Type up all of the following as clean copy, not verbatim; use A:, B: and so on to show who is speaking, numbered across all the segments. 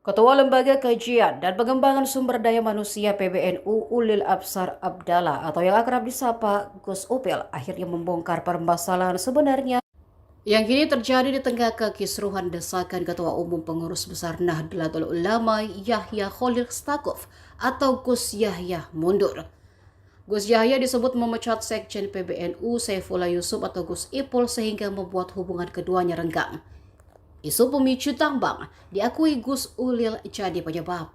A: Ketua Lembaga Kajian dan Pengembangan Sumber Daya Manusia PBNU Ulil Absar Abdallah atau yang akrab disapa Gus Upil akhirnya membongkar permasalahan sebenarnya yang kini terjadi di tengah kekisruhan desakan Ketua Umum Pengurus Besar Nahdlatul Ulama Yahya Khalil Stakuf atau Gus Yahya mundur. Gus Yahya disebut memecat Sekjen PBNU Saifullah Yusuf atau Gus Ipul sehingga membuat hubungan keduanya renggang. Isu pemicu tambang diakui Gus Ulil jadi penyebab.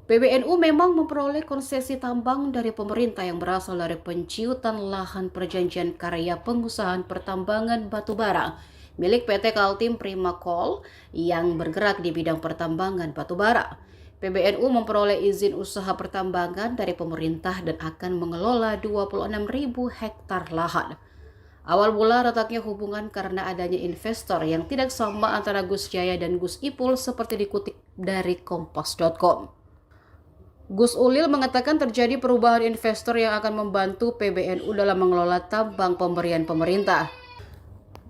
A: PBNU memang memperoleh konsesi tambang dari pemerintah yang berasal dari penciutan lahan perjanjian karya pengusahaan pertambangan batubara milik PT Kaltim Prima Coal yang bergerak di bidang pertambangan batubara. PBNU memperoleh izin usaha pertambangan dari pemerintah dan akan mengelola 26.000 hektar lahan. Awal mula retaknya hubungan karena adanya investor yang tidak sama antara Gus Jaya dan Gus Ipul seperti dikutip dari Kompas.com. Gus Ulil mengatakan terjadi perubahan investor yang akan membantu PBNU dalam mengelola tambang pemberian pemerintah.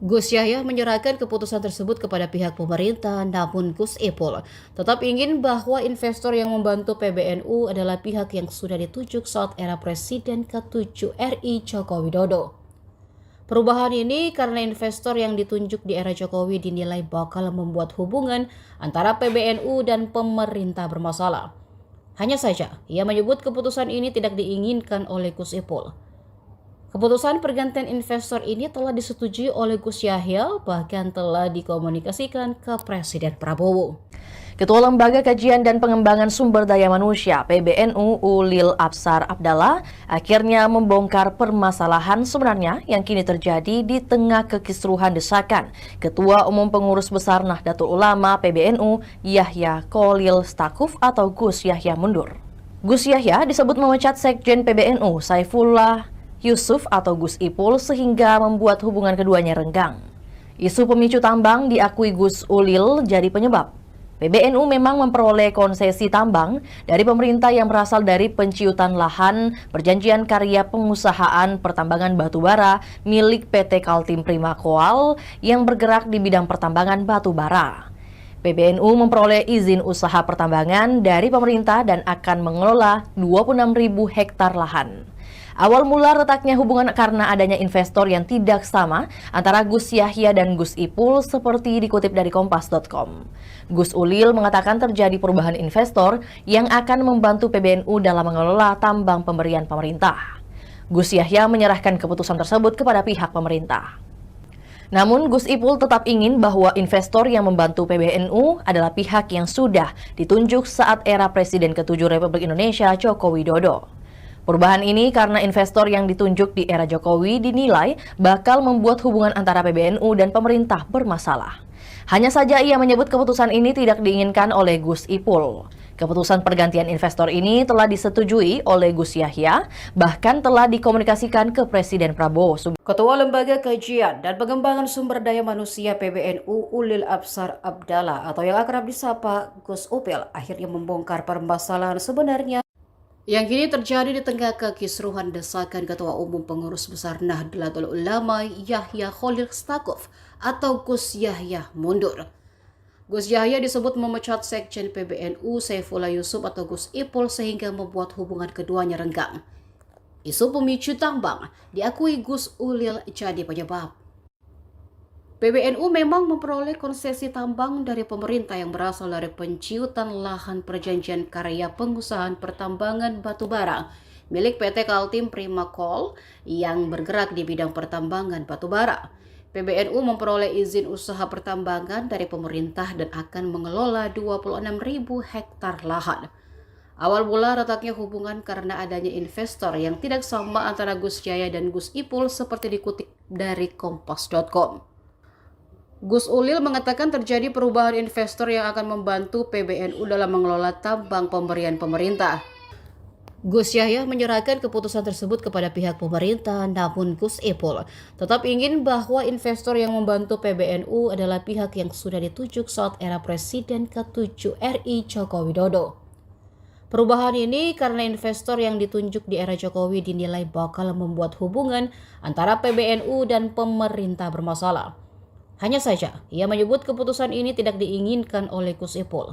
A: Gus Yahya menyerahkan keputusan tersebut kepada pihak pemerintah, namun Gus Ipul tetap ingin bahwa investor yang membantu PBNU adalah pihak yang sudah ditunjuk saat era Presiden ke-7 RI Joko Widodo. Perubahan ini karena investor yang ditunjuk di era Jokowi dinilai bakal membuat hubungan antara PBNU dan pemerintah bermasalah. Hanya saja, ia menyebut keputusan ini tidak diinginkan oleh Gus Ipul. Keputusan pergantian investor ini telah disetujui oleh Gus Yahya, bahkan telah dikomunikasikan ke Presiden Prabowo.
B: Ketua Lembaga Kajian dan Pengembangan Sumber Daya Manusia PBNU Ulil Absar Abdallah akhirnya membongkar permasalahan sebenarnya yang kini terjadi di tengah kekisruhan desakan Ketua Umum Pengurus Besar Nahdlatul Ulama PBNU Yahya Khalil Stakuf atau Gus Yahya mundur. Gus Yahya disebut memecat Sekjen PBNU Saifullah Yusuf atau Gus Ipul sehingga membuat hubungan keduanya renggang. Isu pemicu tambang diakui Gus Ulil jadi penyebab. PBNU memang memperoleh konsesi tambang dari pemerintah yang berasal dari penciutan lahan perjanjian karya pengusahaan pertambangan batubara milik PT Kaltim Prima Coal yang bergerak di bidang pertambangan batubara. PBNU memperoleh izin usaha pertambangan dari pemerintah dan akan mengelola 26.000 hektar lahan. Awal mula retaknya hubungan karena adanya investor yang tidak sama antara Gus Yahya dan Gus Ipul seperti dikutip dari Kompas.com. Gus Ulil mengatakan terjadi perubahan investor yang akan membantu PBNU dalam mengelola tambang pemberian pemerintah. Gus Yahya menyerahkan keputusan tersebut kepada pihak pemerintah. Namun Gus Ipul tetap ingin bahwa investor yang membantu PBNU adalah pihak yang sudah ditunjuk saat era Presiden ke-7 Republik Indonesia Joko Widodo. Perubahan ini karena investor yang ditunjuk di era Jokowi dinilai bakal membuat hubungan antara PBNU dan pemerintah bermasalah. Hanya saja ia menyebut keputusan ini tidak diinginkan oleh Gus Ipul. Keputusan pergantian investor ini telah disetujui oleh Gus Yahya, bahkan telah dikomunikasikan ke Presiden Prabowo.
A: Ketua Lembaga Kajian dan Pengembangan Sumber Daya Manusia PBNU Ulil Absar Abdallah atau yang akrab disapa Gus Upil akhirnya membongkar permasalahan sebenarnya yang kini terjadi di tengah kekisruhan desakan Ketua Umum Pengurus Besar Nahdlatul Ulama Yahya Khalil Stakuf atau Gus Yahya mundur. Gus Yahya disebut memecat Sekjen PBNU Saifullah Yusuf atau Gus Ipul sehingga membuat hubungan keduanya renggang. Isu pemicu tambang diakui Gus Ulil jadi penyebab. PBNU memang memperoleh konsesi tambang dari pemerintah yang berasal dari penciutan lahan perjanjian karya pengusahaan pertambangan batubara milik PT Kaltim Prima Coal yang bergerak di bidang pertambangan batubara. PBNU memperoleh izin usaha pertambangan dari pemerintah dan akan mengelola 26.000 hektar lahan. Awal mula retaknya hubungan karena adanya investor yang tidak sama antara Gus Jaya dan Gus Ipul seperti dikutip dari Kompas.com. Gus Ulil mengatakan terjadi perubahan investor yang akan membantu PBNU dalam mengelola tambang pemberian pemerintah. Gus Yahya menyerahkan keputusan tersebut kepada pihak pemerintah, namun Gus Ipul tetap ingin bahwa investor yang membantu PBNU adalah pihak yang sudah ditunjuk saat era Presiden ke-7 RI Joko Widodo. Perubahan ini karena investor yang ditunjuk di era Jokowi dinilai bakal membuat hubungan antara PBNU dan pemerintah bermasalah. Hanya saja, ia menyebut keputusan ini tidak diinginkan oleh Gus Ipul.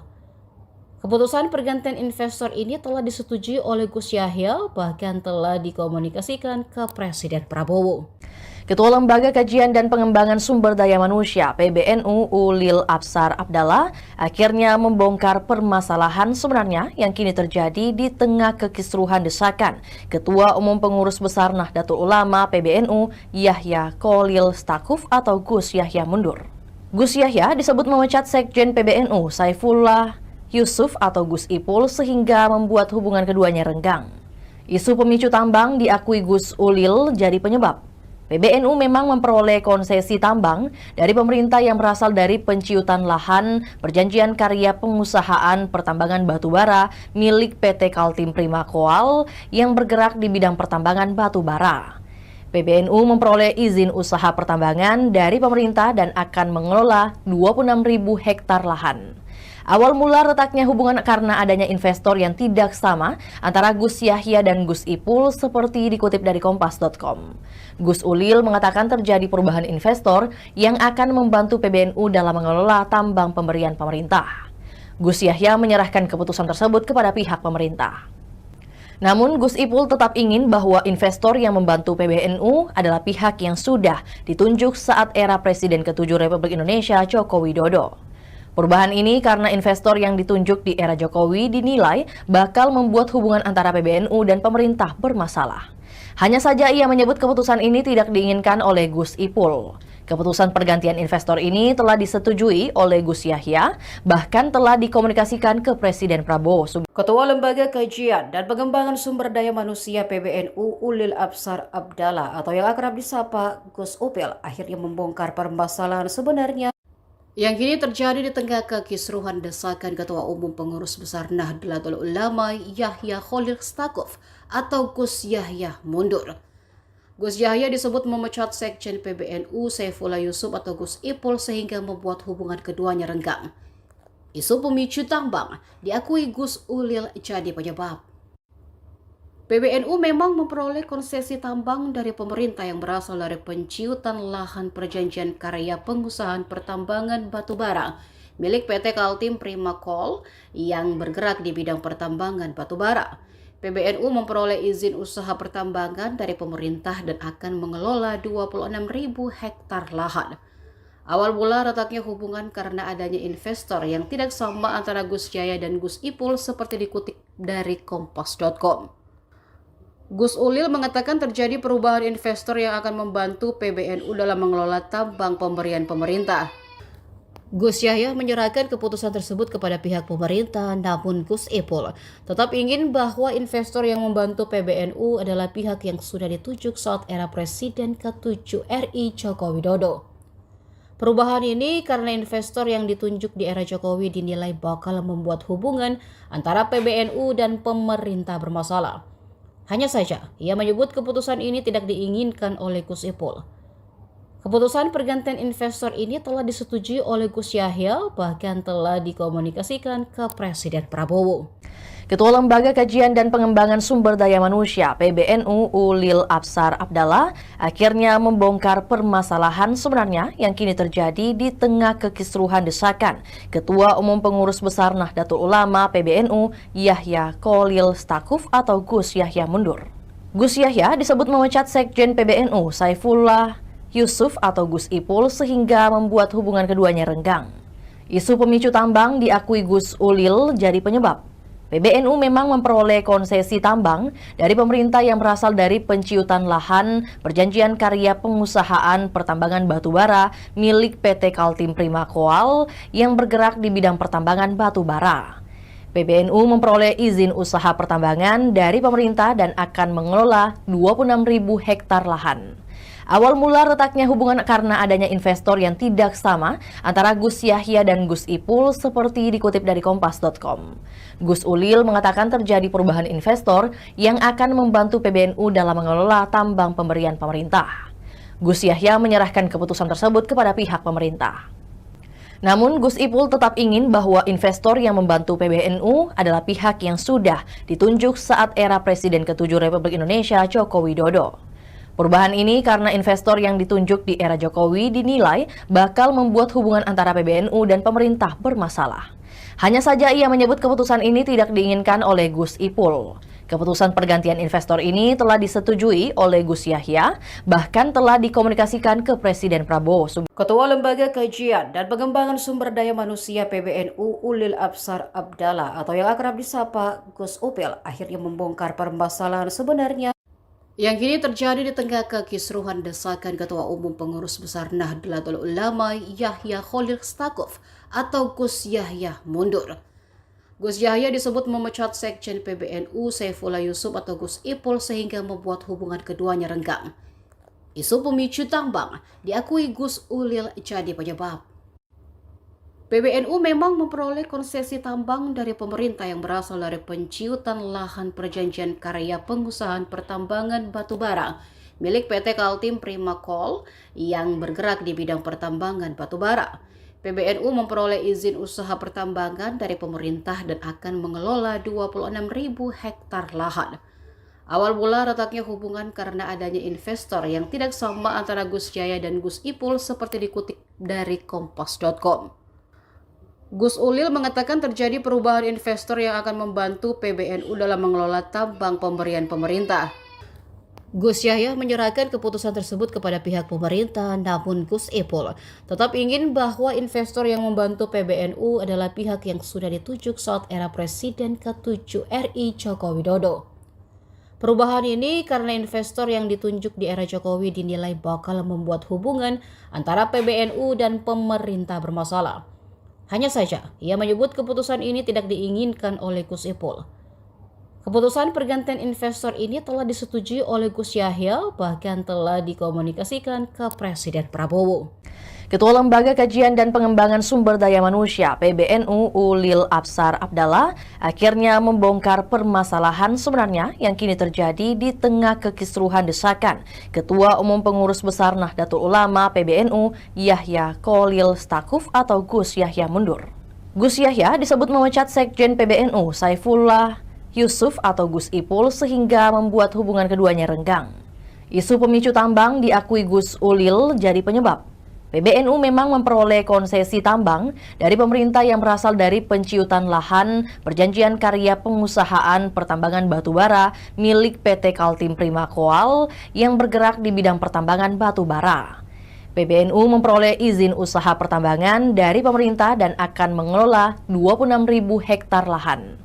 A: Keputusan pergantian investor ini telah disetujui oleh Gus Yahya, bahkan telah dikomunikasikan ke Presiden Prabowo.
B: Ketua Lembaga Kajian dan Pengembangan Sumber Daya Manusia (PBNU) Ulil Absar Abdallah akhirnya membongkar permasalahan sebenarnya yang kini terjadi di tengah kekisruhan desakan Ketua Umum Pengurus Besar Nahdlatul Ulama (PBNU) Yahya Kholil Stakuf atau Gus Yahya mundur. Gus Yahya disebut memecat Sekjen PBNU Saifullah Yusuf atau Gus Ipul sehingga membuat hubungan keduanya renggang. Isu pemicu tambang diakui Gus Ulil jadi penyebab. PBNU memang memperoleh konsesi tambang dari pemerintah yang berasal dari penciutan lahan perjanjian karya pengusahaan pertambangan batubara milik PT Kaltim Prima Koal yang bergerak di bidang pertambangan batubara. PBNU memperoleh izin usaha pertambangan dari pemerintah dan akan mengelola 26.000 hektar lahan. Awal mula retaknya hubungan karena adanya investor yang tidak sama antara Gus Yahya dan Gus Ipul seperti dikutip dari Kompas.com. Gus Ulil mengatakan terjadi perubahan investor yang akan membantu PBNU dalam mengelola tambang pemberian pemerintah. Gus Yahya menyerahkan keputusan tersebut kepada pihak pemerintah. Namun Gus Ipul tetap ingin bahwa investor yang membantu PBNU adalah pihak yang sudah ditunjuk saat era Presiden ke-7 Republik Indonesia Joko Widodo. Perubahan ini karena investor yang ditunjuk di era Jokowi dinilai bakal membuat hubungan antara PBNU dan pemerintah bermasalah. Hanya saja ia menyebut keputusan ini tidak diinginkan oleh Gus Ipul. Keputusan pergantian investor ini telah disetujui oleh Gus Yahya, bahkan telah dikomunikasikan ke Presiden Prabowo.
A: Ketua Lembaga Kajian dan Pengembangan Sumber Daya Manusia PBNU Ulil Absar Abdallah atau yang akrab disapa Gus Upil akhirnya membongkar permasalahan sebenarnya yang kini terjadi di tengah kekisruhan desakan Ketua Umum Pengurus Besar Nahdlatul Ulama Yahya Kholil Stakuf atau Gus Yahya mundur. Gus Yahya disebut memecat Sekjen PBNU Saifullah Yusuf atau Gus Ipul sehingga membuat hubungan keduanya renggang. Isu pemicu tambang diakui Gus Ulil jadi penyebab. PBNU memang memperoleh konsesi tambang dari pemerintah yang berasal dari penciutan lahan perjanjian karya pengusahaan pertambangan batubara milik PT Kaltim Prima Koal yang bergerak di bidang pertambangan batubara. PBNU memperoleh izin usaha pertambangan dari pemerintah dan akan mengelola 26.000 hektar lahan. Awal mula retaknya hubungan karena adanya investor yang tidak sama antara Gus Yahya dan Gus Ipul seperti dikutip dari Kompas.com. Gus Ulil mengatakan terjadi perubahan investor yang akan membantu PBNU dalam mengelola tambang pemberian pemerintah. Gus Yahya menyerahkan keputusan tersebut kepada pihak pemerintah, namun Gus Ipul tetap ingin bahwa investor yang membantu PBNU adalah pihak yang sudah ditunjuk saat era Presiden ke-7 RI Joko Widodo. Perubahan ini karena investor yang ditunjuk di era Jokowi dinilai bakal membuat hubungan antara PBNU dan pemerintah bermasalah. Hanya saja, ia menyebut keputusan ini tidak diinginkan oleh Gus Ipul. Keputusan pergantian investor ini telah disetujui oleh Gus Yahya, bahkan telah dikomunikasikan ke Presiden Prabowo.
B: Ketua Lembaga Kajian dan Pengembangan Sumber Daya Manusia (PBNU) Ulil Absar Abdallah akhirnya membongkar permasalahan sebenarnya yang kini terjadi di tengah kekisruhan desakan Ketua Umum Pengurus Besar Nahdlatul Ulama (PBNU) Yahya Kholil Stakuf atau Gus Yahya mundur. Gus Yahya disebut memecat Sekjen PBNU Saifullah Yusuf atau Gus Ipul sehingga membuat hubungan keduanya renggang. Isu pemicu tambang diakui Gus Ulil jadi penyebab. PBNU memang memperoleh konsesi tambang dari pemerintah yang berasal dari penciutan lahan perjanjian karya pengusahaan pertambangan batubara milik PT Kaltim Prima Koal yang bergerak di bidang pertambangan batubara. PBNU memperoleh izin usaha pertambangan dari pemerintah dan akan mengelola 26.000 hektar lahan. Awal mula retaknya hubungan karena adanya investor yang tidak sama antara Gus Yahya dan Gus Ipul seperti dikutip dari Kompas.com. Gus Ulil mengatakan terjadi perubahan investor yang akan membantu PBNU dalam mengelola tambang pemberian pemerintah. Gus Yahya menyerahkan keputusan tersebut kepada pihak pemerintah. Namun Gus Ipul tetap ingin bahwa investor yang membantu PBNU adalah pihak yang sudah ditunjuk saat era Presiden ke-7 Republik Indonesia Joko Widodo. Perubahan ini karena investor yang ditunjuk di era Jokowi dinilai bakal membuat hubungan antara PBNU dan pemerintah bermasalah. Hanya saja ia menyebut keputusan ini tidak diinginkan oleh Gus Ipul. Keputusan pergantian investor ini telah disetujui oleh Gus Yahya, bahkan telah dikomunikasikan ke Presiden Prabowo.
A: Ketua Lembaga Kajian dan Pengembangan Sumber Daya Manusia PBNU Ulil Absar Abdallah atau yang akrab disapa Gus Upil akhirnya membongkar permasalahan sebenarnya yang kini terjadi di tengah kekisruhan desakan Ketua Umum Pengurus Besar Nahdlatul Ulama Yahya Khalil Stakuf atau Gus Yahya mundur. Gus Yahya disebut memecat Sekjen PBNU Saifullah Yusuf atau Gus Ipul sehingga membuat hubungan keduanya renggang. Isu pemicu tambang diakui Gus Ulil jadi penyebab. PBNU memang memperoleh konsesi tambang dari pemerintah yang berasal dari penciutan lahan perjanjian karya pengusahaan pertambangan batubara milik PT Kaltim Prima Coal yang bergerak di bidang pertambangan batubara. PBNU memperoleh izin usaha pertambangan dari pemerintah dan akan mengelola 26.000 hektar lahan. Awal mula retaknya hubungan karena adanya investor yang tidak sama antara Gus Yahya dan Gus Ipul seperti dikutip dari Kompas.com. Gus Ulil mengatakan terjadi perubahan investor yang akan membantu PBNU dalam mengelola tambang pemberian pemerintah. Gus Yahya menyerahkan keputusan tersebut kepada pihak pemerintah, namun Gus Ipul tetap ingin bahwa investor yang membantu PBNU adalah pihak yang sudah ditunjuk saat era Presiden ke-7 RI Joko Widodo. Perubahan ini karena investor yang ditunjuk di era Jokowi dinilai bakal membuat hubungan antara PBNU dan pemerintah bermasalah. Hanya saja, ia menyebut keputusan ini tidak diinginkan oleh Gus Ipul. Keputusan pergantian investor ini telah disetujui oleh Gus Yahya, bahkan telah dikomunikasikan ke Presiden Prabowo.
B: Ketua Lembaga Kajian dan Pengembangan Sumber Daya Manusia PBNU Ulil Absar Abdallah akhirnya membongkar permasalahan sebenarnya yang kini terjadi di tengah kekisruhan desakan Ketua Umum Pengurus Besar Nahdlatul Ulama PBNU Yahya Khalil Stakuf atau Gus Yahya mundur. Gus Yahya disebut memecat Sekjen PBNU Saifullah Yusuf atau Gus Ipul sehingga membuat hubungan keduanya renggang. Isu pemicu tambang diakui Gus Ulil jadi penyebab. PBNU memang memperoleh konsesi tambang dari pemerintah yang berasal dari penciutan lahan perjanjian karya pengusahaan pertambangan batubara milik PT Kaltim Prima Coal yang bergerak di bidang pertambangan batubara. PBNU memperoleh izin usaha pertambangan dari pemerintah dan akan mengelola 26.000 hektar lahan.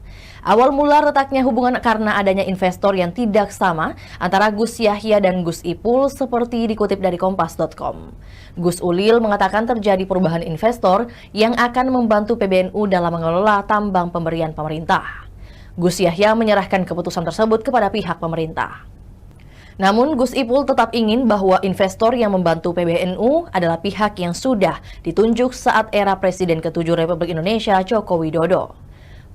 B: Awal mula retaknya hubungan karena adanya investor yang tidak sama antara Gus Yahya dan Gus Ipul seperti dikutip dari Kompas.com. Gus Ulil mengatakan terjadi perubahan investor yang akan membantu PBNU dalam mengelola tambang pemberian pemerintah. Gus Yahya menyerahkan keputusan tersebut kepada pihak pemerintah. Namun Gus Ipul tetap ingin bahwa investor yang membantu PBNU adalah pihak yang sudah ditunjuk saat era Presiden ke-7 Republik Indonesia Joko Widodo.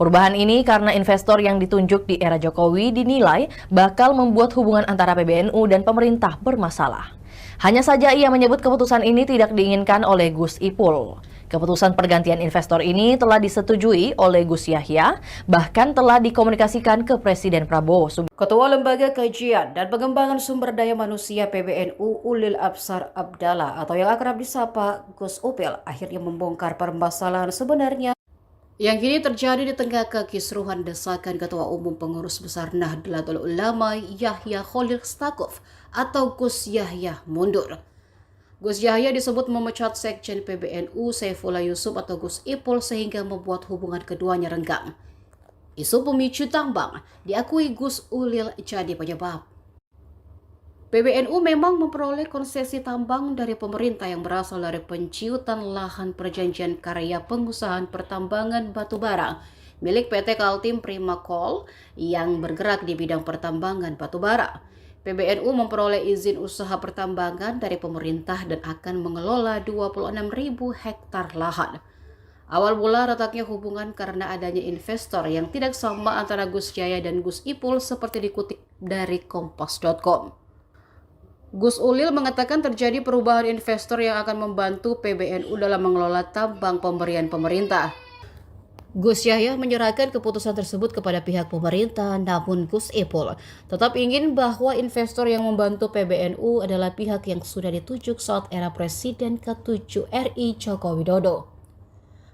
B: Perubahan ini karena investor yang ditunjuk di era Jokowi dinilai bakal membuat hubungan antara PBNU dan pemerintah bermasalah. Hanya saja ia menyebut keputusan ini tidak diinginkan oleh Gus Ipul. Keputusan pergantian investor ini telah disetujui oleh Gus Yahya, bahkan telah dikomunikasikan ke Presiden Prabowo.
A: Ketua Lembaga Kajian dan Pengembangan Sumber Daya Manusia PBNU Ulil Absar Abdallah atau yang akrab disapa Gus Upil akhirnya membongkar permasalahan sebenarnya yang kini terjadi di tengah kekisruhan desakan Ketua Umum Pengurus Besar Nahdlatul Ulama Yahya Khalil Stakuf atau Gus Yahya mundur. Gus Yahya disebut memecat Sekjen PBNU Saifullah Yusuf atau Gus Ipul sehingga membuat hubungan keduanya renggang. Isu pemicu tambang diakui Gus Ulil jadi penyebab. PBNU memang memperoleh konsesi tambang dari pemerintah yang berasal dari penciutan lahan perjanjian karya pengusahaan pertambangan batubara milik PT Kaltim Prima Coal yang bergerak di bidang pertambangan batubara. PBNU memperoleh izin usaha pertambangan dari pemerintah dan akan mengelola 26.000 hektar lahan. Awal mula retaknya hubungan karena adanya investor yang tidak sama antara Gus Yahya dan Gus Ipul seperti dikutip dari Kompas.com. Gus Ulil mengatakan terjadi perubahan investor yang akan membantu PBNU dalam mengelola tambang pemberian pemerintah. Gus Yahya menyerahkan keputusan tersebut kepada pihak pemerintah, namun Gus Ipul tetap ingin bahwa investor yang membantu PBNU adalah pihak yang sudah ditunjuk saat era Presiden ke-7 RI Joko Widodo.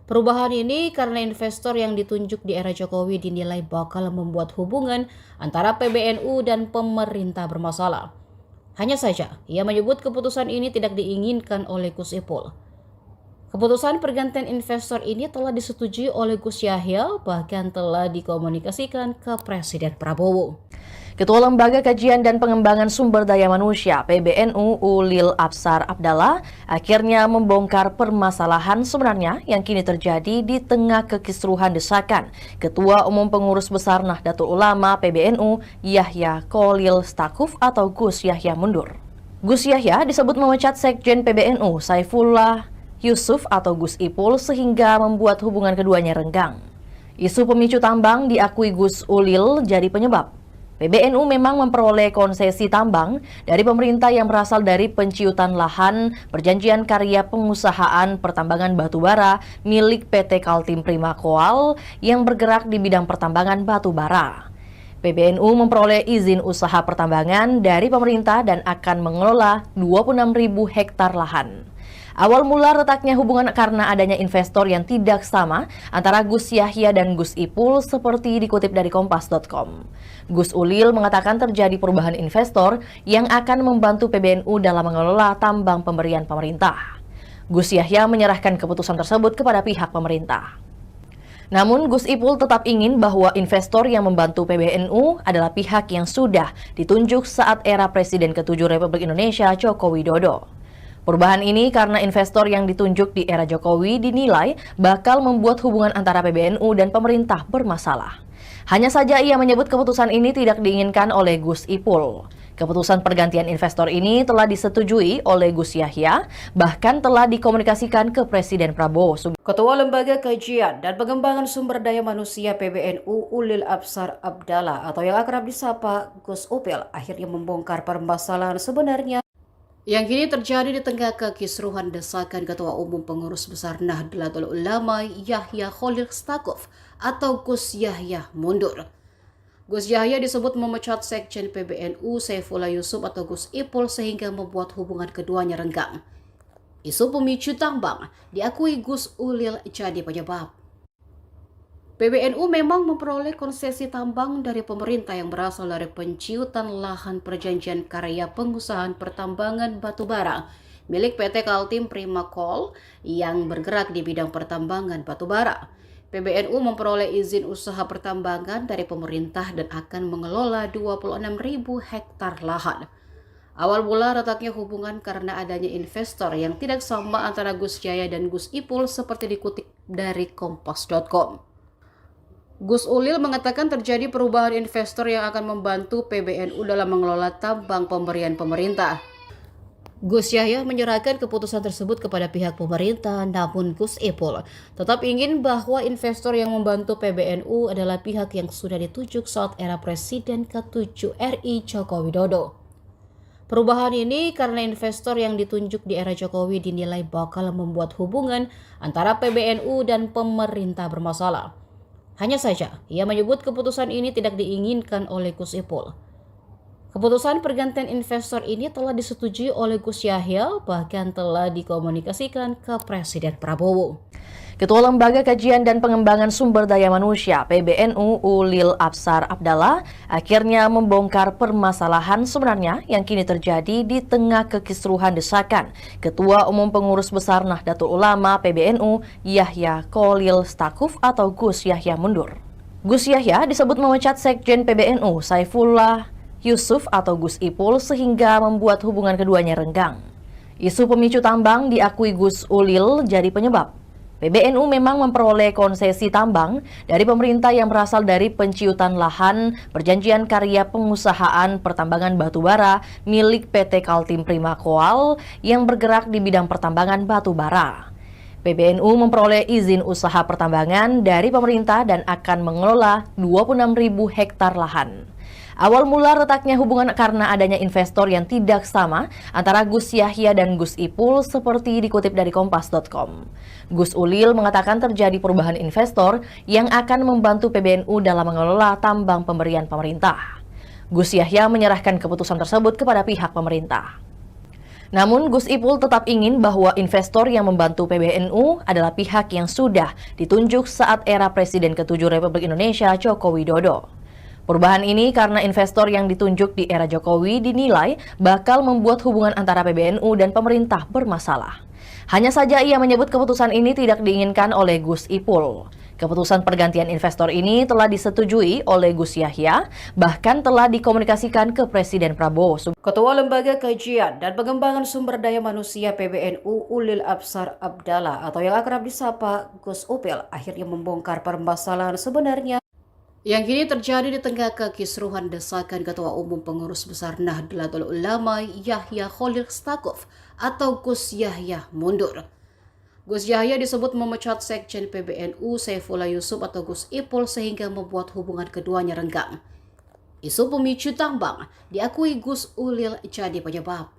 A: Perubahan ini karena investor yang ditunjuk di era Jokowi dinilai bakal membuat hubungan antara PBNU dan pemerintah bermasalah. Hanya saja, ia menyebut keputusan ini tidak diinginkan oleh Gus Ipul. Keputusan pergantian investor ini telah disetujui oleh Gus Yahya, bahkan telah dikomunikasikan ke Presiden Prabowo.
B: Ketua Lembaga Kajian dan Pengembangan Sumber Daya Manusia PBNU Ulil Absar Abdallah akhirnya membongkar permasalahan sebenarnya yang kini terjadi di tengah kekisruhan desakan Ketua Umum Pengurus Besar Nahdlatul Ulama PBNU Yahya Kholil Stakuf atau Gus Yahya mundur. Gus Yahya disebut memecat Sekjen PBNU Saifullah Yusuf atau Gus Ipul sehingga membuat hubungan keduanya renggang. Isu pemicu tambang diakui Gus Ulil jadi penyebab. PBNU memang memperoleh konsesi tambang dari pemerintah yang berasal dari penciutan lahan perjanjian karya pengusahaan pertambangan batubara milik PT Kaltim Prima Koal yang bergerak di bidang pertambangan batubara. PBNU memperoleh izin usaha pertambangan dari pemerintah dan akan mengelola 26.000 hektar lahan. Awal mula retaknya hubungan karena adanya investor yang tidak sama antara Gus Yahya dan Gus Ipul seperti dikutip dari Kompas.com. Gus Ulil mengatakan terjadi perubahan investor yang akan membantu PBNU dalam mengelola tambang pemberian pemerintah. Gus Yahya menyerahkan keputusan tersebut kepada pihak pemerintah. Namun Gus Ipul tetap ingin bahwa investor yang membantu PBNU adalah pihak yang sudah ditunjuk saat era Presiden ke-7 Republik Indonesia Joko Widodo. Perubahan ini karena investor yang ditunjuk di era Jokowi dinilai bakal membuat hubungan antara PBNU dan pemerintah bermasalah. Hanya saja ia menyebut keputusan ini tidak diinginkan oleh Gus Ipul. Keputusan pergantian investor ini telah disetujui oleh Gus Yahya, bahkan telah dikomunikasikan ke Presiden Prabowo.
A: Ketua Lembaga Kajian dan Pengembangan Sumber Daya Manusia PBNU Ulil Absar Abdallah atau yang akrab disapa Gus Upil akhirnya membongkar permasalahan sebenarnya yang kini terjadi di tengah kekisruhan desakan Ketua Umum Pengurus Besar Nahdlatul Ulama Yahya Kholil Stakuf atau Gus Yahya mundur. Gus Yahya disebut memecat Sekjen PBNU Saifullah Yusuf atau Gus Ipul sehingga membuat hubungan keduanya renggang. Isu pemicu tambang diakui Gus Ulil jadi penyebab. PBNU memang memperoleh konsesi tambang dari pemerintah yang berasal dari penciutan lahan perjanjian karya pengusahaan pertambangan batubara milik PT Kaltim Prima Koal yang bergerak di bidang pertambangan batubara. PBNU memperoleh izin usaha pertambangan dari pemerintah dan akan mengelola 26.000 hektar lahan. Awal mula retaknya hubungan karena adanya investor yang tidak sama antara Gus Yahya dan Gus Ipul seperti dikutip dari Kompas.com. Gus Ulil mengatakan terjadi perubahan investor yang akan membantu PBNU dalam mengelola tambang pemberian pemerintah. Gus Yahya menyerahkan keputusan tersebut kepada pihak pemerintah, namun Gus Ipul tetap ingin bahwa investor yang membantu PBNU adalah pihak yang sudah ditunjuk saat era Presiden ke-7 RI Joko Widodo. Perubahan ini karena investor yang ditunjuk di era Jokowi dinilai bakal membuat hubungan antara PBNU dan pemerintah bermasalah. Hanya saja, ia menyebut keputusan ini tidak diinginkan oleh Gus Ipul. Keputusan pergantian investor ini telah disetujui oleh Gus Yahya, bahkan telah dikomunikasikan ke Presiden Prabowo.
B: Ketua Lembaga Kajian dan Pengembangan Sumber Daya Manusia PBNU Ulil Absar Abdallah akhirnya membongkar permasalahan sebenarnya yang kini terjadi di tengah kekisruhan desakan Ketua Umum Pengurus Besar Nahdlatul Ulama PBNU Yahya Kholil Stakuf atau Gus Yahya mundur. Gus Yahya disebut memecat Sekjen PBNU Saifullah Yusuf atau Gus Ipul sehingga membuat hubungan keduanya renggang. Isu pemicu tambang diakui Gus Ulil jadi penyebab. PBNU memang memperoleh konsesi tambang dari pemerintah yang berasal dari penciutan lahan perjanjian karya pengusahaan pertambangan batubara milik PT Kaltim Prima Koal yang bergerak di bidang pertambangan batubara. PBNU memperoleh izin usaha pertambangan dari pemerintah dan akan mengelola 26.000 hektar lahan. Awal mula retaknya hubungan karena adanya investor yang tidak sama antara Gus Yahya dan Gus Ipul seperti dikutip dari Kompas.com. Gus Ulil mengatakan terjadi perubahan investor yang akan membantu PBNU dalam mengelola tambang pemberian pemerintah. Gus Yahya menyerahkan keputusan tersebut kepada pihak pemerintah. Namun Gus Ipul tetap ingin bahwa investor yang membantu PBNU adalah pihak yang sudah ditunjuk saat era Presiden ke-7 Republik Indonesia Joko Widodo. Perubahan ini karena investor yang ditunjuk di era Jokowi dinilai bakal membuat hubungan antara PBNU dan pemerintah bermasalah. Hanya saja ia menyebut keputusan ini tidak diinginkan oleh Gus Ipul. Keputusan pergantian investor ini telah disetujui oleh Gus Yahya, bahkan telah dikomunikasikan ke Presiden Prabowo.
A: Ketua Lembaga Kajian dan Pengembangan Sumber Daya Manusia PBNU Ulil Absar Abdallah atau yang akrab disapa Gus Upil akhirnya membongkar permasalahan sebenarnya yang kini terjadi di tengah kekisruhan desakan Ketua Umum Pengurus Besar Nahdlatul Ulama Yahya Khalil Stakuf atau Gus Yahya mundur. Gus Yahya disebut memecat Sekjen PBNU Saifullah Yusuf atau Gus Ipul sehingga membuat hubungan keduanya renggang. Isu pemicu tambang diakui Gus Ulil jadi penyebab.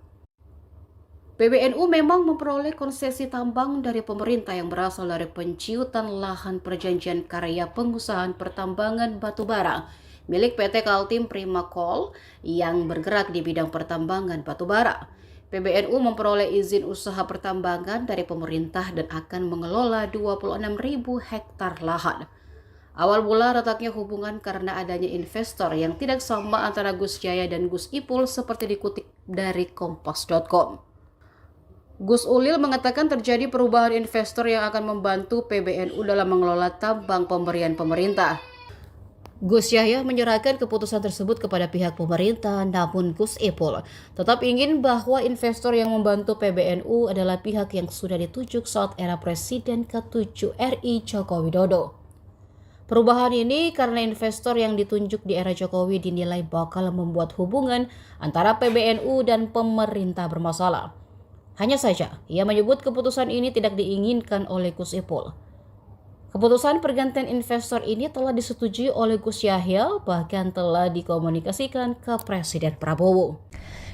A: PBNU memang memperoleh konsesi tambang dari pemerintah yang berasal dari penciutan lahan perjanjian karya pengusahaan pertambangan batubara milik PT Kaltim Prima Coal yang bergerak di bidang pertambangan batubara. PBNU memperoleh izin usaha pertambangan dari pemerintah dan akan mengelola 26.000 hektar lahan. Awal mula retaknya hubungan karena adanya investor yang tidak sama antara Gus Yahya dan Gus Ipul seperti dikutip dari Kompas.com. Gus Ulil mengatakan terjadi perubahan investor yang akan membantu PBNU dalam mengelola tambang pemberian pemerintah. Gus Yahya menyerahkan keputusan tersebut kepada pihak pemerintah, namun Gus Ipul tetap ingin bahwa investor yang membantu PBNU adalah pihak yang sudah ditunjuk saat era Presiden ke-7 RI Joko Widodo. Perubahan ini karena investor yang ditunjuk di era Jokowi dinilai bakal membuat hubungan antara PBNU dan pemerintah bermasalah. Hanya saja, ia menyebut keputusan ini tidak diinginkan oleh Gus Ipul. Keputusan pergantian investor ini telah disetujui oleh Gus Yahya, bahkan telah dikomunikasikan ke Presiden Prabowo.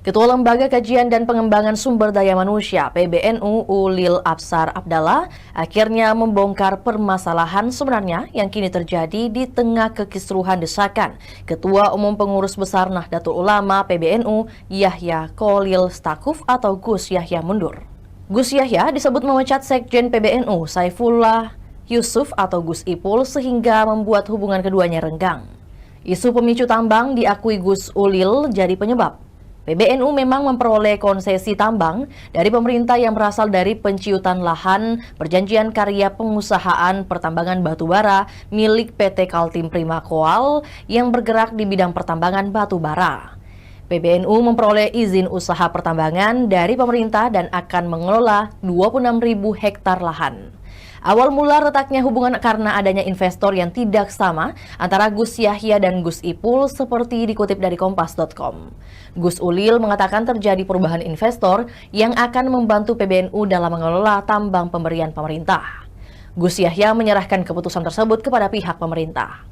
B: Ketua Lembaga Kajian dan Pengembangan Sumber Daya Manusia PBNU Ulil Absar Abdallah akhirnya membongkar permasalahan sebenarnya yang kini terjadi di tengah kekisruhan desakan Ketua Umum Pengurus Besar Nahdlatul Ulama PBNU Yahya Khalil Stakuf atau Gus Yahya mundur. Gus Yahya disebut memecat Sekjen PBNU Saifullah Yusuf atau Gus Ipul sehingga membuat hubungan keduanya renggang. Isu pemicu tambang diakui Gus Ulil jadi penyebab. PBNU memang memperoleh konsesi tambang dari pemerintah yang berasal dari penciutan lahan perjanjian karya pengusahaan pertambangan batubara milik PT Kaltim Prima Coal yang bergerak di bidang pertambangan batubara. PBNU memperoleh izin usaha pertambangan dari pemerintah dan akan mengelola 26.000 hektar lahan. Awal mula retaknya hubungan karena adanya investor yang tidak sama antara Gus Yahya dan Gus Ipul seperti dikutip dari Kompas.com. Gus Ulil mengatakan terjadi perubahan investor yang akan membantu PBNU dalam mengelola tambang pemberian pemerintah. Gus Yahya menyerahkan keputusan tersebut kepada pihak pemerintah.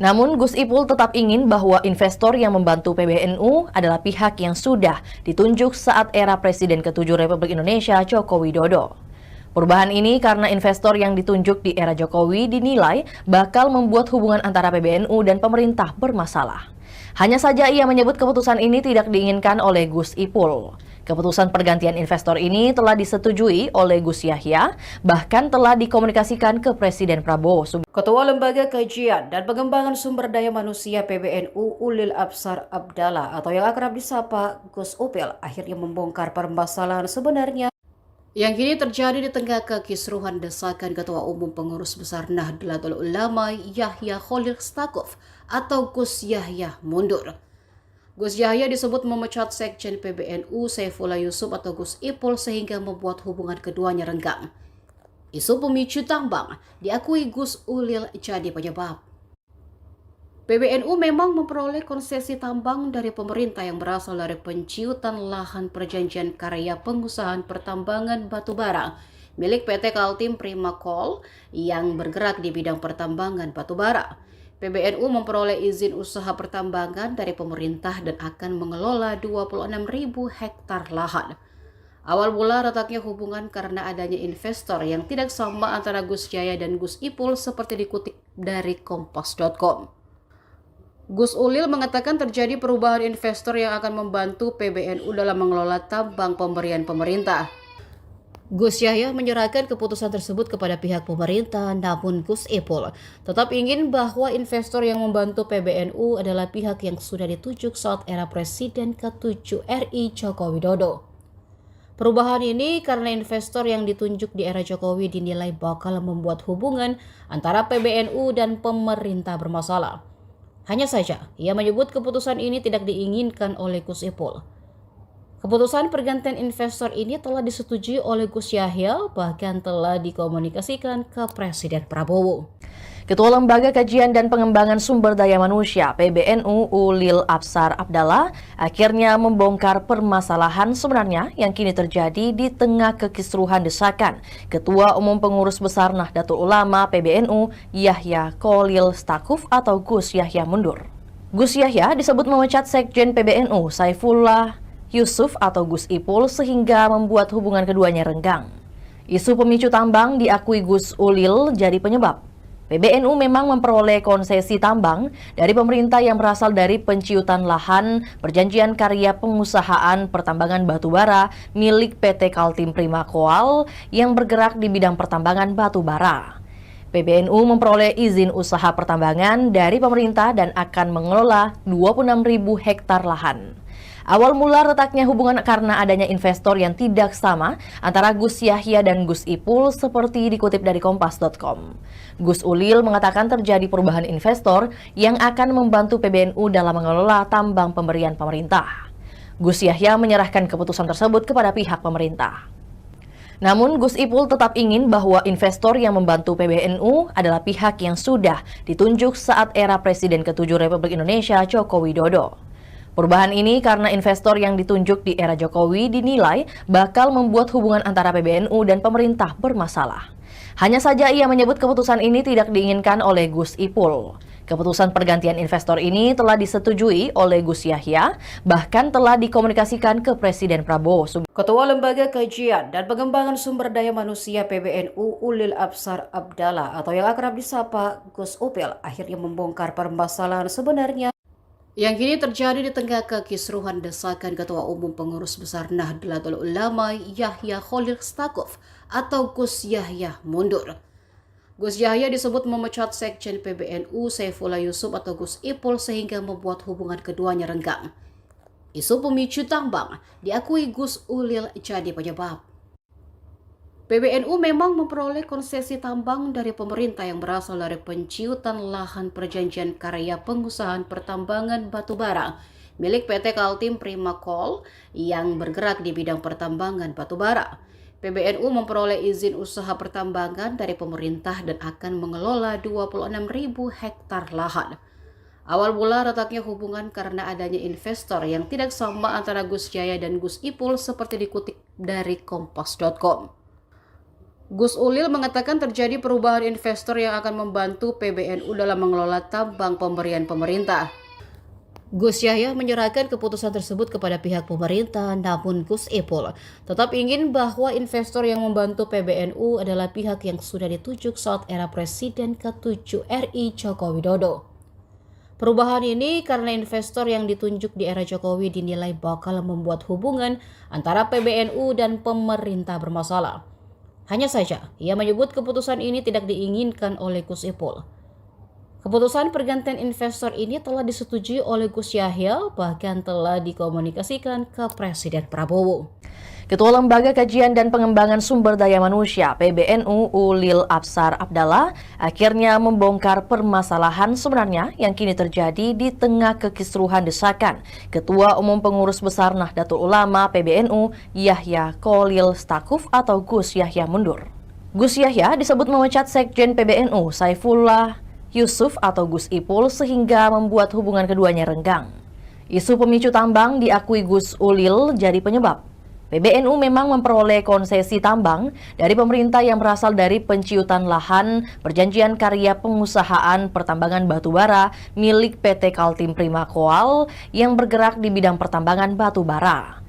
B: Namun Gus Ipul tetap ingin bahwa investor yang membantu PBNU adalah pihak yang sudah ditunjuk saat era Presiden ke-7 Republik Indonesia Joko Widodo. Perubahan ini karena investor yang ditunjuk di era Jokowi dinilai bakal membuat hubungan antara PBNU dan pemerintah bermasalah. Hanya saja ia menyebut keputusan ini tidak diinginkan oleh Gus Ipul. Keputusan pergantian investor ini telah disetujui oleh Gus Yahya, bahkan telah dikomunikasikan ke Presiden Prabowo.
A: Ketua Lembaga Kajian dan Pengembangan Sumber Daya Manusia PBNU Ulil Absar Abdallah atau yang akrab disapa Gus Upil akhirnya membongkar permasalahan sebenarnya yang kini terjadi di tengah kekisruhan desakan Ketua Umum Pengurus Besar Nahdlatul Ulama Yahya Khalil Stakuf atau Gus Yahya mundur. Gus Yahya disebut memecat Sekjen PBNU Saifullah Yusuf atau Gus Ipul sehingga membuat hubungan keduanya renggang. Isu pemicu tambang diakui Gus Ulil jadi penyebab. PBNU memang memperoleh konsesi tambang dari pemerintah yang berasal dari penciutan lahan perjanjian karya pengusahaan pertambangan batubara milik PT Kaltim Prima Coal yang bergerak di bidang pertambangan batubara. PBNU memperoleh izin usaha pertambangan dari pemerintah dan akan mengelola 26.000 hektar lahan. Awal mula retaknya hubungan karena adanya investor yang tidak sama antara Gus Yahya dan Gus Ipul seperti dikutip dari kompas.com. Gus Ulil mengatakan terjadi perubahan investor yang akan membantu PBNU dalam mengelola tambang pemberian pemerintah. Gus Yahya menyerahkan keputusan tersebut kepada pihak pemerintah, namun Gus Ipul tetap ingin bahwa investor yang membantu PBNU adalah pihak yang sudah ditunjuk saat era Presiden ke-7 RI Joko Widodo. Perubahan ini karena investor yang ditunjuk di era Jokowi dinilai bakal membuat hubungan antara PBNU dan pemerintah bermasalah. Hanya saja, ia menyebut keputusan ini tidak diinginkan oleh Gus Ipul. Keputusan pergantian investor ini telah disetujui oleh Gus Yahya, bahkan telah dikomunikasikan ke Presiden Prabowo.
B: Ketua Lembaga Kajian dan Pengembangan Sumber Daya Manusia (PBNU) Ulil Absar Abdallah akhirnya membongkar permasalahan sebenarnya yang kini terjadi di tengah kekisruhan desakan Ketua Umum Pengurus Besar Nahdlatul Ulama (PBNU) Yahya Kholil Stakuf atau Gus Yahya mundur. Gus Yahya disebut memecat Sekjen PBNU Saifullah Yusuf atau Gus Ipul sehingga membuat hubungan keduanya renggang. Isu pemicu tambang diakui Gus Ulil jadi penyebab. PBNU memang memperoleh konsesi tambang dari pemerintah yang berasal dari penciutan lahan perjanjian karya pengusahaan pertambangan batubara milik PT Kaltim Prima Coal yang bergerak di bidang pertambangan batubara. PBNU memperoleh izin usaha pertambangan dari pemerintah dan akan mengelola 26.000 hektar lahan. Awal mula retaknya hubungan karena adanya investor yang tidak sama antara Gus Yahya dan Gus Ipul seperti dikutip dari kompas.com. Gus Ulil mengatakan terjadi perubahan investor yang akan membantu PBNU dalam mengelola tambang pemberian pemerintah. Gus Yahya menyerahkan keputusan tersebut kepada pihak pemerintah. Namun Gus Ipul tetap ingin bahwa investor yang membantu PBNU adalah pihak yang sudah ditunjuk saat era Presiden ke-7 Republik Indonesia Joko Widodo. Perubahan ini karena investor yang ditunjuk di era Jokowi dinilai bakal membuat hubungan antara PBNU dan pemerintah bermasalah. Hanya saja ia menyebut keputusan ini tidak diinginkan oleh Gus Ipul. Keputusan pergantian investor ini telah disetujui oleh Gus Yahya, bahkan telah dikomunikasikan ke Presiden Prabowo.
A: Ketua Lembaga Kajian dan Pengembangan Sumber Daya Manusia PBNU Ulil Absar Abdallah atau yang akrab disapa Gus Upil akhirnya membongkar permasalahan sebenarnya yang kini terjadi di tengah kekisruhan desakan Ketua Umum Pengurus Besar Nahdlatul Ulama Yahya Kholil Stakuf atau Gus Yahya mundur. Gus Yahya disebut memecat Sekjen PBNU Saifullah Yusuf atau Gus Ipul sehingga membuat hubungan keduanya renggang. Isu pemicu tambang diakui Gus Ulil jadi penyebab. PBNU memang memperoleh konsesi tambang dari pemerintah yang berasal dari penciutan lahan perjanjian karya pengusahaan pertambangan batubara milik PT Kaltim Prima Coal yang bergerak di bidang pertambangan batubara. PBNU memperoleh izin usaha pertambangan dari pemerintah dan akan mengelola 26.000 hektar lahan. Awal mula retaknya hubungan karena adanya investor yang tidak sama antara Gus Yahya dan Gus Ipul seperti dikutip dari kompas.com. Gus Ulil mengatakan terjadi perubahan investor yang akan membantu PBNU dalam mengelola tambang pemberian pemerintah. Gus Yahya menyerahkan keputusan tersebut kepada pihak pemerintah, namun Gus Ipul tetap ingin bahwa investor yang membantu PBNU adalah pihak yang sudah ditunjuk saat era Presiden ke-7 RI Joko Widodo. Perubahan ini karena investor yang ditunjuk di era Jokowi dinilai bakal membuat hubungan antara PBNU dan pemerintah bermasalah. Hanya saja, ia menyebut keputusan ini tidak diinginkan oleh Gus Ipul. Keputusan pergantian investor ini telah disetujui oleh Gus Yahya, bahkan telah dikomunikasikan ke Presiden Prabowo.
B: Ketua Lembaga Kajian dan Pengembangan Sumber Daya Manusia (PBNU) Ulil Absar Abdallah akhirnya membongkar permasalahan sebenarnya yang kini terjadi di tengah kekisruhan desakan Ketua Umum Pengurus Besar Nahdlatul Ulama (PBNU) Yahya Kholil Stakuf atau Gus Yahya mundur. Gus Yahya disebut memecat Sekjen PBNU Saifullah Yusuf atau Gus Ipul sehingga membuat hubungan keduanya renggang. Isu pemicu tambang diakui Gus Ulil jadi penyebab. PBNU memang memperoleh konsesi tambang dari pemerintah yang berasal dari penciutan lahan perjanjian karya pengusahaan pertambangan batubara milik PT Kaltim Prima Coal yang bergerak di bidang pertambangan batubara.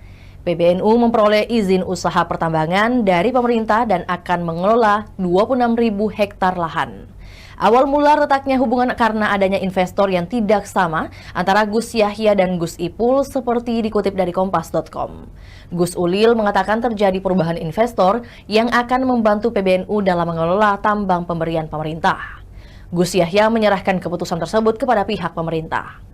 B: PBNU memperoleh izin usaha pertambangan dari pemerintah dan akan mengelola 26.000 hektar lahan. Awal mula retaknya hubungan karena adanya investor yang tidak sama antara Gus Yahya dan Gus Ipul seperti dikutip dari Kompas.com. Gus Ulil mengatakan terjadi perubahan investor yang akan membantu PBNU dalam mengelola tambang pemberian pemerintah. Gus Yahya menyerahkan keputusan tersebut kepada pihak pemerintah.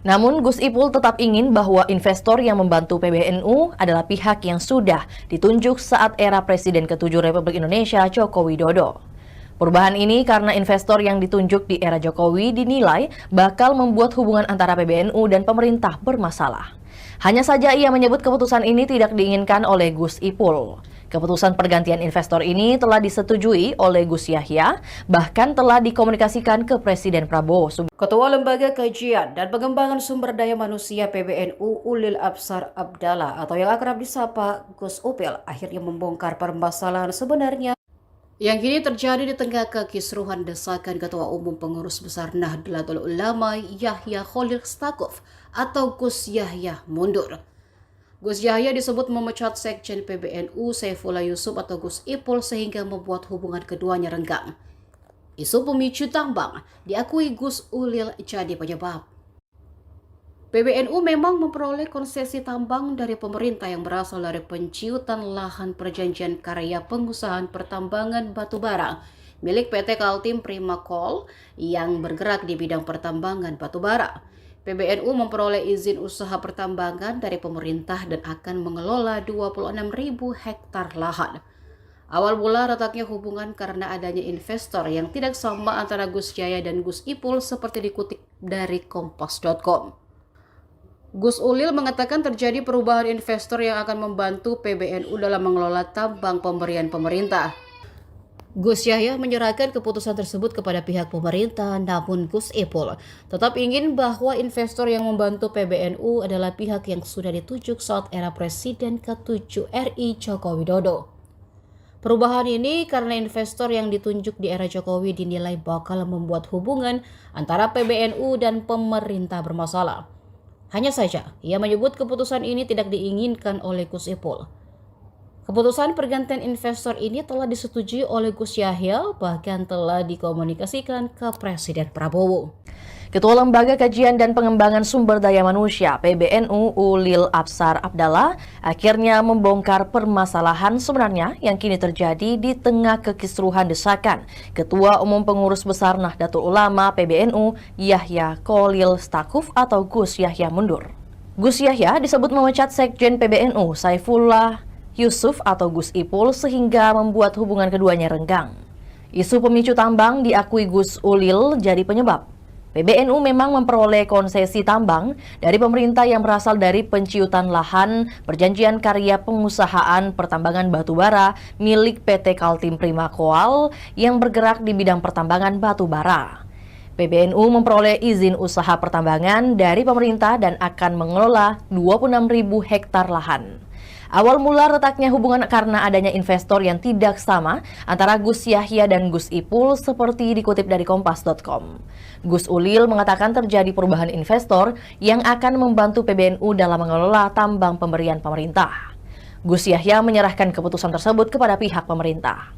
B: Namun Gus Ipul tetap ingin bahwa investor yang membantu PBNU adalah pihak yang sudah ditunjuk saat era Presiden ke-7 Republik Indonesia Joko Widodo. Perubahan ini karena investor yang ditunjuk di era Jokowi dinilai bakal membuat hubungan antara PBNU dan pemerintah bermasalah. Hanya saja ia menyebut keputusan ini tidak diinginkan oleh Gus Ipul. Keputusan pergantian investor ini telah disetujui oleh Gus Yahya, bahkan telah dikomunikasikan ke Presiden Prabowo.
A: Ketua Lembaga Kajian dan Pengembangan Sumber Daya Manusia PBNU Ulil Absar Abdallah atau yang akrab disapa Gus Upil akhirnya membongkar permasalahan sebenarnya yang kini terjadi di tengah kekisruhan desakan Ketua Umum Pengurus Besar Nahdlatul Ulama Yahya Khalil Stakuf atau Gus Yahya mundur. Gus Yahya disebut memecat Sekjen PBNU Saifullah Yusuf atau Gus Ipul sehingga membuat hubungan keduanya renggang. Isu pemicu tambang diakui Gus Ulil jadi penyebab. PBNU memang memperoleh konsesi tambang dari pemerintah yang berasal dari penciutan lahan perjanjian karya pengusahaan pertambangan batubara milik PT Kaltim Prima Coal yang bergerak di bidang pertambangan batubara. PBNU memperoleh izin usaha pertambangan dari pemerintah dan akan mengelola 26.000 hektar lahan. Awal mula retaknya hubungan karena adanya investor yang tidak sama antara Gus Yahya dan Gus Ipul seperti dikutip dari Kompas.com. Gus Ulil mengatakan terjadi perubahan investor yang akan membantu PBNU dalam mengelola tambang pemberian pemerintah. Gus Yahya menyerahkan keputusan tersebut kepada pihak pemerintah, namun Gus Ipul tetap ingin bahwa investor yang membantu PBNU adalah pihak yang sudah ditunjuk saat era Presiden ke-7 RI Joko Widodo. Perubahan ini karena investor yang ditunjuk di era Jokowi dinilai bakal membuat hubungan antara PBNU dan pemerintah bermasalah. Hanya saja, ia menyebut keputusan ini tidak diinginkan oleh Gus Ipul. Keputusan pergantian investor ini telah disetujui oleh Gus Yahya, bahkan telah dikomunikasikan ke Presiden Prabowo.
B: Ketua Lembaga Kajian dan Pengembangan Sumber Daya Manusia PBNU Ulil Absar Abdallah akhirnya membongkar permasalahan sebenarnya yang kini terjadi di tengah kekisruhan desakan Ketua Umum Pengurus Besar Nahdlatul Ulama PBNU Yahya Khalil Stakuf atau Gus Yahya mundur. Gus Yahya disebut memecat Sekjen PBNU Saifullah Yusuf atau Gus Ipul sehingga membuat hubungan keduanya renggang. Isu pemicu tambang diakui Gus Ulil jadi penyebab. PBNU memang memperoleh konsesi tambang dari pemerintah yang berasal dari penciutan lahan perjanjian karya pengusahaan pertambangan batubara milik PT Kaltim Prima Coal yang bergerak di bidang pertambangan batubara. PBNU memperoleh izin usaha pertambangan dari pemerintah dan akan mengelola 26.000 hektar lahan. Awal mula retaknya hubungan karena adanya investor yang tidak sama antara Gus Yahya dan Gus Ipul seperti dikutip dari Kompas.com. Gus Ulil mengatakan terjadi perubahan investor yang akan membantu PBNU dalam mengelola tambang pemberian pemerintah. Gus Yahya menyerahkan keputusan tersebut kepada pihak pemerintah.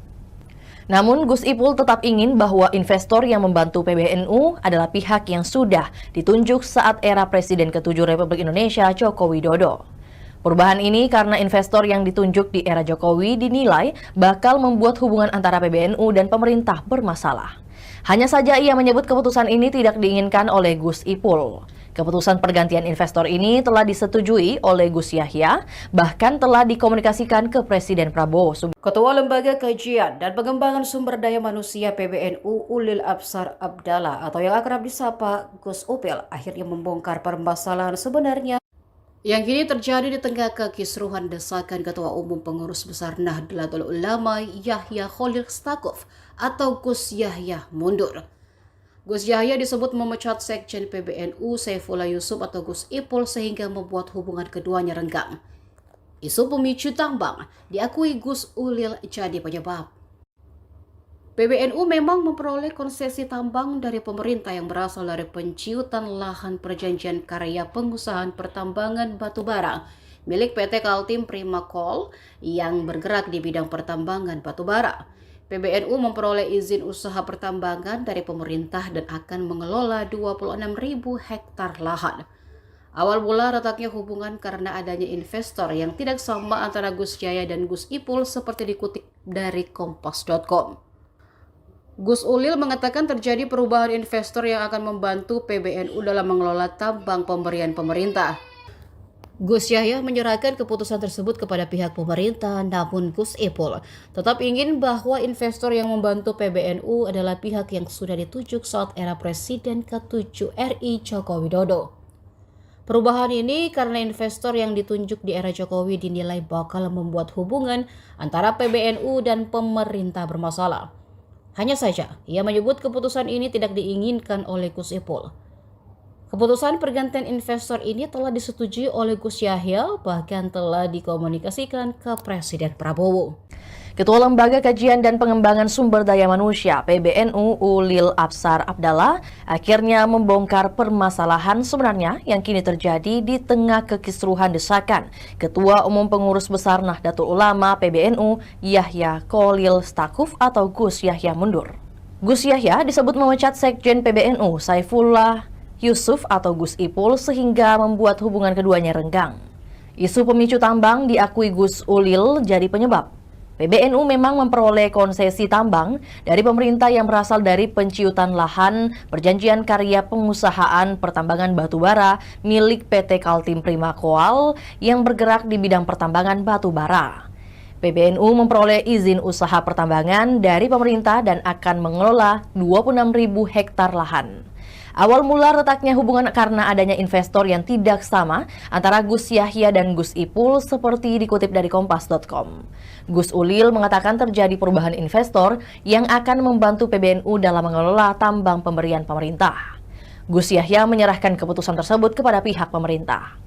B: Namun Gus Ipul tetap ingin bahwa investor yang membantu PBNU adalah pihak yang sudah ditunjuk saat era Presiden ke-7 Republik Indonesia Joko Widodo. Perubahan ini karena investor yang ditunjuk di era Jokowi dinilai bakal membuat hubungan antara PBNU dan pemerintah bermasalah. Hanya saja ia menyebut keputusan ini tidak diinginkan oleh Gus Ipul. Keputusan pergantian investor ini telah disetujui oleh Gus Yahya, bahkan telah dikomunikasikan ke Presiden Prabowo.
A: Ketua Lembaga Kajian dan Pengembangan Sumber Daya Manusia PBNU Ulil Absar Abdallah atau yang akrab disapa Gus Upil akhirnya membongkar permasalahan sebenarnya yang kini terjadi di tengah kekisruhan desakan Ketua Umum Pengurus Besar Nahdlatul Ulama Yahya Khalil Stakuf atau Gus Yahya mundur. Gus Yahya disebut memecat Sekjen PBNU Saifullah Yusuf atau Gus Ipul sehingga membuat hubungan keduanya renggang. Isu pemicu tambang diakui Gus Ulil jadi penyebab. PBNU memang memperoleh konsesi tambang dari pemerintah yang berasal dari penciutan lahan perjanjian karya pengusahaan pertambangan batubara milik PT Kaltim Prima Coal yang bergerak di bidang pertambangan batubara. PBNU memperoleh izin usaha pertambangan dari pemerintah dan akan mengelola 26.000 hektar lahan. Awal mula retaknya hubungan karena adanya investor yang tidak sama antara Gus Yahya dan Gus Ipul seperti dikutip dari Kompas.com. Gus Ulil mengatakan terjadi perubahan investor yang akan membantu PBNU dalam mengelola tambang pemberian pemerintah. Gus Yahya menyerahkan keputusan tersebut kepada pihak pemerintah, namun Gus Ipul tetap ingin bahwa investor yang membantu PBNU adalah pihak yang sudah ditunjuk saat era Presiden ke-7 RI Joko Widodo. Perubahan ini karena investor yang ditunjuk di era Jokowi dinilai bakal membuat hubungan antara PBNU dan pemerintah bermasalah. Hanya saja, ia menyebut keputusan ini tidak diinginkan oleh Gus Ipul. Keputusan pergantian investor ini telah disetujui oleh Gus Yahya, bahkan telah dikomunikasikan ke Presiden Prabowo.
B: Ketua Lembaga Kajian dan Pengembangan Sumber Daya Manusia (PBNU) Ulil Absar Abdallah akhirnya membongkar permasalahan sebenarnya yang kini terjadi di tengah kekisruhan desakan Ketua Umum Pengurus Besar Nahdlatul Ulama (PBNU) Yahya Kholil Stakuf atau Gus Yahya mundur. Gus Yahya disebut memecat Sekjen PBNU Saifullah Yusuf atau Gus Ipul sehingga membuat hubungan keduanya renggang. Isu pemicu tambang diakui Gus Ulil jadi penyebab. PBNU memang memperoleh konsesi tambang dari pemerintah yang berasal dari penciutan lahan perjanjian karya pengusahaan pertambangan batubara milik PT Kaltim Prima Coal yang bergerak di bidang pertambangan batubara. PBNU memperoleh izin usaha pertambangan dari pemerintah dan akan mengelola 26.000 hektar lahan. Awal mula retaknya hubungan karena adanya investor yang tidak sama antara Gus Yahya dan Gus Ipul seperti dikutip dari Kompas.com. Gus Ulil mengatakan terjadi perubahan investor yang akan membantu PBNU dalam mengelola tambang pemberian pemerintah. Gus Yahya menyerahkan keputusan tersebut kepada pihak pemerintah.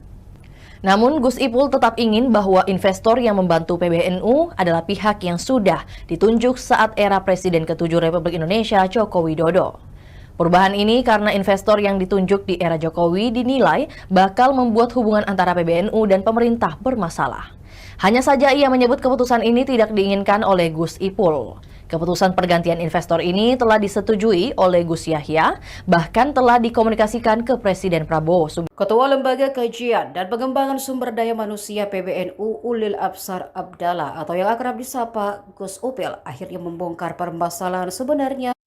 B: Namun Gus Ipul tetap ingin bahwa investor yang membantu PBNU adalah pihak yang sudah ditunjuk saat era Presiden ke-7 Republik Indonesia Joko Widodo. Perubahan ini karena investor yang ditunjuk di era Jokowi dinilai bakal membuat hubungan antara PBNU dan pemerintah bermasalah. Hanya saja ia menyebut keputusan ini tidak diinginkan oleh Gus Ipul. Keputusan pergantian investor ini telah disetujui oleh Gus Yahya, bahkan telah dikomunikasikan ke Presiden Prabowo.
A: Ketua Lembaga Kajian dan Pengembangan Sumber Daya Manusia PBNU Ulil Absar Abdallah atau yang akrab disapa Gus Upil akhirnya membongkar permasalahan sebenarnya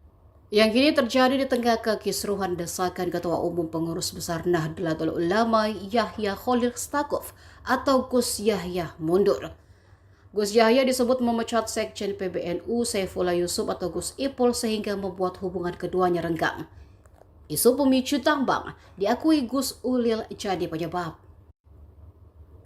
A: yang kini terjadi di tengah kekisruhan desakan Ketua Umum Pengurus Besar Nahdlatul Ulama Yahya Kholil Stakuf atau Gus Yahya mundur. Gus Yahya disebut memecat Sekjen PBNU Saifullah Yusuf atau Gus Ipul sehingga membuat hubungan keduanya renggang. Isu pemicu tambang diakui Gus Ulil jadi penyebab.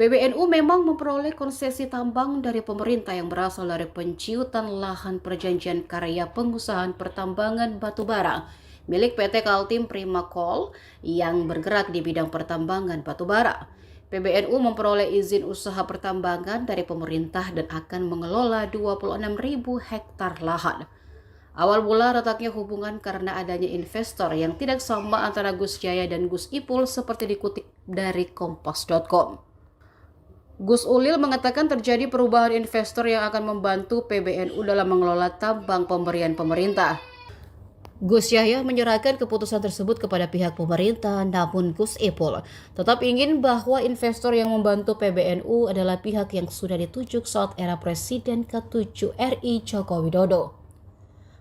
A: PBNU memang memperoleh konsesi tambang dari pemerintah yang berasal dari penciutan lahan perjanjian karya pengusahaan pertambangan batubara milik PT Kaltim Prima Coal yang bergerak di bidang pertambangan batubara. PBNU memperoleh izin usaha pertambangan dari pemerintah dan akan mengelola 26.000 hektar lahan. Awal mula retaknya hubungan karena adanya investor yang tidak sama antara Gus Yahya dan Gus Ipul seperti dikutip dari Kompas.com. Gus Ulil mengatakan terjadi perubahan investor yang akan membantu PBNU dalam mengelola tambang pemberian pemerintah. Gus Yahya menyerahkan keputusan tersebut kepada pihak pemerintah, namun Gus Ipul tetap ingin bahwa investor yang membantu PBNU adalah pihak yang sudah ditunjuk saat era Presiden ke-7 RI Joko Widodo.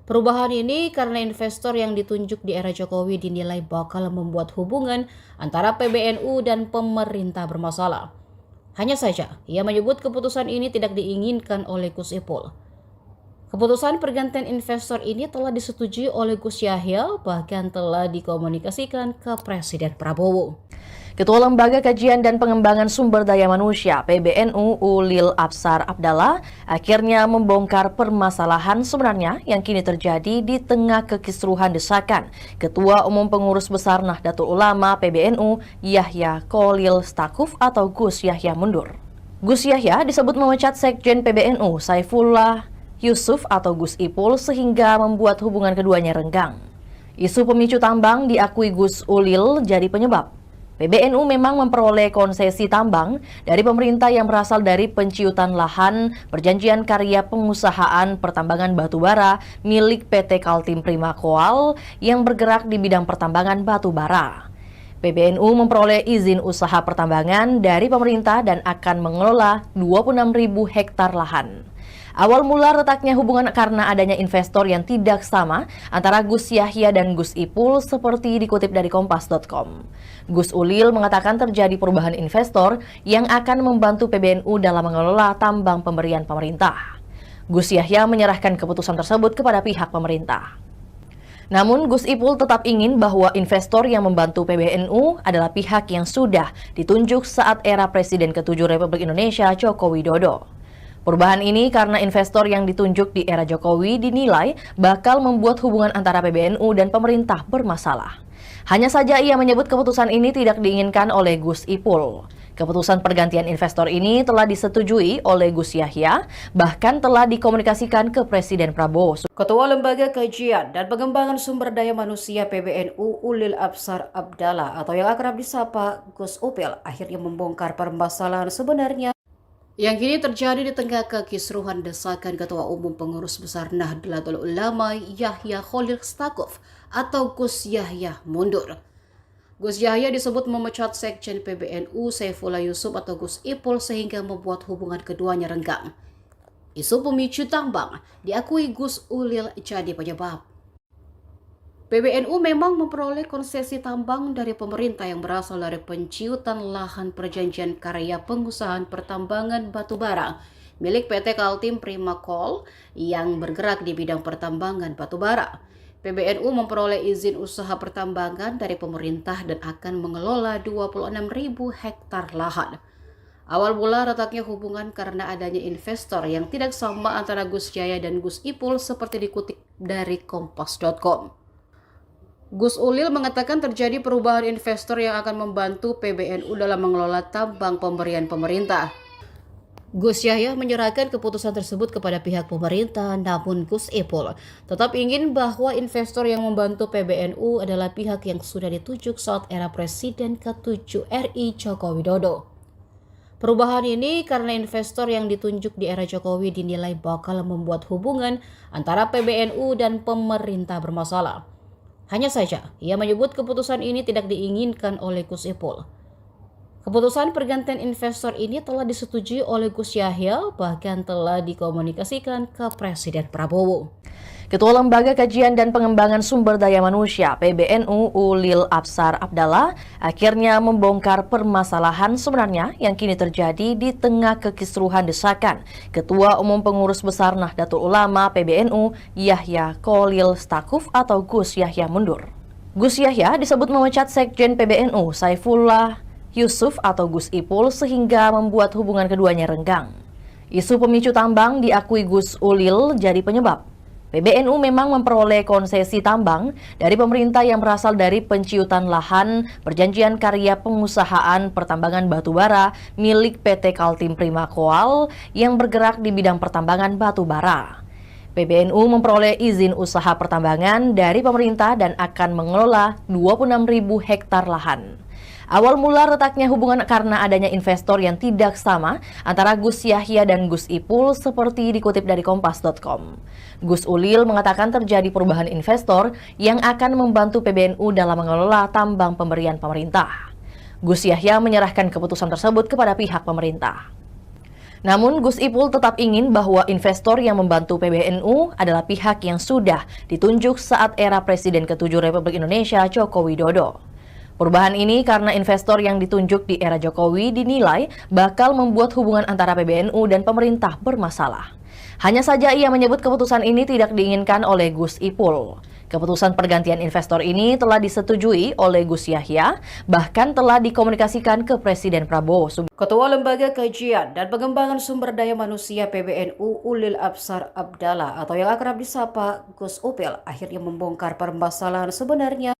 A: Perubahan ini karena investor yang ditunjuk di era Jokowi dinilai bakal membuat hubungan antara PBNU dan pemerintah bermasalah. Hanya saja, ia menyebut keputusan ini tidak diinginkan oleh Gus Ipul. Keputusan pergantian investor ini telah disetujui oleh Gus Yahya, bahkan telah dikomunikasikan ke Presiden Prabowo.
B: Ketua Lembaga Kajian dan Pengembangan Sumber Daya Manusia (PBNU) Ulil Absar Abdallah akhirnya membongkar permasalahan sebenarnya yang kini terjadi di tengah kekisruhan desakan Ketua Umum Pengurus Besar Nahdlatul Ulama (PBNU) Yahya Kholil Stakuf atau Gus Yahya mundur. Gus Yahya disebut memecat Sekjen PBNU Saifullah Yusuf atau Gus Ipul sehingga membuat hubungan keduanya renggang. Isu pemicu tambang diakui Gus Ulil jadi penyebab. PBNU memang memperoleh konsesi tambang dari pemerintah yang berasal dari penciutan lahan perjanjian karya pengusahaan pertambangan batubara milik PT Kaltim Prima Coal yang bergerak di bidang pertambangan batubara. PBNU memperoleh izin usaha pertambangan dari pemerintah dan akan mengelola 26.000 hektar lahan. Awal mula retaknya hubungan karena adanya investor yang tidak sama antara Gus Yahya dan Gus Ipul seperti dikutip dari Kompas.com. Gus Ulil mengatakan terjadi perubahan investor yang akan membantu PBNU dalam mengelola tambang pemberian pemerintah. Gus Yahya menyerahkan keputusan tersebut kepada pihak pemerintah. Namun Gus Ipul tetap ingin bahwa investor yang membantu PBNU adalah pihak yang sudah ditunjuk saat era Presiden ke-7 Republik Indonesia Joko Widodo. Perubahan ini karena investor yang ditunjuk di era Jokowi dinilai bakal membuat hubungan antara PBNU dan pemerintah bermasalah. Hanya saja ia menyebut keputusan ini tidak diinginkan oleh Gus Ipul. Keputusan pergantian investor ini telah disetujui oleh Gus Yahya, bahkan telah dikomunikasikan ke Presiden Prabowo.
A: Ketua Lembaga Kajian dan Pengembangan Sumber Daya Manusia PBNU Ulil Absar Abdallah atau yang akrab disapa Gus Upil akhirnya membongkar permasalahan sebenarnya yang kini terjadi di tengah kekisruhan desakan Ketua Umum Pengurus Besar Nahdlatul Ulama Yahya Khalil Stakuf atau Gus Yahya mundur. Gus Yahya disebut memecat Sekjen PBNU Saifullah Yusuf atau Gus Ipul sehingga membuat hubungan keduanya renggang. Isu pemicu tambang diakui Gus Ulil jadi penyebab. PBNU memang memperoleh konsesi tambang dari pemerintah yang berasal dari penciutan lahan perjanjian karya pengusahaan pertambangan batubara milik PT Kaltim Prima Coal yang bergerak di bidang pertambangan batubara. PBNU memperoleh izin usaha pertambangan dari pemerintah dan akan mengelola 26.000 hektar lahan. Awal mula retaknya hubungan karena adanya investor yang tidak sama antara Gus Yahya dan Gus Ipul seperti dikutip dari Kompas.com. Gus Ulil mengatakan terjadi perubahan investor yang akan membantu PBNU dalam mengelola tambang pemberian pemerintah. Gus Yahya menyerahkan keputusan tersebut kepada pihak pemerintah, namun Gus Ipul tetap ingin bahwa investor yang membantu PBNU adalah pihak yang sudah ditunjuk saat era Presiden ke-7 RI Joko Widodo. Perubahan ini karena investor yang ditunjuk di era Jokowi dinilai bakal membuat hubungan antara PBNU dan pemerintah bermasalah. Hanya saja, ia menyebut keputusan ini tidak diinginkan oleh Gus Ipul. Keputusan pergantian investor ini telah disetujui oleh Gus Yahya, bahkan telah dikomunikasikan ke Presiden Prabowo.
B: Ketua Lembaga Kajian dan Pengembangan Sumber Daya Manusia PBNU Ulil Absar Abdallah akhirnya membongkar permasalahan sebenarnya yang kini terjadi di tengah kekisruhan desakan Ketua Umum Pengurus Besar Nahdlatul Ulama PBNU Yahya Khalil Stakuf atau Gus Yahya mundur. Gus Yahya disebut memecat Sekjen PBNU Saifullah Yusuf atau Gus Ipul sehingga membuat hubungan keduanya renggang. Isu pemicu tambang diakui Gus Ulil jadi penyebab. PBNU memang memperoleh konsesi tambang dari pemerintah yang berasal dari penciutan lahan perjanjian karya pengusahaan pertambangan batubara milik PT Kaltim Prima Coal yang bergerak di bidang pertambangan batubara. PBNU memperoleh izin usaha pertambangan dari pemerintah dan akan mengelola 26.000 hektar lahan. Awal mula retaknya hubungan karena adanya investor yang tidak sama antara Gus Yahya dan Gus Ipul seperti dikutip dari Kompas.com. Gus Ulil mengatakan terjadi perubahan investor yang akan membantu PBNU dalam mengelola tambang pemberian pemerintah. Gus Yahya menyerahkan keputusan tersebut kepada pihak pemerintah. Namun Gus Ipul tetap ingin bahwa investor yang membantu PBNU adalah pihak yang sudah ditunjuk saat era Presiden ke-7 Republik Indonesia Joko Widodo. Perubahan ini karena investor yang ditunjuk di era Jokowi dinilai bakal membuat hubungan antara PBNU dan pemerintah bermasalah. Hanya saja ia menyebut keputusan ini tidak diinginkan oleh Gus Ipul. Keputusan pergantian investor ini telah disetujui oleh Gus Yahya, bahkan telah dikomunikasikan ke Presiden Prabowo.
A: Ketua Lembaga Kajian dan Pengembangan Sumber Daya Manusia PBNU Ulil Absar Abdallah atau yang akrab disapa Gus Upil akhirnya membongkar permasalahan sebenarnya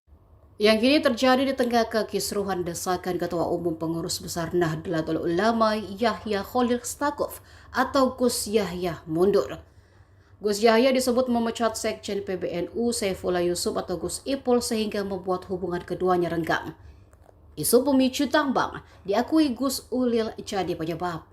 A: Yang kini terjadi di tengah kekisruhan desakan Ketua Umum Pengurus Besar Nahdlatul Ulama Yahya Khalil Stakuf atau Gus Yahya mundur. Gus Yahya disebut memecat Sekjen PBNU Saifullah Yusuf atau Gus Ipul sehingga membuat hubungan keduanya renggang. Isu pemicu tambang diakui Gus Ulil jadi penyebab.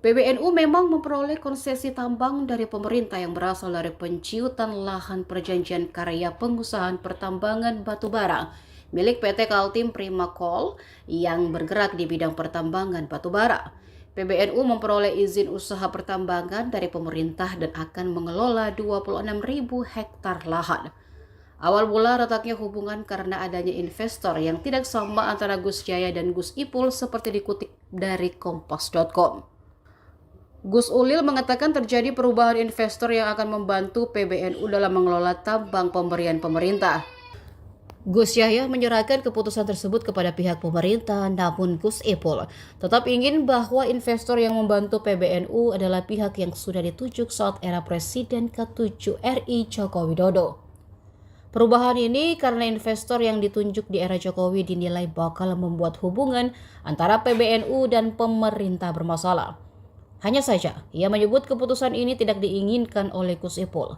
A: PBNU memang memperoleh konsesi tambang dari pemerintah yang berasal dari penciutan lahan perjanjian karya pengusahaan pertambangan batubara milik PT Kaltim Prima Coal yang bergerak di bidang pertambangan batubara. PBNU memperoleh izin usaha pertambangan dari pemerintah dan akan mengelola 26.000 hektar lahan. Awal mula retaknya hubungan karena adanya investor yang tidak sama antara Gus Yahya dan Gus Ipul seperti dikutip dari kompas.com. Gus Ulil mengatakan terjadi perubahan investor yang akan membantu PBNU dalam mengelola tambang pemberian pemerintah. Gus Yahya menyerahkan keputusan tersebut kepada pihak pemerintah, namun Gus Ipul tetap ingin bahwa investor yang membantu PBNU adalah pihak yang sudah ditunjuk saat era Presiden ke-7 RI Joko Widodo. Perubahan ini karena investor yang ditunjuk di era Jokowi dinilai bakal membuat hubungan antara PBNU dan pemerintah bermasalah. Hanya saja, ia menyebut keputusan ini tidak diinginkan oleh Gus Ipul.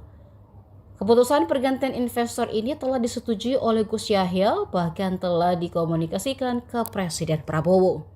A: Keputusan pergantian investor ini telah disetujui oleh Gus Yahya, bahkan telah dikomunikasikan ke Presiden Prabowo.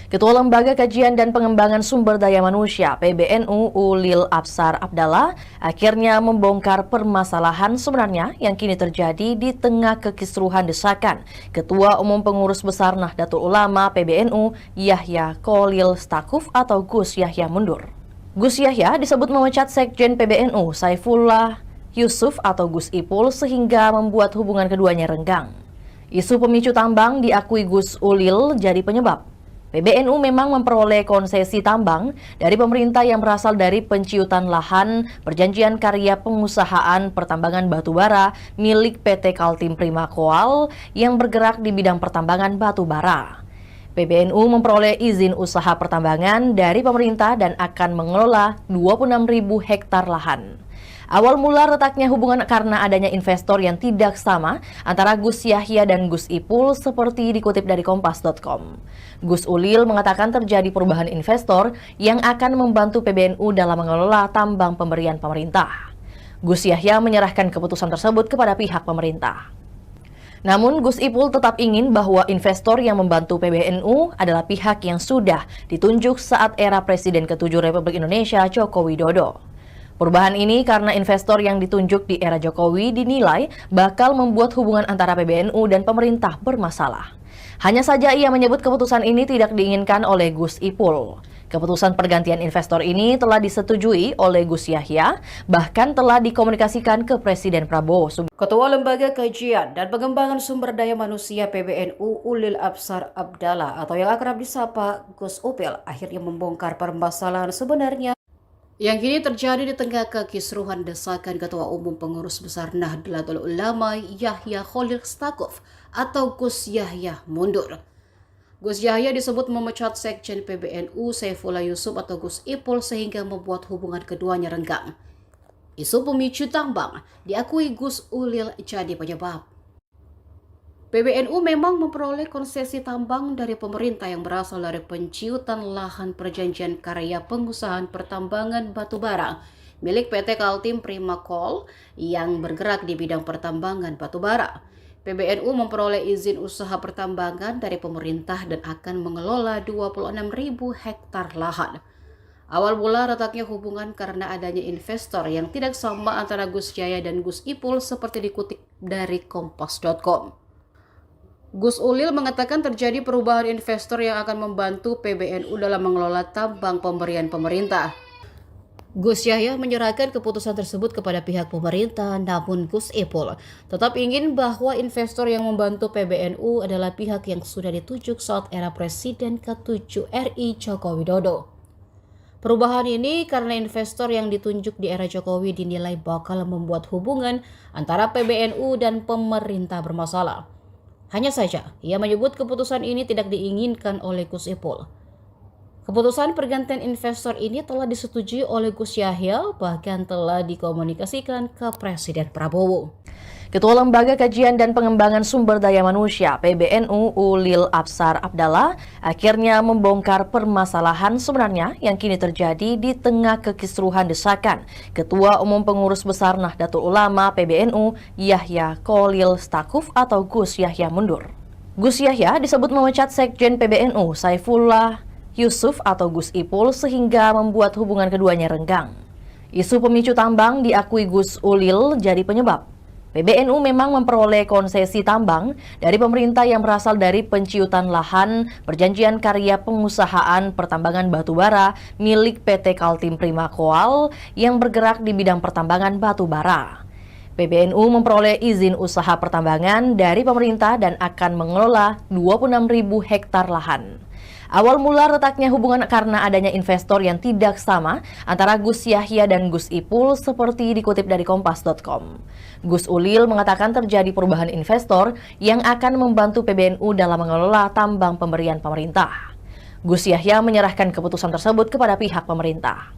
B: Ketua Lembaga Kajian dan Pengembangan Sumber Daya Manusia PBNU Ulil Absar Abdallah akhirnya membongkar permasalahan sebenarnya yang kini terjadi di tengah kekisruhan desakan Ketua Umum Pengurus Besar Nahdlatul Ulama PBNU Yahya Khalil Stakuf atau Gus Yahya mundur. Gus Yahya disebut memecat Sekjen PBNU Saifullah Yusuf atau Gus Ipul sehingga membuat hubungan keduanya renggang. Isu pemicu tambang diakui Gus Ulil jadi penyebab. PBNU memang memperoleh konsesi tambang dari pemerintah yang berasal dari penciutan lahan perjanjian karya pengusahaan pertambangan batubara milik PT Kaltim Prima Coal yang bergerak di bidang pertambangan batubara. PBNU memperoleh izin usaha pertambangan dari pemerintah dan akan mengelola 26.000 hektar lahan. Awal mula retaknya hubungan karena adanya investor yang tidak sama antara Gus Yahya dan Gus Ipul seperti dikutip dari kompas.com. Gus Ulil mengatakan terjadi perubahan investor yang akan membantu PBNU dalam mengelola tambang pemberian pemerintah. Gus Yahya menyerahkan keputusan tersebut kepada pihak pemerintah. Namun Gus Ipul tetap ingin bahwa investor yang membantu PBNU adalah pihak yang sudah ditunjuk saat era Presiden ke-7 Republik Indonesia Joko Widodo. Perubahan ini karena investor yang ditunjuk di era Jokowi dinilai bakal membuat hubungan antara PBNU dan pemerintah bermasalah. Hanya saja ia menyebut keputusan ini tidak diinginkan oleh Gus Ipul. Keputusan pergantian investor ini telah disetujui oleh Gus Yahya, bahkan telah dikomunikasikan ke Presiden Prabowo.
A: Ketua Lembaga Kajian dan Pengembangan Sumber Daya Manusia PBNU Ulil Absar Abdallah atau yang akrab disapa Gus Upil akhirnya membongkar permasalahan sebenarnya yang kini terjadi di tengah kekisruhan desakan Ketua Umum Pengurus Besar Nahdlatul Ulama Yahya Khalil Stakuf atau Gus Yahya mundur. Gus Yahya disebut memecat Sekjen PBNU Saifullah Yusuf atau Gus Ipul sehingga membuat hubungan keduanya renggang. Isu pemicu tambang diakui Gus Ulil jadi penyebab. PBNU memang memperoleh konsesi tambang dari pemerintah yang berasal dari penciutan lahan perjanjian karya pengusahaan pertambangan batubara milik PT Kaltim Prima Coal yang bergerak di bidang pertambangan batubara. PBNU memperoleh izin usaha pertambangan dari pemerintah dan akan mengelola 26.000 hektar lahan. Awal mula retaknya hubungan karena adanya investor yang tidak sama antara Gus Yahya dan Gus Ipul seperti dikutip dari kompas.com. Gus Ulil mengatakan terjadi perubahan investor yang akan membantu PBNU dalam mengelola tambang pemberian pemerintah. Gus Yahya menyerahkan keputusan tersebut kepada pihak pemerintah, namun Gus Ipul tetap ingin bahwa investor yang membantu PBNU adalah pihak yang sudah ditunjuk saat era Presiden ke-7 RI Joko Widodo. Perubahan ini karena investor yang ditunjuk di era Jokowi dinilai bakal membuat hubungan antara PBNU dan pemerintah bermasalah. Hanya saja, ia menyebut keputusan ini tidak diinginkan oleh Gus Ipul. Keputusan pergantian investor ini telah disetujui oleh Gus Yahya, bahkan telah dikomunikasikan ke Presiden Prabowo.
B: Ketua Lembaga Kajian dan Pengembangan Sumber Daya Manusia (PBNU) Ulil Absar Abdallah akhirnya membongkar permasalahan sebenarnya yang kini terjadi di tengah kekisruhan desakan Ketua Umum Pengurus Besar Nahdlatul Ulama (PBNU) Yahya Kholil Stakuf atau Gus Yahya mundur. Gus Yahya disebut memecat Sekjen PBNU Saifullah Yusuf atau Gus Ipul sehingga membuat hubungan keduanya renggang. Isu pemicu tambang diakui Gus Ulil jadi penyebab. PBNU memang memperoleh konsesi tambang dari pemerintah yang berasal dari penciutan lahan perjanjian karya pengusahaan pertambangan batubara milik PT Kaltim Prima Coal yang bergerak di bidang pertambangan batubara. PBNU memperoleh izin usaha pertambangan dari pemerintah dan akan mengelola 26.000 hektar lahan. Awal mula retaknya hubungan karena adanya investor yang tidak sama antara Gus Yahya dan Gus Ipul seperti dikutip dari Kompas.com. Gus Ulil mengatakan terjadi perubahan investor yang akan membantu PBNU dalam mengelola tambang pemberian pemerintah. Gus Yahya menyerahkan keputusan tersebut kepada pihak pemerintah.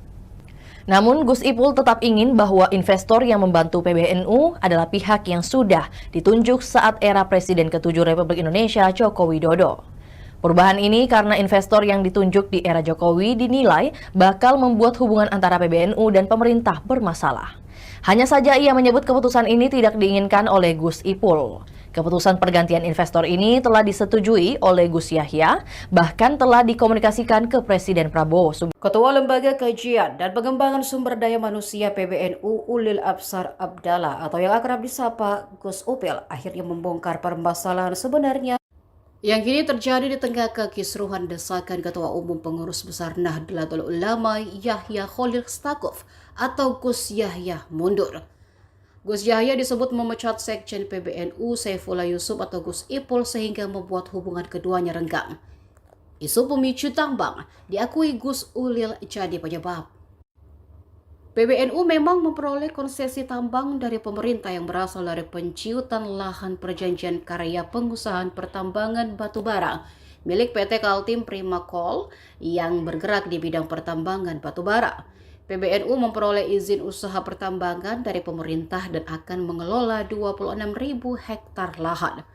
B: Namun Gus Ipul tetap ingin bahwa investor yang membantu PBNU adalah pihak yang sudah ditunjuk saat era Presiden ke-7 Republik Indonesia Joko Widodo. Perubahan ini karena investor yang ditunjuk di era Jokowi dinilai bakal membuat hubungan antara PBNU dan pemerintah bermasalah. Hanya saja ia menyebut keputusan ini tidak diinginkan oleh Gus Ipul. Keputusan pergantian investor ini telah disetujui oleh Gus Yahya, bahkan telah dikomunikasikan ke Presiden Prabowo.
A: Ketua Lembaga Kajian dan Pengembangan Sumber Daya Manusia PBNU Ulil Absar Abdallah atau yang akrab disapa Gus Upil akhirnya membongkar permasalahan sebenarnya yang kini terjadi di tengah kekisruhan desakan Ketua Umum Pengurus Besar Nahdlatul Ulama Yahya Kholil Stakuf atau Gus Yahya mundur. Gus Yahya disebut memecat Sekjen PBNU Saifullah Yusuf atau Gus Ipul sehingga membuat hubungan keduanya renggang. Isu pemicu tambang diakui Gus Ulil jadi penyebab. PBNU memang memperoleh konsesi tambang dari pemerintah yang berasal dari penciutan lahan perjanjian karya pengusahaan pertambangan batubara milik PT Kaltim Prima Coal yang bergerak di bidang pertambangan batubara. PBNU memperoleh izin usaha pertambangan dari pemerintah dan akan mengelola 26.000 hektar lahan.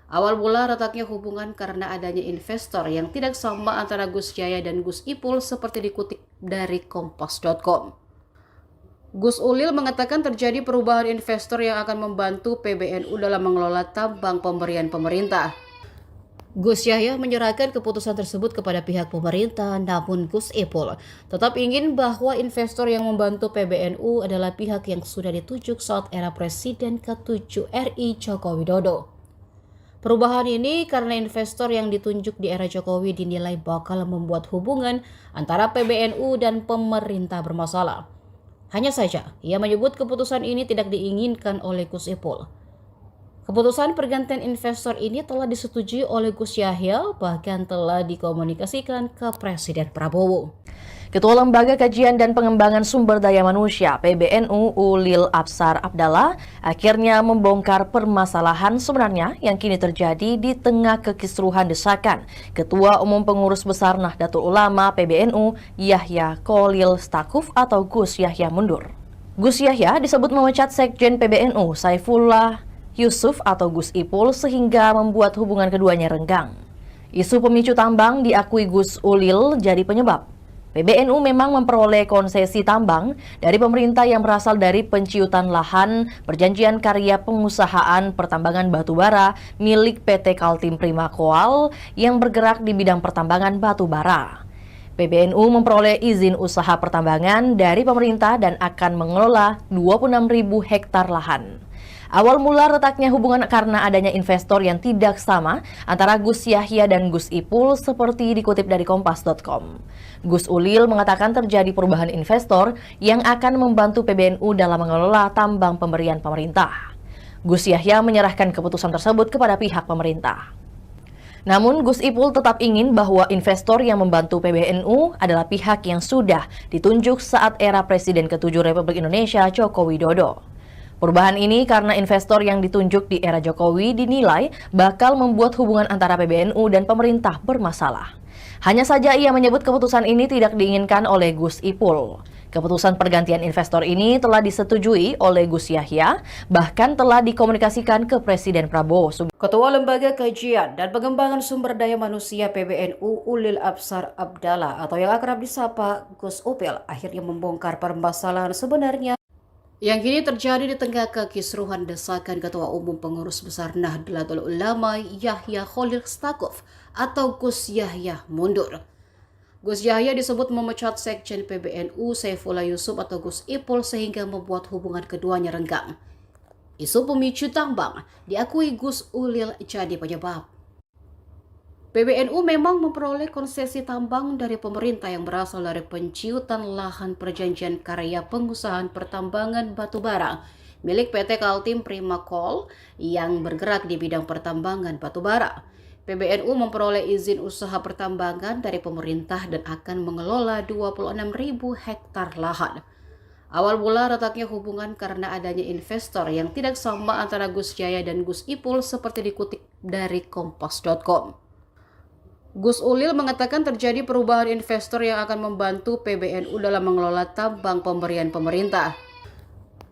A: Awal mula retaknya hubungan karena adanya investor yang tidak sama antara Gus Yahya dan Gus Ipul seperti dikutip dari Kompas.com. Gus Ulil mengatakan terjadi perubahan investor yang akan membantu PBNU dalam mengelola tambang pemberian pemerintah. Gus Yahya menyerahkan keputusan tersebut kepada pihak pemerintah, namun Gus Ipul tetap ingin bahwa investor yang membantu PBNU adalah pihak yang sudah ditunjuk saat era Presiden ke-7 RI Joko Widodo. Perubahan ini karena investor yang ditunjuk di era Jokowi dinilai bakal membuat hubungan antara PBNU dan pemerintah bermasalah. Hanya saja, ia menyebut keputusan ini tidak diinginkan oleh Gus Ipul. Keputusan pergantian investor ini telah disetujui oleh Gus Yahya, bahkan telah dikomunikasikan ke Presiden Prabowo.
B: Ketua Lembaga Kajian dan Pengembangan Sumber Daya Manusia (PBNU) Ulil Absar Abdallah akhirnya membongkar permasalahan sebenarnya yang kini terjadi di tengah kekisruhan desakan Ketua Umum Pengurus Besar Nahdlatul Ulama (PBNU) Yahya Kholil Stakuf atau Gus Yahya mundur. Gus Yahya disebut memecat Sekjen PBNU Saifullah Yusuf atau Gus Ipul sehingga membuat hubungan keduanya renggang. Isu pemicu tambang diakui Gus Ulil jadi penyebab. PBNU memang memperoleh konsesi tambang dari pemerintah yang berasal dari penciutan lahan perjanjian karya pengusahaan pertambangan batubara milik PT Kaltim Prima Coal yang bergerak di bidang pertambangan batubara. PBNU memperoleh izin usaha pertambangan dari pemerintah dan akan mengelola 26.000 hektar lahan. Awal mula retaknya hubungan karena adanya investor yang tidak sama antara Gus Yahya dan Gus Ipul seperti dikutip dari Kompas.com. Gus Ulil mengatakan terjadi perubahan investor yang akan membantu PBNU dalam mengelola tambang pemberian pemerintah. Gus Yahya menyerahkan keputusan tersebut kepada pihak pemerintah. Namun Gus Ipul tetap ingin bahwa investor yang membantu PBNU adalah pihak yang sudah ditunjuk saat era Presiden ke-7 Republik Indonesia Joko Widodo. Perubahan ini karena investor yang ditunjuk di era Jokowi dinilai bakal membuat hubungan antara PBNU dan pemerintah bermasalah. Hanya saja ia menyebut keputusan ini tidak diinginkan oleh Gus Ipul. Keputusan pergantian investor ini telah disetujui oleh Gus Yahya, bahkan telah dikomunikasikan ke Presiden Prabowo.
A: Ketua Lembaga Kajian dan Pengembangan Sumber Daya Manusia PBNU Ulil Absar Abdallah atau yang akrab disapa Gus Opel akhirnya membongkar permasalahan sebenarnya yang kini terjadi di tengah kekisruhan desakan Ketua Umum Pengurus Besar Nahdlatul Ulama Yahya Khalil Stakuf atau Gus Yahya mundur. Gus Yahya disebut memecat Sekjen PBNU Saifullah Yusuf atau Gus Ipul sehingga membuat hubungan keduanya renggang. Isu pemicu tambang diakui Gus Ulil jadi penyebab. PBNU memang memperoleh konsesi tambang dari pemerintah yang berasal dari penciutan lahan perjanjian karya pengusahaan pertambangan batubara milik PT Kaltim Prima Coal yang bergerak di bidang pertambangan batubara. PBNU memperoleh izin usaha pertambangan dari pemerintah dan akan mengelola 26.000 hektar lahan. Awal mula retaknya hubungan karena adanya investor yang tidak sama antara Gus Yahya dan Gus Ipul seperti dikutip dari Kompas.com. Gus Ulil mengatakan terjadi perubahan investor yang akan membantu PBNU dalam mengelola tambang pemberian pemerintah.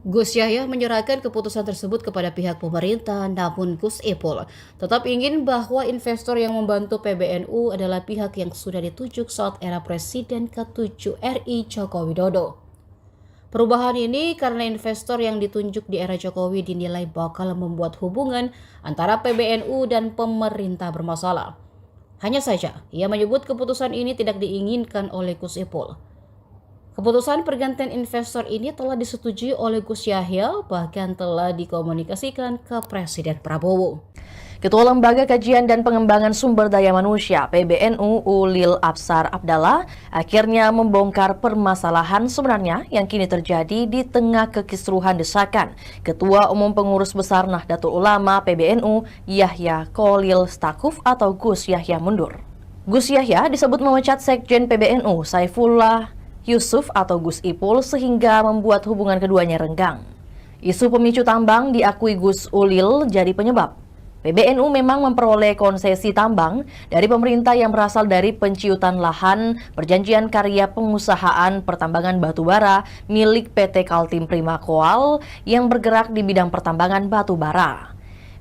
A: Gus Yahya menyerahkan keputusan tersebut kepada pihak pemerintah, namun Gus Ipul tetap ingin bahwa investor yang membantu PBNU adalah pihak yang sudah ditunjuk saat era Presiden ke-7 RI Joko Widodo. Perubahan ini karena investor yang ditunjuk di era Jokowi dinilai bakal membuat hubungan antara PBNU dan pemerintah bermasalah. Hanya saja, ia menyebut keputusan ini tidak diinginkan oleh Gus Ipul. Keputusan pergantian investor ini telah disetujui oleh Gus Yahya, bahkan telah dikomunikasikan ke Presiden Prabowo.
B: Ketua Lembaga Kajian dan Pengembangan Sumber Daya Manusia PBNU Ulil Absar Abdallah akhirnya membongkar permasalahan sebenarnya yang kini terjadi di tengah kekisruhan desakan Ketua Umum Pengurus Besar Nahdlatul Ulama PBNU Yahya Khalil Stakuf atau Gus Yahya mundur. Gus Yahya disebut memecat Sekjen PBNU Saifullah Yusuf atau Gus Ipul sehingga membuat hubungan keduanya renggang. Isu pemicu tambang diakui Gus Ulil jadi penyebab. PBNU memang memperoleh konsesi tambang dari pemerintah yang berasal dari penciutan lahan perjanjian karya pengusahaan pertambangan batubara milik PT Kaltim Prima Coal yang bergerak di bidang pertambangan batubara.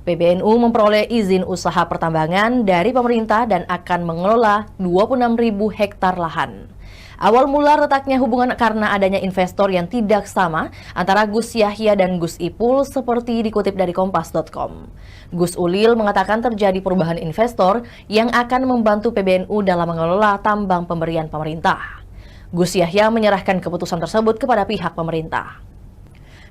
B: PBNU memperoleh izin usaha pertambangan dari pemerintah dan akan mengelola 26.000 hektar lahan. Awal mula retaknya hubungan karena adanya investor yang tidak sama antara Gus Yahya dan Gus Ipul seperti dikutip dari Kompas.com. Gus Ulil mengatakan terjadi perubahan investor yang akan membantu PBNU dalam mengelola tambang pemberian pemerintah. Gus Yahya menyerahkan keputusan tersebut kepada pihak pemerintah.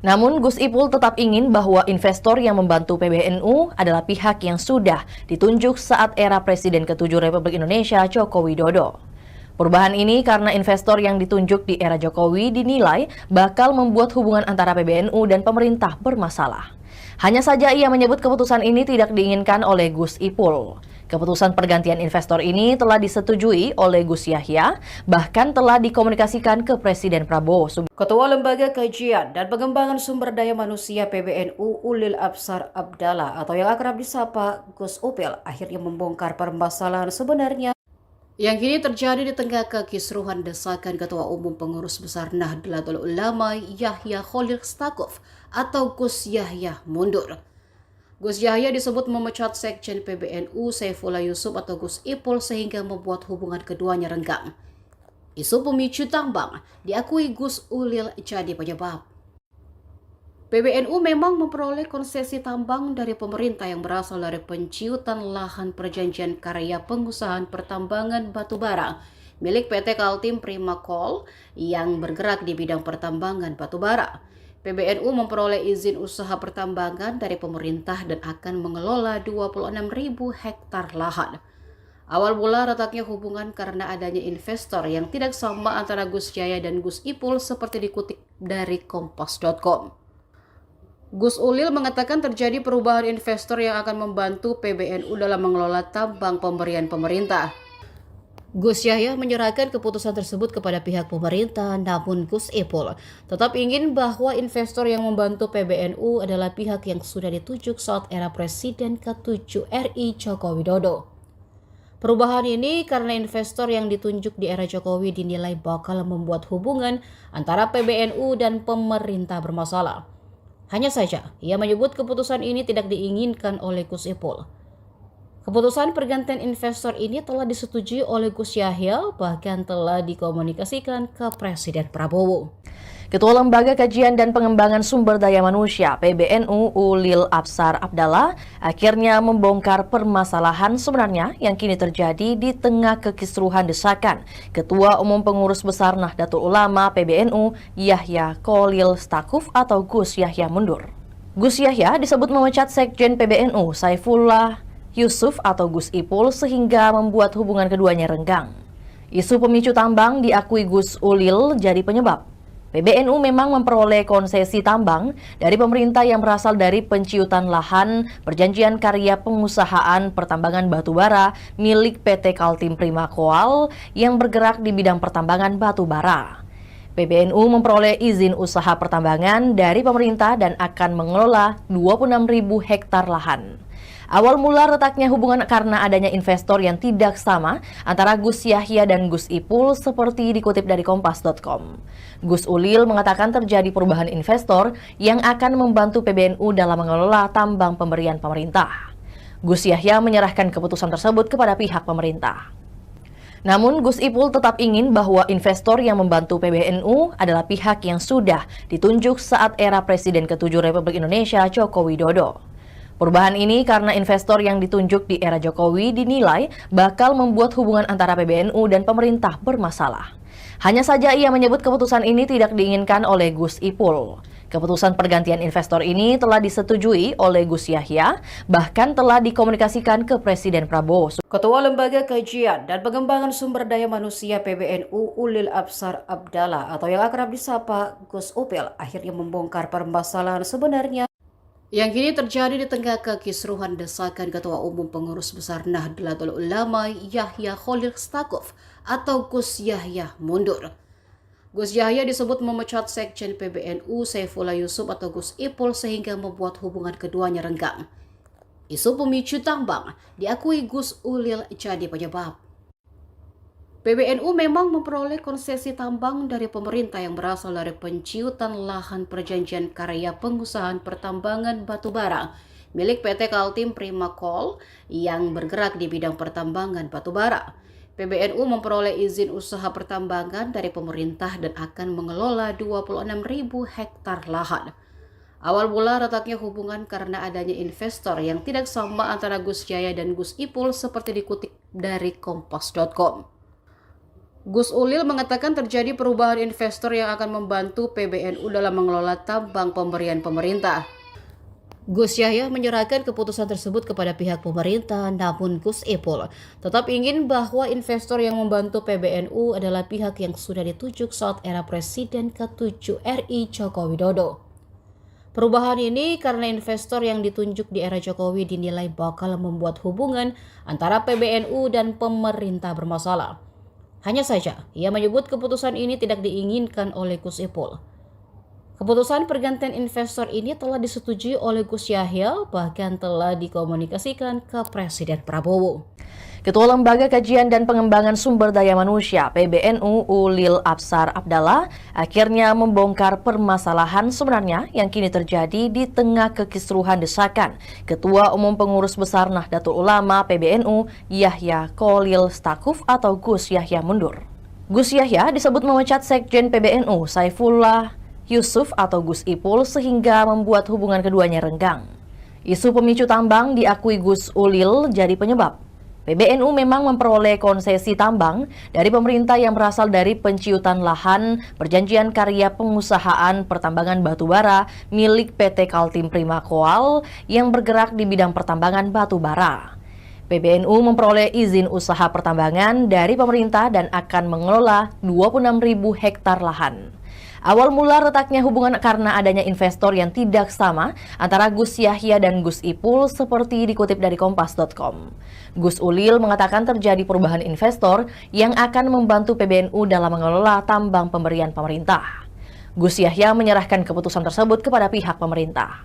B: Namun Gus Ipul tetap ingin bahwa investor yang membantu PBNU adalah pihak yang sudah ditunjuk saat era Presiden ke-7 Republik Indonesia Joko Widodo. Perubahan ini karena investor yang ditunjuk di era Jokowi dinilai bakal membuat hubungan antara PBNU dan pemerintah bermasalah. Hanya saja ia menyebut keputusan ini tidak diinginkan oleh Gus Ipul. Keputusan pergantian investor ini telah disetujui oleh Gus Yahya, bahkan telah dikomunikasikan ke Presiden Prabowo.
A: Ketua Lembaga Kajian dan Pengembangan Sumber Daya Manusia PBNU Ulil Absar Abdallah atau yang akrab disapa Gus Opel akhirnya membongkar permasalahan sebenarnya yang kini terjadi di tengah kekisruhan desakan Ketua Umum Pengurus Besar Nahdlatul Ulama Yahya Khalil Stakuf atau Gus Yahya mundur. Gus Yahya disebut memecat Sekjen PBNU Saifullah Yusuf atau Gus Ipul sehingga membuat hubungan keduanya renggang. Isu pemicu tambang diakui Gus Ulil jadi penyebab. PBNU memang memperoleh konsesi tambang dari pemerintah yang berasal dari penciutan lahan perjanjian karya pengusahaan pertambangan batubara milik PT Kaltim Prima Coal yang bergerak di bidang pertambangan batubara. PBNU memperoleh izin usaha pertambangan dari pemerintah dan akan mengelola 26.000 hektar lahan. Awal mula retaknya hubungan karena adanya investor yang tidak sama antara Gus Yahya dan Gus Ipul seperti dikutip dari Kompas.com. Gus Ulil mengatakan terjadi perubahan investor yang akan membantu PBNU dalam mengelola tambang pemberian pemerintah. Gus Yahya menyerahkan keputusan tersebut kepada pihak pemerintah, namun Gus Ipul tetap ingin bahwa investor yang membantu PBNU adalah pihak yang sudah ditunjuk saat era Presiden ke-7 RI Joko Widodo. Perubahan ini karena investor yang ditunjuk di era Jokowi dinilai bakal membuat hubungan antara PBNU dan pemerintah bermasalah. Hanya saja, ia menyebut keputusan ini tidak diinginkan oleh Gus Ipul. Keputusan pergantian investor ini telah disetujui oleh Gus Yahya, bahkan telah dikomunikasikan ke Presiden Prabowo.
B: Ketua Lembaga Kajian dan Pengembangan Sumber Daya Manusia (PBNU) Ulil Absar Abdallah akhirnya membongkar permasalahan sebenarnya yang kini terjadi di tengah kekisruhan desakan Ketua Umum Pengurus Besar Nahdlatul Ulama PBNU Yahya Kholil Stakuf atau Gus Yahya mundur. Gus Yahya disebut memecat Sekjen PBNU Saifullah Yusuf atau Gus Ipul sehingga membuat hubungan keduanya renggang. Isu pemicu tambang diakui Gus Ulil jadi penyebab. PBNU memang memperoleh konsesi tambang dari pemerintah yang berasal dari penciutan lahan perjanjian karya pengusahaan pertambangan batubara milik PT Kaltim Prima Coal yang bergerak di bidang pertambangan batubara. PBNU memperoleh izin usaha pertambangan dari pemerintah dan akan mengelola 26.000 hektar lahan. Awal mula retaknya hubungan karena adanya investor yang tidak sama antara Gus Yahya dan Gus Ipul seperti dikutip dari Kompas.com. Gus Ulil mengatakan terjadi perubahan investor yang akan membantu PBNU dalam mengelola tambang pemberian pemerintah. Gus Yahya menyerahkan keputusan tersebut kepada pihak pemerintah. Namun Gus Ipul tetap ingin bahwa investor yang membantu PBNU adalah pihak yang sudah ditunjuk saat era Presiden ke-7 Republik Indonesia Joko Widodo. Perubahan ini karena investor yang ditunjuk di era Jokowi dinilai bakal membuat hubungan antara PBNU dan pemerintah bermasalah. Hanya saja ia menyebut keputusan ini tidak diinginkan oleh Gus Ipul. Keputusan pergantian investor ini telah disetujui oleh Gus Yahya, bahkan telah dikomunikasikan ke Presiden Prabowo.
A: Ketua Lembaga Kajian dan Pengembangan Sumber Daya Manusia PBNU Ulil Absar Abdallah atau yang akrab disapa Gus Upil akhirnya membongkar permasalahan sebenarnya yang kini terjadi di tengah kekisruhan desakan Ketua Umum Pengurus Besar Nahdlatul Ulama Yahya Kholil Stakuf atau Gus Yahya mundur. Gus Yahya disebut memecat Sekjen PBNU Saifullah Yusuf atau Gus Ipul sehingga membuat hubungan keduanya renggang. Isu pemicu tambang diakui Gus Ulil jadi penyebab. PBNU memang memperoleh konsesi tambang dari pemerintah yang berasal dari penciutan lahan perjanjian karya pengusahaan pertambangan batubara milik PT Kaltim Prima Coal yang bergerak di bidang pertambangan batubara. PBNU memperoleh izin usaha pertambangan dari pemerintah dan akan mengelola 26.000 hektar lahan. Awal mula retaknya hubungan karena adanya investor yang tidak sama antara Gus Yahya dan Gus Ipul seperti dikutip dari Kompas.com. Gus Ulil mengatakan terjadi perubahan investor yang akan membantu PBNU dalam mengelola tambang pemberian pemerintah. Gus Yahya menyerahkan keputusan tersebut kepada pihak pemerintah, namun Gus Ipul tetap ingin bahwa investor yang membantu PBNU adalah pihak yang sudah ditunjuk saat era Presiden ke-7 RI Joko Widodo. Perubahan ini karena investor yang ditunjuk di era Jokowi dinilai bakal membuat hubungan antara PBNU dan pemerintah bermasalah. Hanya saja, ia menyebut keputusan ini tidak diinginkan oleh Gus Ipul. Keputusan pergantian investor ini telah disetujui oleh Gus Yahya, bahkan telah dikomunikasikan ke Presiden Prabowo.
B: Ketua Lembaga Kajian dan Pengembangan Sumber Daya Manusia (PBNU) Ulil Absar Abdallah akhirnya membongkar permasalahan sebenarnya yang kini terjadi di tengah kekisruhan desakan Ketua Umum Pengurus Besar Nahdlatul Ulama PBNU Yahya Kholil Stakuf atau Gus Yahya mundur. Gus Yahya disebut memecat Sekjen PBNU Saifullah Yusuf atau Gus Ipul sehingga membuat hubungan keduanya renggang. Isu pemicu tambang diakui Gus Ulil jadi penyebab. PBNU memang memperoleh konsesi tambang dari pemerintah yang berasal dari penciutan lahan perjanjian karya pengusahaan pertambangan batubara milik PT Kaltim Prima Coal yang bergerak di bidang pertambangan batubara. PBNU memperoleh izin usaha pertambangan dari pemerintah dan akan mengelola 26.000 hektar lahan. Awal mula retaknya hubungan karena adanya investor yang tidak sama antara Gus Yahya dan Gus Ipul seperti dikutip dari Kompas.com. Gus Ulil mengatakan terjadi perubahan investor yang akan membantu PBNU dalam mengelola tambang pemberian pemerintah. Gus Yahya menyerahkan keputusan tersebut kepada pihak pemerintah.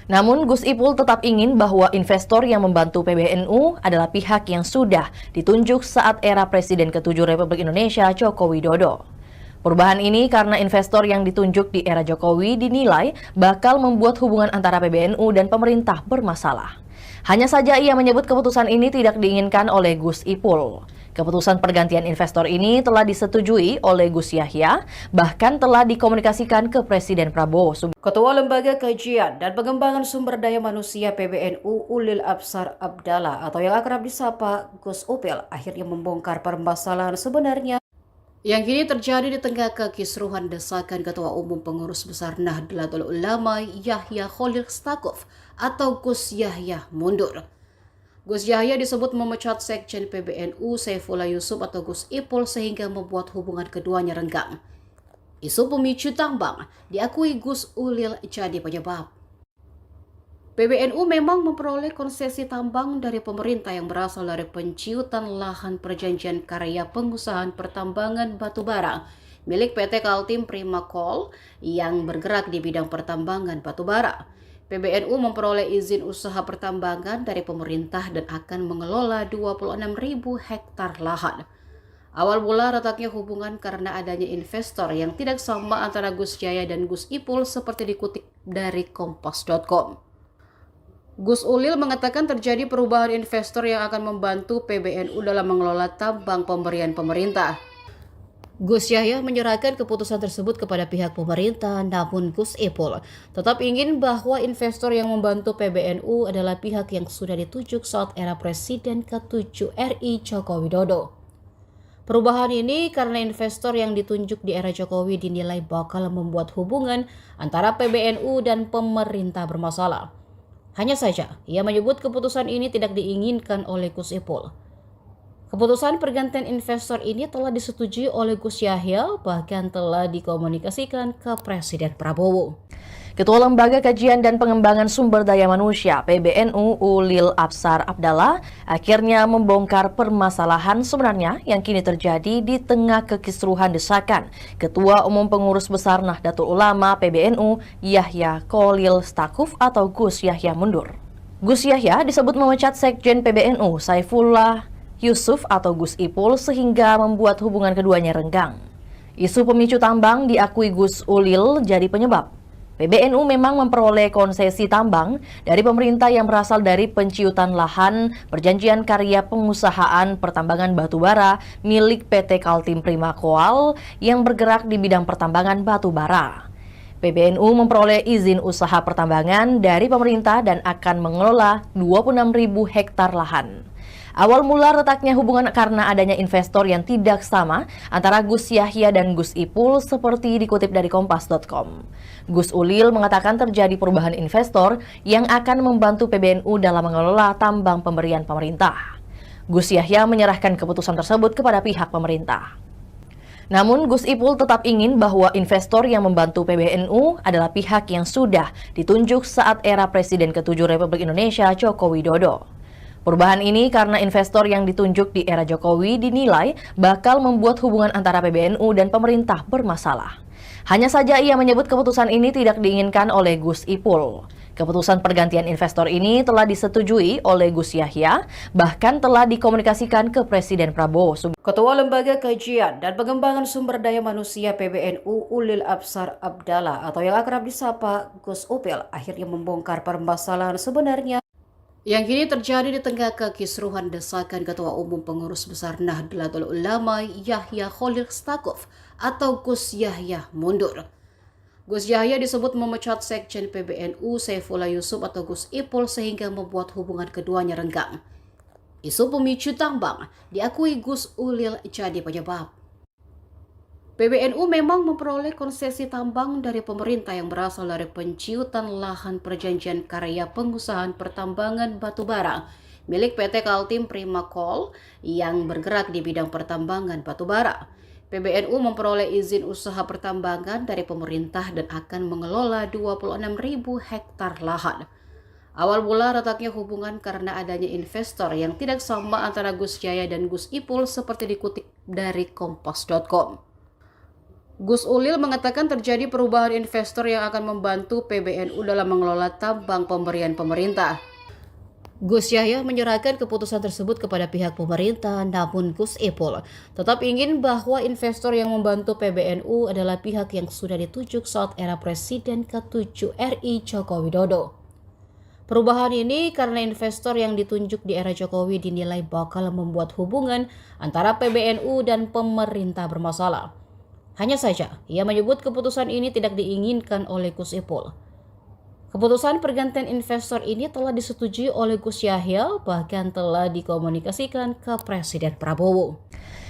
B: Namun Gus Ipul tetap ingin bahwa investor yang membantu PBNU adalah pihak yang sudah ditunjuk saat era Presiden ke-7 Republik Indonesia Joko Widodo. Perubahan ini karena investor yang ditunjuk di era Jokowi dinilai bakal membuat hubungan antara PBNU dan pemerintah bermasalah. Hanya saja ia menyebut keputusan ini tidak diinginkan oleh Gus Ipul. Keputusan pergantian investor ini telah disetujui oleh Gus Yahya, bahkan telah dikomunikasikan ke Presiden Prabowo.
A: Ketua Lembaga Kajian dan Pengembangan Sumber Daya Manusia PBNU Ulil Absar Abdallah atau yang akrab disapa Gus Upil akhirnya membongkar permasalahan sebenarnya yang kini terjadi di tengah kekisruhan desakan Ketua Umum Pengurus Besar Nahdlatul Ulama Yahya Khalil Stakuf atau Gus Yahya mundur. Gus Yahya disebut memecat Sekjen PBNU Saifullah Yusuf atau Gus Ipul sehingga membuat hubungan keduanya renggang. Isu pemicu tambang diakui Gus Ulil jadi penyebab. PBNU memang memperoleh konsesi tambang dari pemerintah yang berasal dari penciutan lahan perjanjian karya pengusahaan pertambangan batubara milik PT Kaltim Prima Coal yang bergerak di bidang pertambangan batubara. PBNU memperoleh izin usaha pertambangan dari pemerintah dan akan mengelola 26.000 hektar lahan. Awal mula retaknya hubungan karena adanya investor yang tidak sama antara Gus Yahya dan Gus Ipul seperti dikutip dari kompas.com. Gus Ulil mengatakan terjadi perubahan investor yang akan membantu PBNU dalam mengelola tambang pemberian pemerintah. Gus Yahya menyerahkan keputusan tersebut kepada pihak pemerintah, namun Gus Ipul tetap ingin bahwa investor yang membantu PBNU adalah pihak yang sudah ditunjuk saat era Presiden ke-7 RI Joko Widodo. Perubahan ini karena investor yang ditunjuk di era Jokowi dinilai bakal membuat hubungan antara PBNU dan pemerintah bermasalah. Hanya saja, ia menyebut keputusan ini tidak diinginkan oleh Gus Ipul. Keputusan pergantian investor ini telah disetujui oleh Gus Yahya, bahkan telah dikomunikasikan ke Presiden Prabowo.
B: Ketua Lembaga Kajian dan Pengembangan Sumber Daya Manusia PBNU Ulil Absar Abdallah akhirnya membongkar permasalahan sebenarnya yang kini terjadi di tengah kekisruhan desakan Ketua Umum Pengurus Besar Nahdlatul Ulama PBNU Yahya Khalil Stakuf atau Gus Yahya mundur. Gus Yahya disebut memecat Sekjen PBNU Saifullah Yusuf atau Gus Ipul sehingga membuat hubungan keduanya renggang. Isu pemicu tambang diakui Gus Ulil jadi penyebab. PBNU memang memperoleh konsesi tambang dari pemerintah yang berasal dari penciutan lahan perjanjian karya pengusahaan pertambangan batubara milik PT Kaltim Prima Coal yang bergerak di bidang pertambangan batubara. PBNU memperoleh izin usaha pertambangan dari pemerintah dan akan mengelola 26.000 hektar lahan. Awal mula retaknya hubungan karena adanya investor yang tidak sama antara Gus Yahya dan Gus Ipul seperti dikutip dari kompas.com. Gus Ulil mengatakan terjadi perubahan investor yang akan membantu PBNU dalam mengelola tambang pemberian pemerintah. Gus Yahya menyerahkan keputusan tersebut kepada pihak pemerintah. Namun Gus Ipul tetap ingin bahwa investor yang membantu PBNU adalah pihak yang sudah ditunjuk saat era Presiden ke-7 Republik Indonesia Joko Widodo. Perubahan ini karena investor yang ditunjuk di era Jokowi dinilai bakal membuat hubungan antara PBNU dan pemerintah bermasalah. Hanya saja ia menyebut keputusan ini tidak diinginkan oleh Gus Ipul. Keputusan pergantian investor ini telah disetujui oleh Gus Yahya, bahkan telah dikomunikasikan ke Presiden Prabowo.
A: Ketua Lembaga Kajian dan Pengembangan Sumber Daya Manusia PBNU Ulil Absar Abdallah atau yang akrab disapa Gus Upil akhirnya membongkar permasalahan sebenarnya yang kini terjadi di tengah kekisruhan desakan Ketua Umum Pengurus Besar Nahdlatul Ulama Yahya Khalil Stakuf atau Gus Yahya mundur. Gus Yahya disebut memecat Sekjen PBNU Saifullah Yusuf atau Gus Ipul sehingga membuat hubungan keduanya renggang. Isu pemicu tambang diakui Gus Ulil jadi penyebab. PBNU memang memperoleh konsesi tambang dari pemerintah yang berasal dari penciutan lahan perjanjian karya pengusahaan pertambangan batubara milik PT Kaltim Prima Coal yang bergerak di bidang pertambangan batubara. PBNU memperoleh izin usaha pertambangan dari pemerintah dan akan mengelola 26.000 hektar lahan. Awal mula retaknya hubungan karena adanya investor yang tidak sama antara Gus Yahya dan Gus Ipul seperti dikutip dari kompas.com. Gus Ulil mengatakan terjadi perubahan investor yang akan membantu PBNU dalam mengelola tambang pemberian pemerintah. Gus Yahya menyerahkan keputusan tersebut kepada pihak pemerintah, namun Gus Ipul tetap ingin bahwa investor yang membantu PBNU adalah pihak yang sudah ditunjuk saat era Presiden ke-7 RI Joko Widodo. Perubahan ini karena investor yang ditunjuk di era Jokowi dinilai bakal membuat hubungan antara PBNU dan pemerintah bermasalah. Hanya saja, ia menyebut keputusan ini tidak diinginkan oleh Gus Ipul. Keputusan pergantian investor ini telah disetujui oleh Gus Yahya, bahkan telah dikomunikasikan ke Presiden Prabowo.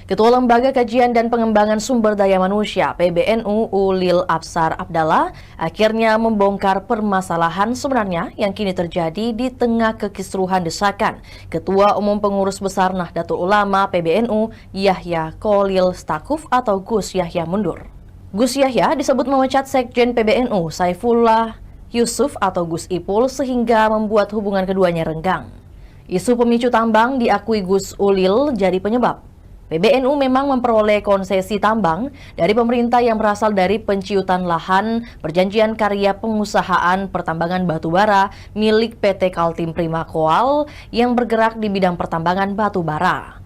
B: Ketua Lembaga Kajian dan Pengembangan Sumber Daya Manusia (PBNU) Ulil Absar Abdallah akhirnya membongkar permasalahan sebenarnya yang kini terjadi di tengah kekisruhan desakan Ketua Umum Pengurus Besar Nahdlatul Ulama (PBNU) Yahya Kholil Stakuf atau Gus Yahya mundur. Gus Yahya disebut memecat Sekjen PBNU Saifullah Yusuf atau Gus Ipul sehingga membuat hubungan keduanya renggang. Isu pemicu tambang diakui Gus Ulil jadi penyebab. PBNU memang memperoleh konsesi tambang dari pemerintah yang berasal dari penciutan lahan perjanjian karya pengusahaan pertambangan batubara milik PT Kaltim Prima Coal yang bergerak di bidang pertambangan batubara.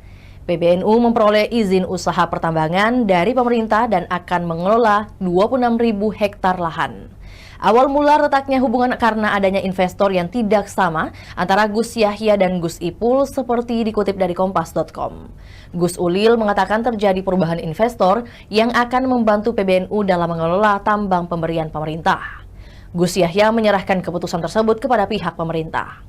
B: PBNU memperoleh izin usaha pertambangan dari pemerintah dan akan mengelola 26.000 hektar lahan. Awal mula retaknya hubungan karena adanya investor yang tidak sama antara Gus Yahya dan Gus Ipul seperti dikutip dari Kompas.com. Gus Ulil mengatakan terjadi perubahan investor yang akan membantu PBNU dalam mengelola tambang pemberian pemerintah. Gus Yahya menyerahkan keputusan tersebut kepada pihak pemerintah.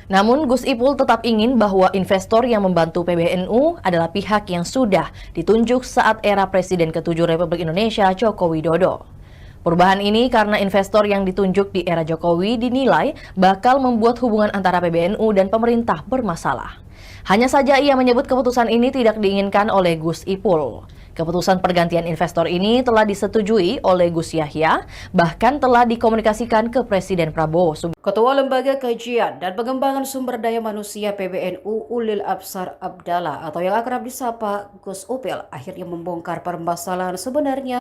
B: Namun Gus Ipul tetap ingin bahwa investor yang membantu PBNU adalah pihak yang sudah ditunjuk saat era Presiden ke-7 Republik Indonesia Joko Widodo. Perubahan ini karena investor yang ditunjuk di era Jokowi dinilai bakal membuat hubungan antara PBNU dan pemerintah bermasalah. Hanya saja ia menyebut keputusan ini tidak diinginkan oleh Gus Ipul. Keputusan pergantian investor ini telah disetujui oleh Gus Yahya, bahkan telah dikomunikasikan ke Presiden Prabowo.
A: Ketua Lembaga Kajian dan Pengembangan Sumber Daya Manusia PBNU Ulil Absar Abdallah atau yang akrab disapa Gus Upil akhirnya membongkar permasalahan sebenarnya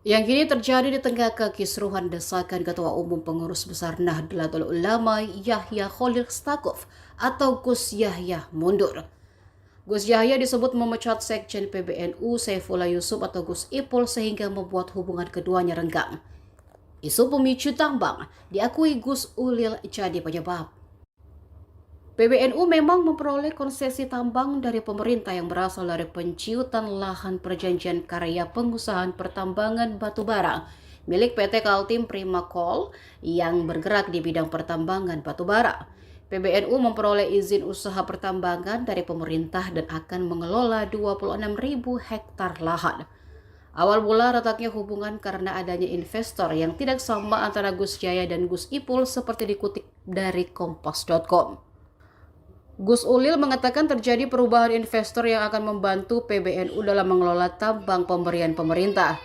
A: yang kini terjadi di tengah kekisruhan desakan Ketua Umum Pengurus Besar Nahdlatul Ulama Yahya Kholil Stakuf atau Gus Yahya mundur. Gus Yahya disebut memecat Sekjen PBNU Saifullah Yusuf atau Gus Ipul sehingga membuat hubungan keduanya renggang. Isu pemicu tambang diakui Gus Ulil jadi penyebab. PBNU memang memperoleh konsesi tambang dari pemerintah yang berasal dari penciutan lahan perjanjian karya pengusahaan pertambangan batubara milik PT Kaltim Prima Coal yang bergerak di bidang pertambangan batubara. PBNU memperoleh izin usaha pertambangan dari pemerintah dan akan mengelola 26.000 hektar lahan. Awal mula retaknya hubungan karena adanya investor yang tidak sama antara Gus Yahya dan Gus Ipul seperti dikutip dari Kompas.com. Gus Ulil mengatakan terjadi perubahan investor yang akan membantu PBNU dalam mengelola tambang pemberian pemerintah.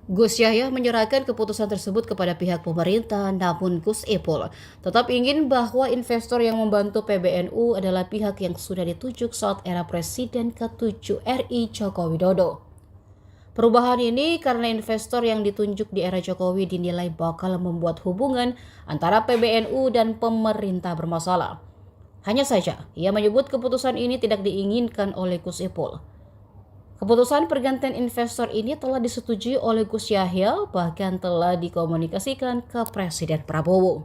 A: Gus Yahya menyerahkan keputusan tersebut kepada pihak pemerintah, namun Gus Ipul tetap ingin bahwa investor yang membantu PBNU adalah pihak yang sudah ditunjuk saat era Presiden ke-7 RI Joko Widodo. Perubahan ini karena investor yang ditunjuk di era Jokowi dinilai bakal membuat hubungan antara PBNU dan pemerintah bermasalah. Hanya saja, ia menyebut keputusan ini tidak diinginkan oleh Gus Ipul. Keputusan pergantian investor ini telah disetujui oleh Gus Yahya, bahkan telah dikomunikasikan ke Presiden Prabowo.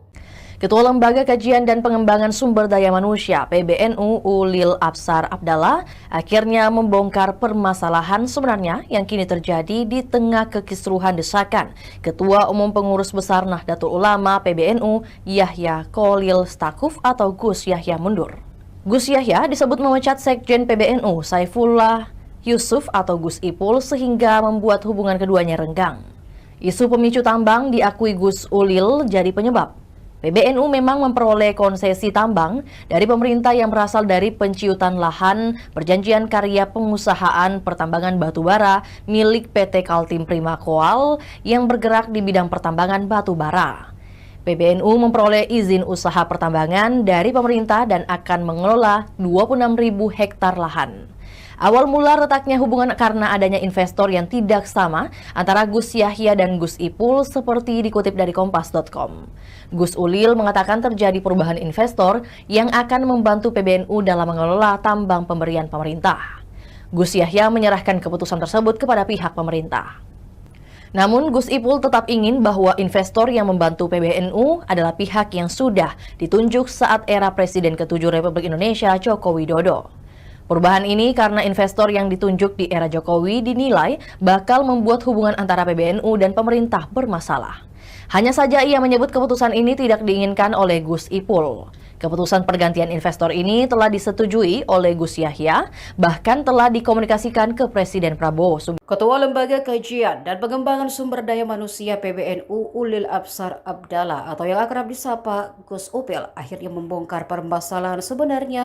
B: Ketua Lembaga Kajian dan Pengembangan Sumber Daya Manusia (PBNU) Ulil Absar Abdallah akhirnya membongkar permasalahan sebenarnya yang kini terjadi di tengah kekisruhan desakan Ketua Umum Pengurus Besar Nahdlatul Ulama (PBNU) Yahya Kholil Stakuf atau Gus Yahya mundur. Gus Yahya disebut memecat Sekjen PBNU Saifullah Yusuf atau Gus Ipul sehingga membuat hubungan keduanya renggang. Isu pemicu tambang diakui Gus Ulil jadi penyebab. PBNU memang memperoleh konsesi tambang dari pemerintah yang berasal dari penciutan lahan perjanjian karya pengusahaan pertambangan batubara milik PT Kaltim Prima Coal yang bergerak di bidang pertambangan batubara. PBNU memperoleh izin usaha pertambangan dari pemerintah dan akan mengelola 26.000 hektar lahan. Awal mula retaknya hubungan karena adanya investor yang tidak sama antara Gus Yahya dan Gus Ipul seperti dikutip dari Kompas.com. Gus Ulil mengatakan terjadi perubahan investor yang akan membantu PBNU dalam mengelola tambang pemberian pemerintah. Gus Yahya menyerahkan keputusan tersebut kepada pihak pemerintah. Namun Gus Ipul tetap ingin bahwa investor yang membantu PBNU adalah pihak yang sudah ditunjuk saat era Presiden ke-7 Republik Indonesia Joko Widodo. Perubahan ini karena investor yang ditunjuk di era Jokowi dinilai bakal membuat hubungan antara PBNU dan pemerintah bermasalah. Hanya saja ia menyebut keputusan ini tidak diinginkan oleh Gus Ipul. Keputusan pergantian investor ini telah disetujui oleh Gus Yahya, bahkan telah dikomunikasikan ke Presiden Prabowo.
A: Ketua Lembaga Kajian dan Pengembangan Sumber Daya Manusia PBNU Ulil Absar Abdallah atau yang akrab disapa Gus Upil akhirnya membongkar permasalahan sebenarnya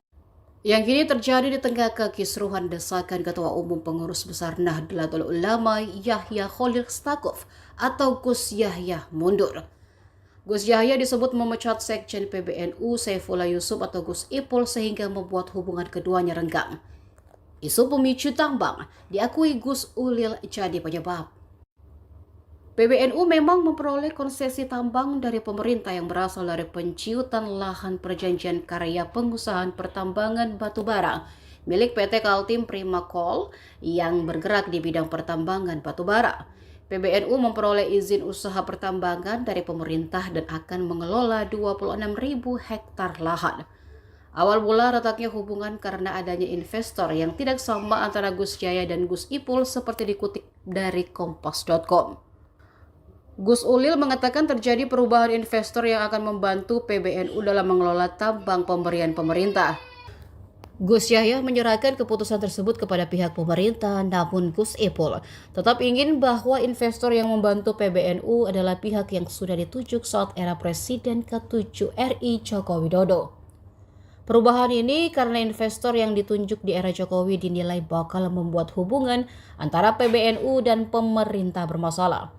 A: yang kini terjadi di tengah kekisruhan desakan Ketua Umum Pengurus Besar Nahdlatul Ulama Yahya Khalil Stakuf atau Gus Yahya mundur. Gus Yahya disebut memecat Sekjen PBNU Saifullah Yusuf atau Gus Ipul sehingga membuat hubungan keduanya renggang. Isu pemicu tambang diakui Gus Ulil jadi penyebab. PBNU memang memperoleh konsesi tambang dari pemerintah yang berasal dari penciutan lahan perjanjian karya pengusahaan pertambangan batubara milik PT Kaltim Prima Coal yang bergerak di bidang pertambangan batubara. PBNU memperoleh izin usaha pertambangan dari pemerintah dan akan mengelola 26.000 hektar lahan. Awal mula retaknya hubungan karena adanya investor yang tidak sama antara Gus Yahya dan Gus Ipul seperti dikutip dari Kompas.com. Gus Ulil mengatakan terjadi perubahan investor yang akan membantu PBNU dalam mengelola tambang pemberian pemerintah. Gus Yahya menyerahkan keputusan tersebut kepada pihak pemerintah, namun Gus Ipul tetap ingin bahwa investor yang membantu PBNU adalah pihak yang sudah ditunjuk saat era Presiden ke-7 RI Joko Widodo. Perubahan ini karena investor yang ditunjuk di era Jokowi dinilai bakal membuat hubungan antara PBNU dan pemerintah bermasalah.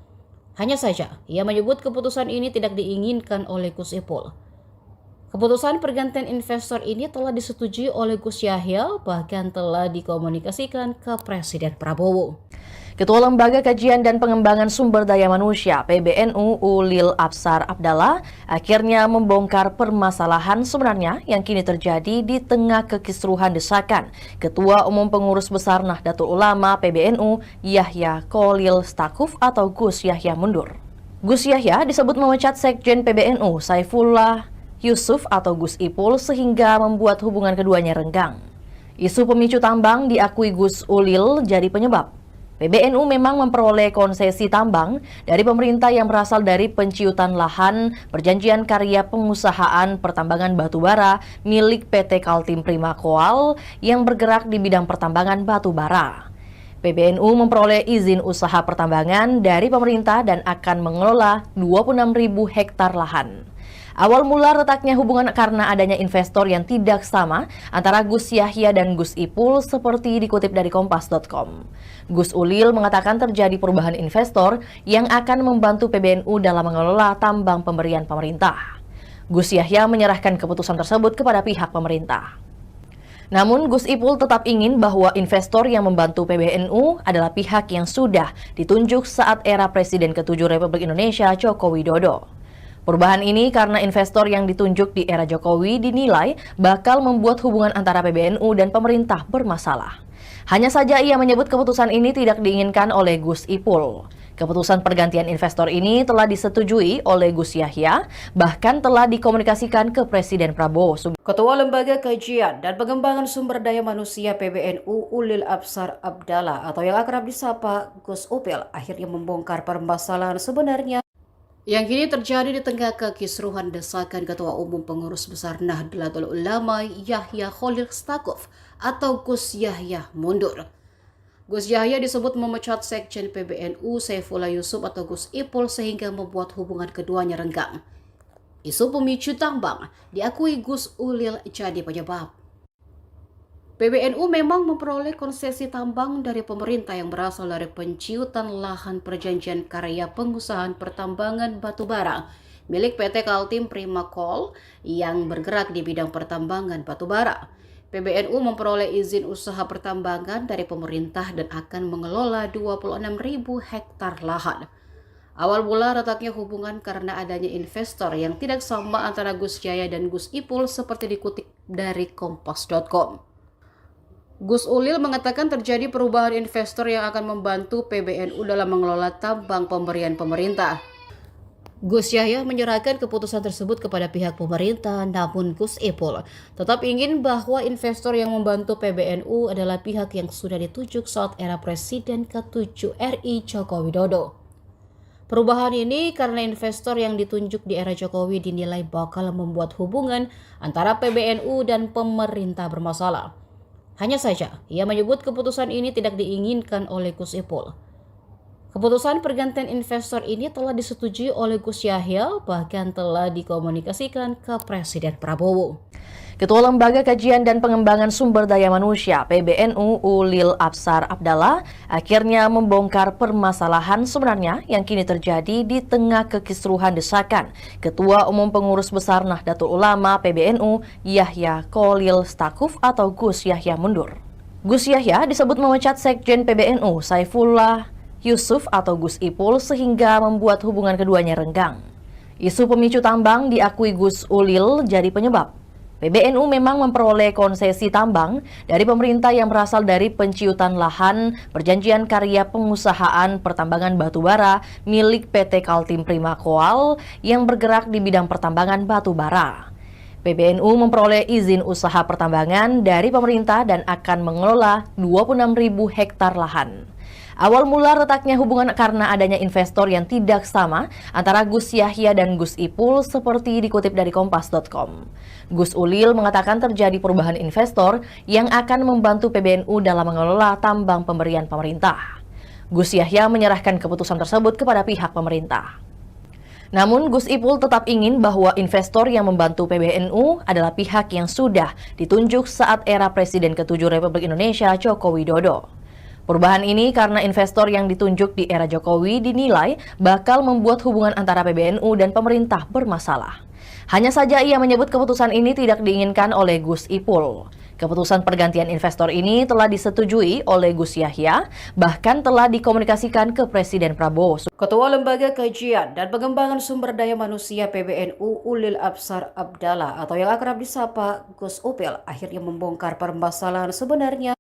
A: Hanya saja, ia menyebut keputusan ini tidak diinginkan oleh Gus Ipul. Keputusan pergantian investor ini telah disetujui oleh Gus Yahya, bahkan telah dikomunikasikan ke Presiden Prabowo.
B: Ketua Lembaga Kajian dan Pengembangan Sumber Daya Manusia PBNU Ulil Absar Abdallah akhirnya membongkar permasalahan sebenarnya yang kini terjadi di tengah kekisruhan desakan Ketua Umum Pengurus Besar Nahdlatul Ulama PBNU Yahya Khalil Stakuf atau Gus Yahya mundur. Gus Yahya disebut memecat Sekjen PBNU Saifullah Yusuf atau Gus Ipul sehingga membuat hubungan keduanya renggang. Isu pemicu tambang diakui Gus Ulil jadi penyebab. PBNU memang memperoleh konsesi tambang dari pemerintah yang berasal dari penciutan lahan perjanjian karya pengusahaan pertambangan batubara milik PT Kaltim Prima Coal yang bergerak di bidang pertambangan batubara. PBNU memperoleh izin usaha pertambangan dari pemerintah dan akan mengelola 26.000 hektar lahan. Awal mula retaknya hubungan karena adanya investor yang tidak sama antara Gus Yahya dan Gus Ipul seperti dikutip dari Kompas.com. Gus Ulil mengatakan terjadi perubahan investor yang akan membantu PBNU dalam mengelola tambang pemberian pemerintah. Gus Yahya menyerahkan keputusan tersebut kepada pihak pemerintah. Namun Gus Ipul tetap ingin bahwa investor yang membantu PBNU adalah pihak yang sudah ditunjuk saat era Presiden ke-7 Republik Indonesia Joko Widodo. Perubahan ini karena investor yang ditunjuk di era Jokowi dinilai bakal membuat hubungan antara PBNU dan pemerintah bermasalah. Hanya saja ia menyebut keputusan ini tidak diinginkan oleh Gus Ipul. Keputusan pergantian investor ini telah disetujui oleh Gus Yahya, bahkan telah dikomunikasikan ke Presiden Prabowo.
A: Ketua Lembaga Kajian dan Pengembangan Sumber Daya Manusia PBNU Ulil Absar Abdallah atau yang akrab disapa Gus Upil akhirnya membongkar permasalahan sebenarnya yang kini terjadi di tengah kekisruhan desakan Ketua Umum Pengurus Besar Nahdlatul Ulama Yahya Khalil Stakuf atau Gus Yahya mundur. Gus Yahya disebut memecat Sekjen PBNU Saifullah Yusuf atau Gus Ipul sehingga membuat hubungan keduanya renggang. Isu pemicu tambang diakui Gus Ulil jadi penyebab. PBNU memang memperoleh konsesi tambang dari pemerintah yang berasal dari penciutan lahan perjanjian karya pengusahaan pertambangan batubara milik PT Kaltim Prima Coal yang bergerak di bidang pertambangan batubara. PBNU memperoleh izin usaha pertambangan dari pemerintah dan akan mengelola 26.000 hektar lahan. Awal mula retaknya hubungan karena adanya investor yang tidak sama antara Gus Yahya dan Gus Ipul seperti dikutip dari Kompas.com. Gus Ulil mengatakan terjadi perubahan investor yang akan membantu PBNU dalam mengelola tambang pemberian pemerintah. Gus Yahya menyerahkan keputusan tersebut kepada pihak pemerintah, namun Gus Ipul tetap ingin bahwa investor yang membantu PBNU adalah pihak yang sudah ditunjuk saat era Presiden ke-7 RI Joko Widodo. Perubahan ini karena investor yang ditunjuk di era Jokowi dinilai bakal membuat hubungan antara PBNU dan pemerintah bermasalah. Hanya saja, ia menyebut keputusan ini tidak diinginkan oleh Gus Ipul. Keputusan pergantian investor ini telah disetujui oleh Gus Yahya, bahkan telah dikomunikasikan ke Presiden Prabowo.
B: Ketua Lembaga Kajian dan Pengembangan Sumber Daya Manusia (PBNU) Ulil Absar Abdallah akhirnya membongkar permasalahan sebenarnya yang kini terjadi di tengah kekisruhan desakan Ketua Umum Pengurus Besar Nahdlatul Ulama (PBNU) Yahya Kholil Stakuf atau Gus Yahya mundur. Gus Yahya disebut memecat Sekjen PBNU Saifullah Yusuf atau Gus Ipul sehingga membuat hubungan keduanya renggang. Isu pemicu tambang diakui Gus Ulil jadi penyebab. PBNU memang memperoleh konsesi tambang dari pemerintah yang berasal dari penciutan lahan perjanjian karya pengusahaan pertambangan batubara milik PT Kaltim Prima Coal yang bergerak di bidang pertambangan batubara. PBNU memperoleh izin usaha pertambangan dari pemerintah dan akan mengelola 26.000 hektar lahan. Awal mula retaknya hubungan karena adanya investor yang tidak sama antara Gus Yahya dan Gus Ipul seperti dikutip dari Kompas.com. Gus Ulil mengatakan terjadi perubahan investor yang akan membantu PBNU dalam mengelola tambang pemberian pemerintah. Gus Yahya menyerahkan keputusan tersebut kepada pihak pemerintah. Namun Gus Ipul tetap ingin bahwa investor yang membantu PBNU adalah pihak yang sudah ditunjuk saat era Presiden ke-7 Republik Indonesia Joko Widodo. Perubahan ini karena investor yang ditunjuk di era Jokowi dinilai bakal membuat hubungan antara PBNU dan pemerintah bermasalah. Hanya saja ia menyebut keputusan ini tidak diinginkan oleh Gus Ipul. Keputusan pergantian investor ini telah disetujui oleh Gus Yahya, bahkan telah dikomunikasikan ke Presiden Prabowo.
A: Ketua Lembaga Kajian dan Pengembangan Sumber Daya Manusia PBNU Ulil Absar Abdallah atau yang akrab disapa Gus Upil akhirnya membongkar permasalahan sebenarnya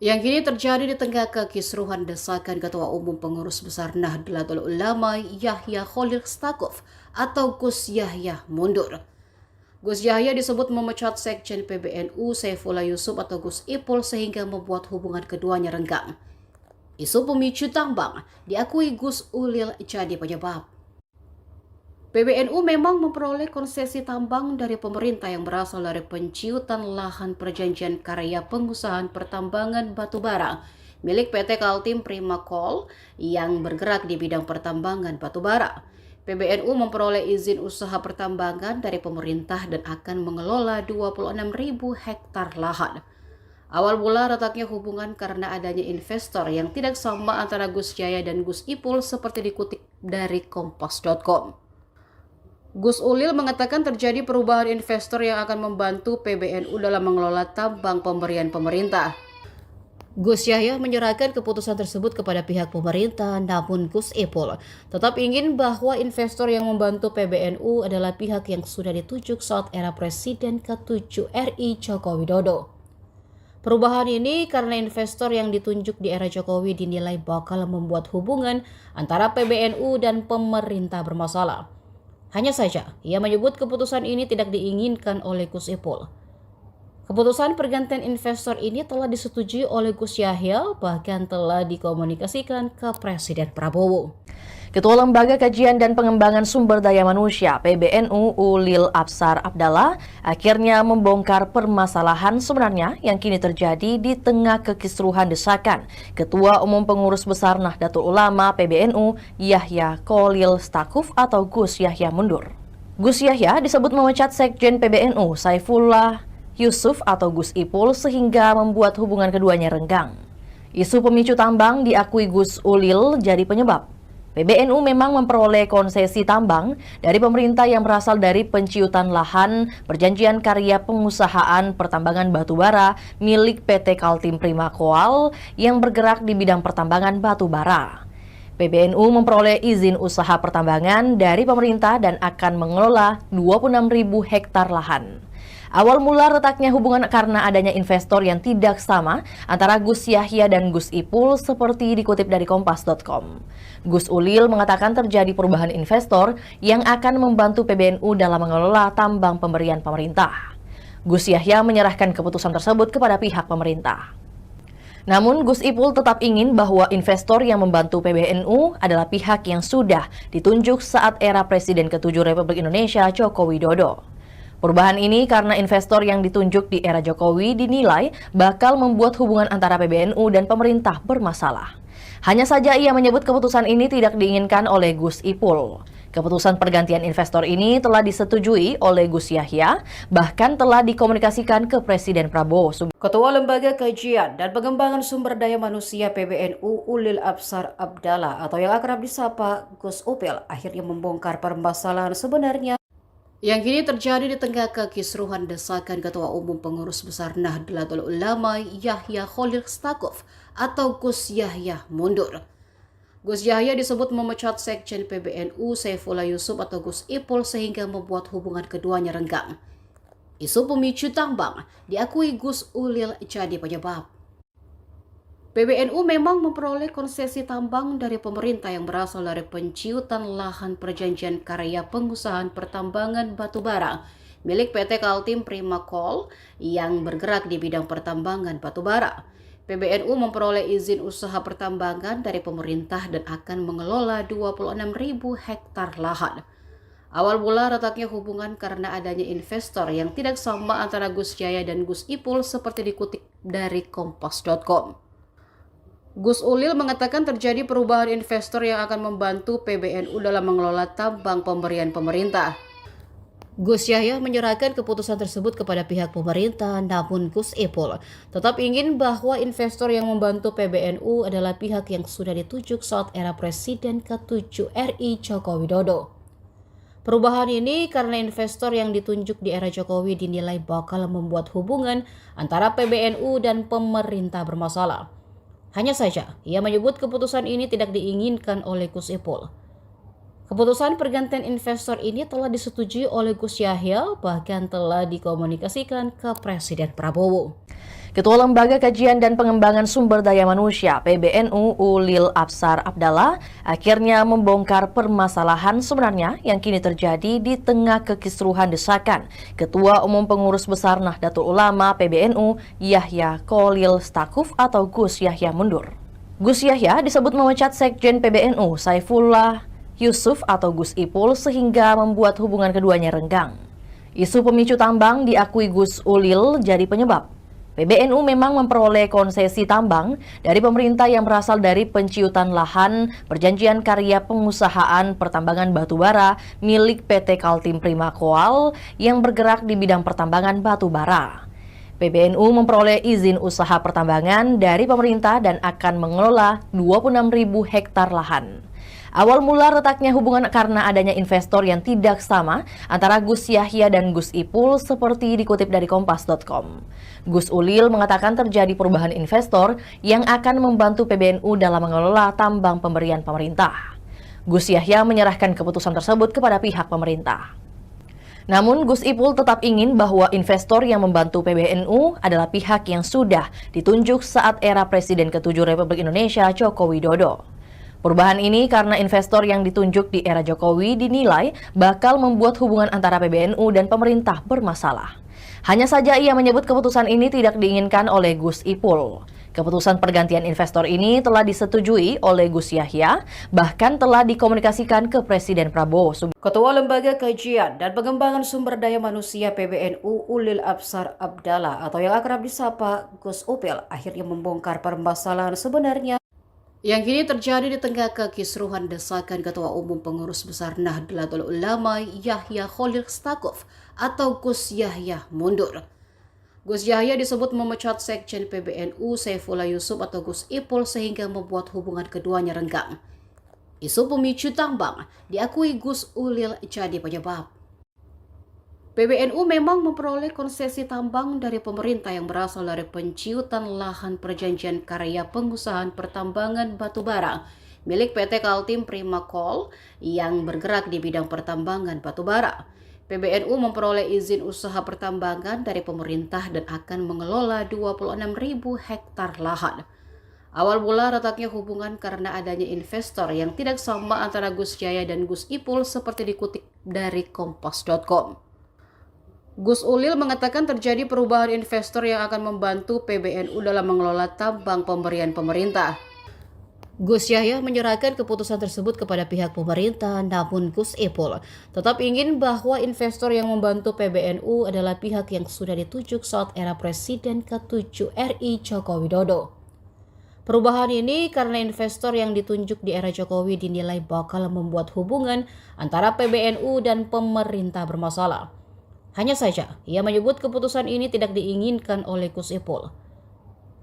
A: yang kini terjadi di tengah kekisruhan desakan Ketua Umum Pengurus Besar Nahdlatul Ulama Yahya Kholil Stakuf atau Gus Yahya mundur. Gus Yahya disebut memecat Sekjen PBNU Saifullah Yusuf atau Gus Ipul sehingga membuat hubungan keduanya renggang. Isu pemicu tambang diakui Gus Ulil jadi penyebab. PBNU memang memperoleh konsesi tambang dari pemerintah yang berasal dari penciutan lahan perjanjian karya pengusahaan pertambangan batubara milik PT Kaltim Prima Coal yang bergerak di bidang pertambangan batubara. PBNU memperoleh izin usaha pertambangan dari pemerintah dan akan mengelola 26.000 hektar lahan. Awal mula retaknya hubungan karena adanya investor yang tidak sama antara Gus Yahya dan Gus Ipul seperti dikutip dari Kompas.com. Gus Ulil mengatakan terjadi perubahan investor yang akan membantu PBNU dalam mengelola tambang pemberian pemerintah. Gus Yahya menyerahkan keputusan tersebut kepada pihak pemerintah, namun Gus Ipul tetap ingin bahwa investor yang membantu PBNU adalah pihak yang sudah ditunjuk saat era Presiden ke-7 RI Joko Widodo. Perubahan ini karena investor yang ditunjuk di era Jokowi dinilai bakal membuat hubungan antara PBNU dan pemerintah bermasalah. Hanya saja, ia menyebut keputusan ini tidak diinginkan oleh Gus Ipul. Keputusan pergantian investor ini telah disetujui oleh Gus Yahya, bahkan telah dikomunikasikan ke Presiden Prabowo.
B: Ketua Lembaga Kajian dan Pengembangan Sumber Daya Manusia (PBNU) Ulil Absar Abdallah akhirnya membongkar permasalahan sebenarnya yang kini terjadi di tengah kekisruhan desakan Ketua Umum Pengurus Besar Nahdlatul Ulama (PBNU) Yahya Kholil Stakuf atau Gus Yahya mundur. Gus Yahya disebut memecat Sekjen PBNU Saifullah Yusuf atau Gus Ipul sehingga membuat hubungan keduanya renggang. Isu pemicu tambang diakui Gus Ulil jadi penyebab. PBNU memang memperoleh konsesi tambang dari pemerintah yang berasal dari penciutan lahan perjanjian karya pengusahaan pertambangan batubara milik PT Kaltim Prima Coal yang bergerak di bidang pertambangan batubara. PBNU memperoleh izin usaha pertambangan dari pemerintah dan akan mengelola 26.000 hektar lahan. Awal mula retaknya hubungan karena adanya investor yang tidak sama antara Gus Yahya dan Gus Ipul seperti dikutip dari Kompas.com. Gus Ulil mengatakan terjadi perubahan investor yang akan membantu PBNU dalam mengelola tambang pemberian pemerintah. Gus Yahya menyerahkan keputusan tersebut kepada pihak pemerintah. Namun Gus Ipul tetap ingin bahwa investor yang membantu PBNU adalah pihak yang sudah ditunjuk saat era Presiden ke-7 Republik Indonesia Joko Widodo. Perubahan ini karena investor yang ditunjuk di era Jokowi dinilai bakal membuat hubungan antara PBNU dan pemerintah bermasalah. Hanya saja ia menyebut keputusan ini tidak diinginkan oleh Gus Ipul. Keputusan pergantian investor ini telah disetujui oleh Gus Yahya, bahkan telah dikomunikasikan ke Presiden Prabowo.
A: Ketua Lembaga Kajian dan Pengembangan Sumber Daya Manusia PBNU Ulil Absar Abdallah atau yang akrab disapa Gus Upil akhirnya membongkar permasalahan sebenarnya yang kini terjadi di tengah kekisruhan desakan Ketua Umum Pengurus Besar Nahdlatul Ulama Yahya Khalil Stakuf atau Gus Yahya mundur. Gus Yahya disebut memecat Sekjen PBNU Saifullah Yusuf atau Gus Ipul sehingga membuat hubungan keduanya renggang. Isu pemicu tambang diakui Gus Ulil jadi penyebab. PBNU memang memperoleh konsesi tambang dari pemerintah yang berasal dari penciutan lahan perjanjian karya pengusahaan pertambangan batubara milik PT Kaltim Prima Coal yang bergerak di bidang pertambangan batubara. PBNU memperoleh izin usaha pertambangan dari pemerintah dan akan mengelola 26.000 hektar lahan. Awal mula retaknya hubungan karena adanya investor yang tidak sama antara Gus Yahya dan Gus Ipul seperti dikutip dari Kompas.com. Gus Ulil mengatakan terjadi perubahan investor yang akan membantu PBNU dalam mengelola tambang pemberian pemerintah. Gus Yahya menyerahkan keputusan tersebut kepada pihak pemerintah, namun Gus Ipul tetap ingin bahwa investor yang membantu PBNU adalah pihak yang sudah ditunjuk saat era Presiden ke-7 RI Joko Widodo. Perubahan ini karena investor yang ditunjuk di era Jokowi dinilai bakal membuat hubungan antara PBNU dan pemerintah bermasalah. Hanya saja, ia menyebut keputusan ini tidak diinginkan oleh Gus Ipul. Keputusan pergantian investor ini telah disetujui oleh Gus Yahya, bahkan telah dikomunikasikan ke Presiden Prabowo.
B: Ketua Lembaga Kajian dan Pengembangan Sumber Daya Manusia PBNU Ulil Absar Abdallah akhirnya membongkar permasalahan sebenarnya yang kini terjadi di tengah kekisruhan desakan Ketua Umum Pengurus Besar Nahdlatul Ulama PBNU Yahya Khalil Stakuf atau Gus Yahya mundur. Gus Yahya disebut memecat Sekjen PBNU Saifullah Yusuf atau Gus Ipul sehingga membuat hubungan keduanya renggang. Isu pemicu tambang diakui Gus Ulil jadi penyebab. PBNU memang memperoleh konsesi tambang dari pemerintah yang berasal dari penciutan lahan perjanjian karya pengusahaan pertambangan batubara milik PT Kaltim Prima Coal yang bergerak di bidang pertambangan batubara. PBNU memperoleh izin usaha pertambangan dari pemerintah dan akan mengelola 26.000 hektar lahan. Awal mula retaknya hubungan karena adanya investor yang tidak sama antara Gus Yahya dan Gus Ipul seperti dikutip dari Kompas.com. Gus Ulil mengatakan terjadi perubahan investor yang akan membantu PBNU dalam mengelola tambang pemberian pemerintah. Gus Yahya menyerahkan keputusan tersebut kepada pihak pemerintah. Namun Gus Ipul tetap ingin bahwa investor yang membantu PBNU adalah pihak yang sudah ditunjuk saat era Presiden ke-7 Republik Indonesia Joko Widodo. Perubahan ini karena investor yang ditunjuk di era Jokowi dinilai bakal membuat hubungan antara PBNU dan pemerintah bermasalah. Hanya saja ia menyebut keputusan ini tidak diinginkan oleh Gus Ipul. Keputusan pergantian investor ini telah disetujui oleh Gus Yahya, bahkan telah dikomunikasikan ke Presiden Prabowo.
A: Ketua Lembaga Kajian dan Pengembangan Sumber Daya Manusia PBNU Ulil Absar Abdallah atau yang akrab disapa Gus Upil akhirnya membongkar permasalahan sebenarnya yang kini terjadi di tengah kekisruhan desakan Ketua Umum Pengurus Besar Nahdlatul Ulama Yahya Khalil Stakuf atau Gus Yahya mundur. Gus Yahya disebut memecat Sekjen PBNU Saifullah Yusuf atau Gus Ipul sehingga membuat hubungan keduanya renggang. Isu pemicu tambang diakui Gus Ulil jadi penyebab. PBNU memang memperoleh konsesi tambang dari pemerintah yang berasal dari penciutan lahan perjanjian karya pengusahaan pertambangan batubara milik PT Kaltim Prima Coal yang bergerak di bidang pertambangan batubara. PBNU memperoleh izin usaha pertambangan dari pemerintah dan akan mengelola 26.000 hektar lahan. Awal mula retaknya hubungan karena adanya investor yang tidak sama antara Gus Yahya dan Gus Ipul seperti dikutip dari Kompas.com. Gus Ulil mengatakan terjadi perubahan investor yang akan membantu PBNU dalam mengelola tambang pemberian pemerintah. Gus Yahya menyerahkan keputusan tersebut kepada pihak pemerintah, namun Gus Ipul tetap ingin bahwa investor yang membantu PBNU adalah pihak yang sudah ditunjuk saat era Presiden ke-7 RI Joko Widodo. Perubahan ini karena investor yang ditunjuk di era Jokowi dinilai bakal membuat hubungan antara PBNU dan pemerintah bermasalah. Hanya saja, ia menyebut keputusan ini tidak diinginkan oleh Gus Ipul.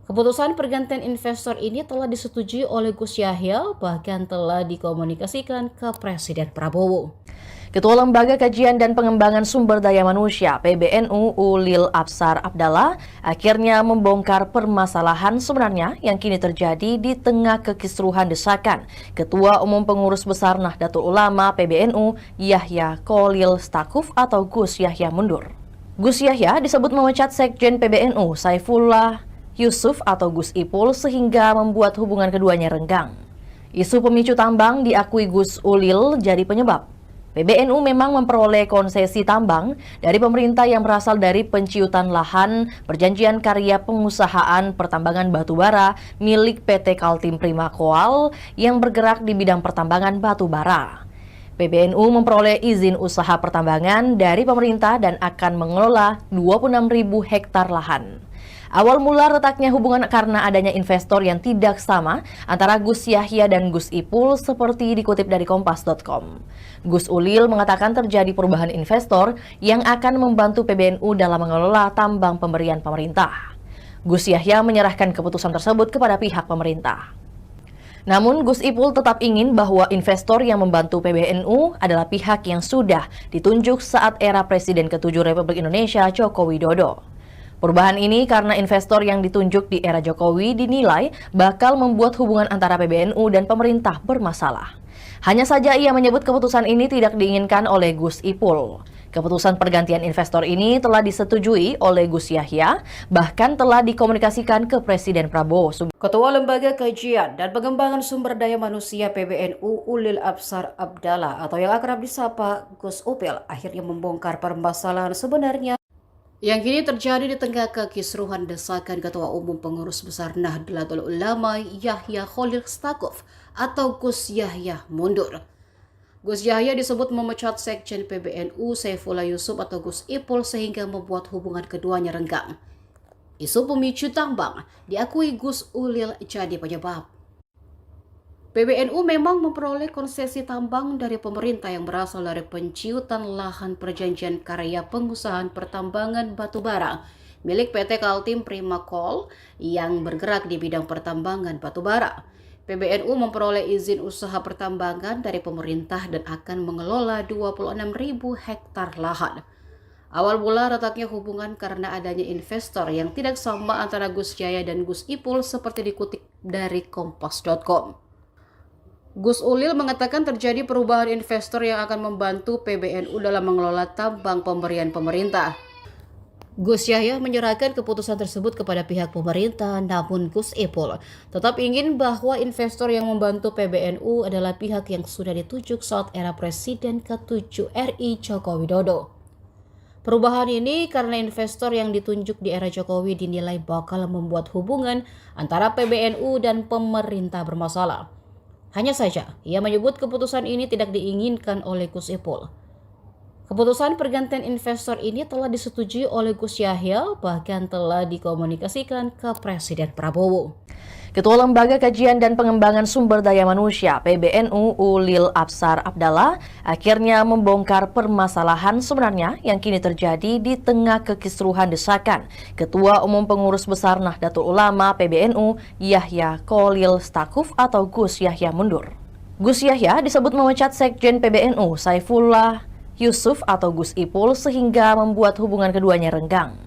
A: Keputusan pergantian investor ini telah disetujui oleh Gus Yahya, bahkan telah dikomunikasikan ke Presiden Prabowo.
B: Ketua Lembaga Kajian dan Pengembangan Sumber Daya Manusia (PBNU) Ulil Absar Abdallah akhirnya membongkar permasalahan sebenarnya yang kini terjadi di tengah kekisruhan desakan Ketua Umum Pengurus Besar Nahdlatul Ulama (PBNU) Yahya Kholil Stakuf atau Gus Yahya mundur. Gus Yahya disebut memecat Sekjen PBNU Saifullah Yusuf atau Gus Ipul sehingga membuat hubungan keduanya renggang. Isu pemicu tambang diakui Gus Ulil jadi penyebab. PBNU memang memperoleh konsesi tambang dari pemerintah yang berasal dari penciutan lahan perjanjian karya pengusahaan pertambangan batubara milik PT Kaltim Prima Coal yang bergerak di bidang pertambangan batubara. PBNU memperoleh izin usaha pertambangan dari pemerintah dan akan mengelola 26.000 hektar lahan. Awal mula retaknya hubungan karena adanya investor yang tidak sama antara Gus Yahya dan Gus Ipul seperti dikutip dari Kompas.com. Gus Ulil mengatakan terjadi perubahan investor yang akan membantu PBNU dalam mengelola tambang pemberian pemerintah. Gus Yahya menyerahkan keputusan tersebut kepada pihak pemerintah. Namun Gus Ipul tetap ingin bahwa investor yang membantu PBNU adalah pihak yang sudah ditunjuk saat era Presiden ke-7 Republik Indonesia Joko Widodo. Perubahan ini karena investor yang ditunjuk di era Jokowi dinilai bakal membuat hubungan antara PBNU dan pemerintah bermasalah. Hanya saja ia menyebut keputusan ini tidak diinginkan oleh Gus Ipul. Keputusan pergantian investor ini telah disetujui oleh Gus Yahya, bahkan telah dikomunikasikan ke Presiden Prabowo.
A: Ketua Lembaga Kajian dan Pengembangan Sumber Daya Manusia PBNU Ulil Absar Abdallah atau yang akrab disapa Gus Upil akhirnya membongkar permasalahan sebenarnya yang kini terjadi di tengah kekisruhan desakan Ketua Umum Pengurus Besar Nahdlatul Ulama Yahya Kholil Stakuf atau Gus Yahya mundur. Gus Yahya disebut memecat Sekjen PBNU Saifullah Yusuf atau Gus Ipul sehingga membuat hubungan keduanya renggang. Isu pemicu tambang diakui Gus Ulil jadi penyebab. PBNU memang memperoleh konsesi tambang dari pemerintah yang berasal dari penciutan lahan perjanjian karya pengusahaan pertambangan batubara milik PT Kaltim Prima Coal yang bergerak di bidang pertambangan batubara. PBNU memperoleh izin usaha pertambangan dari pemerintah dan akan mengelola 26.000 hektar lahan. Awal mula retaknya hubungan karena adanya investor yang tidak sama antara Gus Yahya dan Gus Ipul seperti dikutip dari Kompas.com. Gus Ulil mengatakan terjadi perubahan investor yang akan membantu PBNU dalam mengelola tambang pemberian pemerintah. Gus Yahya menyerahkan keputusan tersebut kepada pihak pemerintah, namun Gus Ipul tetap ingin bahwa investor yang membantu PBNU adalah pihak yang sudah ditunjuk saat era Presiden ke-7 RI Joko Widodo. Perubahan ini karena investor yang ditunjuk di era Jokowi dinilai bakal membuat hubungan antara PBNU dan pemerintah bermasalah. Hanya saja, ia menyebut keputusan ini tidak diinginkan oleh Gus Ipul. Keputusan pergantian investor ini telah disetujui oleh Gus Yahya, bahkan telah dikomunikasikan ke Presiden Prabowo.
B: Ketua Lembaga Kajian dan Pengembangan Sumber Daya Manusia (PBNU) Ulil Absar Abdallah akhirnya membongkar permasalahan sebenarnya yang kini terjadi di tengah kekisruhan desakan Ketua Umum Pengurus Besar Nahdlatul Ulama (PBNU) Yahya Kholil Stakuf atau Gus Yahya mundur. Gus Yahya disebut memecat Sekjen PBNU Saifullah Yusuf atau Gus Ipul sehingga membuat hubungan keduanya renggang.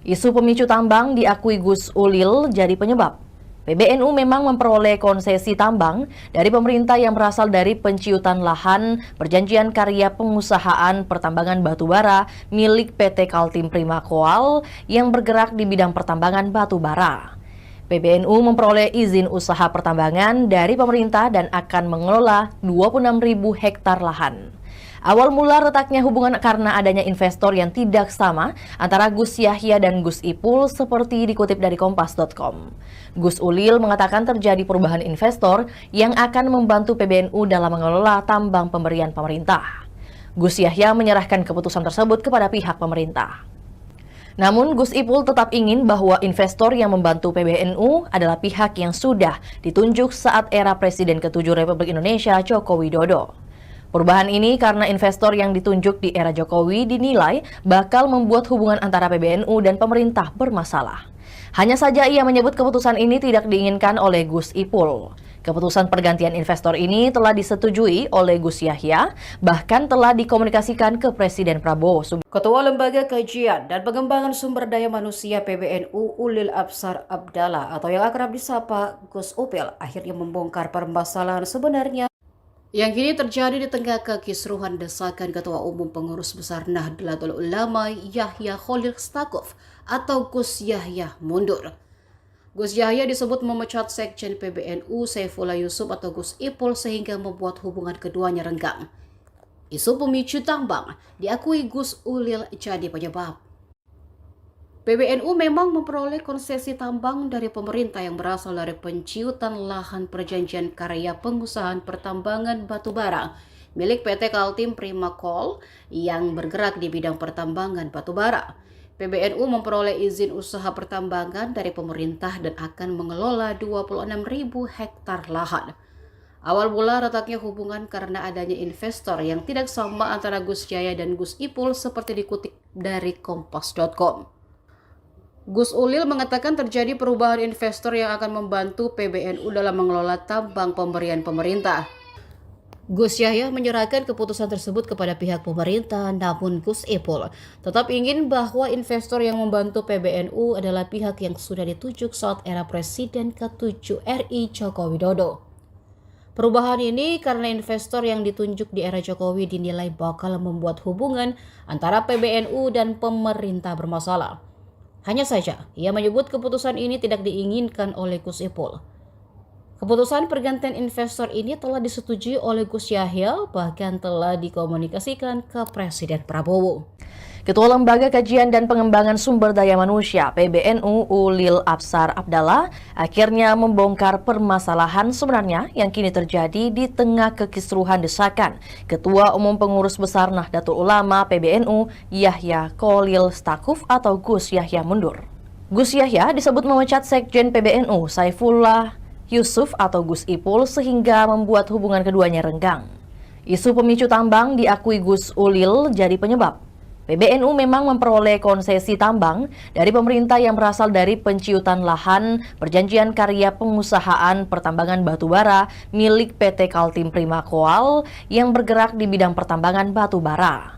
B: Isu pemicu tambang diakui Gus Ulil jadi penyebab. PBNU memang memperoleh konsesi tambang dari pemerintah yang berasal dari penciutan lahan perjanjian karya pengusahaan pertambangan batubara milik PT Kaltim Prima Coal yang bergerak di bidang pertambangan batubara. PBNU memperoleh izin usaha pertambangan dari pemerintah dan akan mengelola 26.000 hektar lahan. Awal mula retaknya hubungan karena adanya investor yang tidak sama antara Gus Yahya dan Gus Ipul seperti dikutip dari Kompas.com. Gus Ulil mengatakan terjadi perubahan investor yang akan membantu PBNU dalam mengelola tambang pemberian pemerintah. Gus Yahya menyerahkan keputusan tersebut kepada pihak pemerintah. Namun Gus Ipul tetap ingin bahwa investor yang membantu PBNU adalah pihak yang sudah ditunjuk saat era Presiden ke-7 Republik Indonesia Joko Widodo. Perubahan ini karena investor yang ditunjuk di era Jokowi dinilai bakal membuat hubungan antara PBNU dan pemerintah bermasalah. Hanya saja ia menyebut keputusan ini tidak diinginkan oleh Gus Ipul. Keputusan pergantian investor ini telah disetujui oleh Gus Yahya, bahkan telah dikomunikasikan ke Presiden Prabowo.
A: Ketua Lembaga Kajian dan Pengembangan Sumber Daya Manusia PBNU Ulil Absar Abdallah atau yang akrab disapa Gus Upil akhirnya membongkar permasalahan sebenarnya yang kini terjadi di tengah kekisruhan desakan Ketua Umum Pengurus Besar Nahdlatul Ulama Yahya Khalil Stakuf atau Gus Yahya mundur. Gus Yahya disebut memecat Sekjen PBNU Saifullah Yusuf atau Gus Ipul sehingga membuat hubungan keduanya renggang. Isu pemicu tambang diakui Gus Ulil jadi penyebab. PBNU memang memperoleh konsesi tambang dari pemerintah yang berasal dari penciutan lahan perjanjian karya pengusahaan pertambangan batubara milik PT Kaltim Prima Coal yang bergerak di bidang pertambangan batubara. PBNU memperoleh izin usaha pertambangan dari pemerintah dan akan mengelola 26.000 hektar lahan. Awal mula retaknya hubungan karena adanya investor yang tidak sama antara Gus Yahya dan Gus Ipul seperti dikutip dari Kompas.com. Gus Ulil mengatakan terjadi perubahan investor yang akan membantu PBNU dalam mengelola tambang pemberian pemerintah. Gus Yahya menyerahkan keputusan tersebut kepada pihak pemerintah, namun Gus Ipul tetap ingin bahwa investor yang membantu PBNU adalah pihak yang sudah ditunjuk saat era Presiden ke-7 RI Joko Widodo. Perubahan ini karena investor yang ditunjuk di era Jokowi dinilai bakal membuat hubungan antara PBNU dan pemerintah bermasalah. Hanya saja, ia menyebut keputusan ini tidak diinginkan oleh Gus Ipul. Keputusan pergantian investor ini telah disetujui oleh Gus Yahya, bahkan telah dikomunikasikan ke Presiden Prabowo.
B: Ketua Lembaga Kajian dan Pengembangan Sumber Daya Manusia PBNU Ulil Absar Abdallah akhirnya membongkar permasalahan sebenarnya yang kini terjadi di tengah kekisruhan desakan Ketua Umum Pengurus Besar Nahdlatul Ulama PBNU Yahya Khalil Stakuf atau Gus Yahya mundur. Gus Yahya disebut memecat Sekjen PBNU Saifullah Yusuf atau Gus Ipul sehingga membuat hubungan keduanya renggang. Isu pemicu tambang diakui Gus Ulil jadi penyebab. PBNU memang memperoleh konsesi tambang dari pemerintah yang berasal dari penciutan lahan perjanjian karya pengusahaan pertambangan batubara milik PT Kaltim Prima Coal yang bergerak di bidang pertambangan batubara.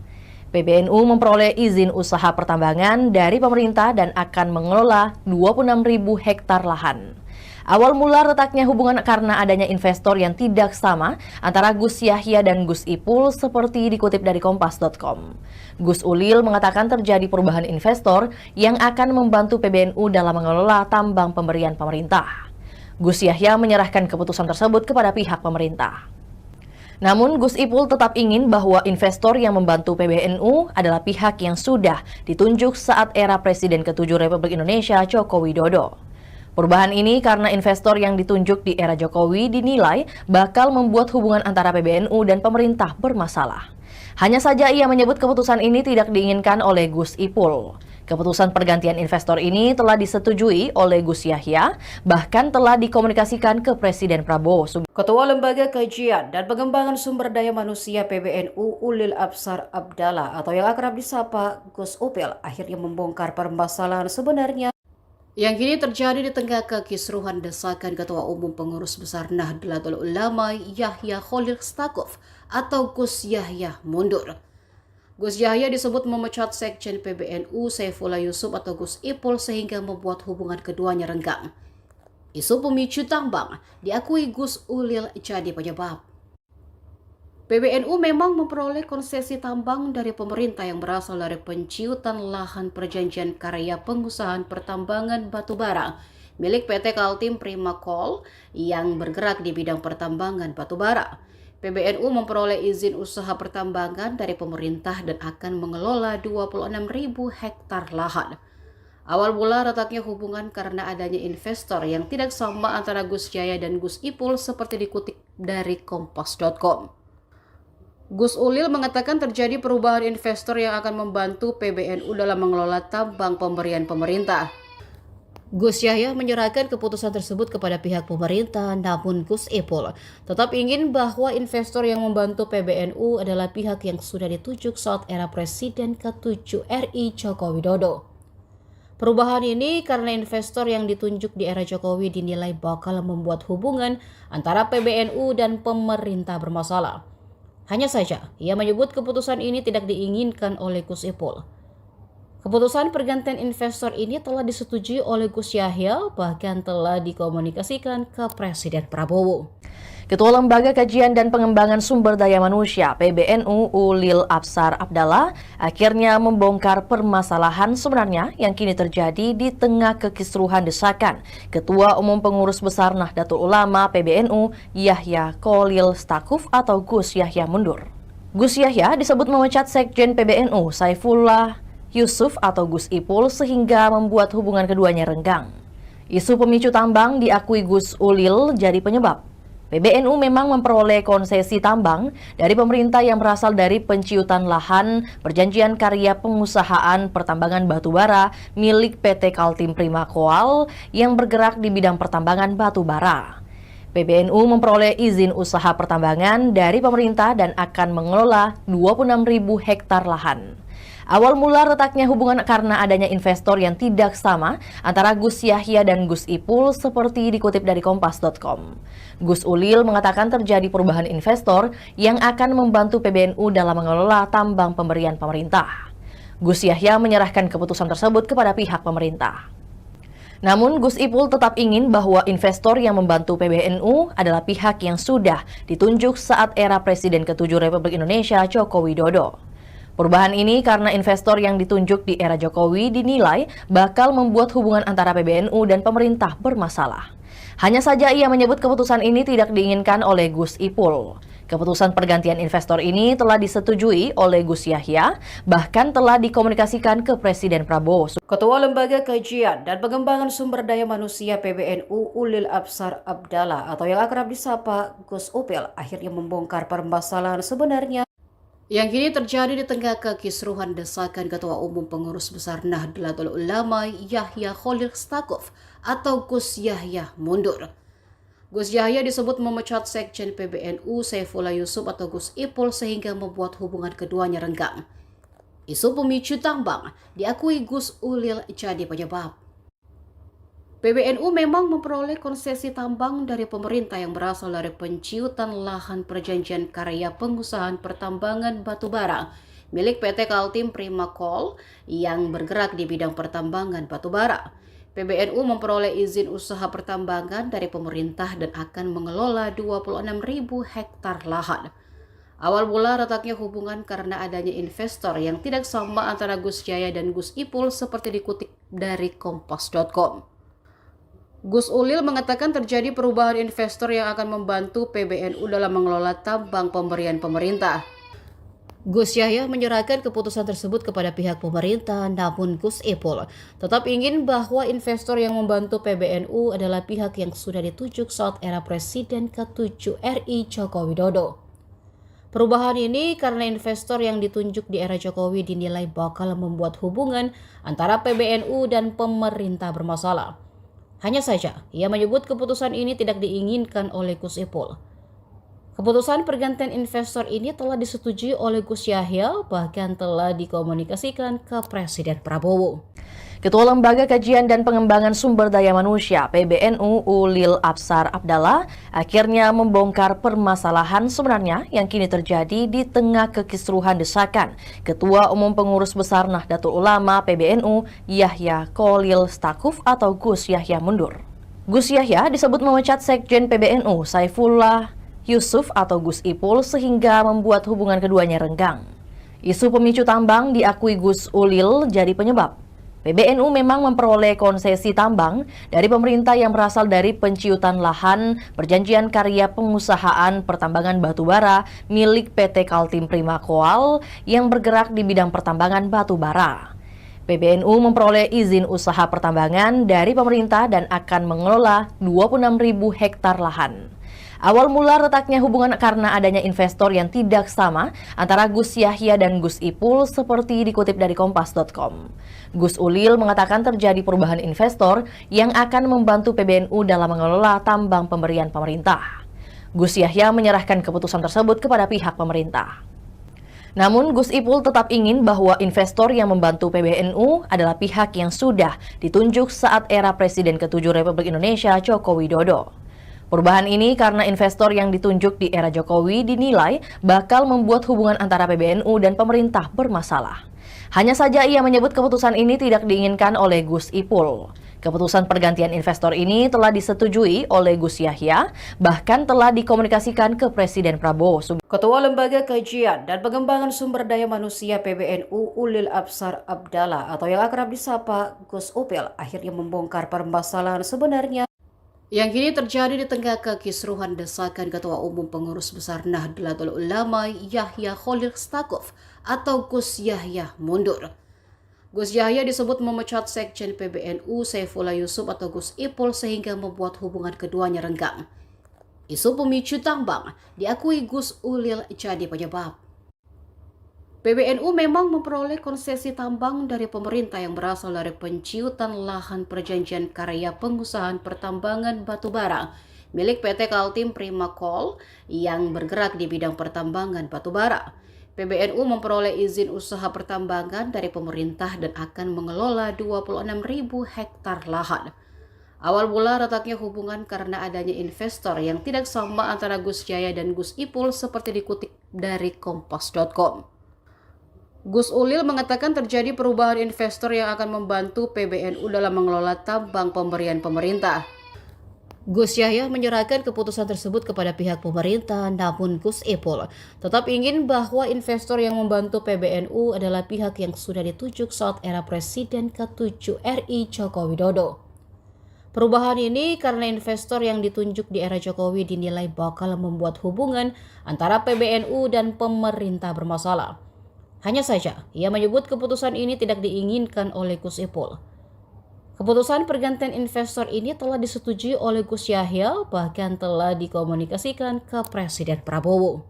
B: PBNU memperoleh izin usaha pertambangan dari pemerintah dan akan mengelola 26.000 hektar lahan. Awal mula retaknya hubungan karena adanya investor yang tidak sama antara Gus Yahya dan Gus Ipul seperti dikutip dari Kompas.com. Gus Ulil mengatakan terjadi perubahan investor yang akan membantu PBNU dalam mengelola tambang pemberian pemerintah. Gus Yahya menyerahkan keputusan tersebut kepada pihak pemerintah. Namun Gus Ipul tetap ingin bahwa investor yang membantu PBNU adalah pihak yang sudah ditunjuk saat era Presiden ke-7 Republik Indonesia Joko Widodo. Perubahan ini karena investor yang ditunjuk di era Jokowi dinilai bakal membuat hubungan antara PBNU dan pemerintah bermasalah. Hanya saja ia menyebut keputusan ini tidak diinginkan oleh Gus Ipul. Keputusan pergantian investor ini telah disetujui oleh Gus Yahya, bahkan telah dikomunikasikan ke Presiden Prabowo.
A: Ketua Lembaga Kajian dan Pengembangan Sumber Daya Manusia PBNU Ulil Absar Abdallah atau yang akrab disapa Gus Upil akhirnya membongkar permasalahan sebenarnya Yang kini terjadi di tengah kekisruhan desakan Ketua Umum Pengurus Besar Nahdlatul Ulama Yahya Khalil Stakuf atau Gus Yahya mundur. Gus Yahya disebut memecat Sekjen PBNU Saifullah Yusuf atau Gus Ipul sehingga membuat hubungan keduanya renggang. Isu pemicu tambang diakui Gus Ulil jadi penyebab. PBNU memang memperoleh konsesi tambang dari pemerintah yang berasal dari penciutan lahan perjanjian karya pengusahaan pertambangan batubara milik PT Kaltim Prima Coal yang bergerak di bidang pertambangan batubara. PBNU memperoleh izin usaha pertambangan dari pemerintah dan akan mengelola 26.000 hektar lahan. Awal mula retaknya hubungan karena adanya investor yang tidak sama antara Gus Yahya dan Gus Ipul seperti dikutip dari kompas.com. Gus Ulil mengatakan terjadi perubahan investor yang akan membantu PBNU dalam mengelola tambang pemberian pemerintah. Gus Yahya menyerahkan keputusan tersebut kepada pihak pemerintah, namun Gus Ipul tetap ingin bahwa investor yang membantu PBNU adalah pihak yang sudah ditunjuk saat era Presiden ke-7 RI Joko Widodo. Perubahan ini karena investor yang ditunjuk di era Jokowi dinilai bakal membuat hubungan antara PBNU dan pemerintah bermasalah. Hanya saja, ia menyebut keputusan ini tidak diinginkan oleh Gus Ipul. Keputusan pergantian investor ini telah disetujui oleh Gus Yahya, bahkan telah dikomunikasikan ke Presiden Prabowo.
B: Ketua Lembaga Kajian dan Pengembangan Sumber Daya Manusia PBNU Ulil Absar Abdallah akhirnya membongkar permasalahan sebenarnya yang kini terjadi di tengah kekisruhan desakan Ketua Umum Pengurus Besar Nahdlatul Ulama PBNU Yahya Khalil Stakuf atau Gus Yahya mundur. Gus Yahya disebut memecat Sekjen PBNU Saifullah Yusuf atau Gus Ipul sehingga membuat hubungan keduanya renggang. Isu pemicu tambang diakui Gus Ulil jadi penyebab. PBNU memang memperoleh konsesi tambang dari pemerintah yang berasal dari penciutan lahan perjanjian karya pengusahaan pertambangan batubara milik PT Kaltim Prima Coal yang bergerak di bidang pertambangan batubara. PBNU memperoleh izin usaha pertambangan dari pemerintah dan akan mengelola 26.000 hektar lahan. Awal mula retaknya hubungan karena adanya investor yang tidak sama antara Gus Yahya dan Gus Ipul seperti dikutip dari kompas.com. Gus Ulil mengatakan terjadi perubahan investor yang akan membantu PBNU dalam mengelola tambang pemberian pemerintah. Gus Yahya menyerahkan keputusan tersebut kepada pihak pemerintah. Namun Gus Ipul tetap ingin bahwa investor yang membantu PBNU adalah pihak yang sudah ditunjuk saat era Presiden ke-7 Republik Indonesia Joko Widodo. Perubahan ini karena investor yang ditunjuk di era Jokowi dinilai bakal membuat hubungan antara PBNU dan pemerintah bermasalah. Hanya saja ia menyebut keputusan ini tidak diinginkan oleh Gus Ipul. Keputusan pergantian investor ini telah disetujui oleh Gus Yahya, bahkan telah dikomunikasikan ke Presiden Prabowo.
A: Ketua Lembaga Kajian dan Pengembangan Sumber Daya Manusia PBNU Ulil Absar Abdallah atau yang akrab disapa Gus Upil akhirnya membongkar permasalahan sebenarnya yang kini terjadi di tengah kekisruhan desakan Ketua Umum Pengurus Besar Nahdlatul Ulama Yahya Khalil Stakuf atau Gus Yahya mundur. Gus Yahya disebut memecat Sekjen PBNU Saifullah Yusuf atau Gus Ipul sehingga membuat hubungan keduanya renggang. Isu pemicu tambang diakui Gus Ulil jadi penyebab. PBNU memang memperoleh konsesi tambang dari pemerintah yang berasal dari penciutan lahan perjanjian karya pengusahaan pertambangan batubara milik PT Kaltim Prima Coal yang bergerak di bidang pertambangan batubara. PBNU memperoleh izin usaha pertambangan dari pemerintah dan akan mengelola 26.000 hektar lahan. Awal mula retaknya hubungan karena adanya investor yang tidak sama antara Gus Yahya dan Gus Ipul seperti dikutip dari kompas.com. Gus Ulil mengatakan terjadi perubahan investor yang akan membantu PBNU dalam mengelola tambang pemberian pemerintah. Gus Yahya menyerahkan keputusan tersebut kepada pihak pemerintah, namun Gus Ipul tetap ingin bahwa investor yang membantu PBNU adalah pihak yang sudah ditunjuk saat era Presiden ke-7 RI Joko Widodo. Perubahan ini karena investor yang ditunjuk di era Jokowi dinilai bakal membuat hubungan antara PBNU dan pemerintah bermasalah. Hanya saja, ia menyebut keputusan ini tidak diinginkan oleh Gus Ipul. Keputusan pergantian investor ini telah disetujui oleh Gus Yahya, bahkan telah dikomunikasikan ke Presiden Prabowo.
B: Ketua Lembaga Kajian dan Pengembangan Sumber Daya Manusia PBNU Ulil Absar Abdallah akhirnya membongkar permasalahan sebenarnya yang kini terjadi di tengah kekisruhan desakan Ketua Umum Pengurus Besar Nahdlatul Ulama PBNU Yahya Kholil Stakuf atau Gus Yahya mundur. Gus Yahya disebut memecat Sekjen PBNU Saifullah Yusuf atau Gus Ipul sehingga membuat hubungan keduanya renggang. Isu pemicu tambang diakui Gus Ulil jadi penyebab. PBNU memang memperoleh konsesi tambang dari pemerintah yang berasal dari penciutan lahan perjanjian karya pengusahaan pertambangan batubara milik PT Kaltim Prima Coal yang bergerak di bidang pertambangan batubara. PBNU memperoleh izin usaha pertambangan dari pemerintah dan akan mengelola 26.000 hektar lahan. Awal mula retaknya hubungan karena adanya investor yang tidak sama antara Gus Yahya dan Gus Ipul seperti dikutip dari Kompas.com. Gus Ulil mengatakan terjadi perubahan investor yang akan membantu PBNU dalam mengelola tambang pemberian pemerintah. Gus Yahya menyerahkan keputusan tersebut kepada pihak pemerintah. Namun Gus Ipul tetap ingin bahwa investor yang membantu PBNU adalah pihak yang sudah ditunjuk saat era Presiden ke-7 Republik Indonesia Joko Widodo. Perubahan ini karena investor yang ditunjuk di era Jokowi dinilai bakal membuat hubungan antara PBNU dan pemerintah bermasalah. Hanya saja ia menyebut keputusan ini tidak diinginkan oleh Gus Ipul. Keputusan pergantian investor ini telah disetujui oleh Gus Yahya, bahkan telah dikomunikasikan ke Presiden Prabowo.
A: Ketua Lembaga Kajian dan Pengembangan Sumber Daya Manusia PBNU Ulil Absar Abdallah atau yang akrab disapa Gus Upil akhirnya membongkar permasalahan sebenarnya yang kini terjadi di tengah kekisruhan desakan Ketua Umum Pengurus Besar Nahdlatul Ulama Yahya Kholil Stakuf atau Gus Yahya mundur. Gus Yahya disebut memecat Sekjen PBNU Saifullah Yusuf atau Gus Ipul sehingga membuat hubungan keduanya renggang. Isu pemicu tambang diakui Gus Ulil jadi penyebab. PBNU memang memperoleh konsesi tambang dari pemerintah yang berasal dari penciutan lahan perjanjian karya pengusahaan pertambangan batubara milik PT Kaltim Prima Coal yang bergerak di bidang pertambangan batubara. PBNU memperoleh izin usaha pertambangan dari pemerintah dan akan mengelola 26.000 hektar lahan. Awal mula retaknya hubungan karena adanya investor yang tidak sama antara Gus Yahya dan Gus Ipul seperti dikutip dari Kompas.com. Gus Ulil mengatakan terjadi perubahan investor yang akan membantu PBNU dalam mengelola tambang pemberian pemerintah. Gus Yahya menyerahkan keputusan tersebut kepada pihak pemerintah, namun Gus Ipul tetap ingin bahwa investor yang membantu PBNU adalah pihak yang sudah ditunjuk saat era Presiden ke-7 RI Joko Widodo. Perubahan ini karena investor yang ditunjuk di era Jokowi dinilai bakal membuat hubungan antara PBNU dan pemerintah bermasalah. Hanya saja, ia menyebut keputusan ini tidak diinginkan oleh Gus Ipul. Keputusan pergantian investor ini telah disetujui oleh Gus Yahya, bahkan telah dikomunikasikan ke Presiden Prabowo.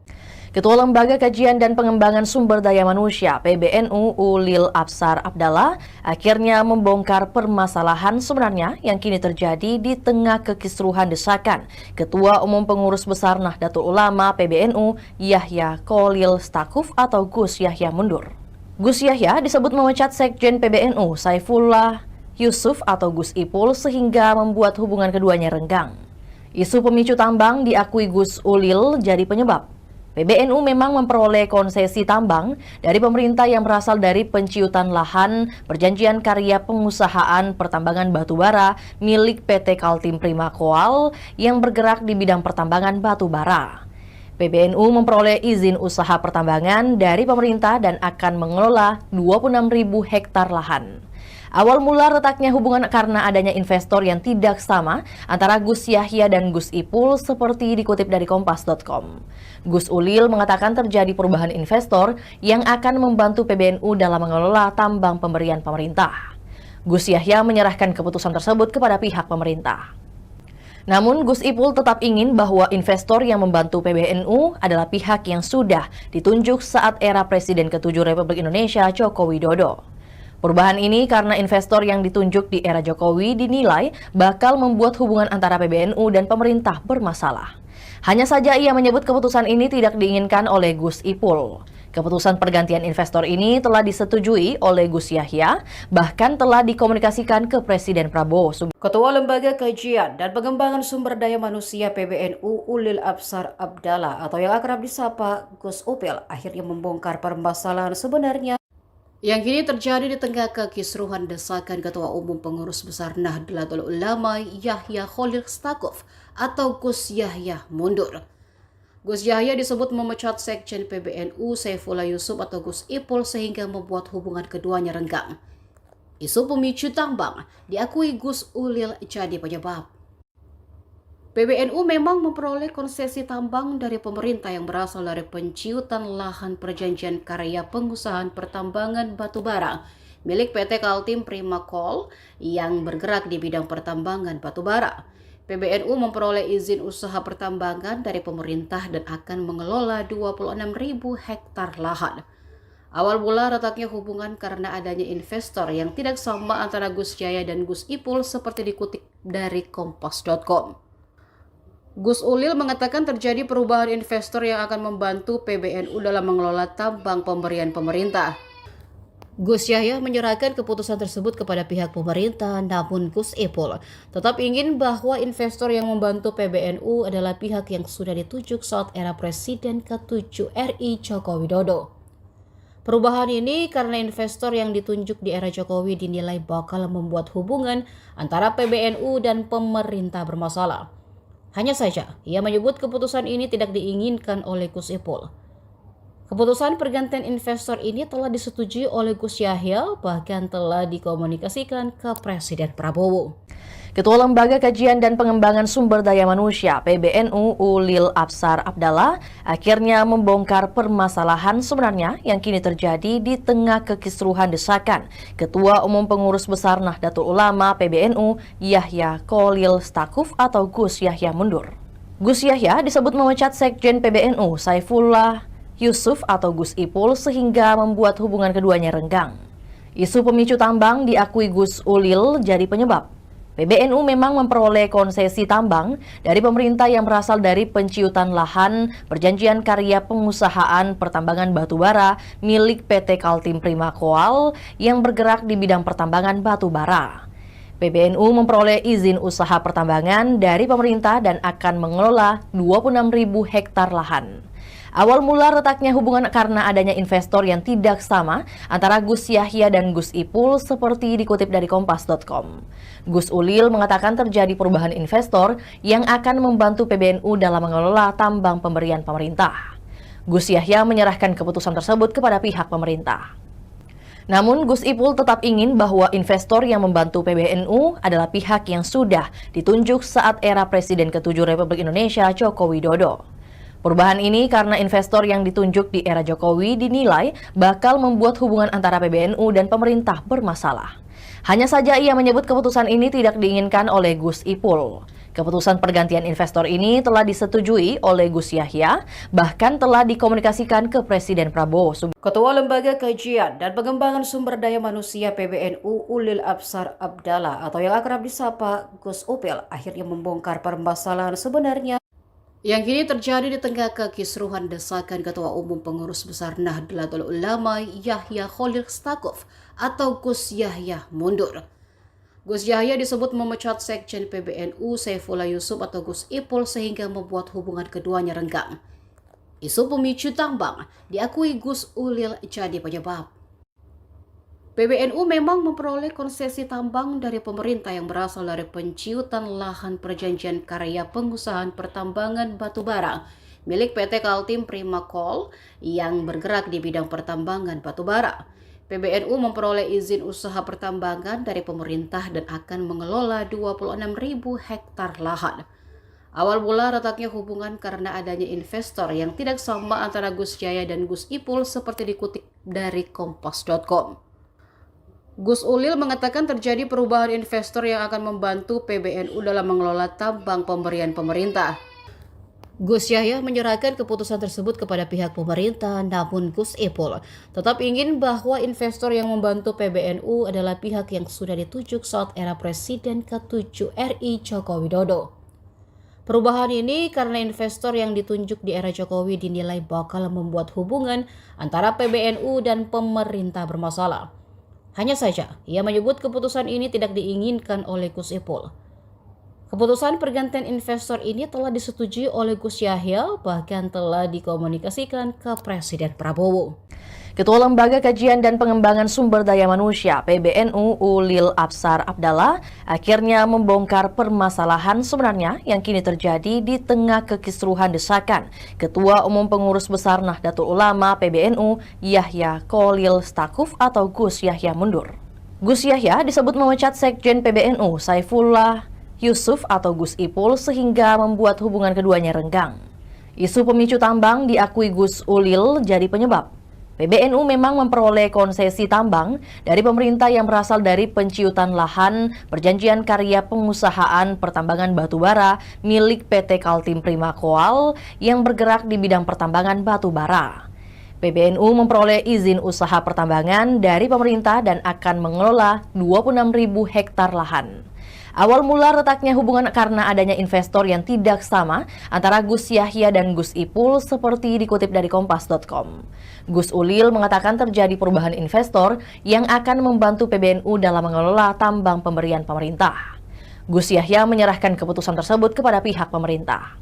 B: Ketua Lembaga Kajian dan Pengembangan Sumber Daya Manusia PBNU Ulil Absar Abdallah akhirnya membongkar permasalahan sebenarnya yang kini terjadi di tengah kekisruhan desakan Ketua Umum Pengurus Besar Nahdlatul Ulama PBNU Yahya Kholil Stakuf atau Gus Yahya mundur. Gus Yahya disebut memecat Sekjen PBNU Saifullah Yusuf atau Gus Ipul sehingga membuat hubungan keduanya renggang. Isu pemicu tambang diakui Gus Ulil jadi penyebab. PBNU memang memperoleh konsesi tambang dari pemerintah yang berasal dari penciutan lahan perjanjian karya pengusahaan pertambangan batubara milik PT Kaltim Prima Coal yang bergerak di bidang pertambangan batubara. PBNU memperoleh izin usaha pertambangan dari pemerintah dan akan mengelola 26.000 hektar lahan. Awal mula retaknya hubungan karena adanya investor yang tidak sama antara Gus Yahya dan Gus Ipul seperti dikutip dari Kompas.com. Gus Ulil mengatakan terjadi perubahan investor yang akan membantu PBNU dalam mengelola tambang pemberian pemerintah. Gus Yahya menyerahkan keputusan tersebut kepada pihak pemerintah. Namun Gus Ipul tetap ingin bahwa investor yang membantu PBNU adalah pihak yang sudah ditunjuk saat era Presiden ke-7 Republik Indonesia Joko Widodo. Perubahan ini karena investor yang ditunjuk di era Jokowi dinilai bakal membuat hubungan antara PBNU dan pemerintah bermasalah. Hanya saja ia menyebut keputusan ini tidak diinginkan oleh Gus Ipul. Keputusan pergantian investor ini telah disetujui oleh Gus Yahya, bahkan telah dikomunikasikan ke Presiden Prabowo.
A: Ketua Lembaga Kajian dan Pengembangan Sumber Daya Manusia PBNU Ulil Absar Abdallah atau yang akrab disapa Gus Upil akhirnya membongkar permasalahan sebenarnya yang kini terjadi di tengah kekisruhan desakan Ketua Umum Pengurus Besar Nahdlatul Ulama Yahya Khalil Stakuf atau Gus Yahya mundur. Gus Yahya disebut memecat Sekjen PBNU Saifullah Yusuf atau Gus Ipul sehingga membuat hubungan keduanya renggang. Isu pemicu tambang diakui Gus Ulil jadi penyebab. PBNU memang memperoleh konsesi tambang dari pemerintah yang berasal dari penciutan lahan perjanjian karya pengusahaan pertambangan batubara milik PT Kaltim Prima Coal yang bergerak di bidang pertambangan batubara. PBNU memperoleh izin usaha pertambangan dari pemerintah dan akan mengelola 26.000 hektar lahan. Awal mula retaknya hubungan karena adanya investor yang tidak sama antara Gus Yahya dan Gus Ipul seperti dikutip dari Kompas.com. Gus Ulil mengatakan terjadi perubahan investor yang akan membantu PBNU dalam mengelola tambang pemberian pemerintah. Gus Yahya menyerahkan keputusan tersebut kepada pihak pemerintah, namun Gus Ipul tetap ingin bahwa investor yang membantu PBNU adalah pihak yang sudah ditunjuk saat era Presiden ke-7 RI Joko Widodo. Perubahan ini karena investor yang ditunjuk di era Jokowi dinilai bakal membuat hubungan antara PBNU dan pemerintah bermasalah. Hanya saja, ia menyebut keputusan ini tidak diinginkan oleh Gus Ipul. Keputusan pergantian investor ini telah disetujui oleh Gus Yahya, bahkan telah dikomunikasikan ke Presiden Prabowo.
B: Ketua Lembaga Kajian dan Pengembangan Sumber Daya Manusia PBNU Ulil Absar Abdallah akhirnya membongkar permasalahan sebenarnya yang kini terjadi di tengah kekisruhan desakan Ketua Umum Pengurus Besar Nahdlatul Ulama PBNU Yahya Khalil Stakuf atau Gus Yahya mundur. Gus Yahya disebut memecat Sekjen PBNU Saifullah Yusuf atau Gus Ipul sehingga membuat hubungan keduanya renggang. Isu pemicu tambang diakui Gus Ulil jadi penyebab. PBNU memang memperoleh konsesi tambang dari pemerintah yang berasal dari penciutan lahan perjanjian karya pengusahaan pertambangan batubara milik PT Kaltim Prima Coal yang bergerak di bidang pertambangan batubara. PBNU memperoleh izin usaha pertambangan dari pemerintah dan akan mengelola 26.000 hektar lahan. Awal mula retaknya hubungan karena adanya investor yang tidak sama antara Gus Yahya dan Gus Ipul seperti dikutip dari Kompas.com. Gus Ulil mengatakan terjadi perubahan investor yang akan membantu PBNU dalam mengelola tambang pemberian pemerintah. Gus Yahya menyerahkan keputusan tersebut kepada pihak pemerintah. Namun Gus Ipul tetap ingin bahwa investor yang membantu PBNU adalah pihak yang sudah ditunjuk saat era Presiden ke-7 Republik Indonesia Joko Widodo. Perubahan ini karena investor yang ditunjuk di era Jokowi dinilai bakal membuat hubungan antara PBNU dan pemerintah bermasalah. Hanya saja ia menyebut keputusan ini tidak diinginkan oleh Gus Ipul. Keputusan pergantian investor ini telah disetujui oleh Gus Yahya, bahkan telah dikomunikasikan ke Presiden Prabowo.
A: Ketua Lembaga Kajian dan Pengembangan Sumber Daya Manusia PBNU Ulil Absar Abdallah atau yang akrab disapa Gus Upil akhirnya membongkar permasalahan sebenarnya yang kini terjadi di tengah kekisruhan desakan Ketua Umum Pengurus Besar Nahdlatul Ulama Yahya Khalil Stakuf atau Gus Yahya mundur. Gus Yahya disebut memecat Sekjen PBNU Saifullah Yusuf atau Gus Ipul sehingga membuat hubungan keduanya renggang. Isu pemicu tambang diakui Gus Ulil jadi penyebab. PBNU memang memperoleh konsesi tambang dari pemerintah yang berasal dari penciutan lahan perjanjian karya pengusahaan pertambangan batubara milik PT Kaltim Prima Coal yang bergerak di bidang pertambangan batubara. PBNU memperoleh izin usaha pertambangan dari pemerintah dan akan mengelola 26.000 hektar lahan. Awal mula retaknya hubungan karena adanya investor yang tidak sama antara Gus Yahya dan Gus Ipul seperti dikutip dari Kompas.com. Gus Ulil mengatakan terjadi perubahan investor yang akan membantu PBNU dalam mengelola tambang pemberian pemerintah. Gus Yahya menyerahkan keputusan tersebut kepada pihak pemerintah, namun Gus Ipul tetap ingin bahwa investor yang membantu PBNU adalah pihak yang sudah ditunjuk saat era Presiden ke-7 RI Joko Widodo. Perubahan ini karena investor yang ditunjuk di era Jokowi dinilai bakal membuat hubungan antara PBNU dan pemerintah bermasalah. Hanya saja, ia menyebut keputusan ini tidak diinginkan oleh Gus Ipul. Keputusan pergantian investor ini telah disetujui oleh Gus Yahya, bahkan telah dikomunikasikan ke Presiden Prabowo.
B: Ketua Lembaga Kajian dan Pengembangan Sumber Daya Manusia (PBNU) Ulil Absar Abdallah akhirnya membongkar permasalahan sebenarnya yang kini terjadi di tengah kekisruhan desakan Ketua Umum Pengurus Besar Nahdlatul Ulama (PBNU) Yahya Kholil Stakuf atau Gus Yahya mundur. Gus Yahya disebut memecat Sekjen PBNU Saifullah Yusuf atau Gus Ipul sehingga membuat hubungan keduanya renggang. Isu pemicu tambang diakui Gus Ulil jadi penyebab. PBNU memang memperoleh konsesi tambang dari pemerintah yang berasal dari penciutan lahan perjanjian karya pengusahaan pertambangan batubara milik PT Kaltim Prima Coal yang bergerak di bidang pertambangan batubara. PBNU memperoleh izin usaha pertambangan dari pemerintah dan akan mengelola 26.000 hektar lahan. Awal mula retaknya hubungan karena adanya investor yang tidak sama antara Gus Yahya dan Gus Ipul seperti dikutip dari Kompas.com. Gus Ulil mengatakan terjadi perubahan investor yang akan membantu PBNU dalam mengelola tambang pemberian pemerintah. Gus Yahya menyerahkan keputusan tersebut kepada pihak pemerintah.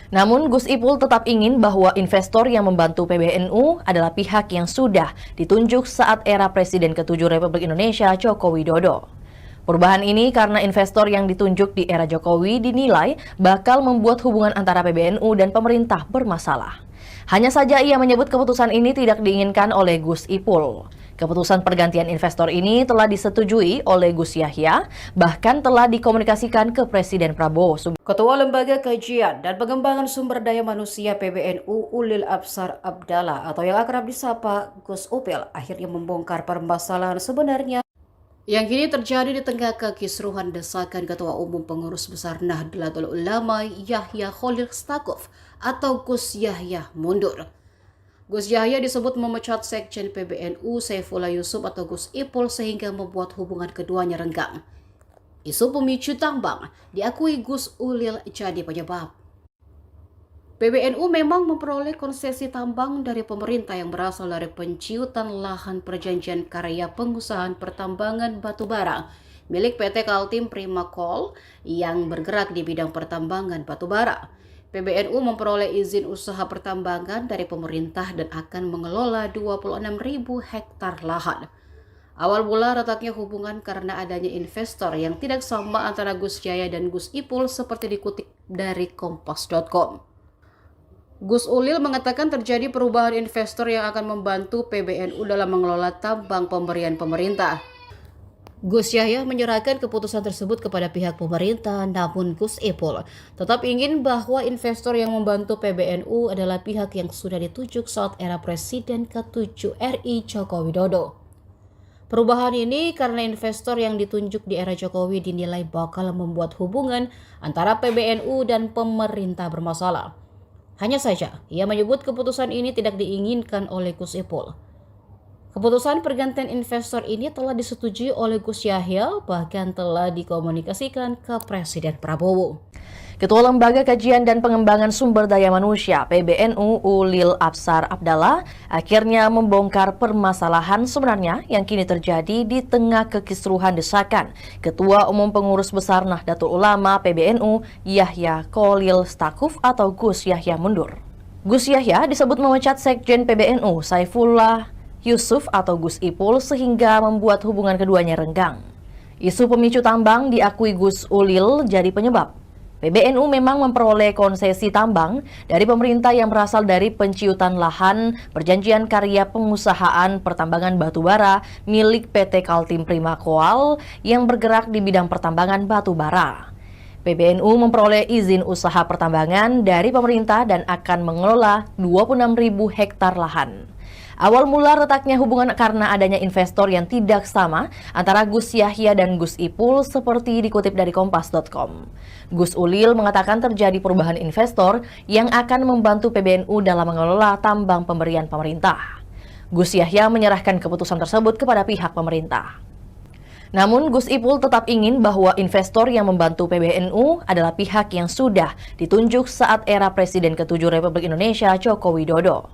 B: Namun Gus Ipul tetap ingin bahwa investor yang membantu PBNU adalah pihak yang sudah ditunjuk saat era Presiden ke-7 Republik Indonesia Joko Widodo. Perubahan ini karena investor yang ditunjuk di era Jokowi dinilai bakal membuat hubungan antara PBNU dan pemerintah bermasalah. Hanya saja ia menyebut keputusan ini tidak diinginkan oleh Gus Ipul. Keputusan pergantian investor ini telah disetujui oleh Gus Yahya, bahkan telah dikomunikasikan ke Presiden Prabowo.
A: Ketua Lembaga Kajian dan Pengembangan Sumber Daya Manusia PBNU Ulil Absar Abdallah atau yang akrab disapa Gus Upil akhirnya membongkar permasalahan sebenarnya yang kini terjadi di tengah kekisruhan desakan Ketua Umum Pengurus Besar Nahdlatul Ulama Yahya Kholil Stakuf atau Gus Yahya mundur. Gus Yahya disebut memecat Sekjen PBNU Saifullah Yusuf atau Gus Ipul sehingga membuat hubungan keduanya renggang. Isu pemicu tambang diakui Gus Ulil jadi penyebab. PBNU memang memperoleh konsesi tambang dari pemerintah yang berasal dari penciutan lahan perjanjian karya pengusahaan pertambangan batubara milik PT Kaltim Prima Coal yang bergerak di bidang pertambangan batubara. PBNU memperoleh izin usaha pertambangan dari pemerintah dan akan mengelola 26.000 hektar lahan. Awal mula retaknya hubungan karena adanya investor yang tidak sama antara Gus Yahya dan Gus Ipul seperti dikutip dari Kompas.com. Gus Ulil mengatakan terjadi perubahan investor yang akan membantu PBNU dalam mengelola tambang pemberian pemerintah. Gus Yahya menyerahkan keputusan tersebut kepada pihak pemerintah, namun Gus Ipul tetap ingin bahwa investor yang membantu PBNU adalah pihak yang sudah ditunjuk saat era Presiden ke-7 RI Joko Widodo. Perubahan ini karena investor yang ditunjuk di era Jokowi dinilai bakal membuat hubungan antara PBNU dan pemerintah bermasalah. Hanya saja, ia menyebut keputusan ini tidak diinginkan oleh Gus Ipul. Keputusan pergantian investor ini telah disetujui oleh Gus Yahya, bahkan telah dikomunikasikan ke Presiden Prabowo.
B: Ketua Lembaga Kajian dan Pengembangan Sumber Daya Manusia (PBNU) Ulil Absar Abdallah akhirnya membongkar permasalahan sebenarnya yang kini terjadi di tengah kekisruhan desakan Ketua Umum Pengurus Besar Nahdlatul Ulama (PBNU) Yahya Kholil Stakuf atau Gus Yahya mundur. Gus Yahya disebut memecat Sekjen PBNU Saifullah Yusuf atau Gus Ipul sehingga membuat hubungan keduanya renggang. Isu pemicu tambang diakui Gus Ulil jadi penyebab. PBNU memang memperoleh konsesi tambang dari pemerintah yang berasal dari penciutan lahan perjanjian karya pengusahaan pertambangan batubara milik PT Kaltim Prima Coal yang bergerak di bidang pertambangan batubara. PBNU memperoleh izin usaha pertambangan dari pemerintah dan akan mengelola 26.000 hektar lahan. Awal mula retaknya hubungan karena adanya investor yang tidak sama antara Gus Yahya dan Gus Ipul seperti dikutip dari Kompas.com. Gus Ulil mengatakan terjadi perubahan investor yang akan membantu PBNU dalam mengelola tambang pemberian pemerintah. Gus Yahya menyerahkan keputusan tersebut kepada pihak pemerintah. Namun Gus Ipul tetap ingin bahwa investor yang membantu PBNU adalah pihak yang sudah ditunjuk saat era Presiden ke-7 Republik Indonesia Joko Widodo.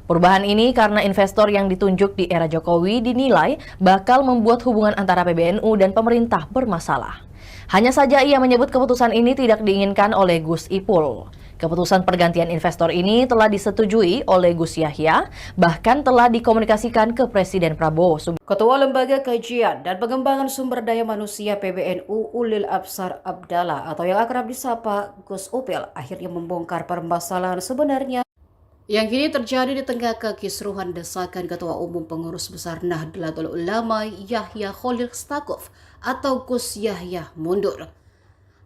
B: Perubahan ini karena investor yang ditunjuk di era Jokowi dinilai bakal membuat hubungan antara PBNU dan pemerintah bermasalah. Hanya saja ia menyebut keputusan ini tidak diinginkan oleh Gus Ipul. Keputusan pergantian investor ini telah disetujui oleh Gus Yahya, bahkan telah dikomunikasikan ke Presiden Prabowo.
A: Ketua Lembaga Kajian dan Pengembangan Sumber Daya Manusia PBNU Ulil Absar Abdallah atau yang akrab disapa Gus Upil akhirnya membongkar permasalahan sebenarnya yang kini terjadi di tengah kekisruhan desakan Ketua Umum Pengurus Besar Nahdlatul Ulama Yahya Khalil Stakuf atau Gus Yahya mundur.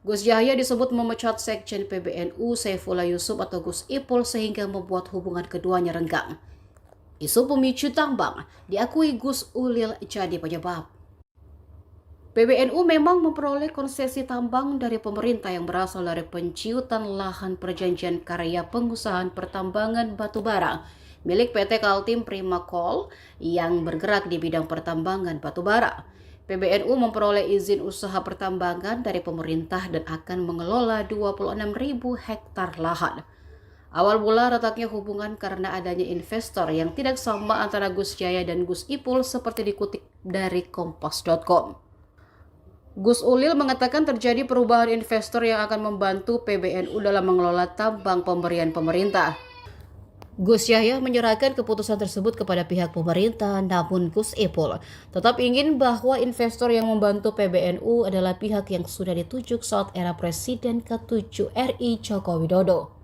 A: Gus Yahya disebut memecat Sekjen PBNU Saifullah Yusuf atau Gus Ipul sehingga membuat hubungan keduanya renggang. Isu pemicu tambang diakui Gus Ulil jadi penyebab. PBNU memang memperoleh konsesi tambang dari pemerintah yang berasal dari penciutan lahan perjanjian karya pengusahaan pertambangan batubara milik PT Kaltim Prima Coal yang bergerak di bidang pertambangan batubara. PBNU memperoleh izin usaha pertambangan dari pemerintah dan akan mengelola 26.000 hektar lahan. Awal mula retaknya hubungan karena adanya investor yang tidak sama antara Gus Yahya dan Gus Ipul seperti dikutip dari Kompas.com. Gus Ulil mengatakan terjadi perubahan investor yang akan membantu PBNU dalam mengelola tambang pemberian pemerintah. Gus Yahya menyerahkan keputusan tersebut kepada pihak pemerintah, namun Gus Ipul tetap ingin bahwa investor yang membantu PBNU adalah pihak yang sudah ditunjuk saat era Presiden ke-7 RI Joko Widodo.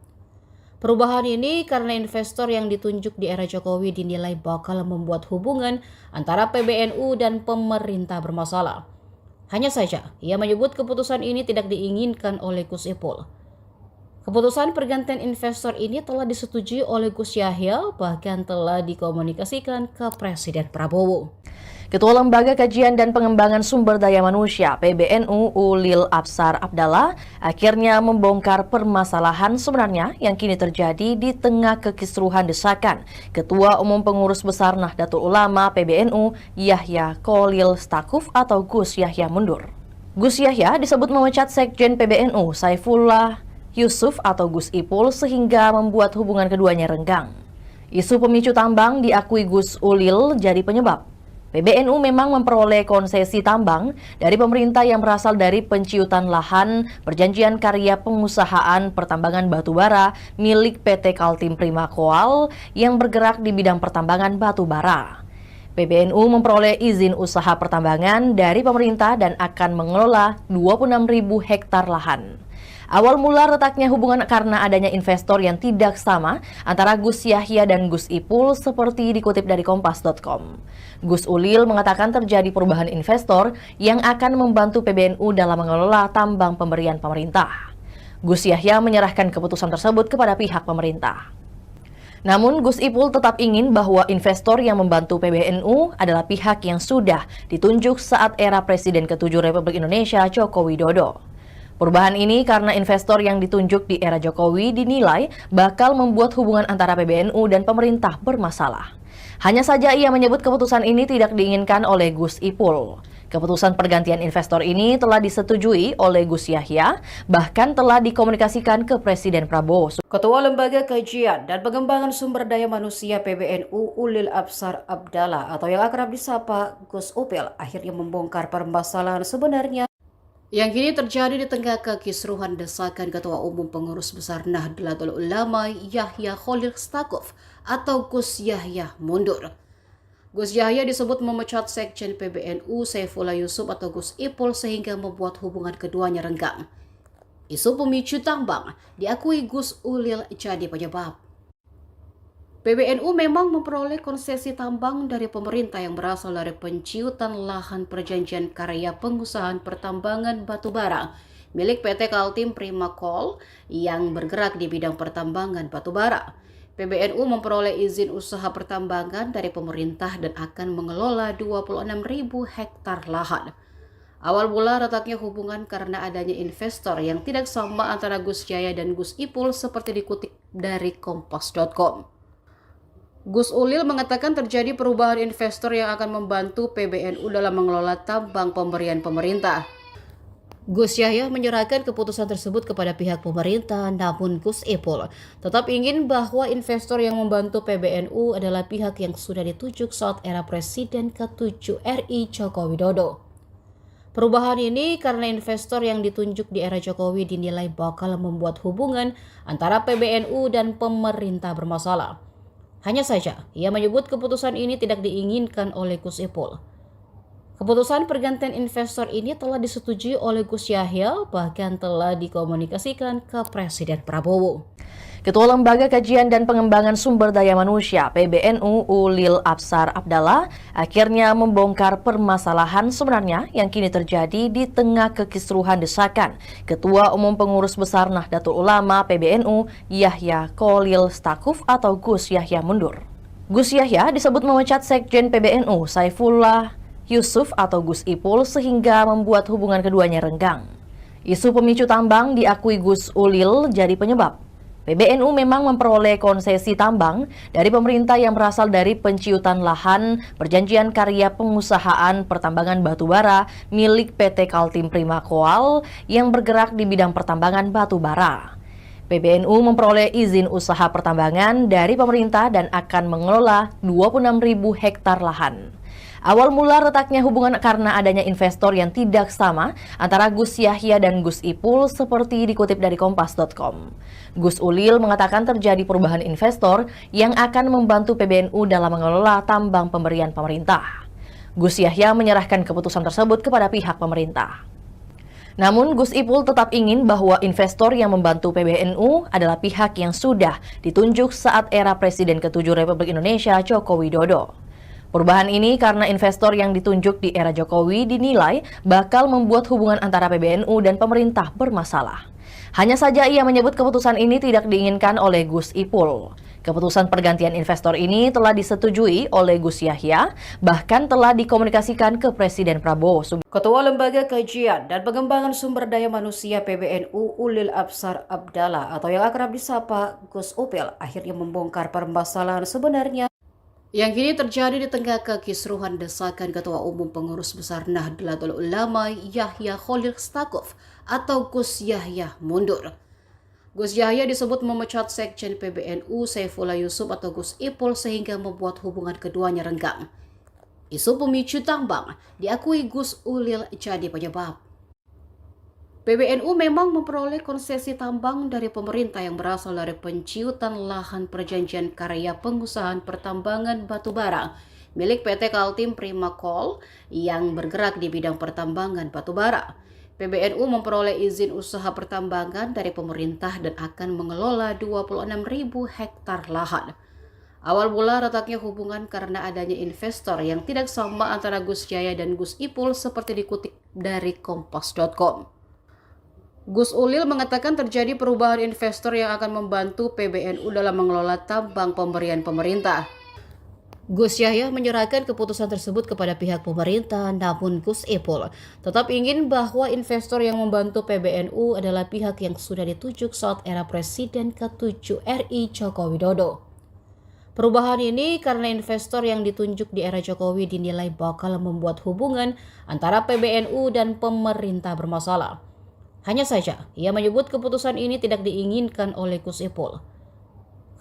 A: Perubahan ini karena investor yang ditunjuk di era Jokowi dinilai bakal membuat hubungan antara PBNU dan pemerintah bermasalah. Hanya saja, ia menyebut keputusan ini tidak diinginkan oleh Gus Ipul. Keputusan pergantian investor ini telah disetujui oleh Gus Yahya, bahkan telah dikomunikasikan ke Presiden Prabowo.
B: Ketua Lembaga Kajian dan Pengembangan Sumber Daya Manusia PBNU Ulil Absar Abdallah akhirnya membongkar permasalahan sebenarnya yang kini terjadi di tengah kekisruhan desakan Ketua Umum Pengurus Besar Nahdlatul Ulama PBNU Yahya Khalil Stakuf atau Gus Yahya mundur. Gus Yahya disebut memecat Sekjen PBNU Saifullah Yusuf atau Gus Ipul sehingga membuat hubungan keduanya renggang. Isu pemicu tambang diakui Gus Ulil jadi penyebab. PBNU memang memperoleh konsesi tambang dari pemerintah yang berasal dari penciutan lahan perjanjian karya pengusahaan pertambangan batubara milik PT Kaltim Prima Coal yang bergerak di bidang pertambangan batubara. PBNU memperoleh izin usaha pertambangan dari pemerintah dan akan mengelola 26.000 hektar lahan. Awal mula retaknya hubungan karena adanya investor yang tidak sama antara Gus Yahya dan Gus Ipul seperti dikutip dari Kompas.com. Gus Ulil mengatakan terjadi perubahan investor yang akan membantu PBNU dalam mengelola tambang pemberian pemerintah. Gus Yahya menyerahkan keputusan tersebut kepada pihak pemerintah. Namun Gus Ipul tetap ingin bahwa investor yang membantu PBNU adalah pihak yang sudah ditunjuk saat era Presiden ke-7 Republik Indonesia Joko Widodo. Perubahan ini karena investor yang ditunjuk di era Jokowi dinilai bakal membuat hubungan antara PBNU dan pemerintah bermasalah. Hanya saja ia menyebut keputusan ini tidak diinginkan oleh Gus Ipul. Keputusan pergantian investor ini telah disetujui oleh Gus Yahya, bahkan telah dikomunikasikan ke Presiden Prabowo.
A: Ketua Lembaga Kajian dan Pengembangan Sumber Daya Manusia PBNU Ulil Absar Abdallah atau yang akrab disapa Gus Upil akhirnya membongkar permasalahan sebenarnya yang kini terjadi di tengah kekisruhan desakan Ketua Umum Pengurus Besar Nahdlatul Ulama Yahya Khalil Stakuf atau Gus Yahya mundur. Gus Yahya disebut memecat Sekjen PBNU Saifullah Yusuf atau Gus Ipul sehingga membuat hubungan keduanya renggang. Isu pemicu tambang diakui Gus Ulil jadi penyebab. PBNU memang memperoleh konsesi tambang dari pemerintah yang berasal dari penciutan lahan perjanjian karya pengusahaan pertambangan batubara milik PT Kaltim Prima Coal yang bergerak di bidang pertambangan batubara. PBNU memperoleh izin usaha pertambangan dari pemerintah dan akan mengelola 26.000 hektar lahan. Awal mula retaknya hubungan karena adanya investor yang tidak sama antara Gus Yahya dan Gus Ipul seperti dikutip dari Kompas.com. Gus Ulil mengatakan terjadi perubahan investor yang akan membantu PBNU dalam mengelola tambang pemberian pemerintah. Gus Yahya menyerahkan keputusan tersebut kepada pihak pemerintah, namun Gus Ipul tetap ingin bahwa investor yang membantu PBNU adalah pihak yang sudah ditunjuk saat era Presiden ke-7 RI Joko Widodo. Perubahan ini karena investor yang ditunjuk di era Jokowi dinilai bakal membuat hubungan antara PBNU dan pemerintah bermasalah. Hanya saja, ia menyebut keputusan ini tidak diinginkan oleh Gus Ipul. Keputusan pergantian investor ini telah disetujui oleh Gus Yahya, bahkan telah dikomunikasikan ke Presiden Prabowo.
B: Ketua Lembaga Kajian dan Pengembangan Sumber Daya Manusia PBNU Ulil Absar Abdallah akhirnya membongkar permasalahan sebenarnya yang kini terjadi di tengah kekisruhan desakan Ketua Umum Pengurus Besar Nahdlatul Ulama PBNU Yahya Kholil Stakuf atau Gus Yahya mundur. Gus Yahya disebut memecat Sekjen PBNU Saifullah Yusuf atau Gus Ipul sehingga membuat hubungan keduanya renggang. Isu pemicu tambang diakui Gus Ulil jadi penyebab. PBNU memang memperoleh konsesi tambang dari pemerintah yang berasal dari penciutan lahan perjanjian karya pengusahaan pertambangan batubara milik PT Kaltim Prima Koal yang bergerak di bidang pertambangan batubara. PBNU memperoleh izin usaha pertambangan dari pemerintah dan akan mengelola 26.000 hektar lahan. Awal mula retaknya hubungan karena adanya investor yang tidak sama antara Gus Yahya dan Gus Ipul seperti dikutip dari Kompas.com. Gus Ulil mengatakan terjadi perubahan investor yang akan membantu PBNU dalam mengelola tambang pemberian pemerintah. Gus Yahya menyerahkan keputusan tersebut kepada pihak pemerintah. Namun Gus Ipul tetap ingin bahwa investor yang membantu PBNU adalah pihak yang sudah ditunjuk saat era Presiden ke-7 Republik Indonesia Joko Widodo. Perubahan ini karena investor yang ditunjuk di era Jokowi dinilai bakal membuat hubungan antara PBNU dan pemerintah bermasalah. Hanya saja ia menyebut keputusan ini tidak diinginkan oleh Gus Ipul. Keputusan pergantian investor ini telah disetujui oleh Gus Yahya, bahkan telah dikomunikasikan ke Presiden Prabowo.
A: Ketua Lembaga Kajian dan Pengembangan Sumber Daya Manusia PBNU Ulil Absar Abdallah atau yang akrab disapa Gus Upil akhirnya membongkar permasalahan sebenarnya yang kini terjadi di tengah kekisruhan desakan Ketua Umum Pengurus Besar Nahdlatul Ulama Yahya Kholil Stakuf atau Gus Yahya mundur. Gus Yahya disebut memecat Sekjen PBNU Saifullah Yusuf atau Gus Ipul sehingga membuat hubungan keduanya renggang. Isu pemicu tambang diakui Gus Ulil jadi penyebab. PBNU memang memperoleh konsesi tambang dari pemerintah yang berasal dari penciutan lahan perjanjian karya pengusahaan pertambangan batubara milik PT Kaltim Prima Koal yang bergerak di bidang pertambangan batubara. PBNU memperoleh izin usaha pertambangan dari pemerintah dan akan mengelola 26.000 hektar lahan. Awal mula retaknya hubungan karena adanya investor yang tidak sama antara Gus Yahya dan Gus Ipul seperti dikutip dari Kompas.com. Gus Ulil mengatakan terjadi perubahan investor yang akan membantu PBNU dalam mengelola tambang pemberian pemerintah. Gus Yahya menyerahkan keputusan tersebut kepada pihak pemerintah, namun Gus Ipul tetap ingin bahwa investor yang membantu PBNU adalah pihak yang sudah ditunjuk saat era Presiden ke-7 RI Joko Widodo. Perubahan ini karena investor yang ditunjuk di era Jokowi dinilai bakal membuat hubungan antara PBNU dan pemerintah bermasalah. Hanya saja, ia menyebut keputusan ini tidak diinginkan oleh Gus Ipul.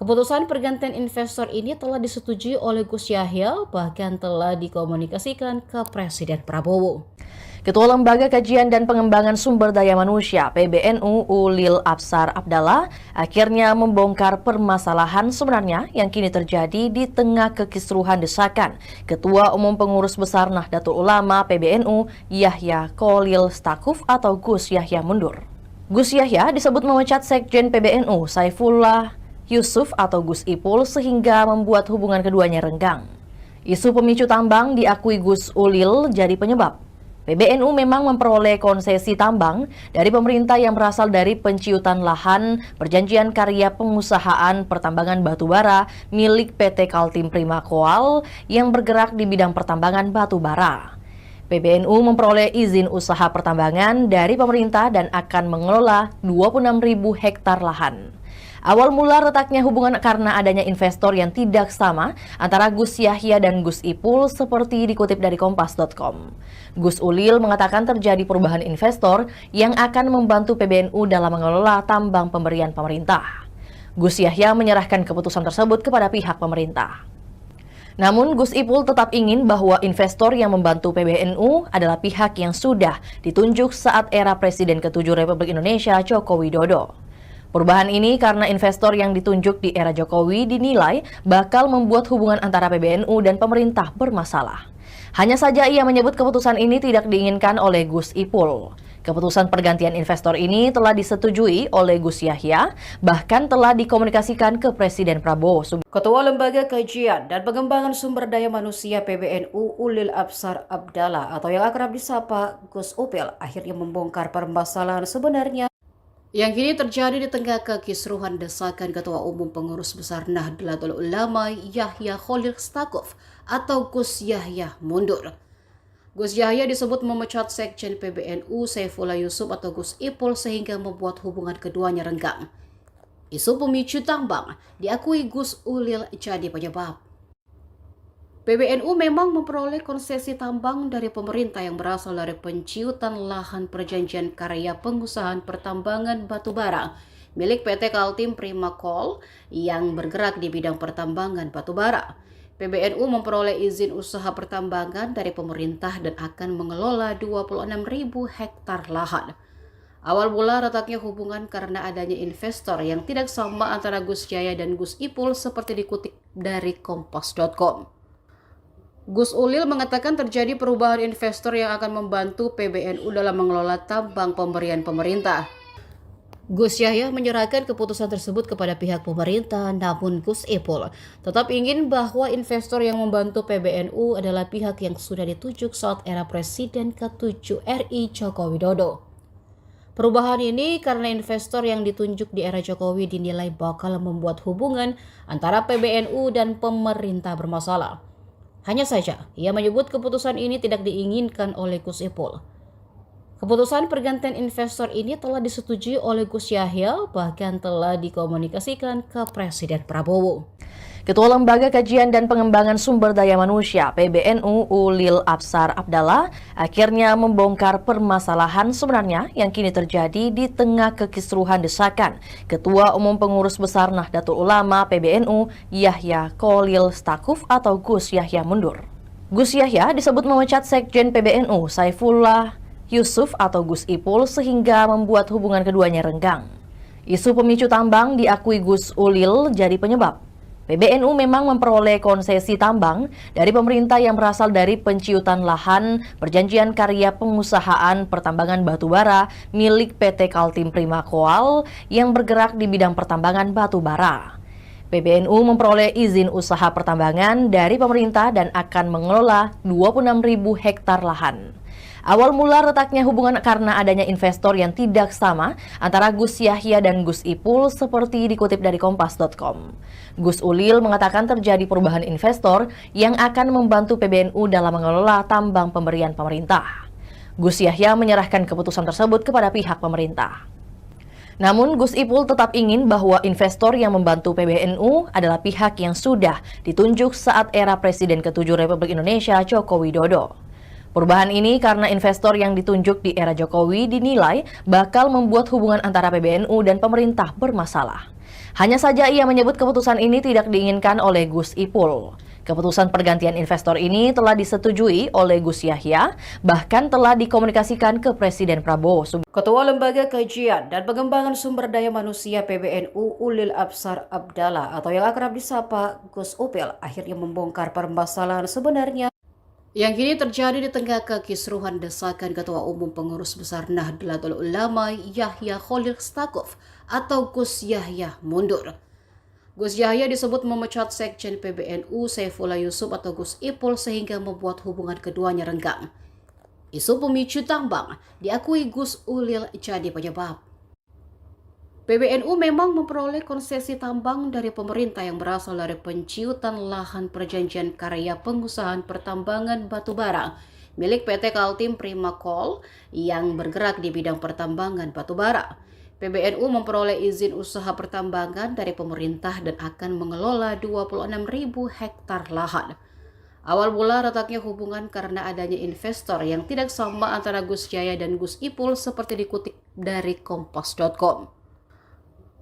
A: Keputusan pergantian investor ini telah disetujui oleh Gus Yahya, bahkan telah dikomunikasikan ke Presiden Prabowo.
B: Ketua Lembaga Kajian dan Pengembangan Sumber Daya Manusia PBNU Ulil Absar Abdallah akhirnya membongkar permasalahan sebenarnya yang kini terjadi di tengah kekisruhan desakan Ketua Umum Pengurus Besar Nahdlatul Ulama PBNU Yahya Kholil Stakuf atau Gus Yahya mundur. Gus Yahya disebut memecat Sekjen PBNU Saifullah Yusuf atau Gus Ipul sehingga membuat hubungan keduanya renggang. Isu pemicu tambang diakui Gus Ulil jadi penyebab. PBNU memang memperoleh konsesi tambang dari pemerintah yang berasal dari penciutan lahan perjanjian karya pengusahaan pertambangan batubara milik PT Kaltim Prima Koal yang bergerak di bidang pertambangan batubara. PBNU memperoleh izin usaha pertambangan dari pemerintah dan akan mengelola 26.000 hektar lahan. Awal mula retaknya hubungan karena adanya investor yang tidak sama antara Gus Yahya dan Gus Ipul seperti dikutip dari Kompas.com. Gus Ulil mengatakan terjadi perubahan investor yang akan membantu PBNU dalam mengelola tambang pemberian pemerintah. Gus Yahya menyerahkan keputusan tersebut kepada pihak pemerintah. Namun Gus Ipul tetap ingin bahwa investor yang membantu PBNU adalah pihak yang sudah ditunjuk saat era Presiden ke-7 Republik Indonesia Joko Widodo. Perubahan ini karena investor yang ditunjuk di era Jokowi dinilai bakal membuat hubungan antara PBNU dan pemerintah bermasalah. Hanya saja ia menyebut keputusan ini tidak diinginkan oleh Gus Ipul. Keputusan pergantian investor ini telah disetujui oleh Gus Yahya, bahkan telah dikomunikasikan ke Presiden Prabowo.
A: Ketua Lembaga Kajian dan Pengembangan Sumber Daya Manusia PBNU Ulil Absar Abdallah atau yang akrab disapa Gus Upil akhirnya membongkar permasalahan sebenarnya yang kini terjadi di tengah kekisruhan desakan Ketua Umum Pengurus Besar Nahdlatul Ulama Yahya Khalil Stakuf atau Gus Yahya mundur. Gus Yahya disebut memecat Sekjen PBNU Saifullah Yusuf atau Gus Ipul sehingga membuat hubungan keduanya renggang. Isu pemicu tambang diakui Gus Ulil jadi penyebab. PBNU memang memperoleh konsesi tambang dari pemerintah yang berasal dari penciutan lahan perjanjian karya pengusahaan pertambangan batubara milik PT Kaltim Prima Coal yang bergerak di bidang pertambangan batubara. PBNU memperoleh izin usaha pertambangan dari pemerintah dan akan mengelola 26.000 hektar lahan. Awal mula retaknya hubungan karena adanya investor yang tidak sama antara Gus Yahya dan Gus Ipul seperti dikutip dari Kompas.com. Gus Ulil mengatakan terjadi perubahan investor yang akan membantu PBNU dalam mengelola tambang pemberian pemerintah. Gus Yahya menyerahkan keputusan tersebut kepada pihak pemerintah, namun Gus Ipul tetap ingin bahwa investor yang membantu PBNU adalah pihak yang sudah ditunjuk saat era Presiden ke-7 RI Joko Widodo. Perubahan ini karena investor yang ditunjuk di era Jokowi dinilai bakal membuat hubungan antara PBNU dan pemerintah bermasalah. Hanya saja, ia menyebut keputusan ini tidak diinginkan oleh Gus Ipul. Keputusan pergantian investor ini telah disetujui oleh Gus Yahya, bahkan telah dikomunikasikan ke Presiden Prabowo.
B: Ketua Lembaga Kajian dan Pengembangan Sumber Daya Manusia PBNU Ulil Absar Abdallah akhirnya membongkar permasalahan sebenarnya yang kini terjadi di tengah kekisruhan desakan Ketua Umum Pengurus Besar Nahdlatul Ulama PBNU Yahya Khalil Stakuf atau Gus Yahya mundur. Gus Yahya disebut memecat Sekjen PBNU Saifullah Yusuf atau Gus Ipul sehingga membuat hubungan keduanya renggang. Isu pemicu tambang diakui Gus Ulil jadi penyebab. PBNU memang memperoleh konsesi tambang dari pemerintah yang berasal dari penciutan lahan perjanjian karya pengusahaan pertambangan batubara milik PT Kaltim Prima Coal yang bergerak di bidang pertambangan batubara. PBNU memperoleh izin usaha pertambangan dari pemerintah dan akan mengelola 26.000 hektar lahan. Awal mula retaknya hubungan karena adanya investor yang tidak sama antara Gus Yahya dan Gus Ipul seperti dikutip dari Kompas.com. Gus Ulil mengatakan terjadi perubahan investor yang akan membantu PBNU dalam mengelola tambang pemberian pemerintah. Gus Yahya menyerahkan keputusan tersebut kepada pihak pemerintah. Namun Gus Ipul tetap ingin bahwa investor yang membantu PBNU adalah pihak yang sudah ditunjuk saat era Presiden ke-7 Republik Indonesia Joko Widodo. Perubahan ini karena investor yang ditunjuk di era Jokowi dinilai bakal membuat hubungan antara PBNU dan pemerintah bermasalah. Hanya saja ia menyebut keputusan ini tidak diinginkan oleh Gus Ipul. Keputusan pergantian investor ini telah disetujui oleh Gus Yahya, bahkan telah dikomunikasikan ke Presiden Prabowo.
A: Ketua Lembaga Kajian dan Pengembangan Sumber Daya Manusia PBNU Ulil Absar Abdallah atau yang akrab disapa Gus Upil akhirnya membongkar permasalahan sebenarnya yang kini terjadi di tengah kekisruhan desakan Ketua Umum Pengurus Besar Nahdlatul Ulama Yahya Khalil Stakuf atau Gus Yahya mundur. Gus Yahya disebut memecat Sekjen PBNU Saifullah Yusuf atau Gus Ipul sehingga membuat hubungan keduanya renggang. Isu pemicu tambang diakui Gus Ulil jadi penyebab. PBNU memang memperoleh konsesi tambang dari pemerintah yang berasal dari penciutan lahan perjanjian karya pengusahaan pertambangan batubara milik PT Kaltim Prima Coal yang bergerak di bidang pertambangan batubara. PBNU memperoleh izin usaha pertambangan dari pemerintah dan akan mengelola 26.000 hektar lahan. Awal mula retaknya hubungan karena adanya investor yang tidak sama antara Gus Yahya dan Gus Ipul seperti dikutip dari Kompas.com.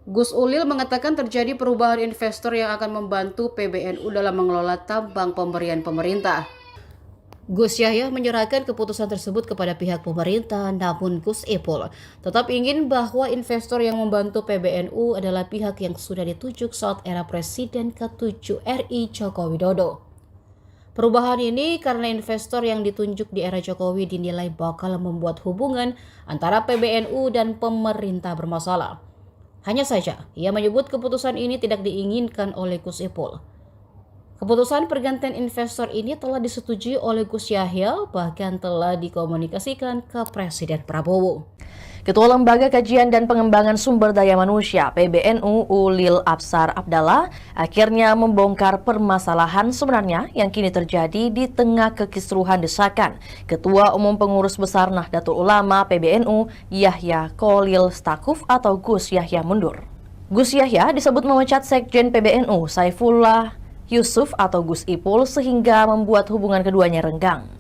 A: Gus Ulil mengatakan terjadi perubahan investor yang akan membantu PBNU dalam mengelola tambang pemberian pemerintah. Gus Yahya menyerahkan keputusan tersebut kepada pihak pemerintah, namun Gus Ipul tetap ingin bahwa investor yang membantu PBNU adalah pihak yang sudah ditunjuk saat era Presiden ke-7 RI Joko Widodo. Perubahan ini karena investor yang ditunjuk di era Jokowi dinilai bakal membuat hubungan antara PBNU dan pemerintah bermasalah. Hanya saja, ia menyebut keputusan ini tidak diinginkan oleh Gus Ipul. Keputusan pergantian investor ini telah disetujui oleh Gus Yahya, bahkan telah dikomunikasikan ke Presiden Prabowo.
B: Ketua Lembaga Kajian dan Pengembangan Sumber Daya Manusia (PBNU) Ulil Absar Abdallah akhirnya membongkar permasalahan sebenarnya yang kini terjadi di tengah kekisruhan desakan Ketua Umum Pengurus Besar Nahdlatul Ulama (PBNU) Yahya Kholil Stakuf atau Gus Yahya mundur. Gus Yahya disebut memecat Sekjen PBNU Saifullah Yusuf atau Gus Ipul sehingga membuat hubungan keduanya renggang.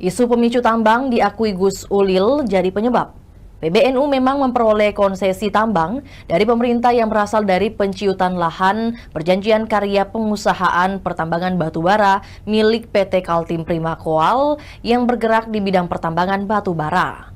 B: Isu pemicu tambang diakui Gus Ulil jadi penyebab. PBNU memang memperoleh konsesi tambang dari pemerintah yang berasal dari penciutan lahan perjanjian karya pengusahaan pertambangan batubara milik PT Kaltim Prima Coal yang bergerak di bidang pertambangan batubara.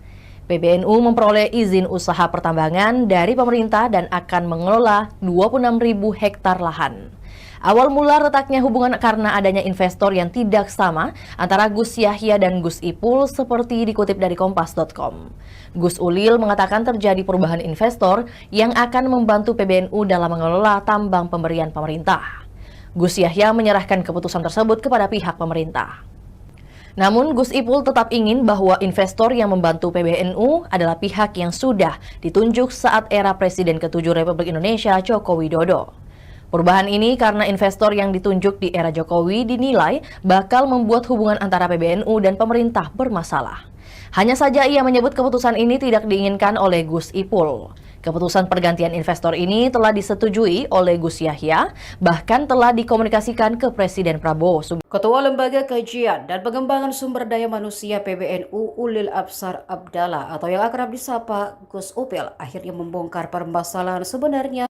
B: PBNU memperoleh izin usaha pertambangan dari pemerintah dan akan mengelola 26.000 hektar lahan. Awal mula retaknya hubungan karena adanya investor yang tidak sama antara Gus Yahya dan Gus Ipul seperti dikutip dari Kompas.com. Gus Ulil mengatakan terjadi perubahan investor yang akan membantu PBNU dalam mengelola tambang pemberian pemerintah. Gus Yahya menyerahkan keputusan tersebut kepada pihak pemerintah. Namun Gus Ipul tetap ingin bahwa investor yang membantu PBNU adalah pihak yang sudah ditunjuk saat era Presiden ke-7 Republik Indonesia Joko Widodo. Perubahan ini karena investor yang ditunjuk di era Jokowi dinilai bakal membuat hubungan antara PBNU dan pemerintah bermasalah. Hanya saja ia menyebut keputusan ini tidak diinginkan oleh Gus Ipul. Keputusan pergantian investor ini telah disetujui oleh Gus Yahya, bahkan telah dikomunikasikan ke Presiden Prabowo.
A: Ketua Lembaga Kajian dan Pengembangan Sumber Daya Manusia PBNU Ulil Absar Abdallah atau yang akrab disapa Gus Upil akhirnya membongkar permasalahan sebenarnya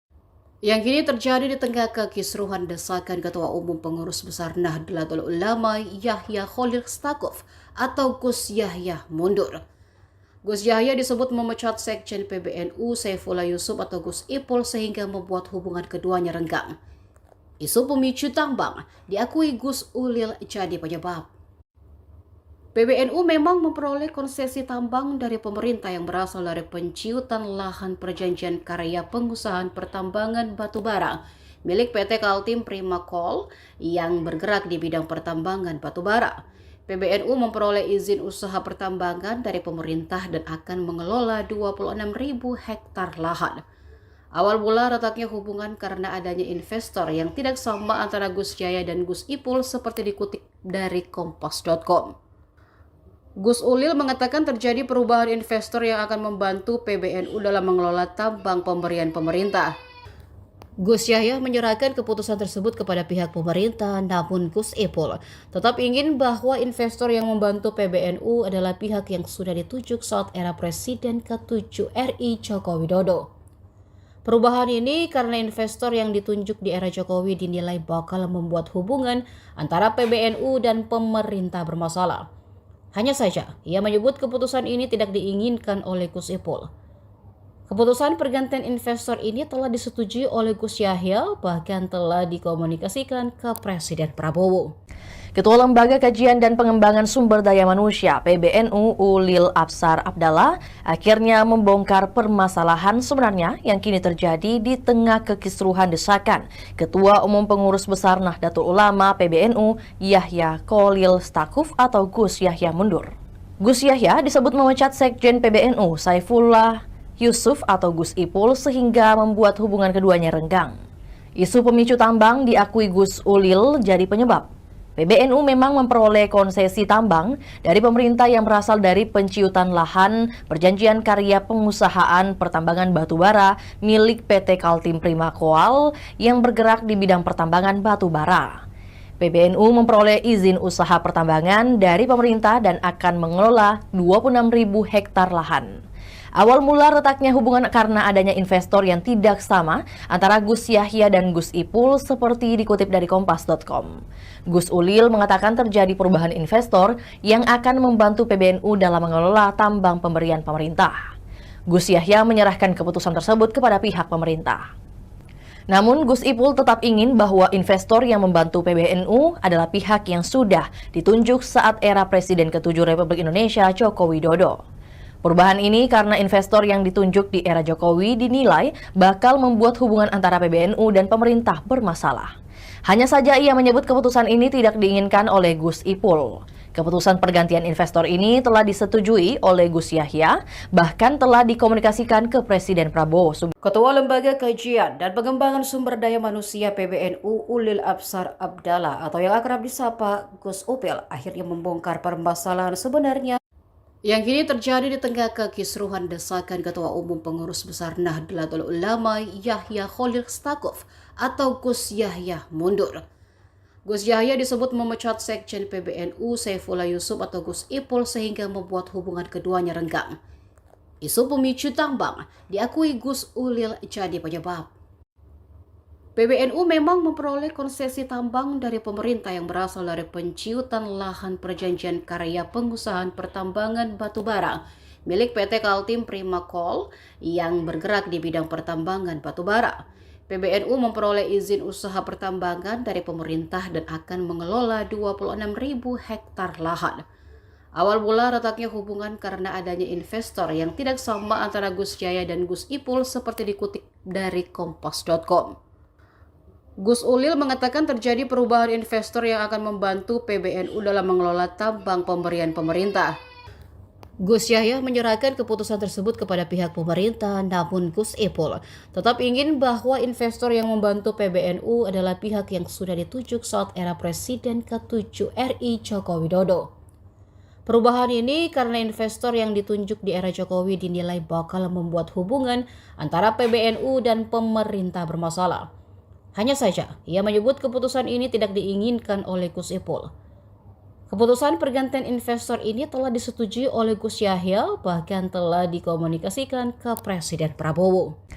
A: yang kini terjadi di tengah kekisruhan desakan Ketua Umum Pengurus Besar Nahdlatul Ulama Yahya Kholil Stakuf atau Gus Yahya mundur. Gus Yahya disebut memecat Sekjen PBNU Saifullah Yusuf atau Gus Ipul sehingga membuat hubungan keduanya renggang. Isu pemicu tambang diakui Gus Ulil jadi penyebab. PBNU memang memperoleh konsesi tambang dari pemerintah yang berasal dari penciutan lahan perjanjian karya pengusahaan pertambangan batubara milik PT Kaltim Prima Coal yang bergerak di bidang pertambangan batubara. PBNU memperoleh izin usaha pertambangan dari pemerintah dan akan mengelola 26.000 hektar lahan. Awal mula retaknya hubungan karena adanya investor yang tidak sama antara Gus Yahya dan Gus Ipul seperti dikutip dari Kompas.com. Gus Ulil mengatakan terjadi perubahan investor yang akan membantu PBNU dalam mengelola tambang pemberian pemerintah. Gus Yahya menyerahkan keputusan tersebut kepada pihak pemerintah, namun Gus Ipul tetap ingin bahwa investor yang membantu PBNU adalah pihak yang sudah ditunjuk saat era Presiden ke-7 RI Joko Widodo. Perubahan ini karena investor yang ditunjuk di era Jokowi dinilai bakal membuat hubungan antara PBNU dan pemerintah bermasalah. Hanya saja, ia menyebut keputusan ini tidak diinginkan oleh Gus Ipul. Keputusan pergantian investor ini telah disetujui oleh Gus Yahya, bahkan telah dikomunikasikan ke Presiden Prabowo.
B: Ketua Lembaga Kajian dan Pengembangan Sumber Daya Manusia (PBNU) Ulil Absar Abdallah akhirnya membongkar permasalahan sebenarnya yang kini terjadi di tengah kekisruhan desakan Ketua Umum Pengurus Besar Nahdlatul Ulama (PBNU) Yahya Kholil Stakuf atau Gus Yahya mundur. Gus Yahya disebut memecat Sekjen PBNU Saifullah Yusuf atau Gus Ipul sehingga membuat hubungan keduanya renggang. Isu pemicu tambang diakui Gus Ulil jadi penyebab. PBNU memang memperoleh konsesi tambang dari pemerintah yang berasal dari penciutan lahan perjanjian karya pengusahaan pertambangan batubara milik PT Kaltim Prima Coal yang bergerak di bidang pertambangan batubara. PBNU memperoleh izin usaha pertambangan dari pemerintah dan akan mengelola 26.000 hektar lahan. Awal mula retaknya hubungan karena adanya investor yang tidak sama antara Gus Yahya dan Gus Ipul seperti dikutip dari Kompas.com. Gus Ulil mengatakan terjadi perubahan investor yang akan membantu PBNU dalam mengelola tambang pemberian pemerintah. Gus Yahya menyerahkan keputusan tersebut kepada pihak pemerintah. Namun Gus Ipul tetap ingin bahwa investor yang membantu PBNU adalah pihak yang sudah ditunjuk saat era Presiden ke-7 Republik Indonesia Joko Widodo. Perubahan ini karena investor yang ditunjuk di era Jokowi dinilai bakal membuat hubungan antara PBNU dan pemerintah bermasalah. Hanya saja ia menyebut keputusan ini tidak diinginkan oleh Gus Ipul. Keputusan pergantian investor ini telah disetujui oleh Gus Yahya, bahkan telah dikomunikasikan ke Presiden Prabowo.
A: Ketua Lembaga Kajian dan Pengembangan Sumber Daya Manusia PBNU Ulil Absar Abdallah atau yang akrab disapa Gus Upil akhirnya membongkar permasalahan sebenarnya yang kini terjadi di tengah kekisruhan desakan Ketua Umum Pengurus Besar Nahdlatul Ulama Yahya Khalil Stakuf atau Gus Yahya mundur. Gus Yahya disebut memecat Sekjen PBNU Saifullah Yusuf atau Gus Ipul sehingga membuat hubungan keduanya renggang. Isu pemicu tambang diakui Gus Ulil jadi penyebab. PBNU memang memperoleh konsesi tambang dari pemerintah yang berasal dari penciutan lahan perjanjian karya pengusahaan pertambangan batubara milik PT Kaltim Prima Coal yang bergerak di bidang pertambangan batubara. PBNU memperoleh izin usaha pertambangan dari pemerintah dan akan mengelola 26.000 hektar lahan. Awal mula retaknya hubungan karena adanya investor yang tidak sama antara Gus Yahya dan Gus Ipul seperti dikutip dari Kompas.com. Gus Ulil mengatakan terjadi perubahan investor yang akan membantu PBNU dalam mengelola tambang pemberian pemerintah. Gus Yahya menyerahkan keputusan tersebut kepada pihak pemerintah, namun Gus Ipul tetap ingin bahwa investor yang membantu PBNU adalah pihak yang sudah ditunjuk saat era Presiden ke-7 RI Joko Widodo. Perubahan ini karena investor yang ditunjuk di era Jokowi dinilai bakal membuat hubungan antara PBNU dan pemerintah bermasalah. Hanya saja, ia menyebut keputusan ini tidak diinginkan oleh Gus Ipul. Keputusan pergantian investor ini telah disetujui oleh Gus Yahya, bahkan telah dikomunikasikan ke Presiden Prabowo.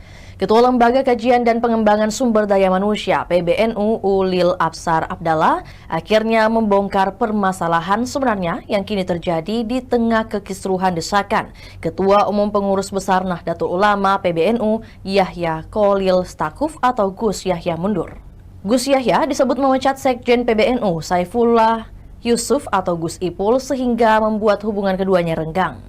B: Ketua Lembaga Kajian dan Pengembangan Sumber Daya Manusia PBNU Ulil Absar Abdallah akhirnya membongkar permasalahan sebenarnya yang kini terjadi di tengah kekisruhan desakan Ketua Umum Pengurus Besar Nahdlatul Ulama PBNU Yahya Khalil Stakuf atau Gus Yahya mundur. Gus Yahya disebut memecat Sekjen PBNU Saifullah Yusuf atau Gus Ipul sehingga membuat hubungan keduanya renggang.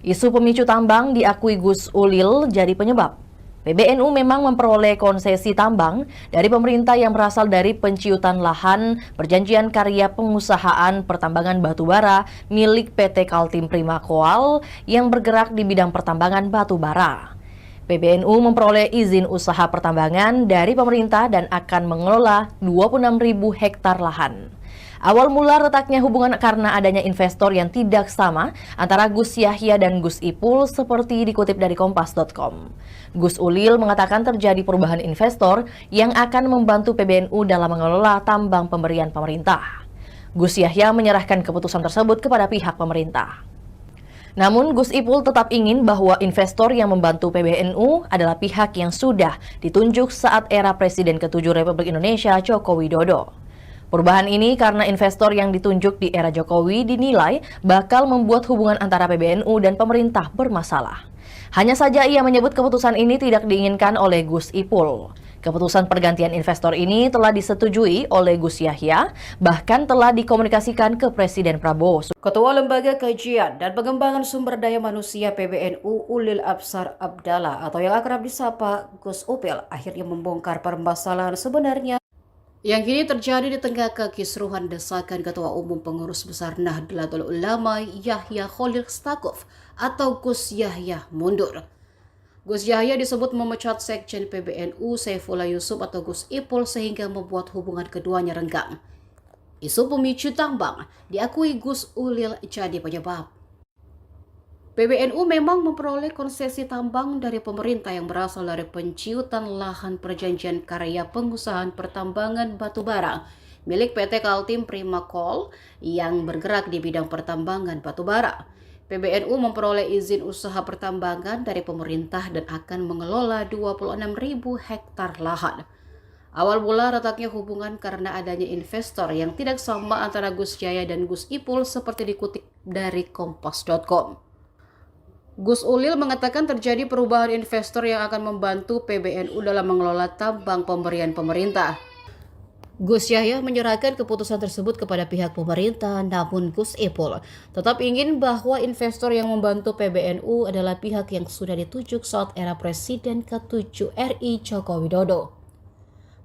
B: Isu pemicu tambang diakui Gus Ulil jadi penyebab. PBNU memang memperoleh konsesi tambang dari pemerintah yang berasal dari penciutan lahan perjanjian karya pengusahaan pertambangan batubara milik PT Kaltim Prima Coal yang bergerak di bidang pertambangan batubara. PBNU memperoleh izin usaha pertambangan dari pemerintah dan akan mengelola 26.000 hektar lahan. Awal mula retaknya hubungan karena adanya investor yang tidak sama antara Gus Yahya dan Gus Ipul seperti dikutip dari Kompas.com. Gus Ulil mengatakan terjadi perubahan investor yang akan membantu PBNU dalam mengelola tambang pemberian pemerintah. Gus Yahya menyerahkan keputusan tersebut kepada pihak pemerintah. Namun Gus Ipul tetap ingin bahwa investor yang membantu PBNU adalah pihak yang sudah ditunjuk saat era Presiden ke-7 Republik Indonesia Joko Widodo. Perubahan ini karena investor yang ditunjuk di era Jokowi dinilai bakal membuat hubungan antara PBNU dan pemerintah bermasalah. Hanya saja ia menyebut keputusan ini tidak diinginkan oleh Gus Ipul. Keputusan pergantian investor ini telah disetujui oleh Gus Yahya, bahkan telah dikomunikasikan ke Presiden Prabowo.
A: Ketua Lembaga Kajian dan Pengembangan Sumber Daya Manusia PBNU Ulil Absar Abdallah atau yang akrab disapa Gus Upil akhirnya membongkar permasalahan sebenarnya yang kini terjadi di tengah kekisruhan desakan Ketua Umum Pengurus Besar Nahdlatul Ulama Yahya Khalil Stakuf atau Gus Yahya mundur. Gus Yahya disebut memecat Sekjen PBNU Saifullah Yusuf atau Gus Ipul sehingga membuat hubungan keduanya renggang. Isu pemicu tambang diakui Gus Ulil jadi penyebab. PBNU memang memperoleh konsesi tambang dari pemerintah yang berasal dari penciutan lahan perjanjian karya pengusahaan pertambangan batubara milik PT Kaltim Prima Coal yang bergerak di bidang pertambangan batubara. PBNU memperoleh izin usaha pertambangan dari pemerintah dan akan mengelola 26.000 hektar lahan. Awal mula retaknya hubungan karena adanya investor yang tidak sama antara Gus Yahya dan Gus Ipul seperti dikutip dari Kompas.com. Gus Ulil mengatakan terjadi perubahan investor yang akan membantu PBNU dalam mengelola tambang pemberian pemerintah. Gus Yahya menyerahkan keputusan tersebut kepada pihak pemerintah, namun Gus Ipul tetap ingin bahwa investor yang membantu PBNU adalah pihak yang sudah ditunjuk saat era Presiden ke-7 RI Joko Widodo.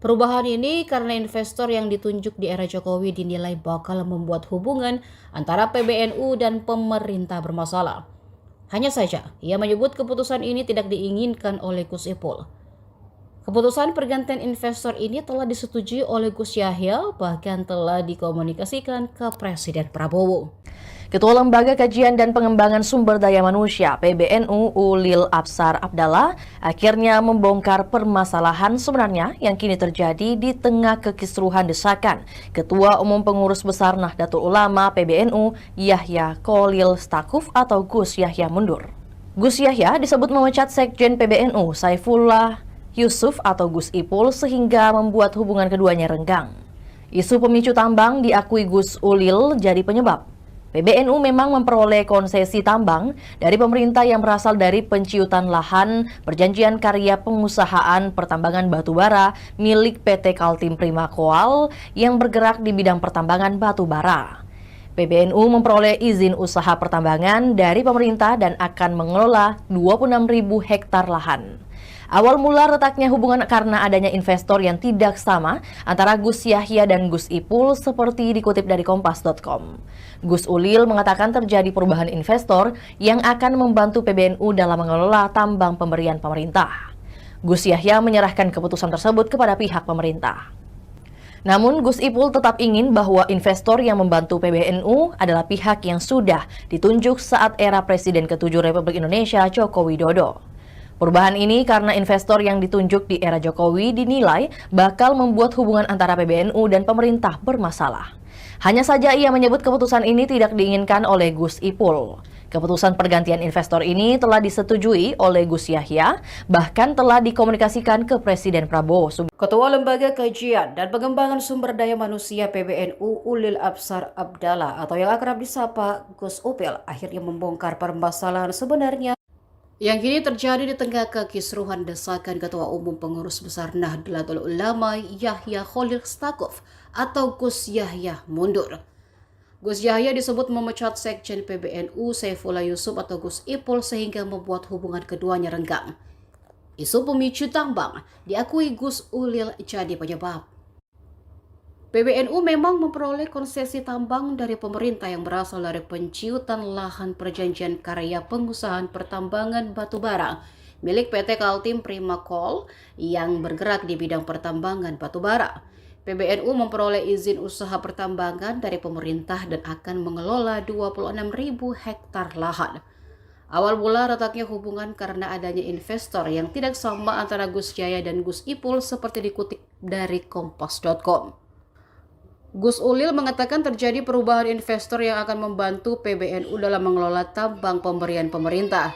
A: Perubahan ini karena investor yang ditunjuk di era Jokowi dinilai bakal membuat hubungan antara PBNU dan pemerintah bermasalah. Hanya saja, ia menyebut keputusan ini tidak diinginkan oleh Gus Ipul. Keputusan pergantian investor ini telah disetujui oleh Gus Yahya, bahkan telah dikomunikasikan ke Presiden Prabowo.
B: Ketua Lembaga Kajian dan Pengembangan Sumber Daya Manusia PBNU Ulil Absar Abdallah akhirnya membongkar permasalahan sebenarnya yang kini terjadi di tengah kekisruhan desakan Ketua Umum Pengurus Besar Nahdlatul Ulama PBNU Yahya Kholil Stakuf atau Gus Yahya mundur. Gus Yahya disebut memecat Sekjen PBNU Saifullah Yusuf atau Gus Ipul sehingga membuat hubungan keduanya renggang. Isu pemicu tambang diakui Gus Ulil jadi penyebab. PBNU memang memperoleh konsesi tambang dari pemerintah yang berasal dari penciutan lahan perjanjian karya pengusahaan pertambangan batubara milik PT Kaltim Prima Coal yang bergerak di bidang pertambangan batubara. PBNU memperoleh izin usaha pertambangan dari pemerintah dan akan mengelola 26.000 hektar lahan. Awal mula retaknya hubungan karena adanya investor yang tidak sama antara Gus Yahya dan Gus Ipul seperti dikutip dari Kompas.com. Gus Ulil mengatakan terjadi perubahan investor yang akan membantu PBNU dalam mengelola tambang pemberian pemerintah. Gus Yahya menyerahkan keputusan tersebut kepada pihak pemerintah. Namun Gus Ipul tetap ingin bahwa investor yang membantu PBNU adalah pihak yang sudah ditunjuk saat era Presiden ke-7 Republik Indonesia Joko Widodo. Perubahan ini karena investor yang ditunjuk di era Jokowi dinilai bakal membuat hubungan antara PBNU dan pemerintah bermasalah. Hanya saja ia menyebut keputusan ini tidak diinginkan oleh Gus Ipul. Keputusan pergantian investor ini telah disetujui oleh Gus Yahya, bahkan telah dikomunikasikan ke Presiden Prabowo.
A: Ketua Lembaga Kajian dan Pengembangan Sumber Daya Manusia PBNU Ulil Absar Abdallah atau yang akrab disapa Gus Upil akhirnya membongkar permasalahan sebenarnya yang kini terjadi di tengah kekisruhan desakan Ketua Umum Pengurus Besar Nahdlatul Ulama Yahya Kholil Stakuf atau Gus Yahya mundur. Gus Yahya disebut memecat Sekjen PBNU Saifullah Yusuf atau Gus Ipul sehingga membuat hubungan keduanya renggang. Isu pemicu tambang diakui Gus Ulil jadi penyebab. PBNU memang memperoleh konsesi tambang dari pemerintah yang berasal dari penciutan lahan perjanjian karya pengusahaan pertambangan batubara milik PT Kaltim Prima Coal yang bergerak di bidang pertambangan batubara. PBNU memperoleh izin usaha pertambangan dari pemerintah dan akan mengelola 26.000 hektar lahan. Awal mula retaknya hubungan karena adanya investor yang tidak sama antara Gus Yahya dan Gus Ipul seperti dikutip dari Kompas.com. Gus Ulil mengatakan terjadi perubahan investor yang akan membantu PBNU dalam mengelola tambang pemberian pemerintah.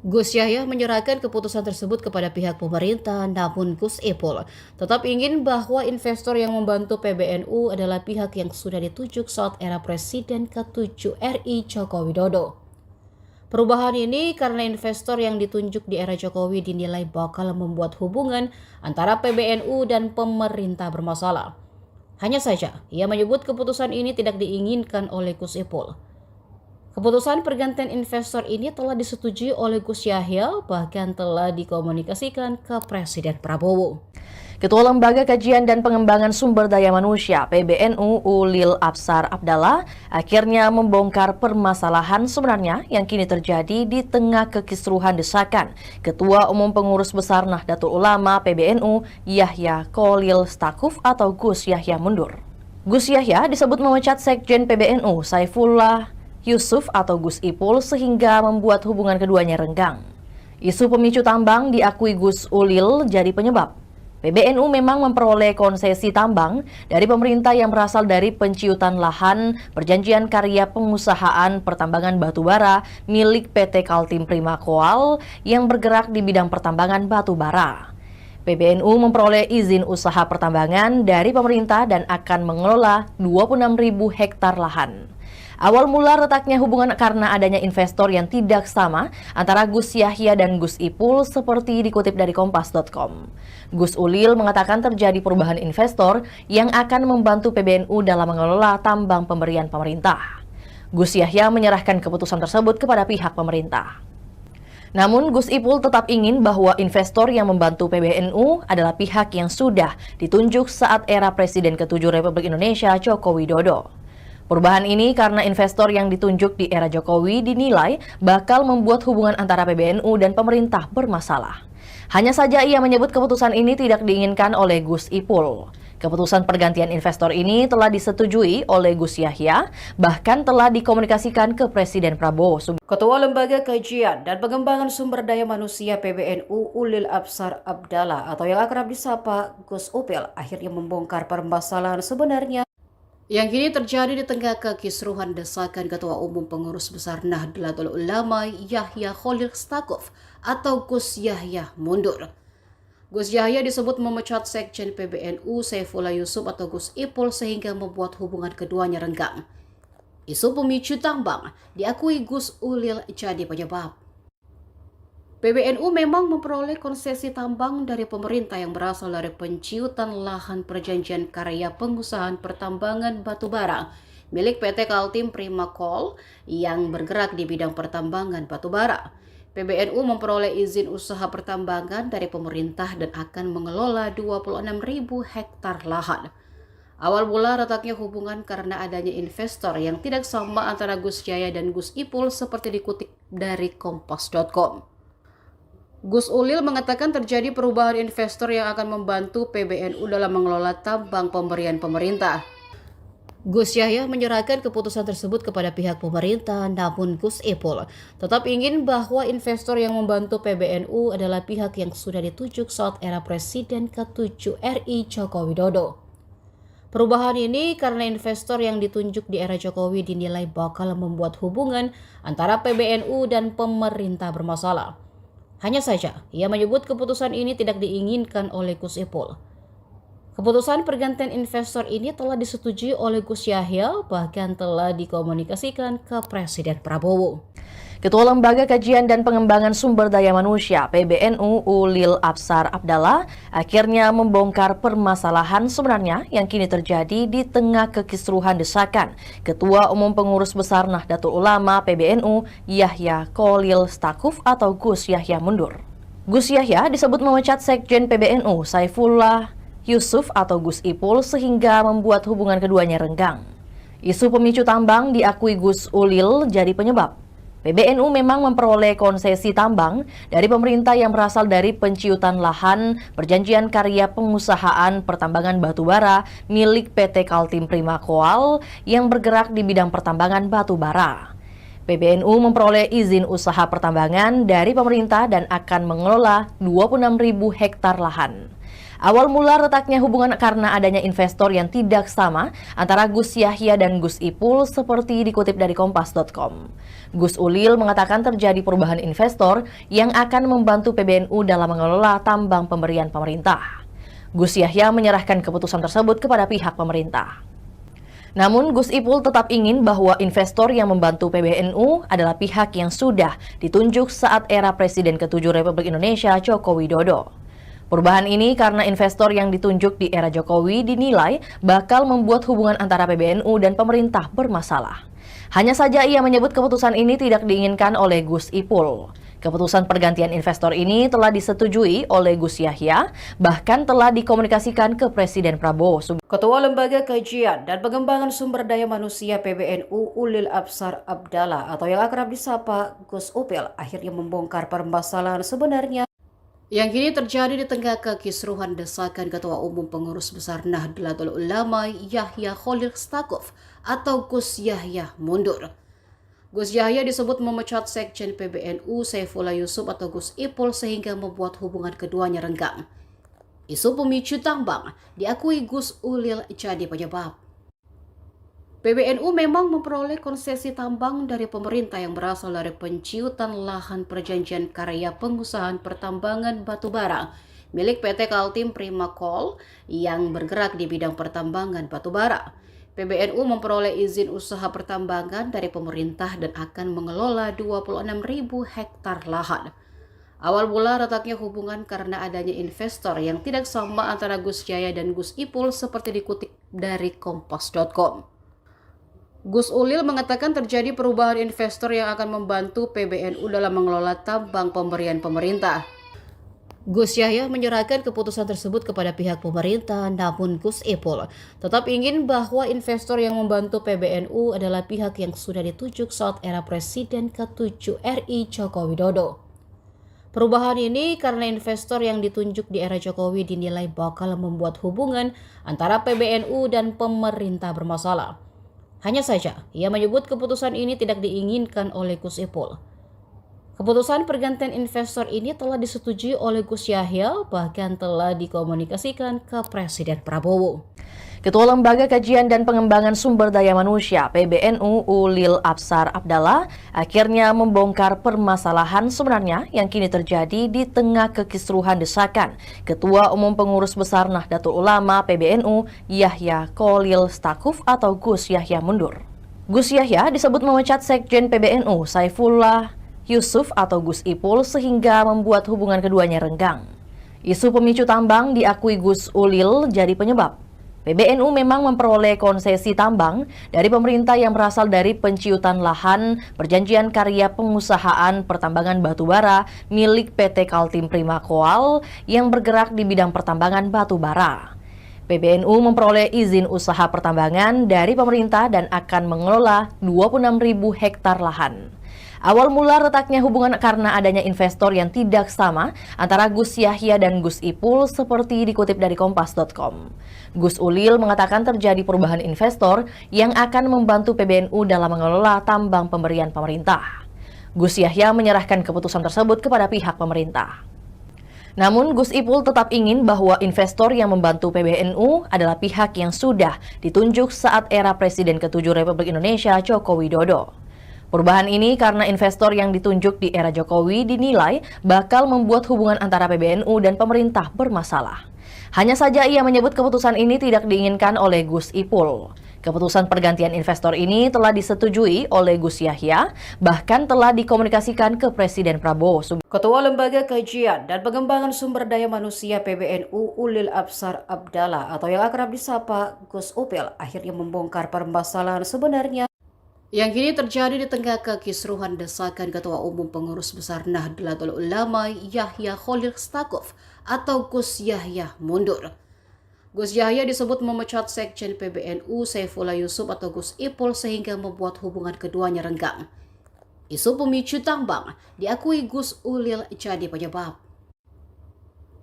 A: Gus Yahya menyerahkan keputusan tersebut kepada pihak pemerintah, namun Gus Ipul tetap ingin bahwa investor yang membantu PBNU adalah pihak yang sudah ditunjuk saat era Presiden ke-7 RI Joko Widodo. Perubahan ini karena investor yang ditunjuk di era Jokowi dinilai bakal membuat hubungan antara PBNU dan pemerintah bermasalah. Hanya saja, ia menyebut keputusan ini tidak diinginkan oleh Gus Ipul. Keputusan pergantian investor ini telah disetujui oleh Gus Yahya, bahkan telah dikomunikasikan ke Presiden Prabowo.
B: Ketua Lembaga Kajian dan Pengembangan Sumber Daya Manusia PBNU Ulil Absar Abdallah akhirnya membongkar permasalahan sebenarnya yang kini terjadi di tengah kekisruhan desakan Ketua Umum Pengurus Besar Nahdlatul Ulama PBNU Yahya Kholil Stakuf atau Gus Yahya mundur. Gus Yahya disebut memecat Sekjen PBNU Saifullah Yusuf atau Gus Ipul sehingga membuat hubungan keduanya renggang. Isu pemicu tambang diakui Gus Ulil jadi penyebab. PBNU memang memperoleh konsesi tambang dari pemerintah yang berasal dari penciutan lahan perjanjian karya pengusahaan pertambangan batubara milik PT Kaltim Prima Coal yang bergerak di bidang pertambangan batubara. PBNU memperoleh izin usaha pertambangan dari pemerintah dan akan mengelola 26.000 hektar lahan. Awal mula retaknya hubungan karena adanya investor yang tidak sama antara Gus Yahya dan Gus Ipul seperti dikutip dari Kompas.com. Gus Ulil mengatakan terjadi perubahan investor yang akan membantu PBNU dalam mengelola tambang pemberian pemerintah. Gus Yahya menyerahkan keputusan tersebut kepada pihak pemerintah. Namun Gus Ipul tetap ingin bahwa investor yang membantu PBNU adalah pihak yang sudah ditunjuk saat era Presiden ke-7 Republik Indonesia Joko Widodo. Perubahan ini karena investor yang ditunjuk di era Jokowi dinilai bakal membuat hubungan antara PBNU dan pemerintah bermasalah. Hanya saja ia menyebut keputusan ini tidak diinginkan oleh Gus Ipul. Keputusan pergantian investor ini telah disetujui oleh Gus Yahya, bahkan telah dikomunikasikan ke Presiden Prabowo.
A: Ketua Lembaga Kajian dan Pengembangan Sumber Daya Manusia PBNU Ulil Absar Abdallah atau yang akrab disapa Gus Upil akhirnya membongkar permasalahan sebenarnya yang kini terjadi di tengah kekisruhan desakan Ketua Umum Pengurus Besar Nahdlatul Ulama Yahya Khalil Stakuf atau Gus Yahya mundur. Gus Yahya disebut memecat Sekjen PBNU Saifullah Yusuf atau Gus Ipul sehingga membuat hubungan keduanya renggang. Isu pemicu tambang diakui Gus Ulil jadi penyebab. PBNU memang memperoleh konsesi tambang dari pemerintah yang berasal dari penciutan lahan perjanjian karya pengusahaan pertambangan batubara milik PT Kaltim Prima Coal yang bergerak di bidang pertambangan batubara. PBNU memperoleh izin usaha pertambangan dari pemerintah dan akan mengelola 26.000 hektar lahan. Awal mula retaknya hubungan karena adanya investor yang tidak sama antara Gus Yahya dan Gus Ipul seperti dikutip dari Kompas.com. Gus Ulil mengatakan terjadi perubahan investor yang akan membantu PBNU dalam mengelola tambang pemberian pemerintah. Gus Yahya menyerahkan keputusan tersebut kepada pihak pemerintah, namun Gus Ipul tetap ingin bahwa investor yang membantu PBNU adalah pihak yang sudah ditunjuk saat era Presiden ke-7 RI Joko Widodo. Perubahan ini karena investor yang ditunjuk di era Jokowi dinilai bakal membuat hubungan antara PBNU dan pemerintah bermasalah. Hanya saja, ia menyebut keputusan ini tidak diinginkan oleh Gus Ipul. Keputusan pergantian investor ini telah disetujui oleh Gus Yahya, bahkan telah dikomunikasikan ke Presiden Prabowo.
B: Ketua Lembaga Kajian dan Pengembangan Sumber Daya Manusia PBNU Ulil Absar Abdallah akhirnya membongkar permasalahan sebenarnya yang kini terjadi di tengah kekisruhan desakan Ketua Umum Pengurus Besar Nahdlatul Ulama PBNU Yahya Khalil Stakuf atau Gus Yahya mundur. Gus Yahya disebut memecat Sekjen PBNU Saifullah Yusuf atau Gus Ipul sehingga membuat hubungan keduanya renggang. Isu pemicu tambang diakui Gus Ulil jadi penyebab. PBNU memang memperoleh konsesi tambang dari pemerintah yang berasal dari penciutan lahan perjanjian karya pengusahaan pertambangan batubara milik PT Kaltim Prima Coal yang bergerak di bidang pertambangan batubara. PBNU memperoleh izin usaha pertambangan dari pemerintah dan akan mengelola 26.000 hektar lahan. Awal mula retaknya hubungan karena adanya investor yang tidak sama antara Gus Yahya dan Gus Ipul seperti dikutip dari Kompas.com. Gus Ulil mengatakan terjadi perubahan investor yang akan membantu PBNU dalam mengelola tambang pemberian pemerintah. Gus Yahya menyerahkan keputusan tersebut kepada pihak pemerintah. Namun Gus Ipul tetap ingin bahwa investor yang membantu PBNU adalah pihak yang sudah ditunjuk saat era Presiden ke-7 Republik Indonesia Joko Widodo. Perubahan ini karena investor yang ditunjuk di era Jokowi dinilai bakal membuat hubungan antara PBNU dan pemerintah bermasalah. Hanya saja ia menyebut keputusan ini tidak diinginkan oleh Gus Ipul. Keputusan pergantian investor ini telah disetujui oleh Gus Yahya, bahkan telah dikomunikasikan ke Presiden Prabowo.
A: Ketua Lembaga Kajian dan Pengembangan Sumber Daya Manusia PBNU Ulil Absar Abdallah atau yang akrab disapa Gus Upil akhirnya membongkar permasalahan sebenarnya Yang kini terjadi di tengah kekisruhan desakan Ketua Umum Pengurus Besar Nahdlatul Ulama Yahya Khalil Stakuf atau Gus Yahya mundur. Gus Yahya disebut memecat Sekjen PBNU Saifullah Yusuf atau Gus Ipul sehingga membuat hubungan keduanya renggang. Isu pemicu tambang diakui Gus Ulil jadi penyebab. PBNU memang memperoleh konsesi tambang dari pemerintah yang berasal dari penciutan lahan perjanjian karya pengusahaan pertambangan batubara milik PT Kaltim Prima Coal yang bergerak di bidang pertambangan batubara. PBNU memperoleh izin usaha pertambangan dari pemerintah dan akan mengelola 26.000 hektar lahan. Awal mula retaknya hubungan karena adanya investor yang tidak sama antara Gus Yahya dan Gus Ipul seperti dikutip dari kompas.com. Gus Ulil mengatakan terjadi perubahan investor yang akan membantu PBNU dalam mengelola tambang pemberian pemerintah. Gus Yahya menyerahkan keputusan tersebut kepada pihak pemerintah, namun Gus Ipul tetap ingin bahwa investor yang membantu PBNU adalah pihak yang sudah ditunjuk saat era Presiden ke-7 RI Joko Widodo. Perubahan ini karena investor yang ditunjuk di era Jokowi dinilai bakal membuat hubungan antara PBNU dan pemerintah bermasalah. Hanya saja, ia menyebut keputusan ini tidak diinginkan oleh Gus Ipul. Keputusan pergantian investor ini telah disetujui oleh Gus Yahya, bahkan telah dikomunikasikan ke Presiden Prabowo.
B: Ketua Lembaga Kajian dan Pengembangan Sumber Daya Manusia PBNU Ulil Absar Abdallah akhirnya membongkar permasalahan sebenarnya yang kini terjadi di tengah kekisruhan desakan Ketua Umum Pengurus Besar Nahdlatul Ulama PBNU Yahya Khalil Stakuf atau Gus Yahya mundur. Gus Yahya disebut memecat Sekjen PBNU Saifullah Yusuf atau Gus Ipul sehingga membuat hubungan keduanya renggang. Isu pemicu tambang diakui Gus Ulil jadi penyebab. PBNU memang memperoleh konsesi tambang dari pemerintah yang berasal dari penciutan lahan perjanjian karya pengusahaan pertambangan batubara milik PT Kaltim Prima Coal yang bergerak di bidang pertambangan batubara. PBNU memperoleh izin usaha pertambangan dari pemerintah dan akan mengelola 26.000 hektar lahan. Awal mula retaknya hubungan karena adanya investor yang tidak sama antara Gus Yahya dan Gus Ipul seperti dikutip dari kompas.com. Gus Ulil mengatakan terjadi perubahan investor yang akan membantu PBNU dalam mengelola tambang pemberian pemerintah. Gus Yahya menyerahkan keputusan tersebut kepada pihak pemerintah. Namun Gus Ipul tetap ingin bahwa investor yang membantu PBNU adalah pihak yang sudah ditunjuk saat era Presiden ke-7 Republik Indonesia Joko Widodo. Perubahan ini karena investor yang ditunjuk di era Jokowi dinilai bakal membuat hubungan antara PBNU dan pemerintah bermasalah. Hanya saja ia menyebut keputusan ini tidak diinginkan oleh Gus Ipul. Keputusan pergantian investor ini telah disetujui oleh Gus Yahya, bahkan telah dikomunikasikan ke Presiden Prabowo.
A: Ketua Lembaga Kajian dan Pengembangan Sumber Daya Manusia PBNU Ulil Absar Abdallah atau yang akrab disapa Gus Upil akhirnya membongkar permasalahan sebenarnya yang kini terjadi di tengah kekisruhan desakan Ketua Umum Pengurus Besar Nahdlatul Ulama Yahya Khalil Stakuf atau Gus Yahya mundur. Gus Yahya disebut memecat Sekjen PBNU Saifullah Yusuf atau Gus Ipul sehingga membuat hubungan keduanya renggang. Isu pemicu tambang diakui Gus Ulil jadi penyebab.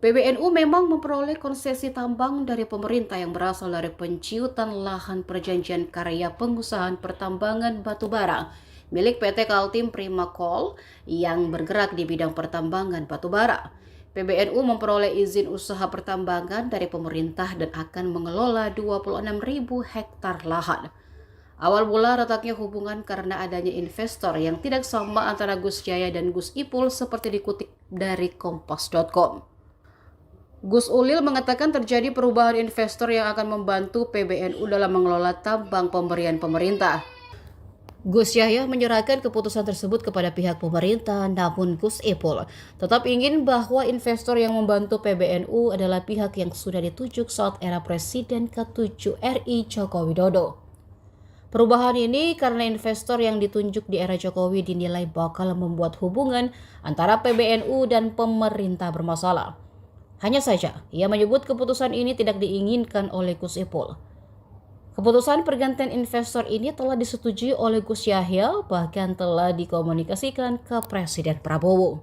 A: PBNU memang memperoleh konsesi tambang dari pemerintah yang berasal dari penciutan lahan perjanjian karya pengusahaan pertambangan batubara milik PT Kaltim Prima Coal yang bergerak di bidang pertambangan batubara. PBNU memperoleh izin usaha pertambangan dari pemerintah dan akan mengelola 26.000 hektar lahan. Awal mula retaknya hubungan karena adanya investor yang tidak sama antara Gus Yahya dan Gus Ipul seperti dikutip dari kompas.com. Gus Ulil mengatakan terjadi perubahan investor yang akan membantu PBNU dalam mengelola tambang pemberian pemerintah. Gus Yahya menyerahkan keputusan tersebut kepada pihak pemerintah, namun Gus Ipul tetap ingin bahwa investor yang membantu PBNU adalah pihak yang sudah ditunjuk saat era Presiden ke-7 RI Joko Widodo. Perubahan ini karena investor yang ditunjuk di era Jokowi dinilai bakal membuat hubungan antara PBNU dan pemerintah bermasalah. Hanya saja, ia menyebut keputusan ini tidak diinginkan oleh Gus Ipul. Keputusan pergantian investor ini telah disetujui oleh Gus Yahya, bahkan telah dikomunikasikan ke Presiden Prabowo.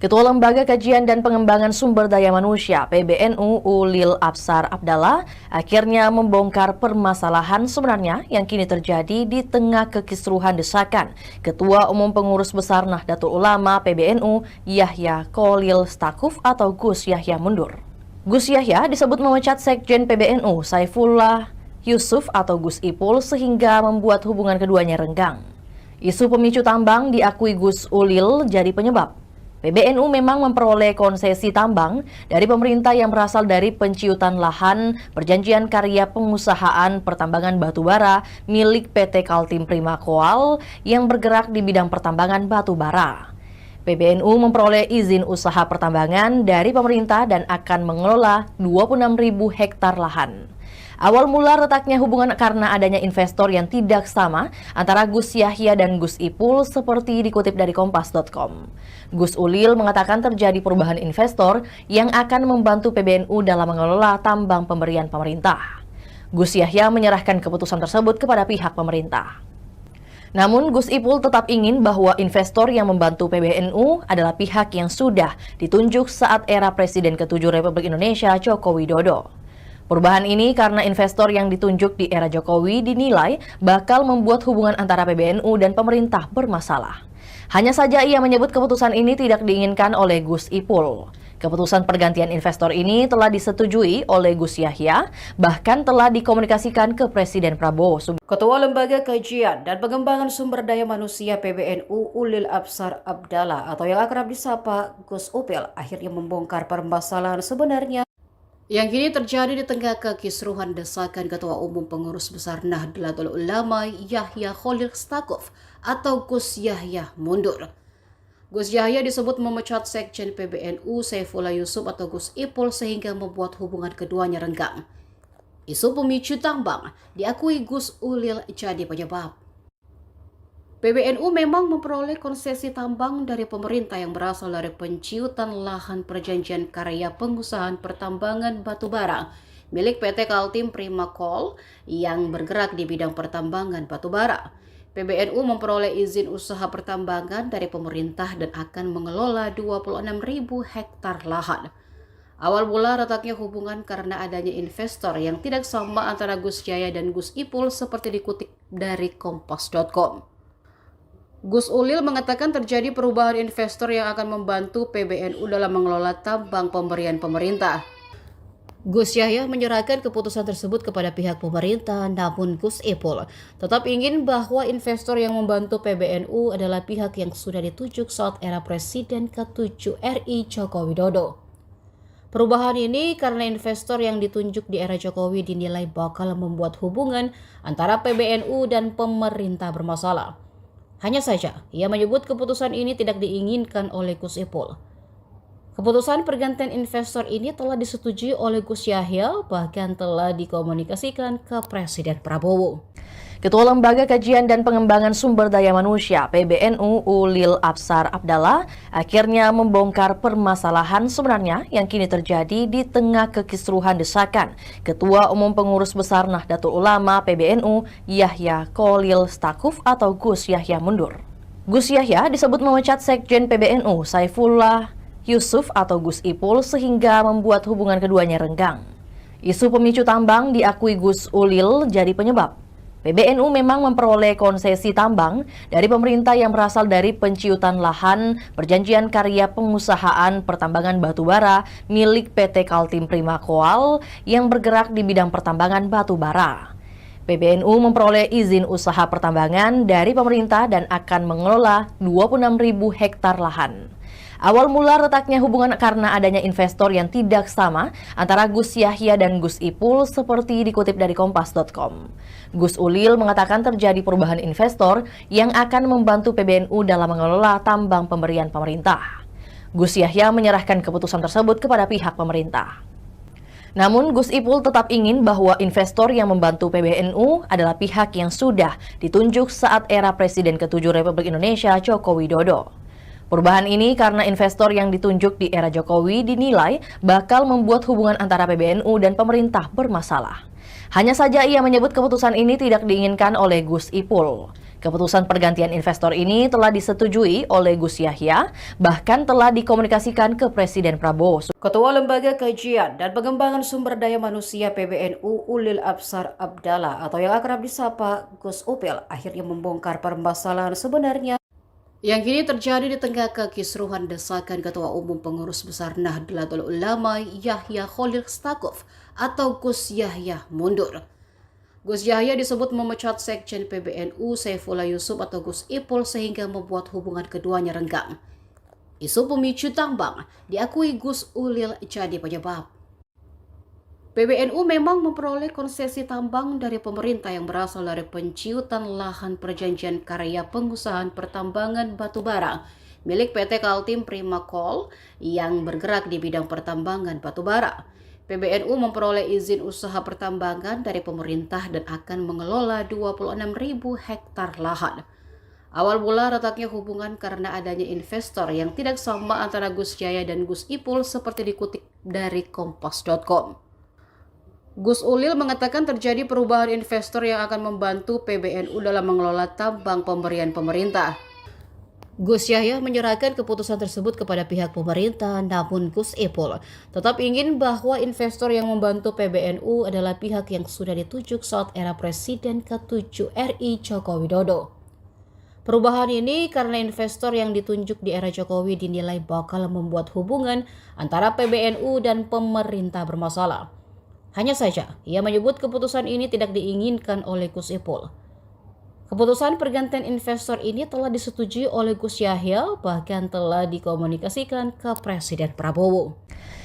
B: Ketua Lembaga Kajian dan Pengembangan Sumber Daya Manusia (PBNU) Ulil Absar Abdallah akhirnya membongkar permasalahan sebenarnya yang kini terjadi di tengah kekisruhan desakan Ketua Umum Pengurus Besar Nahdlatul Ulama (PBNU) Yahya Kholil Stakuf atau Gus Yahya mundur. Gus Yahya disebut memecat Sekjen PBNU Saifullah Yusuf atau Gus Ipul sehingga membuat hubungan keduanya renggang. Isu pemicu tambang diakui Gus Ulil jadi penyebab. PBNU memang memperoleh konsesi tambang dari pemerintah yang berasal dari penciutan lahan perjanjian karya pengusahaan pertambangan batubara milik PT Kaltim Prima Coal yang bergerak di bidang pertambangan batubara. PBNU memperoleh izin usaha pertambangan dari pemerintah dan akan mengelola 26.000 hektar lahan. Awal mula retaknya hubungan karena adanya investor yang tidak sama antara Gus Yahya dan Gus Ipul seperti dikutip dari Kompas.com. Gus Ulil mengatakan terjadi perubahan investor yang akan membantu PBNU dalam mengelola tambang pemberian pemerintah. Gus Yahya menyerahkan keputusan tersebut kepada pihak pemerintah. Namun Gus Ipul tetap ingin bahwa investor yang membantu PBNU adalah pihak yang sudah ditunjuk saat era Presiden ke-7 Republik Indonesia Joko Widodo. Perubahan ini karena investor yang ditunjuk di era Jokowi dinilai bakal membuat hubungan antara PBNU dan pemerintah bermasalah. Hanya saja ia menyebut keputusan ini tidak diinginkan oleh Gus Ipul. Keputusan pergantian investor ini telah disetujui oleh Gus Yahya, bahkan telah dikomunikasikan ke Presiden Prabowo.
A: Ketua Lembaga Kajian dan Pengembangan Sumber Daya Manusia PBNU Ulil Absar Abdallah atau yang akrab disapa Gus Upil akhirnya membongkar permasalahan sebenarnya yang kini terjadi di tengah kekisruhan desakan Ketua Umum Pengurus Besar Nahdlatul Ulama Yahya Kholil Stakuf atau Gus Yahya mundur. Gus Yahya disebut memecat Sekjen PBNU Saifullah Yusuf atau Gus Ipul sehingga membuat hubungan keduanya renggang. Isu pemicu tambang diakui Gus Ulil jadi penyebab. PBNU memang memperoleh konsesi tambang dari pemerintah yang berasal dari penciutan lahan perjanjian karya pengusahaan pertambangan batubara milik PT Kaltim Prima Coal yang bergerak di bidang pertambangan batubara. PBNU memperoleh izin usaha pertambangan dari pemerintah dan akan mengelola 26.000 hektar lahan. Awal mula retaknya hubungan karena adanya investor yang tidak sama antara Gus Yahya dan Gus Ipul seperti dikutip dari Kompas.com. Gus Ulil mengatakan terjadi perubahan investor yang akan membantu PBNU dalam mengelola tambang pemberian pemerintah. Gus Yahya menyerahkan keputusan tersebut kepada pihak pemerintah, namun Gus Ipul tetap ingin bahwa investor yang membantu PBNU adalah pihak yang sudah ditunjuk saat era Presiden ke-7 RI Joko Widodo. Perubahan ini karena investor yang ditunjuk di era Jokowi dinilai bakal membuat hubungan antara PBNU dan pemerintah bermasalah. Hanya saja, ia menyebut keputusan ini tidak diinginkan oleh Gus Ipul. Keputusan pergantian investor ini telah disetujui oleh Gus Yahya, bahkan telah dikomunikasikan ke Presiden Prabowo.
B: Ketua Lembaga Kajian dan Pengembangan Sumber Daya Manusia (PBNU) Ulil Absar Abdallah akhirnya membongkar permasalahan sebenarnya yang kini terjadi di tengah kekisruhan desakan Ketua Umum Pengurus Besar Nahdlatul Ulama (PBNU) Yahya Kholil Stakuf atau Gus Yahya mundur. Gus Yahya disebut memecat Sekjen PBNU Saifullah Yusuf atau Gus Ipul sehingga membuat hubungan keduanya renggang. Isu pemicu tambang diakui Gus Ulil jadi penyebab. PBNU memang memperoleh konsesi tambang dari pemerintah yang berasal dari penciutan lahan perjanjian karya pengusahaan pertambangan batubara milik PT Kaltim Prima Coal yang bergerak di bidang pertambangan batubara. PBNU memperoleh izin usaha pertambangan dari pemerintah dan akan mengelola 26.000 hektar lahan. Awal mula retaknya hubungan karena adanya investor yang tidak sama antara Gus Yahya dan Gus Ipul seperti dikutip dari Kompas.com. Gus Ulil mengatakan terjadi perubahan investor yang akan membantu PBNU dalam mengelola tambang pemberian pemerintah. Gus Yahya menyerahkan keputusan tersebut kepada pihak pemerintah. Namun Gus Ipul tetap ingin bahwa investor yang membantu PBNU adalah pihak yang sudah ditunjuk saat era Presiden ke-7 Republik Indonesia Joko Widodo. Perubahan ini karena investor yang ditunjuk di era Jokowi dinilai bakal membuat hubungan antara PBNU dan pemerintah bermasalah. Hanya saja ia menyebut keputusan ini tidak diinginkan oleh Gus Ipul. Keputusan pergantian investor ini telah disetujui oleh Gus Yahya, bahkan telah dikomunikasikan ke Presiden Prabowo.
A: Ketua Lembaga Kajian dan Pengembangan Sumber Daya Manusia PBNU Ulil Absar Abdallah atau yang akrab disapa Gus Upil akhirnya membongkar permasalahan sebenarnya yang kini terjadi di tengah kekisruhan desakan Ketua Umum Pengurus Besar Nahdlatul Ulama Yahya Khalil Stakuf atau Gus Yahya mundur. Gus Yahya disebut memecat Sekjen PBNU Saifullah Yusuf atau Gus Ipul sehingga membuat hubungan keduanya renggang. Isu pemicu tambang diakui Gus Ulil jadi penyebab. PBNU memang memperoleh konsesi tambang dari pemerintah yang berasal dari penciutan lahan perjanjian karya pengusahaan pertambangan batubara milik PT Kaltim Prima Coal yang bergerak di bidang pertambangan batubara. PBNU memperoleh izin usaha pertambangan dari pemerintah dan akan mengelola 26.000 hektar lahan. Awal mula retaknya hubungan karena adanya investor yang tidak sama antara Gus Yahya dan Gus Ipul seperti dikutip dari Kompas.com. Gus Ulil mengatakan terjadi perubahan investor yang akan membantu PBNU dalam mengelola tambang pemberian pemerintah. Gus Yahya menyerahkan keputusan tersebut kepada pihak pemerintah, namun Gus Ipul tetap ingin bahwa investor yang membantu PBNU adalah pihak yang sudah ditunjuk saat era Presiden ke-7 RI Joko Widodo. Perubahan ini karena investor yang ditunjuk di era Jokowi dinilai bakal membuat hubungan antara PBNU dan pemerintah bermasalah. Hanya saja, ia menyebut keputusan ini tidak diinginkan oleh Gus Ipul. Keputusan pergantian investor ini telah disetujui oleh Gus Yahya, bahkan telah dikomunikasikan ke Presiden Prabowo.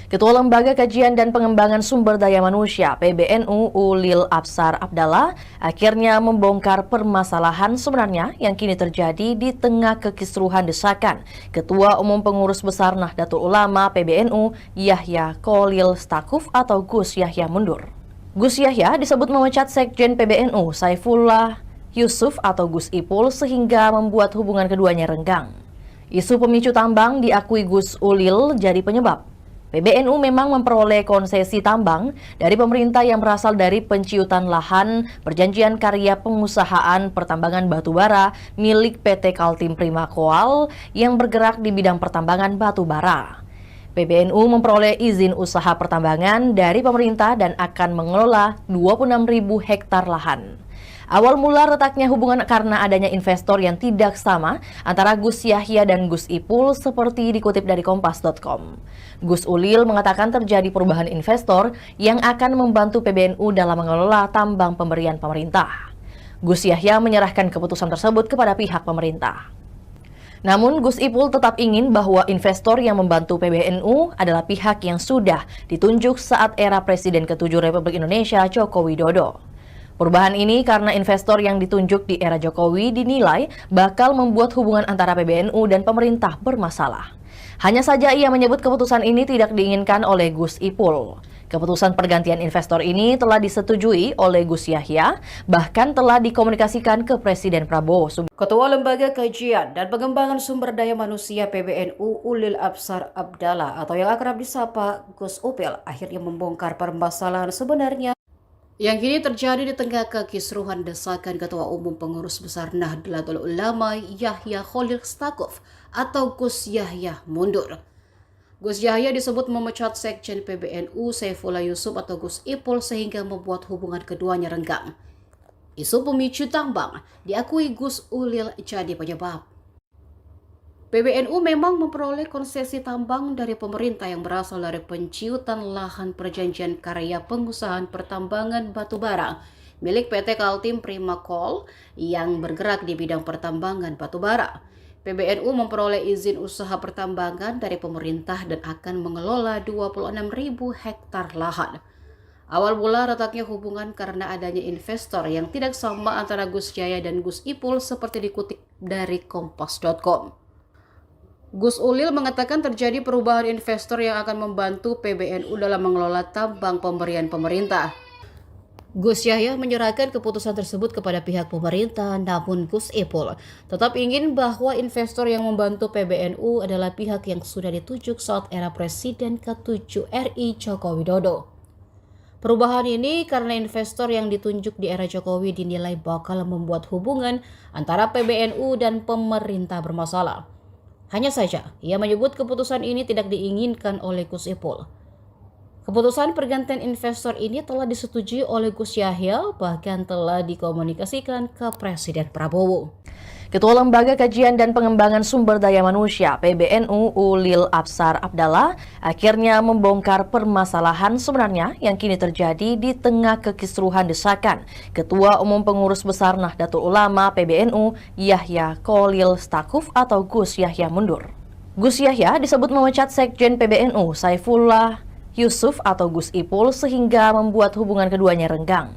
B: Ketua Lembaga Kajian dan Pengembangan Sumber Daya Manusia PBNU Ulil Absar Abdallah akhirnya membongkar permasalahan sebenarnya yang kini terjadi di tengah kekisruhan desakan Ketua Umum Pengurus Besar Nahdlatul Ulama PBNU Yahya Khalil Stakuf atau Gus Yahya mundur. Gus Yahya disebut memecat Sekjen PBNU Saifullah Yusuf atau Gus Ipul sehingga membuat hubungan keduanya renggang. Isu pemicu tambang diakui Gus Ulil jadi penyebab. PBNU memang memperoleh konsesi tambang dari pemerintah yang berasal dari penciutan lahan perjanjian karya pengusahaan pertambangan batubara milik PT Kaltim Prima Coal yang bergerak di bidang pertambangan batubara. PBNU memperoleh izin usaha pertambangan dari pemerintah dan akan mengelola 26.000 hektar lahan. Awal mula retaknya hubungan karena adanya investor yang tidak sama antara Gus Yahya dan Gus Ipul seperti dikutip dari Kompas.com. Gus Ulil mengatakan terjadi perubahan investor yang akan membantu PBNU dalam mengelola tambang pemberian pemerintah. Gus Yahya menyerahkan keputusan tersebut kepada pihak pemerintah. Namun Gus Ipul tetap ingin bahwa investor yang membantu PBNU adalah pihak yang sudah ditunjuk saat era Presiden ke-7 Republik Indonesia Joko Widodo. Perubahan ini karena investor yang ditunjuk di era Jokowi dinilai bakal membuat hubungan antara PBNU dan pemerintah bermasalah. Hanya saja ia menyebut keputusan ini tidak diinginkan oleh Gus Ipul. Keputusan pergantian investor ini telah disetujui oleh Gus Yahya, bahkan telah dikomunikasikan ke Presiden Prabowo.
A: Ketua Lembaga Kajian dan Pengembangan Sumber Daya Manusia PBNU Ulil Absar Abdallah atau yang akrab disapa Gus Upil akhirnya membongkar permasalahan sebenarnya yang kini terjadi di tengah kekisruhan desakan Ketua Umum Pengurus Besar Nahdlatul Ulama Yahya Khalil Stakuf atau Gus Yahya mundur. Gus Yahya disebut memecat Sekjen PBNU Saifullah Yusuf atau Gus Ipul sehingga membuat hubungan keduanya renggang. Isu pemicu tambang diakui Gus Ulil jadi penyebab. PBNU memang memperoleh konsesi tambang dari pemerintah yang berasal dari penciutan lahan perjanjian karya pengusahaan pertambangan batubara milik PT Kaltim Prima Coal yang bergerak di bidang pertambangan batubara. PBNU memperoleh izin usaha pertambangan dari pemerintah dan akan mengelola 26.000 hektar lahan. Awal mula retaknya hubungan karena adanya investor yang tidak sama antara Gus Yahya dan Gus Ipul seperti dikutip dari Kompas.com. Gus Ulil mengatakan terjadi perubahan investor yang akan membantu PBNU dalam mengelola tambang pemberian pemerintah. Gus Yahya menyerahkan keputusan tersebut kepada pihak pemerintah, namun Gus Ipul tetap ingin bahwa investor yang membantu PBNU adalah pihak yang sudah ditunjuk saat era Presiden ke-7 RI Joko Widodo. Perubahan ini karena investor yang ditunjuk di era Jokowi dinilai bakal membuat hubungan antara PBNU dan pemerintah bermasalah. Hanya saja, ia menyebut keputusan ini tidak diinginkan oleh Gus Ipul. Keputusan pergantian investor ini telah disetujui oleh Gus Yahya, bahkan telah dikomunikasikan ke Presiden Prabowo.
B: Ketua Lembaga Kajian dan Pengembangan Sumber Daya Manusia (PBNU) Ulil Absar Abdallah akhirnya membongkar permasalahan sebenarnya yang kini terjadi di tengah kekisruhan desakan Ketua Umum Pengurus Besar Nahdlatul Ulama PBNU Yahya Kholil Stakuf atau Gus Yahya mundur. Gus Yahya disebut memecat Sekjen PBNU Saifullah Yusuf atau Gus Ipul sehingga membuat hubungan keduanya renggang.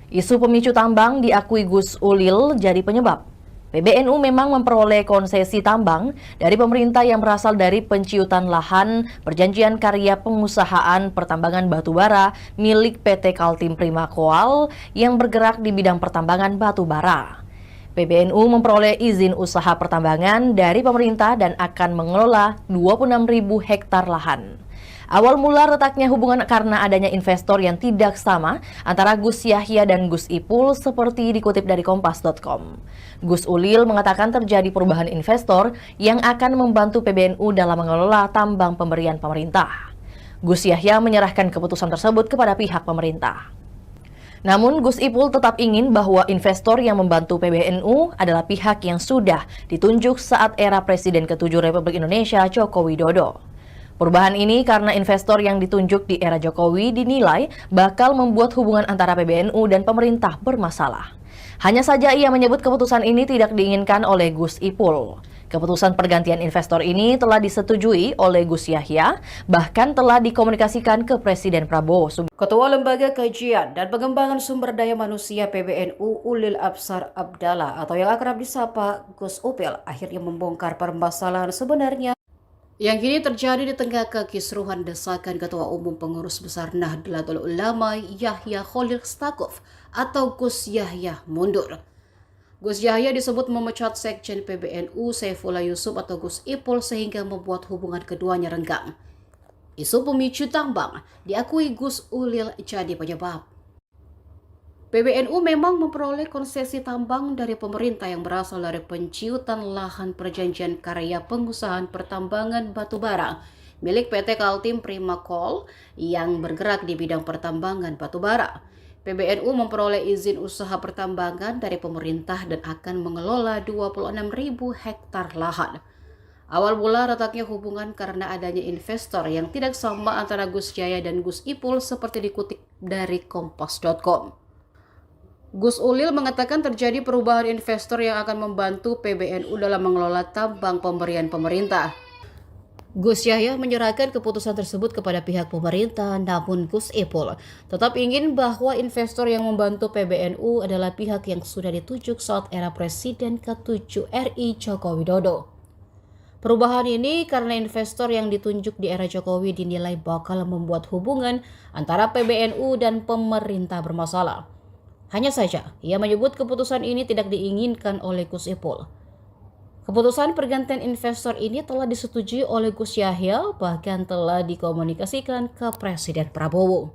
B: Isu pemicu tambang diakui Gus Ulil jadi penyebab. PBNU memang memperoleh konsesi tambang dari pemerintah yang berasal dari penciutan lahan perjanjian karya pengusahaan pertambangan batubara milik PT Kaltim Prima Coal yang bergerak di bidang pertambangan batubara. PBNU memperoleh izin usaha pertambangan dari pemerintah dan akan mengelola 26.000 hektar lahan. Awal mula retaknya hubungan karena adanya investor yang tidak sama antara Gus Yahya dan Gus Ipul seperti dikutip dari Kompas.com. Gus Ulil mengatakan terjadi perubahan investor yang akan membantu PBNU dalam mengelola tambang pemberian pemerintah. Gus Yahya menyerahkan keputusan tersebut kepada pihak pemerintah. Namun Gus Ipul tetap ingin bahwa investor yang membantu PBNU adalah pihak yang sudah ditunjuk saat era Presiden ke-7 Republik Indonesia Joko Widodo. Perubahan ini karena investor yang ditunjuk di era Jokowi dinilai bakal membuat hubungan antara PBNU dan pemerintah bermasalah. Hanya saja ia menyebut keputusan ini tidak diinginkan oleh Gus Ipul. Keputusan pergantian investor ini telah disetujui oleh Gus Yahya, bahkan telah dikomunikasikan ke Presiden Prabowo.
A: Ketua Lembaga Kajian dan Pengembangan Sumber Daya Manusia PBNU Ulil Absar Abdallah atau yang akrab disapa Gus Upil akhirnya membongkar permasalahan sebenarnya yang kini terjadi di tengah kekisruhan desakan Ketua Umum Pengurus Besar Nahdlatul Ulama Yahya Kholil Stakuf atau Gus Yahya mundur. Gus Yahya disebut memecat Sekjen PBNU Saifullah Yusuf atau Gus Ipul sehingga membuat hubungan keduanya renggang. Isu pemicu tambang diakui Gus Ulil jadi penyebab. PBNU memang memperoleh konsesi tambang dari pemerintah yang berasal dari penciutan lahan perjanjian karya pengusahaan pertambangan batubara milik PT Kaltim Prima Coal yang bergerak di bidang pertambangan batubara. PBNU memperoleh izin usaha pertambangan dari pemerintah dan akan mengelola 26.000 hektar lahan. Awal mula retaknya hubungan karena adanya investor yang tidak sama antara Gus Yahya dan Gus Ipul seperti dikutip dari Kompas.com. Gus Ulil mengatakan terjadi perubahan investor yang akan membantu PBNU dalam mengelola tambang pemberian pemerintah. Gus Yahya menyerahkan keputusan tersebut kepada pihak pemerintah, namun Gus Ipul tetap ingin bahwa investor yang membantu PBNU adalah pihak yang sudah ditunjuk saat era Presiden ke-7 RI Joko Widodo. Perubahan ini karena investor yang ditunjuk di era Jokowi dinilai bakal membuat hubungan antara PBNU dan pemerintah bermasalah. Hanya saja, ia menyebut keputusan ini tidak diinginkan oleh Gus Ipul. Keputusan pergantian investor ini telah disetujui oleh Gus Yahya, bahkan telah dikomunikasikan ke Presiden Prabowo.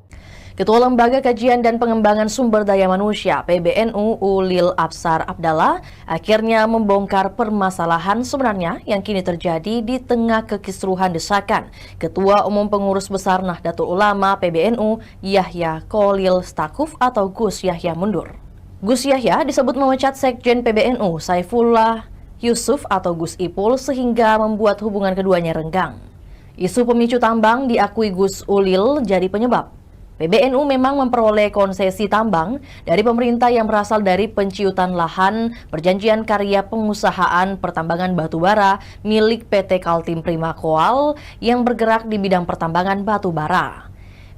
B: Ketua Lembaga Kajian dan Pengembangan Sumber Daya Manusia (PBNU) Ulil Absar Abdallah akhirnya membongkar permasalahan sebenarnya yang kini terjadi di tengah kekisruhan desakan Ketua Umum Pengurus Besar Nahdlatul Ulama PBNU Yahya Kholil Stakuf atau Gus Yahya mundur. Gus Yahya disebut memecat Sekjen PBNU Saifullah Yusuf atau Gus Ipul sehingga membuat hubungan keduanya renggang. Isu pemicu tambang diakui Gus Ulil jadi penyebab. PBNU memang memperoleh konsesi tambang dari pemerintah yang berasal dari penciutan lahan perjanjian karya pengusahaan pertambangan batubara milik PT Kaltim Prima Coal yang bergerak di bidang pertambangan batubara.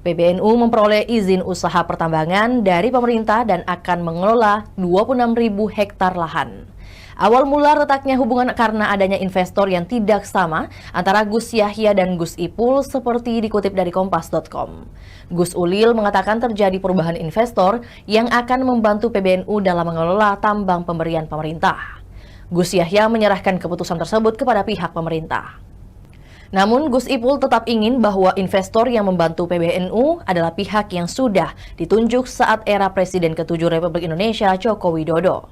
B: PBNU memperoleh izin usaha pertambangan dari pemerintah dan akan mengelola 26.000 hektar lahan. Awal mula retaknya hubungan karena adanya investor yang tidak sama antara Gus Yahya dan Gus Ipul seperti dikutip dari Kompas.com. Gus Ulil mengatakan terjadi perubahan investor yang akan membantu PBNU dalam mengelola tambang pemberian pemerintah. Gus Yahya menyerahkan keputusan tersebut kepada pihak pemerintah. Namun Gus Ipul tetap ingin bahwa investor yang membantu PBNU adalah pihak yang sudah ditunjuk saat era Presiden ke-7 Republik Indonesia Joko Widodo.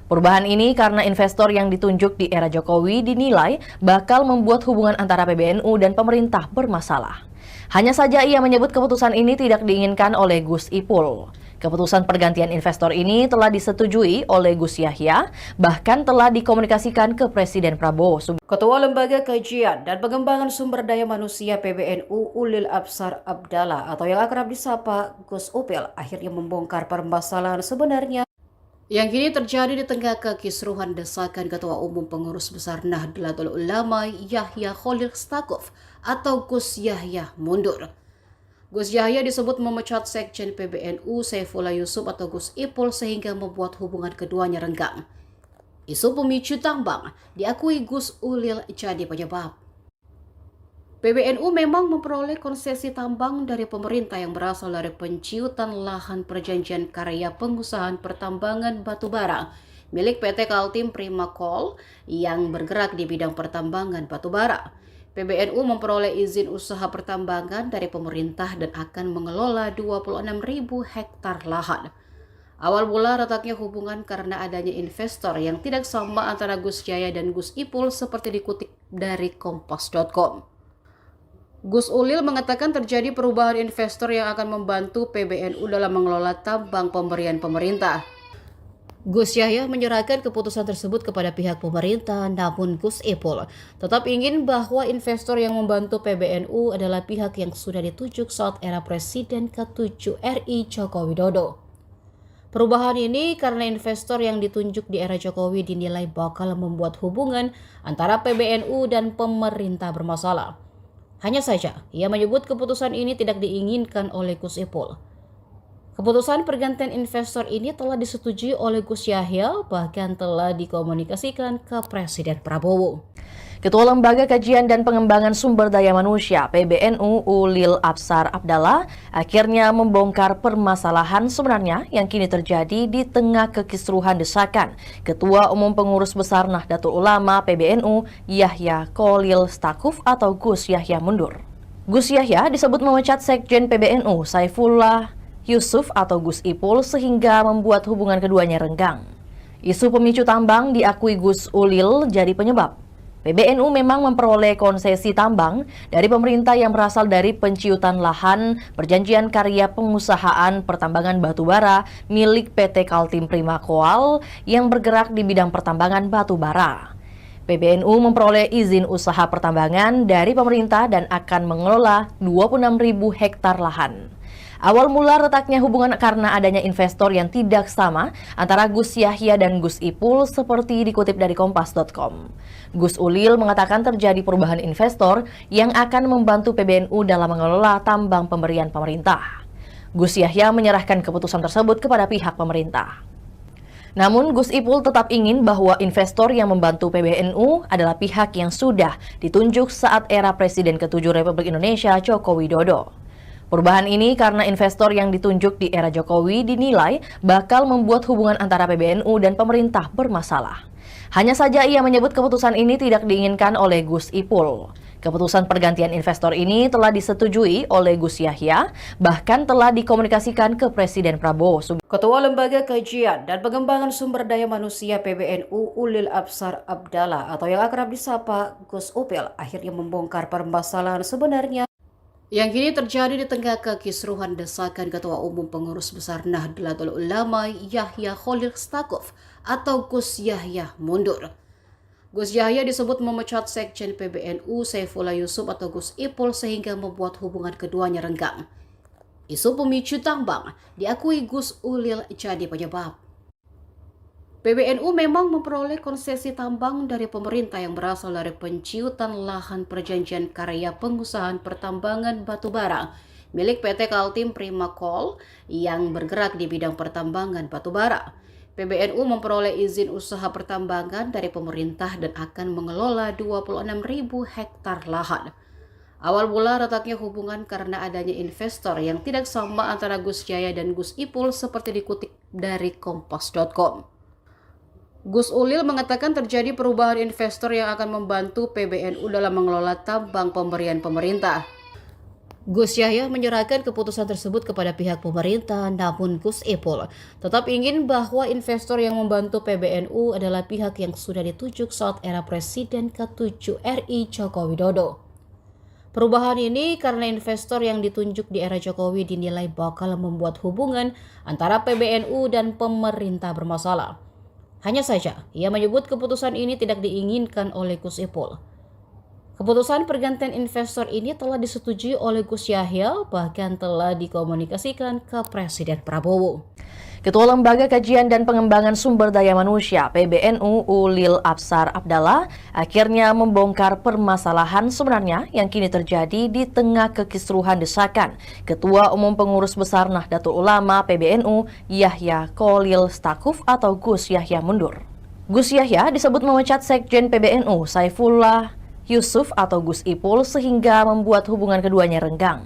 B: Perubahan ini karena investor yang ditunjuk di era Jokowi dinilai bakal membuat hubungan antara PBNU dan pemerintah bermasalah. Hanya saja ia menyebut keputusan ini tidak diinginkan oleh Gus Ipul. Keputusan pergantian investor ini telah disetujui oleh Gus Yahya, bahkan telah dikomunikasikan ke Presiden Prabowo.
A: Ketua Lembaga Kajian dan Pengembangan Sumber Daya Manusia PBNU Ulil Absar Abdallah atau yang akrab disapa Gus Upil akhirnya membongkar permasalahan sebenarnya yang kini terjadi di tengah kekisruhan desakan Ketua Umum Pengurus Besar Nahdlatul Ulama Yahya Khalil Stakuf atau Gus Yahya mundur. Gus Yahya disebut memecat Sekjen PBNU Saifullah Yusuf atau Gus Ipul sehingga membuat hubungan keduanya renggang. Isu pemicu tambang diakui Gus Ulil jadi penyebab. PBNU memang memperoleh konsesi tambang dari pemerintah yang berasal dari penciutan lahan perjanjian karya pengusahaan pertambangan batubara milik PT Kaltim Prima Coal yang bergerak di bidang pertambangan batubara. PBNU memperoleh izin usaha pertambangan dari pemerintah dan akan mengelola 26.000 hektar lahan. Awal mula retaknya hubungan karena adanya investor yang tidak sama antara Gus Yahya dan Gus Ipul seperti dikutip dari Kompas.com. Gus Ulil mengatakan terjadi perubahan investor yang akan membantu PBNU dalam mengelola tambang pemberian pemerintah. Gus Yahya menyerahkan keputusan tersebut kepada pihak pemerintah, namun Gus Ipul tetap ingin bahwa investor yang membantu PBNU adalah pihak yang sudah ditunjuk saat era Presiden ke-7 RI Joko Widodo. Perubahan ini karena investor yang ditunjuk di era Jokowi dinilai bakal membuat hubungan antara PBNU dan pemerintah bermasalah. Hanya saja, ia menyebut keputusan ini tidak diinginkan oleh Gus Ipul. Keputusan pergantian investor ini telah disetujui oleh Gus Yahya, bahkan telah dikomunikasikan ke Presiden Prabowo.
B: Ketua Lembaga Kajian dan Pengembangan Sumber Daya Manusia PBNU Ulil Absar Abdallah akhirnya membongkar permasalahan sebenarnya yang kini terjadi di tengah kekisruhan desakan Ketua Umum Pengurus Besar Nahdlatul Ulama PBNU Yahya Khalil Stakuf atau Gus Yahya mundur. Gus Yahya disebut memecat Sekjen PBNU Saifullah Yusuf atau Gus Ipul sehingga membuat hubungan keduanya renggang. Isu pemicu tambang diakui Gus Ulil jadi penyebab. PBNU memang memperoleh konsesi tambang dari pemerintah yang berasal dari penciutan lahan perjanjian karya pengusahaan pertambangan batubara milik PT Kaltim Prima Coal yang bergerak di bidang pertambangan batubara. PBNU memperoleh izin usaha pertambangan dari pemerintah dan akan mengelola 26.000 hektar lahan. Awal mula retaknya hubungan karena adanya investor yang tidak sama antara Gus Yahya dan Gus Ipul seperti dikutip dari Kompas.com. Gus Ulil mengatakan terjadi perubahan investor yang akan membantu PBNU dalam mengelola tambang pemberian pemerintah. Gus Yahya menyerahkan keputusan tersebut kepada pihak pemerintah. Namun Gus Ipul tetap ingin bahwa investor yang membantu PBNU adalah pihak yang sudah ditunjuk saat era Presiden ke-7 Republik Indonesia Joko Widodo. Perubahan ini karena investor yang ditunjuk di era Jokowi dinilai bakal membuat hubungan antara PBNU dan pemerintah bermasalah. Hanya saja ia menyebut keputusan ini tidak diinginkan oleh Gus Ipul. Keputusan pergantian investor ini telah disetujui oleh Gus Yahya, bahkan telah dikomunikasikan ke Presiden Prabowo.
A: Ketua Lembaga Kajian dan Pengembangan Sumber Daya Manusia PBNU Ulil Absar Abdallah atau yang akrab disapa Gus Upil akhirnya membongkar permasalahan sebenarnya yang kini terjadi di tengah kekisruhan desakan Ketua Umum Pengurus Besar Nahdlatul Ulama Yahya Khalil Stakuf atau Gus Yahya mundur. Gus Yahya disebut memecat Sekjen PBNU Saifullah Yusuf atau Gus Ipul sehingga membuat hubungan keduanya renggang. Isu pemicu tambang diakui Gus Ulil jadi penyebab. PBNU memang memperoleh konsesi tambang dari pemerintah yang berasal dari penciutan lahan perjanjian karya pengusahaan pertambangan batubara milik PT Kaltim Prima Coal yang bergerak di bidang pertambangan batubara. PBNU memperoleh izin usaha pertambangan dari pemerintah dan akan mengelola 26.000 hektar lahan. Awal mula retaknya hubungan karena adanya investor yang tidak sama antara Gus Yahya dan Gus Ipul seperti dikutip dari Kompas.com. Gus Ulil mengatakan terjadi perubahan investor yang akan membantu PBNU dalam mengelola tambang pemberian pemerintah. Gus Yahya menyerahkan keputusan tersebut kepada pihak pemerintah, namun Gus Ipul tetap ingin bahwa investor yang membantu PBNU adalah pihak yang sudah ditunjuk saat era Presiden ke-7 RI Joko Widodo. Perubahan ini karena investor yang ditunjuk di era Jokowi dinilai bakal membuat hubungan antara PBNU dan pemerintah bermasalah. Hanya saja, ia menyebut keputusan ini tidak diinginkan oleh Gus Ipul. Keputusan pergantian investor ini telah disetujui oleh Gus Yahya, bahkan telah dikomunikasikan ke Presiden Prabowo.
B: Ketua Lembaga Kajian dan Pengembangan Sumber Daya Manusia (PBNU) Ulil Absar Abdallah akhirnya membongkar permasalahan sebenarnya yang kini terjadi di tengah kekisruhan desakan Ketua Umum Pengurus Besar Nahdlatul Ulama PBNU Yahya Kholil Stakuf atau Gus Yahya mundur. Gus Yahya disebut memecat Sekjen PBNU Saifullah Yusuf atau Gus Ipul sehingga membuat hubungan keduanya renggang.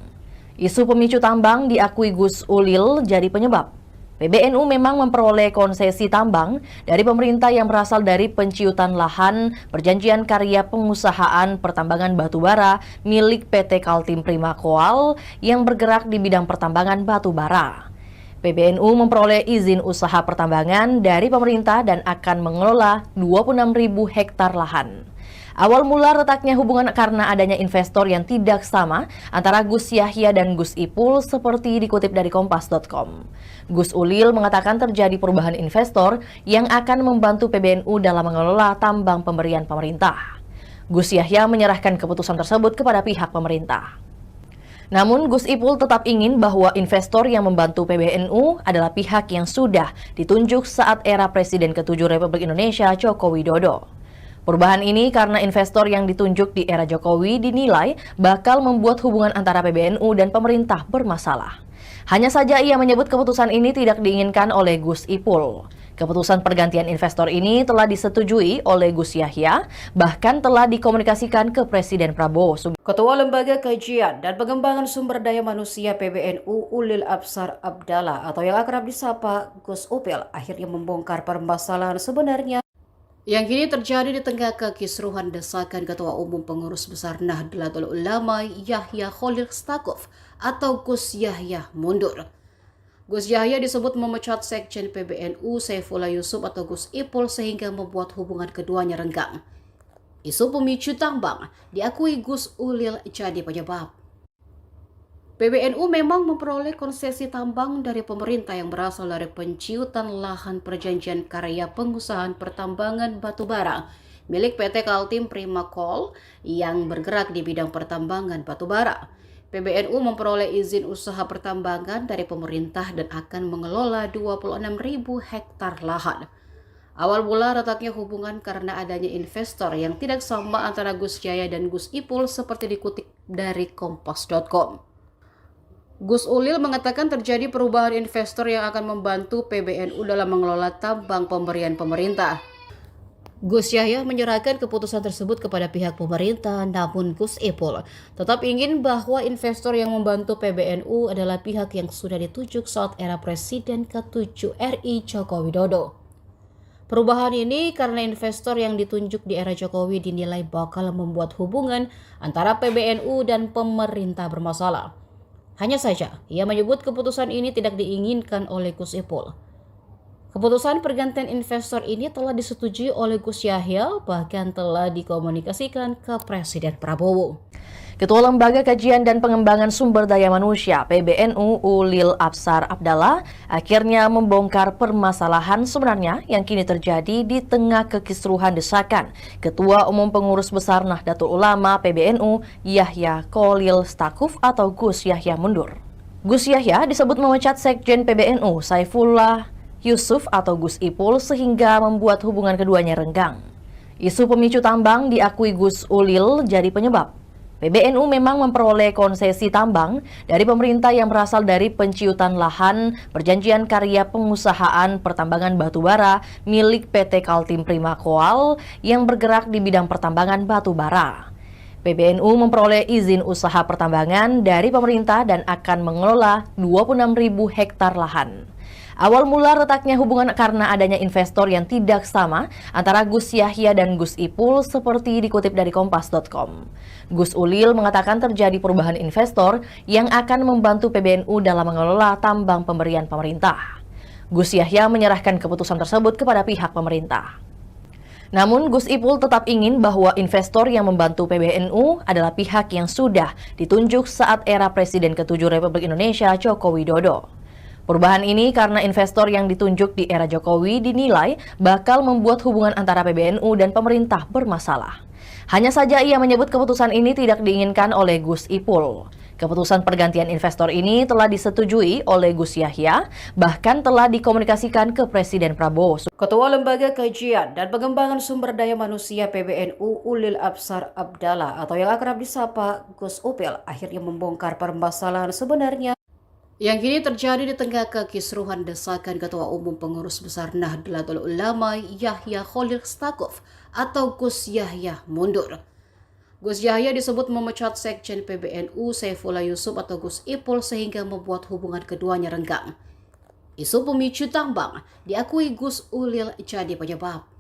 B: Isu pemicu tambang diakui Gus Ulil jadi penyebab. PBNU memang memperoleh konsesi tambang dari pemerintah yang berasal dari penciutan lahan perjanjian karya pengusahaan pertambangan batubara milik PT Kaltim Prima Koal yang bergerak di bidang pertambangan batubara. PBNU memperoleh izin usaha pertambangan dari pemerintah dan akan mengelola 26.000 hektar lahan. Awal mula retaknya hubungan karena adanya investor yang tidak sama antara Gus Yahya dan Gus Ipul seperti dikutip dari Kompas.com. Gus Ulil mengatakan terjadi perubahan investor yang akan membantu PBNU dalam mengelola tambang pemberian pemerintah. Gus Yahya menyerahkan keputusan tersebut kepada pihak pemerintah. Namun Gus Ipul tetap ingin bahwa investor yang membantu PBNU adalah pihak yang sudah ditunjuk saat era Presiden ke-7 Republik Indonesia Joko Widodo. Perubahan ini karena investor yang ditunjuk di era Jokowi dinilai bakal membuat hubungan antara PBNU dan pemerintah bermasalah. Hanya saja ia menyebut keputusan ini tidak diinginkan oleh Gus Ipul. Keputusan pergantian investor ini telah disetujui oleh Gus Yahya, bahkan telah dikomunikasikan ke Presiden Prabowo.
A: Ketua Lembaga Kajian dan Pengembangan Sumber Daya Manusia PBNU Ulil Absar Abdallah atau yang akrab disapa Gus Upil akhirnya membongkar permasalahan sebenarnya yang kini terjadi di tengah kekisruhan desakan Ketua Umum Pengurus Besar Nahdlatul Ulama Yahya Kholil Stakuf atau Gus Yahya mundur. Gus Yahya disebut memecat Sekjen PBNU Saifullah Yusuf atau Gus Ipul sehingga membuat hubungan keduanya renggang. Isu pemicu tambang diakui Gus Ulil jadi penyebab. PBNU memang memperoleh konsesi tambang dari pemerintah yang berasal dari penciutan lahan perjanjian karya pengusahaan pertambangan batubara milik PT Kaltim Prima Koal yang bergerak di bidang pertambangan batubara. PBNU memperoleh izin usaha pertambangan dari pemerintah dan akan mengelola 26.000 hektar lahan. Awal mula retaknya hubungan karena adanya investor yang tidak sama antara Gus Yahya dan Gus Ipul seperti dikutip dari Kompas.com. Gus Ulil mengatakan terjadi perubahan investor yang akan membantu PBNU dalam mengelola tambang pemberian pemerintah. Gus Yahya menyerahkan keputusan tersebut kepada pihak pemerintah, namun Gus Ipul tetap ingin bahwa investor yang membantu PBNU adalah pihak yang sudah ditunjuk saat era Presiden ke-7 RI Joko Widodo. Perubahan ini karena investor yang ditunjuk di era Jokowi dinilai bakal membuat hubungan antara PBNU dan pemerintah bermasalah. Hanya saja, ia menyebut keputusan ini tidak diinginkan oleh Gus Ipul. Keputusan pergantian investor ini telah disetujui oleh Gus Yahya, bahkan telah dikomunikasikan ke Presiden Prabowo.
B: Ketua Lembaga Kajian dan Pengembangan Sumber Daya Manusia (PBNU) Ulil Absar Abdallah akhirnya membongkar permasalahan sebenarnya yang kini terjadi di tengah kekisruhan desakan Ketua Umum Pengurus Besar Nahdlatul Ulama PBNU Yahya Kholil Stakuf atau Gus Yahya mundur. Gus Yahya disebut memecat Sekjen PBNU Saifullah Yusuf atau Gus Ipul sehingga membuat hubungan keduanya renggang. Isu pemicu tambang diakui Gus Ulil jadi penyebab. PBNU memang memperoleh konsesi tambang dari pemerintah yang berasal dari penciutan lahan perjanjian karya pengusahaan pertambangan batubara milik PT Kaltim Prima Koal yang bergerak di bidang pertambangan batubara. PBNU memperoleh izin usaha pertambangan dari pemerintah dan akan mengelola 26.000 hektar lahan. Awal mula retaknya hubungan karena adanya investor yang tidak sama antara Gus Yahya dan Gus Ipul seperti dikutip dari Kompas.com. Gus Ulil mengatakan terjadi perubahan investor yang akan membantu PBNU dalam mengelola tambang pemberian pemerintah. Gus Yahya menyerahkan keputusan tersebut kepada pihak pemerintah. Namun Gus Ipul tetap ingin bahwa investor yang membantu PBNU adalah pihak yang sudah ditunjuk saat era Presiden ke-7 Republik Indonesia Joko Widodo. Perubahan ini karena investor yang ditunjuk di era Jokowi dinilai bakal membuat hubungan antara PBNU dan pemerintah bermasalah. Hanya saja ia menyebut keputusan ini tidak diinginkan oleh Gus Ipul. Keputusan pergantian investor ini telah disetujui oleh Gus Yahya, bahkan telah dikomunikasikan ke Presiden Prabowo.
A: Ketua Lembaga Kajian dan Pengembangan Sumber Daya Manusia PBNU Ulil Absar Abdallah atau yang akrab disapa Gus Upil akhirnya membongkar permasalahan sebenarnya yang kini terjadi di tengah kekisruhan desakan Ketua Umum Pengurus Besar Nahdlatul Ulama Yahya Khalil Stakuf atau Gus Yahya mundur. Gus Yahya disebut memecat Sekjen PBNU Saifullah Yusuf atau Gus Ipul sehingga membuat hubungan keduanya renggang. Isu pemicu tambang diakui Gus Ulil jadi penyebab.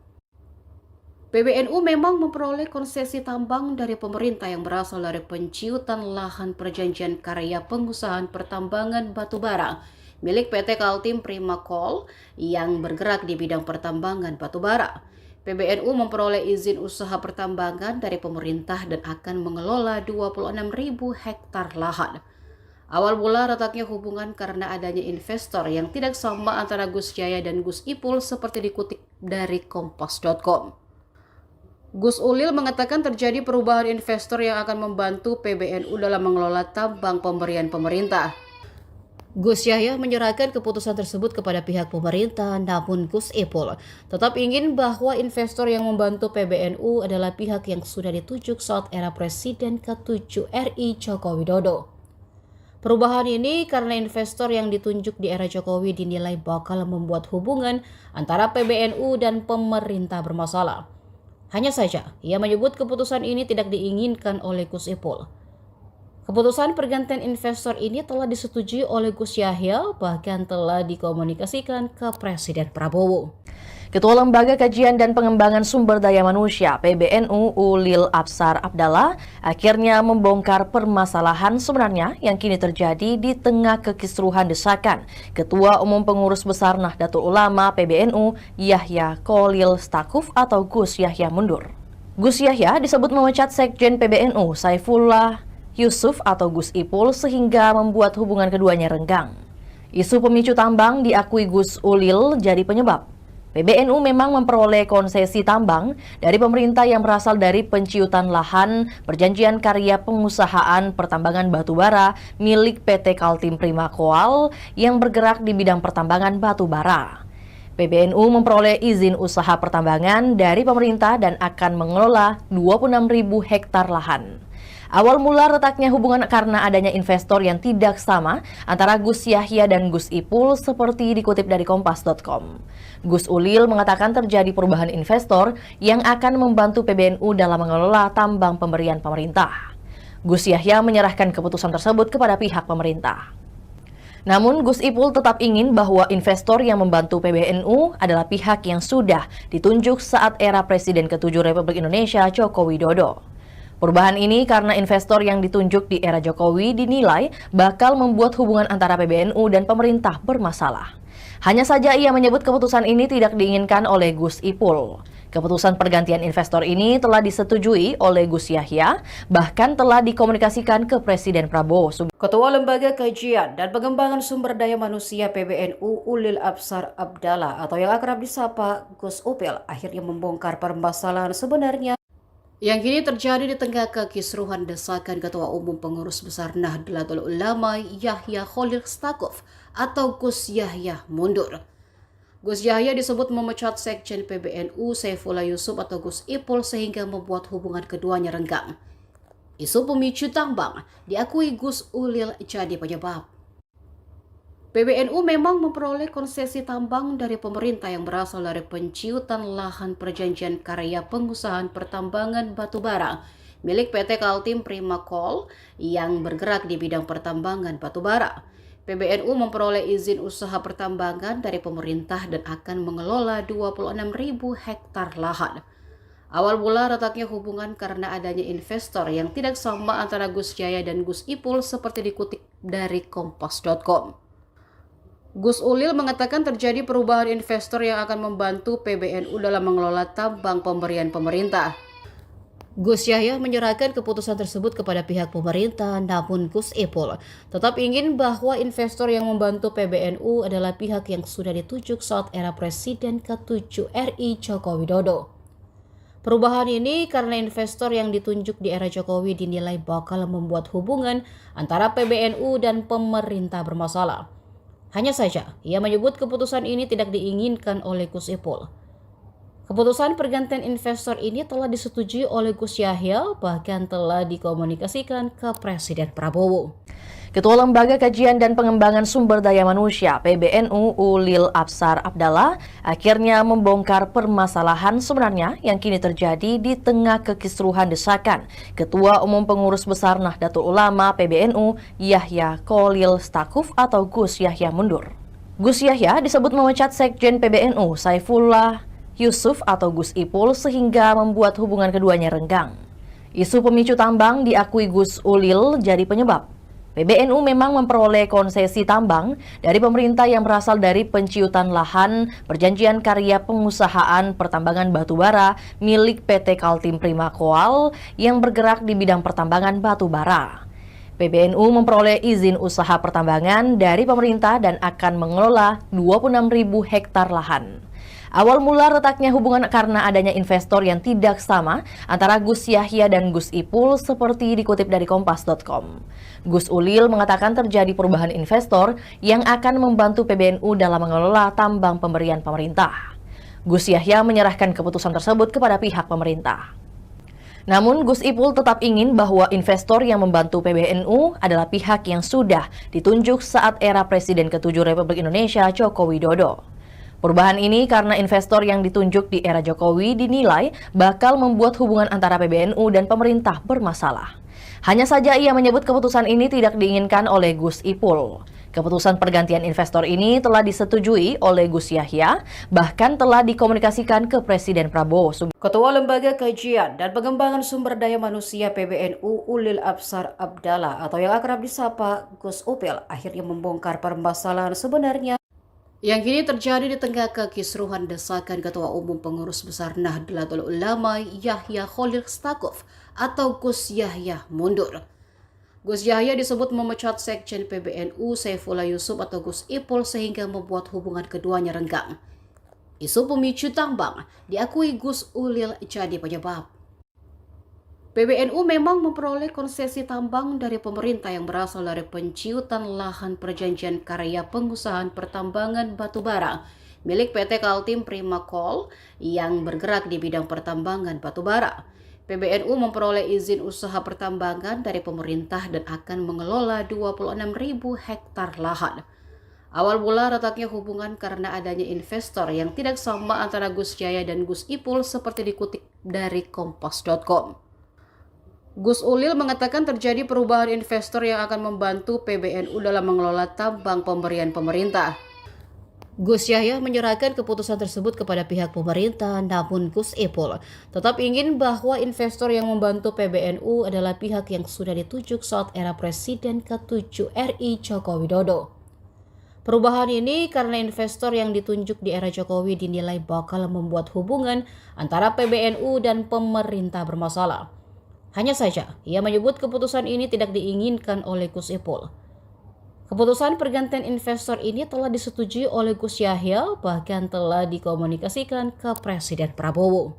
A: PBNU memang memperoleh konsesi tambang dari pemerintah yang berasal dari penciutan lahan perjanjian karya pengusahaan pertambangan batubara milik PT Kaltim Prima Coal yang bergerak di bidang pertambangan batubara. PBNU memperoleh izin usaha pertambangan dari pemerintah dan akan mengelola 26.000 hektar lahan. Awal mula retaknya hubungan karena adanya investor yang tidak sama antara Gus Yahya dan Gus Ipul seperti dikutip dari Kompas.com. Gus Ulil mengatakan terjadi perubahan investor yang akan membantu PBNU dalam mengelola tambang pemberian pemerintah. Gus Yahya menyerahkan keputusan tersebut kepada pihak pemerintah, namun Gus Ipul tetap ingin bahwa investor yang membantu PBNU adalah pihak yang sudah ditunjuk saat era Presiden ke-7 RI Joko Widodo. Perubahan ini karena investor yang ditunjuk di era Jokowi dinilai bakal membuat hubungan antara PBNU dan pemerintah bermasalah. Hanya saja, ia menyebut keputusan ini tidak diinginkan oleh Gus Ipul. Keputusan pergantian investor ini telah disetujui oleh Gus Yahya, bahkan telah dikomunikasikan ke Presiden Prabowo.
B: Ketua Lembaga Kajian dan Pengembangan Sumber Daya Manusia PBNU Ulil Absar Abdallah akhirnya membongkar permasalahan sebenarnya yang kini terjadi di tengah kekisruhan desakan Ketua Umum Pengurus Besar Nahdlatul Ulama PBNU Yahya Khalil Stakuf atau Gus Yahya mundur. Gus Yahya disebut memecat Sekjen PBNU Saifullah Yusuf atau Gus Ipul sehingga membuat hubungan keduanya renggang. Isu pemicu tambang diakui Gus Ulil jadi penyebab. PBNU memang memperoleh konsesi tambang dari pemerintah yang berasal dari penciutan lahan perjanjian karya pengusahaan pertambangan batubara milik PT Kaltim Prima Coal yang bergerak di bidang pertambangan batubara. PBNU memperoleh izin usaha pertambangan dari pemerintah dan akan mengelola 26.000 hektar lahan. Awal mula retaknya hubungan karena adanya investor yang tidak sama antara Gus Yahya dan Gus Ipul seperti dikutip dari Kompas.com. Gus Ulil mengatakan terjadi perubahan investor yang akan membantu PBNU dalam mengelola tambang pemberian pemerintah. Gus Yahya menyerahkan keputusan tersebut kepada pihak pemerintah. Namun Gus Ipul tetap ingin bahwa investor yang membantu PBNU adalah pihak yang sudah ditunjuk saat era Presiden ke-7 Republik Indonesia Joko Widodo. Perubahan ini karena investor yang ditunjuk di era Jokowi dinilai bakal membuat hubungan antara PBNU dan pemerintah bermasalah. Hanya saja ia menyebut keputusan ini tidak diinginkan oleh Gus Ipul. Keputusan pergantian investor ini telah disetujui oleh Gus Yahya, bahkan telah dikomunikasikan ke Presiden Prabowo.
A: Ketua Lembaga Kajian dan Pengembangan Sumber Daya Manusia PBNU Ulil Absar Abdallah atau yang akrab disapa Gus Upil akhirnya membongkar permasalahan sebenarnya yang kini terjadi di tengah kekisruhan desakan Ketua Umum Pengurus Besar Nahdlatul Ulama Yahya Khalil Stakuf atau Gus Yahya mundur. Gus Yahya disebut memecat Sekjen PBNU Saifullah Yusuf atau Gus Ipul sehingga membuat hubungan keduanya renggang. Isu pemicu tambang diakui Gus Ulil jadi penyebab. PBNU memang memperoleh konsesi tambang dari pemerintah yang berasal dari penciutan lahan perjanjian karya pengusahaan pertambangan batubara milik PT Kaltim Prima Coal yang bergerak di bidang pertambangan batubara. PBNU memperoleh izin usaha pertambangan dari pemerintah dan akan mengelola 26.000 hektar lahan. Awal mula retaknya hubungan karena adanya investor yang tidak sama antara Gus Yahya dan Gus Ipul seperti dikutip dari kompas.com. Gus Ulil mengatakan terjadi perubahan investor yang akan membantu PBNU dalam mengelola tambang pemberian pemerintah. Gus Yahya menyerahkan keputusan tersebut kepada pihak pemerintah, namun Gus Ipul tetap ingin bahwa investor yang membantu PBNU adalah pihak yang sudah ditunjuk saat era Presiden ke-7 RI Joko Widodo. Perubahan ini karena investor yang ditunjuk di era Jokowi dinilai bakal membuat hubungan antara PBNU dan pemerintah bermasalah. Hanya saja, ia menyebut keputusan ini tidak diinginkan oleh Gus Ipul. Keputusan pergantian investor ini telah disetujui oleh Gus Yahya, bahkan telah dikomunikasikan ke Presiden Prabowo.
B: Ketua Lembaga Kajian dan Pengembangan Sumber Daya Manusia (PBNU) Ulil Absar Abdallah akhirnya membongkar permasalahan sebenarnya yang kini terjadi di tengah kekisruhan desakan Ketua Umum Pengurus Besar Nahdlatul Ulama (PBNU) Yahya Kholil Stakuf atau Gus Yahya mundur. Gus Yahya disebut memecat Sekjen PBNU Saifullah Yusuf atau Gus Ipul sehingga membuat hubungan keduanya renggang. Isu pemicu tambang diakui Gus Ulil jadi penyebab. PBNU memang memperoleh konsesi tambang dari pemerintah yang berasal dari penciutan lahan perjanjian karya pengusahaan pertambangan batubara milik PT Kaltim Prima Coal yang bergerak di bidang pertambangan batubara. PBNU memperoleh izin usaha pertambangan dari pemerintah dan akan mengelola 26.000 hektar lahan. Awal mula retaknya hubungan karena adanya investor yang tidak sama antara Gus Yahya dan Gus Ipul seperti dikutip dari kompas.com. Gus Ulil mengatakan terjadi perubahan investor yang akan membantu PBNU dalam mengelola tambang pemberian pemerintah. Gus Yahya menyerahkan keputusan tersebut kepada pihak pemerintah. Namun Gus Ipul tetap ingin bahwa investor yang membantu PBNU adalah pihak yang sudah ditunjuk saat era Presiden ke-7 Republik Indonesia Joko Widodo. Perubahan ini karena investor yang ditunjuk di era Jokowi dinilai bakal membuat hubungan antara PBNU dan pemerintah bermasalah. Hanya saja ia menyebut keputusan ini tidak diinginkan oleh Gus Ipul. Keputusan pergantian investor ini telah disetujui oleh Gus Yahya, bahkan telah dikomunikasikan ke Presiden Prabowo.
A: Ketua Lembaga Kajian dan Pengembangan Sumber Daya Manusia PBNU Ulil Absar Abdallah atau yang akrab disapa Gus Upil akhirnya membongkar permasalahan sebenarnya yang kini terjadi di tengah kekisruhan desakan Ketua Umum Pengurus Besar Nahdlatul Ulama Yahya Kholil Stakuf atau Gus Yahya mundur. Gus Yahya disebut memecat Sekjen PBNU Saifullah Yusuf atau Gus Ipul sehingga membuat hubungan keduanya renggang. Isu pemicu tambang diakui Gus Ulil jadi penyebab. PBNU memang memperoleh konsesi tambang dari pemerintah yang berasal dari penciutan lahan perjanjian karya pengusahaan pertambangan batubara milik PT Kaltim Prima Coal yang bergerak di bidang pertambangan batubara. PBNU memperoleh izin usaha pertambangan dari pemerintah dan akan mengelola 26.000 hektar lahan. Awal mula retaknya hubungan karena adanya investor yang tidak sama antara Gus Yahya dan Gus Ipul seperti dikutip dari kompas.com. Gus Ulil mengatakan terjadi perubahan investor yang akan membantu PBNU dalam mengelola tambang pemberian pemerintah. Gus Yahya menyerahkan keputusan tersebut kepada pihak pemerintah, namun Gus Ipul tetap ingin bahwa investor yang membantu PBNU adalah pihak yang sudah ditunjuk saat era Presiden ke-7 RI Joko Widodo. Perubahan ini karena investor yang ditunjuk di era Jokowi dinilai bakal membuat hubungan antara PBNU dan pemerintah bermasalah. Hanya saja, ia menyebut keputusan ini tidak diinginkan oleh Gus Ipul. Keputusan pergantian investor ini telah disetujui oleh Gus Yahya, bahkan telah dikomunikasikan ke Presiden Prabowo.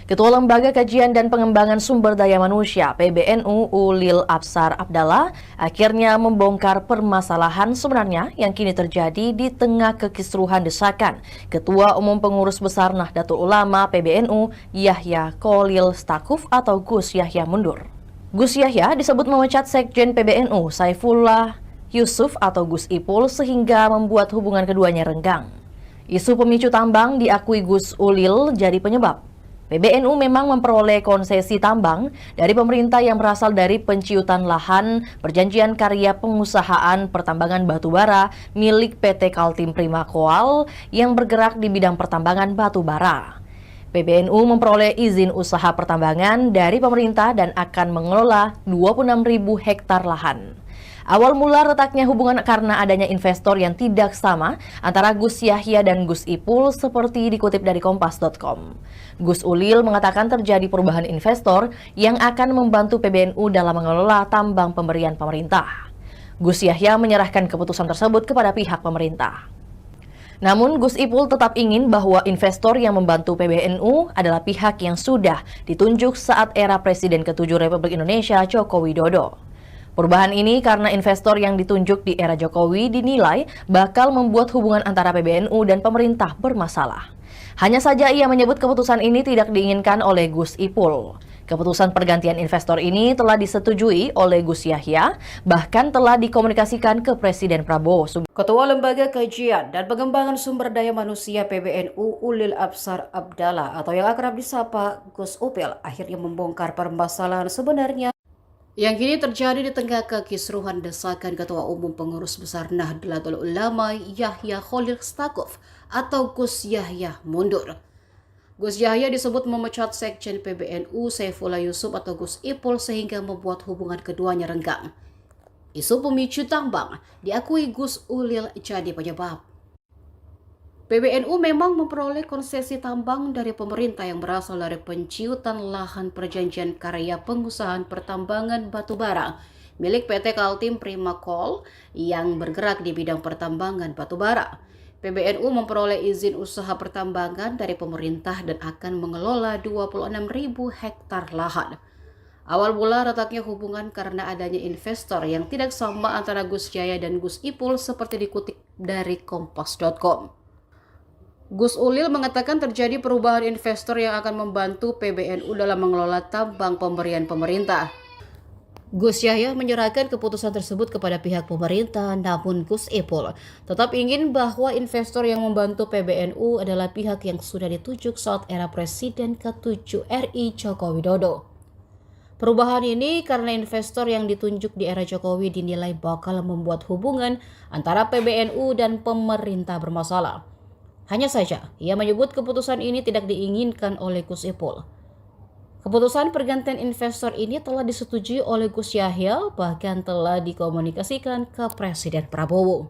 B: Ketua Lembaga Kajian dan Pengembangan Sumber Daya Manusia (PBNU) Ulil Absar Abdallah akhirnya membongkar permasalahan sebenarnya yang kini terjadi di tengah kekisruhan desakan Ketua Umum Pengurus Besar Nahdlatul Ulama (PBNU) Yahya Kholil Stakuf atau Gus Yahya mundur. Gus Yahya disebut memecat Sekjen PBNU Saifullah Yusuf atau Gus Ipul sehingga membuat hubungan keduanya renggang. Isu pemicu tambang diakui Gus Ulil jadi penyebab. PBNU memang memperoleh konsesi tambang dari pemerintah yang berasal dari penciutan lahan perjanjian karya pengusahaan pertambangan batubara milik PT Kaltim Prima Coal yang bergerak di bidang pertambangan batubara. PBNU memperoleh izin usaha pertambangan dari pemerintah dan akan mengelola 26.000 hektar lahan. Awal mula retaknya hubungan karena adanya investor yang tidak sama antara Gus Yahya dan Gus Ipul seperti dikutip dari Kompas.com. Gus Ulil mengatakan terjadi perubahan investor yang akan membantu PBNU dalam mengelola tambang pemberian pemerintah. Gus Yahya menyerahkan keputusan tersebut kepada pihak pemerintah. Namun Gus Ipul tetap ingin bahwa investor yang membantu PBNU adalah pihak yang sudah ditunjuk saat era Presiden ke-7 Republik Indonesia Joko Widodo. Perubahan ini karena investor yang ditunjuk di era Jokowi dinilai bakal membuat hubungan antara PBNU dan pemerintah bermasalah. Hanya saja ia menyebut keputusan ini tidak diinginkan oleh Gus Ipul. Keputusan pergantian investor ini telah disetujui oleh Gus Yahya, bahkan telah dikomunikasikan ke Presiden Prabowo.
A: Ketua Lembaga Kajian dan Pengembangan Sumber Daya Manusia PBNU Ulil Absar Abdallah atau yang akrab disapa Gus Upil akhirnya membongkar permasalahan sebenarnya yang kini terjadi di tengah kekisruhan desakan Ketua Umum Pengurus Besar Nahdlatul Ulama Yahya Khalil Stakuf atau Gus Yahya mundur. Gus Yahya disebut memecat Sekjen PBNU Saifullah Yusuf atau Gus Ipul sehingga membuat hubungan keduanya renggang. Isu pemicu tambang diakui Gus Ulil jadi penyebab. PBNU memang memperoleh konsesi tambang dari pemerintah yang berasal dari penciutan lahan perjanjian karya pengusahaan pertambangan batubara milik PT Kaltim Prima Coal yang bergerak di bidang pertambangan batubara. PBNU memperoleh izin usaha pertambangan dari pemerintah dan akan mengelola 26.000 hektar lahan. Awal mula retaknya hubungan karena adanya investor yang tidak sama antara Gus Yahya dan Gus Ipul seperti dikutip dari Kompas.com. Gus Ulil mengatakan terjadi perubahan investor yang akan membantu PBNU dalam mengelola tambang pemberian pemerintah. Gus Yahya menyerahkan keputusan tersebut kepada pihak pemerintah, namun Gus Ipul tetap ingin bahwa investor yang membantu PBNU adalah pihak yang sudah ditunjuk saat era Presiden ke-7 RI Joko Widodo. Perubahan ini karena investor yang ditunjuk di era Jokowi dinilai bakal membuat hubungan antara PBNU dan pemerintah bermasalah. Hanya saja, ia menyebut keputusan ini tidak diinginkan oleh Gus Ipul. Keputusan pergantian investor ini telah disetujui oleh Gus Yahya, bahkan telah dikomunikasikan ke Presiden Prabowo.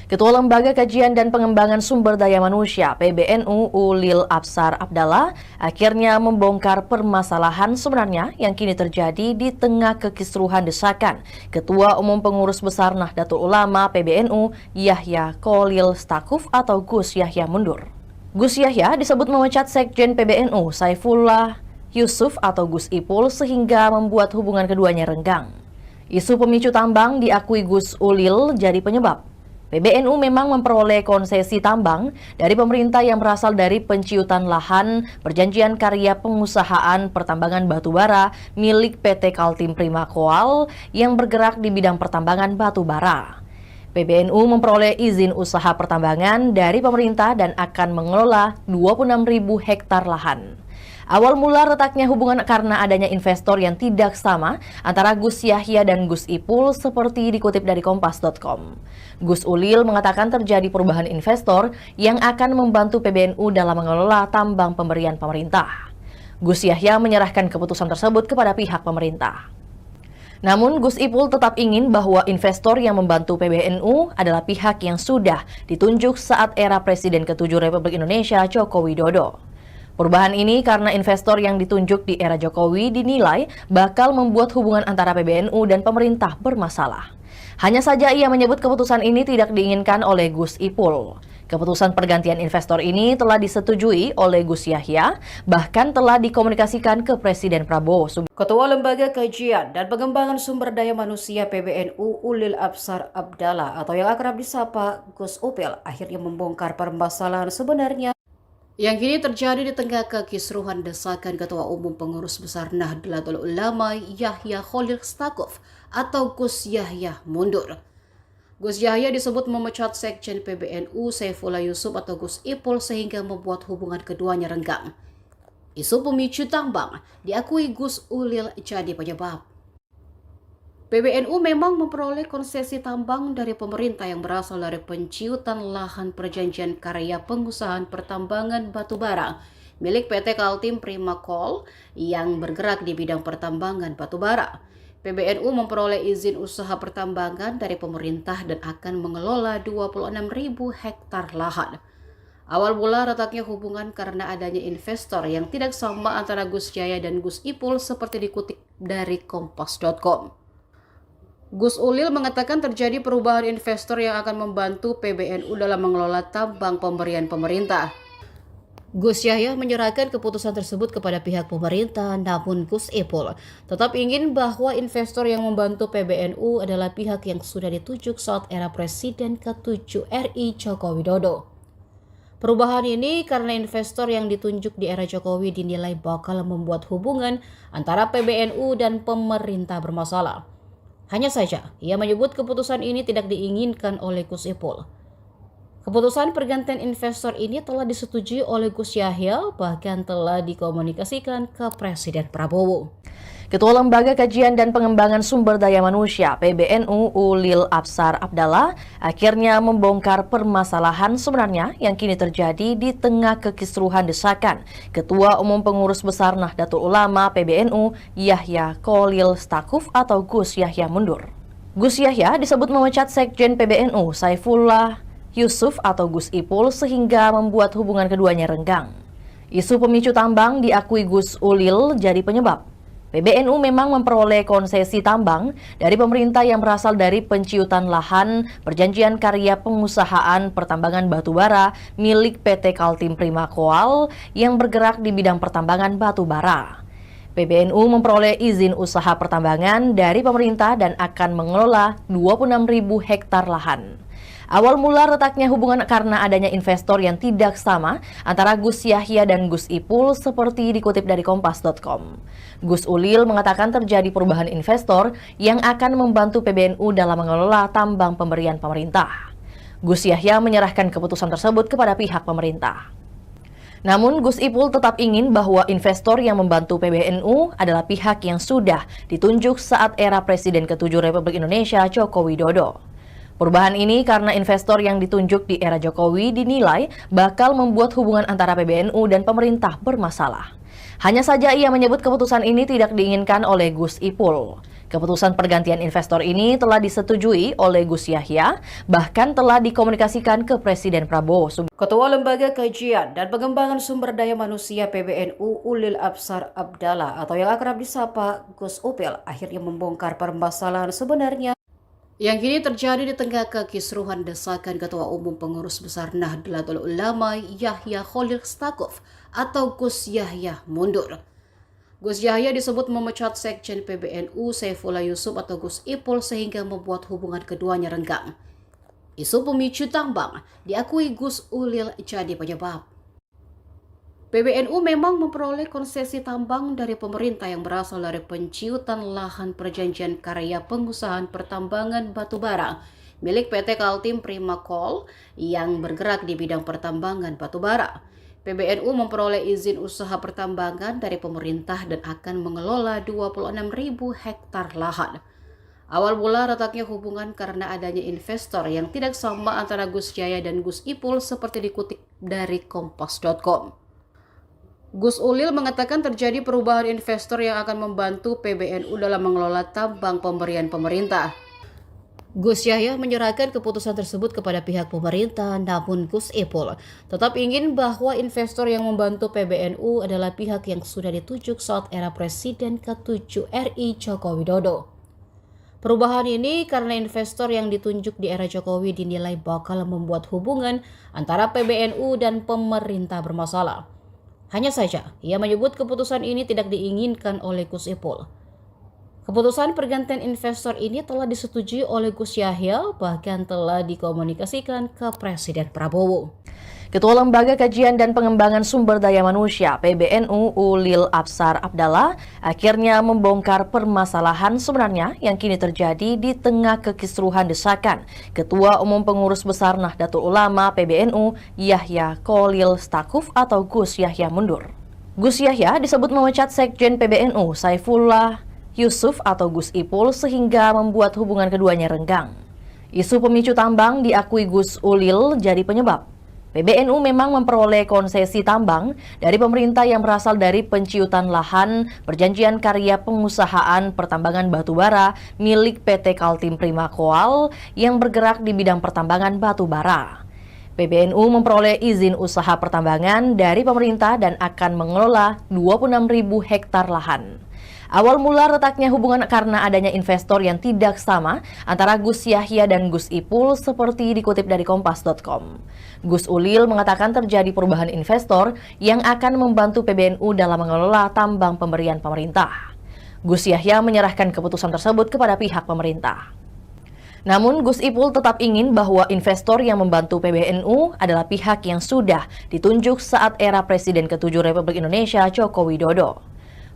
B: Ketua Lembaga Kajian dan Pengembangan Sumber Daya Manusia PBNU Ulil Absar Abdallah akhirnya membongkar permasalahan sebenarnya yang kini terjadi di tengah kekisruhan desakan Ketua Umum Pengurus Besar Nahdlatul Ulama PBNU Yahya Khalil Stakuf atau Gus Yahya mundur. Gus Yahya disebut memecat Sekjen PBNU Saifullah Yusuf atau Gus Ipul sehingga membuat hubungan keduanya renggang. Isu pemicu tambang diakui Gus Ulil jadi penyebab. PBNU memang memperoleh konsesi tambang dari pemerintah yang berasal dari penciutan lahan perjanjian karya pengusahaan pertambangan batubara milik PT Kaltim Prima Coal yang bergerak di bidang pertambangan batubara. PBNU memperoleh izin usaha pertambangan dari pemerintah dan akan mengelola 26.000 hektar lahan. Awal mula retaknya hubungan karena adanya investor yang tidak sama antara Gus Yahya dan Gus Ipul seperti dikutip dari Kompas.com. Gus Ulil mengatakan terjadi perubahan investor yang akan membantu PBNU dalam mengelola tambang pemberian pemerintah. Gus Yahya menyerahkan keputusan tersebut kepada pihak pemerintah. Namun Gus Ipul tetap ingin bahwa investor yang membantu PBNU adalah pihak yang sudah ditunjuk saat era Presiden ke-7 Republik Indonesia Joko Widodo. Perubahan ini karena investor yang ditunjuk di era Jokowi dinilai bakal membuat hubungan antara PBNU dan pemerintah bermasalah. Hanya saja ia menyebut keputusan ini tidak diinginkan oleh Gus Ipul. Keputusan pergantian investor ini telah disetujui oleh Gus Yahya, bahkan telah dikomunikasikan ke Presiden Prabowo.
A: Ketua Lembaga Kajian dan Pengembangan Sumber Daya Manusia PBNU Ulil Absar Abdallah atau yang akrab disapa Gus Upil akhirnya membongkar permasalahan sebenarnya yang kini terjadi di tengah kekisruhan desakan Ketua Umum Pengurus Besar Nahdlatul Ulama Yahya Khalil Stakuf atau Gus Yahya mundur. Gus Yahya disebut memecat Sekjen PBNU Saifullah Yusuf atau Gus Ipul sehingga membuat hubungan keduanya renggang. Isu pemicu tambang diakui Gus Ulil jadi penyebab. PBNU memang memperoleh konsesi tambang dari pemerintah yang berasal dari penciutan lahan perjanjian karya pengusahaan pertambangan batubara milik PT Kaltim Prima Coal yang bergerak di bidang pertambangan batubara. PBNU memperoleh izin usaha pertambangan dari pemerintah dan akan mengelola 26.000 hektar lahan. Awal mula retaknya hubungan karena adanya investor yang tidak sama antara Gus Yahya dan Gus Ipul seperti dikutip dari Kompas.com. Gus Ulil mengatakan terjadi perubahan investor yang akan membantu PBNU dalam mengelola tambang pemberian pemerintah. Gus Yahya menyerahkan keputusan tersebut kepada pihak pemerintah, namun Gus Ipul tetap ingin bahwa investor yang membantu PBNU adalah pihak yang sudah ditunjuk saat era Presiden ke-7 RI Joko Widodo. Perubahan ini karena investor yang ditunjuk di era Jokowi dinilai bakal membuat hubungan antara PBNU dan pemerintah bermasalah. Hanya saja, ia menyebut keputusan ini tidak diinginkan oleh Gus Ipul. Keputusan pergantian investor ini telah disetujui oleh Gus Yahya, bahkan telah dikomunikasikan ke Presiden Prabowo.
B: Ketua Lembaga Kajian dan Pengembangan Sumber Daya Manusia (PBNU) Ulil Absar Abdallah akhirnya membongkar permasalahan sebenarnya yang kini terjadi di tengah kekisruhan desakan Ketua Umum Pengurus Besar Nahdlatul Ulama PBNU Yahya Kholil Stakuf atau Gus Yahya mundur. Gus Yahya disebut memecat Sekjen PBNU Saifullah Yusuf atau Gus Ipul sehingga membuat hubungan keduanya renggang. Isu pemicu tambang diakui Gus Ulil jadi penyebab. PBNU memang memperoleh konsesi tambang dari pemerintah yang berasal dari penciutan lahan perjanjian karya pengusahaan pertambangan batubara milik PT Kaltim Prima Coal yang bergerak di bidang pertambangan batubara. PBNU memperoleh izin usaha pertambangan dari pemerintah dan akan mengelola 26.000 hektar lahan. Awal mula retaknya hubungan karena adanya investor yang tidak sama antara Gus Yahya dan Gus Ipul seperti dikutip dari Kompas.com. Gus Ulil mengatakan terjadi perubahan investor yang akan membantu PBNU dalam mengelola tambang pemberian pemerintah. Gus Yahya menyerahkan keputusan tersebut kepada pihak pemerintah. Namun Gus Ipul tetap ingin bahwa investor yang membantu PBNU adalah pihak yang sudah ditunjuk saat era Presiden ke-7 Republik Indonesia Joko Widodo. Perubahan ini karena investor yang ditunjuk di era Jokowi dinilai bakal membuat hubungan antara PBNU dan pemerintah bermasalah. Hanya saja ia menyebut keputusan ini tidak diinginkan oleh Gus Ipul. Keputusan pergantian investor ini telah disetujui oleh Gus Yahya, bahkan telah dikomunikasikan ke Presiden Prabowo.
A: Ketua Lembaga Kajian dan Pengembangan Sumber Daya Manusia PBNU Ulil Absar Abdallah atau yang akrab disapa Gus Upil akhirnya membongkar permasalahan sebenarnya yang kini terjadi di tengah kekisruhan desakan Ketua Umum Pengurus Besar Nahdlatul Ulama Yahya Kholil Stakuf atau Gus Yahya mundur. Gus Yahya disebut memecat Sekjen PBNU Saifullah Yusuf atau Gus Ipul sehingga membuat hubungan keduanya renggang. Isu pemicu tambang diakui Gus Ulil jadi penyebab. PBNU memang memperoleh konsesi tambang dari pemerintah yang berasal dari penciutan lahan perjanjian karya pengusahaan pertambangan batubara milik PT Kaltim Prima Coal yang bergerak di bidang pertambangan batubara. PBNU memperoleh izin usaha pertambangan dari pemerintah dan akan mengelola 26.000 hektar lahan. Awal mula retaknya hubungan karena adanya investor yang tidak sama antara Gus Yahya dan Gus Ipul seperti dikutip dari Kompas.com. Gus Ulil mengatakan terjadi perubahan investor yang akan membantu PBNU dalam mengelola tambang pemberian pemerintah. Gus Yahya menyerahkan keputusan tersebut kepada pihak pemerintah, namun Gus Ipul tetap ingin bahwa investor yang membantu PBNU adalah pihak yang sudah ditunjuk saat era Presiden ke-7 RI Joko Widodo. Perubahan ini karena investor yang ditunjuk di era Jokowi dinilai bakal membuat hubungan antara PBNU dan pemerintah bermasalah. Hanya saja, ia menyebut keputusan ini tidak diinginkan oleh Gus Ipul. Keputusan pergantian investor ini telah disetujui oleh Gus Yahya, bahkan telah dikomunikasikan ke Presiden Prabowo.
B: Ketua Lembaga Kajian dan Pengembangan Sumber Daya Manusia (PBNU) Ulil Absar Abdallah akhirnya membongkar permasalahan sebenarnya yang kini terjadi di tengah kekisruhan desakan Ketua Umum Pengurus Besar Nahdlatul Ulama PBNU Yahya Kholil Stakuf atau Gus Yahya mundur. Gus Yahya disebut memecat Sekjen PBNU Saifullah Yusuf atau Gus Ipul sehingga membuat hubungan keduanya renggang. Isu pemicu tambang diakui Gus Ulil jadi penyebab. PBNU memang memperoleh konsesi tambang dari pemerintah yang berasal dari penciutan lahan perjanjian karya pengusahaan pertambangan batubara milik PT Kaltim Prima Coal yang bergerak di bidang pertambangan batubara. PBNU memperoleh izin usaha pertambangan dari pemerintah dan akan mengelola 26.000 hektar lahan. Awal mula retaknya hubungan karena adanya investor yang tidak sama antara Gus Yahya dan Gus Ipul seperti dikutip dari Kompas.com. Gus Ulil mengatakan terjadi perubahan investor yang akan membantu PBNU dalam mengelola tambang pemberian pemerintah. Gus Yahya menyerahkan keputusan tersebut kepada pihak pemerintah. Namun Gus Ipul tetap ingin bahwa investor yang membantu PBNU adalah pihak yang sudah ditunjuk saat era Presiden ke-7 Republik Indonesia Joko Widodo.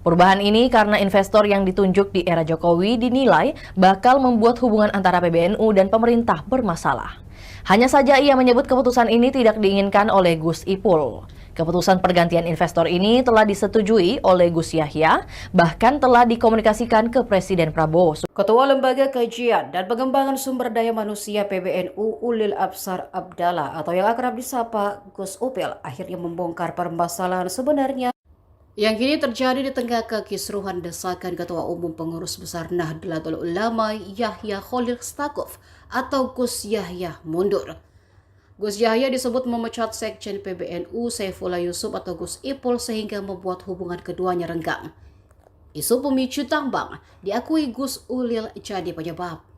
B: Perubahan ini karena investor yang ditunjuk di era Jokowi dinilai bakal membuat hubungan antara PBNU dan pemerintah bermasalah. Hanya saja ia menyebut keputusan ini tidak diinginkan oleh Gus Ipul. Keputusan pergantian investor ini telah disetujui oleh Gus Yahya, bahkan telah dikomunikasikan ke Presiden Prabowo.
A: Ketua Lembaga Kajian dan Pengembangan Sumber Daya Manusia PBNU Ulil Absar Abdallah atau yang akrab disapa Gus Upil akhirnya membongkar permasalahan sebenarnya yang kini terjadi di tengah kekisruhan desakan Ketua Umum Pengurus Besar Nahdlatul Ulama Yahya Khalil Stakuf atau Gus Yahya mundur. Gus Yahya disebut memecat Sekjen PBNU Saifullah Yusuf atau Gus Ipul sehingga membuat hubungan keduanya renggang. Isu pemicu tambang diakui Gus Ulil jadi penyebab.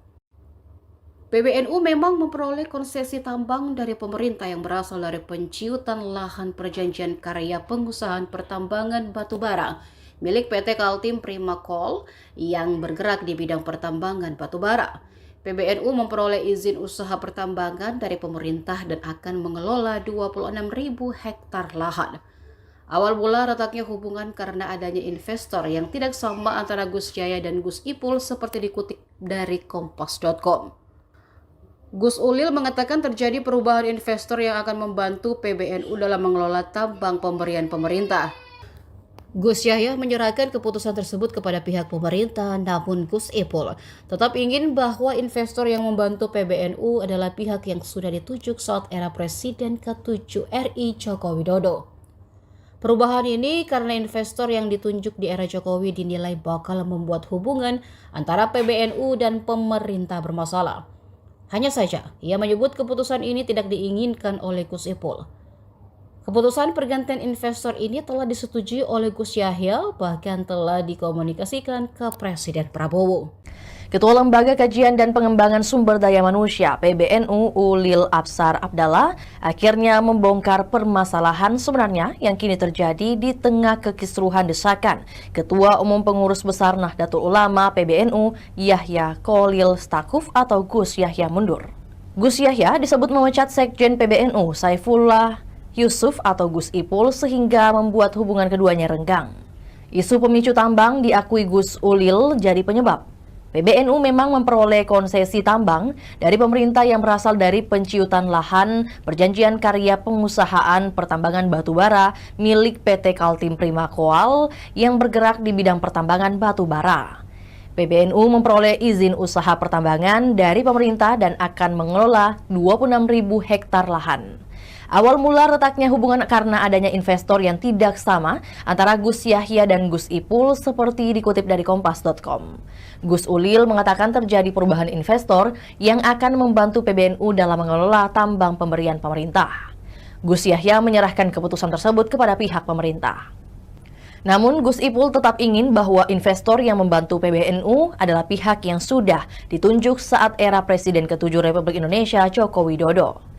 A: PBNU memang memperoleh konsesi tambang dari pemerintah yang berasal dari penciutan lahan perjanjian karya pengusahaan pertambangan batubara milik PT Kaltim Prima Coal yang bergerak di bidang pertambangan batubara. PBNU memperoleh izin usaha pertambangan dari pemerintah dan akan mengelola 26.000 hektar lahan. Awal mula retaknya hubungan karena adanya investor yang tidak sama antara Gus Yahya dan Gus Ipul seperti dikutip dari Kompas.com. Gus Ulil mengatakan terjadi perubahan investor yang akan membantu PBNU dalam mengelola tambang pemberian pemerintah. Gus Yahya menyerahkan keputusan tersebut kepada pihak pemerintah, namun Gus Ipul tetap ingin bahwa investor yang membantu PBNU adalah pihak yang sudah ditunjuk saat era Presiden ke-7 RI Joko Widodo. Perubahan ini karena investor yang ditunjuk di era Jokowi dinilai bakal membuat hubungan antara PBNU dan pemerintah bermasalah. Hanya saja, ia menyebut keputusan ini tidak diinginkan oleh Gus Ipul. Keputusan pergantian investor ini telah disetujui oleh Gus Yahya, bahkan telah dikomunikasikan ke Presiden Prabowo.
B: Ketua Lembaga Kajian dan Pengembangan Sumber Daya Manusia PBNU Ulil Absar Abdallah akhirnya membongkar permasalahan sebenarnya yang kini terjadi di tengah kekisruhan desakan Ketua Umum Pengurus Besar Nahdlatul Ulama PBNU Yahya Khalil Stakuf atau Gus Yahya mundur. Gus Yahya disebut memecat Sekjen PBNU Saifullah Yusuf atau Gus Ipul sehingga membuat hubungan keduanya renggang. Isu pemicu tambang diakui Gus Ulil jadi penyebab. PBNU memang memperoleh konsesi tambang dari pemerintah yang berasal dari penciutan lahan perjanjian karya pengusahaan pertambangan batubara milik PT Kaltim Prima Coal yang bergerak di bidang pertambangan batubara. PBNU memperoleh izin usaha pertambangan dari pemerintah dan akan mengelola 26.000 hektar lahan. Awal mula retaknya hubungan karena adanya investor yang tidak sama antara Gus Yahya dan Gus Ipul seperti dikutip dari Kompas.com. Gus Ulil mengatakan terjadi perubahan investor yang akan membantu PBNU dalam mengelola tambang pemberian pemerintah. Gus Yahya menyerahkan keputusan tersebut kepada pihak pemerintah. Namun Gus Ipul tetap ingin bahwa investor yang membantu PBNU adalah pihak yang sudah ditunjuk saat era Presiden ke-7 Republik Indonesia Joko Widodo.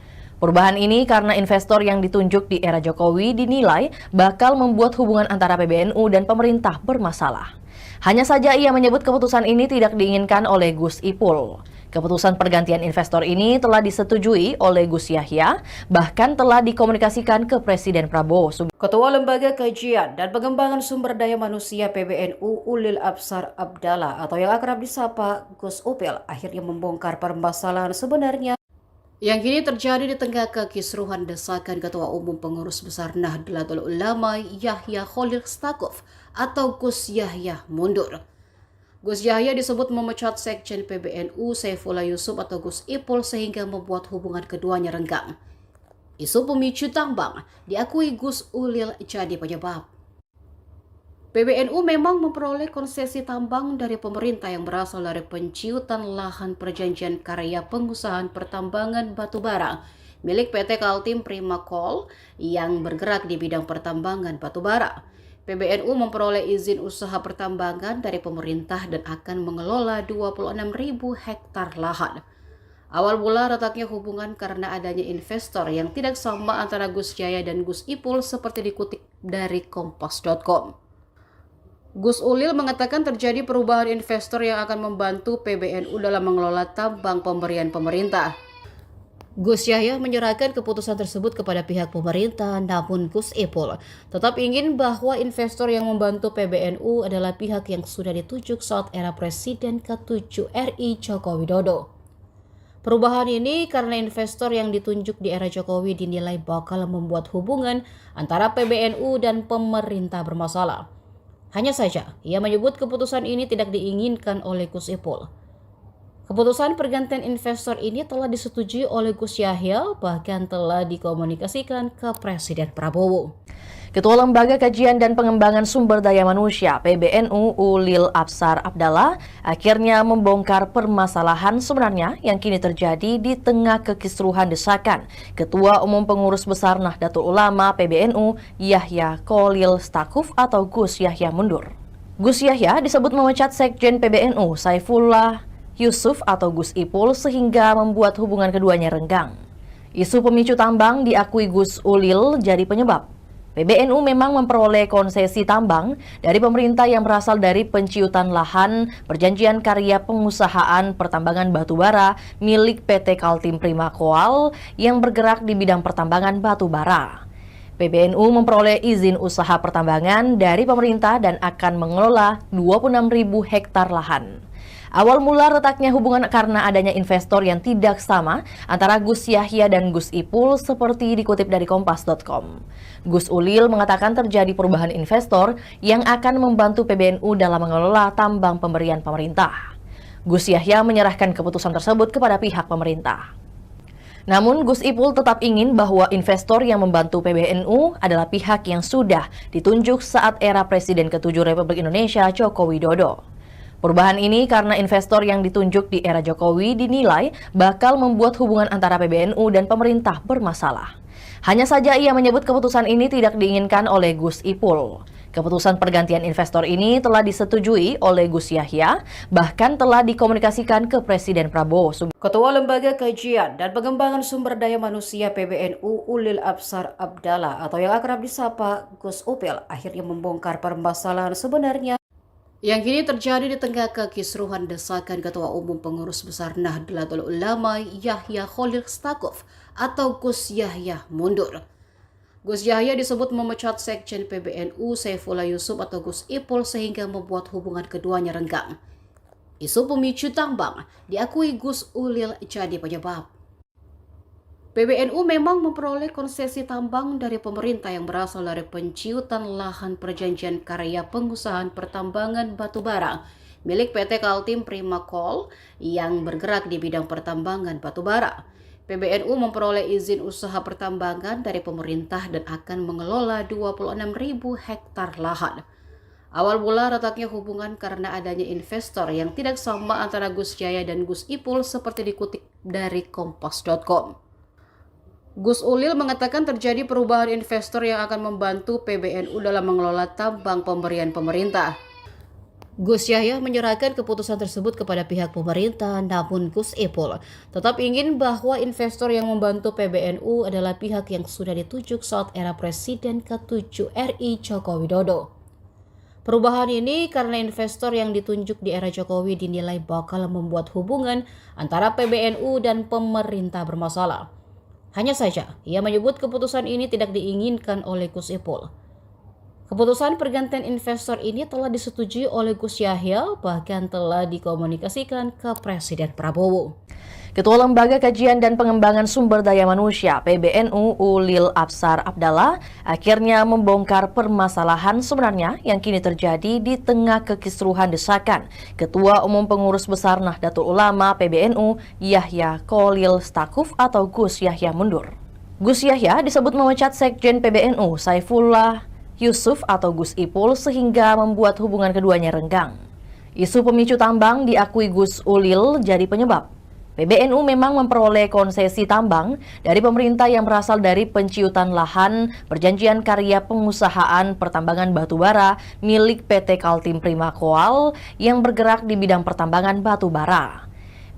B: Perubahan ini karena investor yang ditunjuk di era Jokowi dinilai bakal membuat hubungan antara PBNU dan pemerintah bermasalah. Hanya saja ia menyebut keputusan ini tidak diinginkan oleh Gus Ipul. Keputusan pergantian investor ini telah disetujui oleh Gus Yahya, bahkan telah dikomunikasikan ke Presiden Prabowo.
A: Ketua Lembaga Kajian dan Pengembangan Sumber Daya Manusia PBNU Ulil Absar Abdallah atau yang akrab disapa Gus Upil akhirnya membongkar permasalahan sebenarnya Yang kini terjadi di tengah kekisruhan desakan Ketua Umum Pengurus Besar Nahdlatul Ulama Yahya Khalil Stakuf atau Gus Yahya mundur. Gus Yahya disebut memecat Sekjen PBNU Saifullah Yusuf atau Gus Ipul sehingga membuat hubungan keduanya renggang. Isu pemicu tambang diakui Gus Ulil jadi penyebab. PBNU memang memperoleh konsesi tambang dari pemerintah yang berasal dari penciutan lahan perjanjian karya pengusahaan pertambangan batubara milik PT Kaltim Prima Coal yang bergerak di bidang pertambangan batubara. PBNU memperoleh izin usaha pertambangan dari pemerintah dan akan mengelola 26.000 hektar lahan. Awal mula retaknya hubungan karena adanya investor yang tidak sama antara Gus Yahya dan Gus Ipul seperti dikutip dari kompas.com. Gus Ulil mengatakan terjadi perubahan investor yang akan membantu PBNU dalam mengelola tambang pemberian pemerintah. Gus Yahya menyerahkan keputusan tersebut kepada pihak pemerintah, namun Gus Ipul tetap ingin bahwa investor yang membantu PBNU adalah pihak yang sudah ditunjuk saat era Presiden ke-7 RI Joko Widodo. Perubahan ini karena investor yang ditunjuk di era Jokowi dinilai bakal membuat hubungan antara PBNU dan pemerintah bermasalah. Hanya saja, ia menyebut keputusan ini tidak diinginkan oleh Gus Ipul. Keputusan pergantian investor ini telah disetujui oleh Gus Yahya, bahkan telah dikomunikasikan ke Presiden Prabowo.
B: Ketua Lembaga Kajian dan Pengembangan Sumber Daya Manusia PBNU Ulil Absar Abdallah akhirnya membongkar permasalahan sebenarnya yang kini terjadi di tengah kekisruhan desakan Ketua Umum Pengurus Besar Nahdlatul Ulama PBNU Yahya Khalil Stakuf atau Gus Yahya mundur. Gus Yahya disebut memecat Sekjen PBNU Saifullah Yusuf atau Gus Ipul sehingga membuat hubungan keduanya renggang. Isu pemicu tambang diakui Gus Ulil jadi penyebab. PBNU memang memperoleh konsesi tambang dari pemerintah yang berasal dari penciutan lahan perjanjian karya pengusahaan pertambangan batubara milik PT Kaltim Prima Coal yang bergerak di bidang pertambangan batubara. PBNU memperoleh izin usaha pertambangan dari pemerintah dan akan mengelola 26.000 hektar lahan. Awal mula retaknya hubungan karena adanya investor yang tidak sama antara Gus Yahya dan Gus Ipul seperti dikutip dari kompas.com. Gus Ulil mengatakan terjadi perubahan investor yang akan membantu PBNU dalam mengelola tambang pemberian pemerintah. Gus Yahya menyerahkan keputusan tersebut kepada pihak pemerintah. Namun Gus Ipul tetap ingin bahwa investor yang membantu PBNU adalah pihak yang sudah ditunjuk saat era Presiden ke-7 Republik Indonesia Joko Widodo. Perubahan ini karena investor yang ditunjuk di era Jokowi dinilai bakal membuat hubungan antara PBNU dan pemerintah bermasalah. Hanya saja ia menyebut keputusan ini tidak diinginkan oleh Gus Ipul. Keputusan pergantian investor ini telah disetujui oleh Gus Yahya, bahkan telah dikomunikasikan ke Presiden Prabowo.
A: Ketua Lembaga Kajian dan Pengembangan Sumber Daya Manusia PBNU Ulil Absar Abdallah atau yang akrab disapa Gus Upil akhirnya membongkar permasalahan sebenarnya yang kini terjadi di tengah kekisruhan desakan Ketua Umum Pengurus Besar Nahdlatul Ulama Yahya Khalil Stakuf atau Gus Yahya mundur. Gus Yahya disebut memecat Sekjen PBNU Saifullah Yusuf atau Gus Ipul sehingga membuat hubungan keduanya renggang. Isu pemicu tambang diakui Gus Ulil jadi penyebab. PBNU memang memperoleh konsesi tambang dari pemerintah yang berasal dari penciutan lahan perjanjian karya pengusahaan pertambangan batubara milik PT Kaltim Prima Coal yang bergerak di bidang pertambangan batubara. PBNU memperoleh izin usaha pertambangan dari pemerintah dan akan mengelola 26.000 hektar lahan. Awal mula retaknya hubungan karena adanya investor yang tidak sama antara Gus Yahya dan Gus Ipul seperti dikutip dari kompas.com. Gus Ulil mengatakan terjadi perubahan investor yang akan membantu PBNU dalam mengelola tambang pemberian pemerintah. Gus Yahya menyerahkan keputusan tersebut kepada pihak pemerintah, namun Gus Ipul tetap ingin bahwa investor yang membantu PBNU adalah pihak yang sudah ditunjuk saat era Presiden ke-7 RI Joko Widodo. Perubahan ini karena investor yang ditunjuk di era Jokowi dinilai bakal membuat hubungan antara PBNU dan pemerintah bermasalah. Hanya saja, ia menyebut keputusan ini tidak diinginkan oleh Gus Ipul. Keputusan pergantian investor ini telah disetujui oleh Gus Yahya, bahkan telah dikomunikasikan ke Presiden Prabowo.
B: Ketua Lembaga Kajian dan Pengembangan Sumber Daya Manusia (PBNU) Ulil Absar Abdallah akhirnya membongkar permasalahan sebenarnya yang kini terjadi di tengah kekisruhan desakan Ketua Umum Pengurus Besar Nahdlatul Ulama (PBNU) Yahya Kholil Stakuf atau Gus Yahya mundur. Gus Yahya disebut memecat Sekjen PBNU Saifullah Yusuf atau Gus Ipul sehingga membuat hubungan keduanya renggang. Isu pemicu tambang diakui Gus Ulil jadi penyebab. PBNU memang memperoleh konsesi tambang dari pemerintah yang berasal dari penciutan lahan perjanjian karya pengusahaan pertambangan batubara milik PT Kaltim Prima Coal yang bergerak di bidang pertambangan batubara.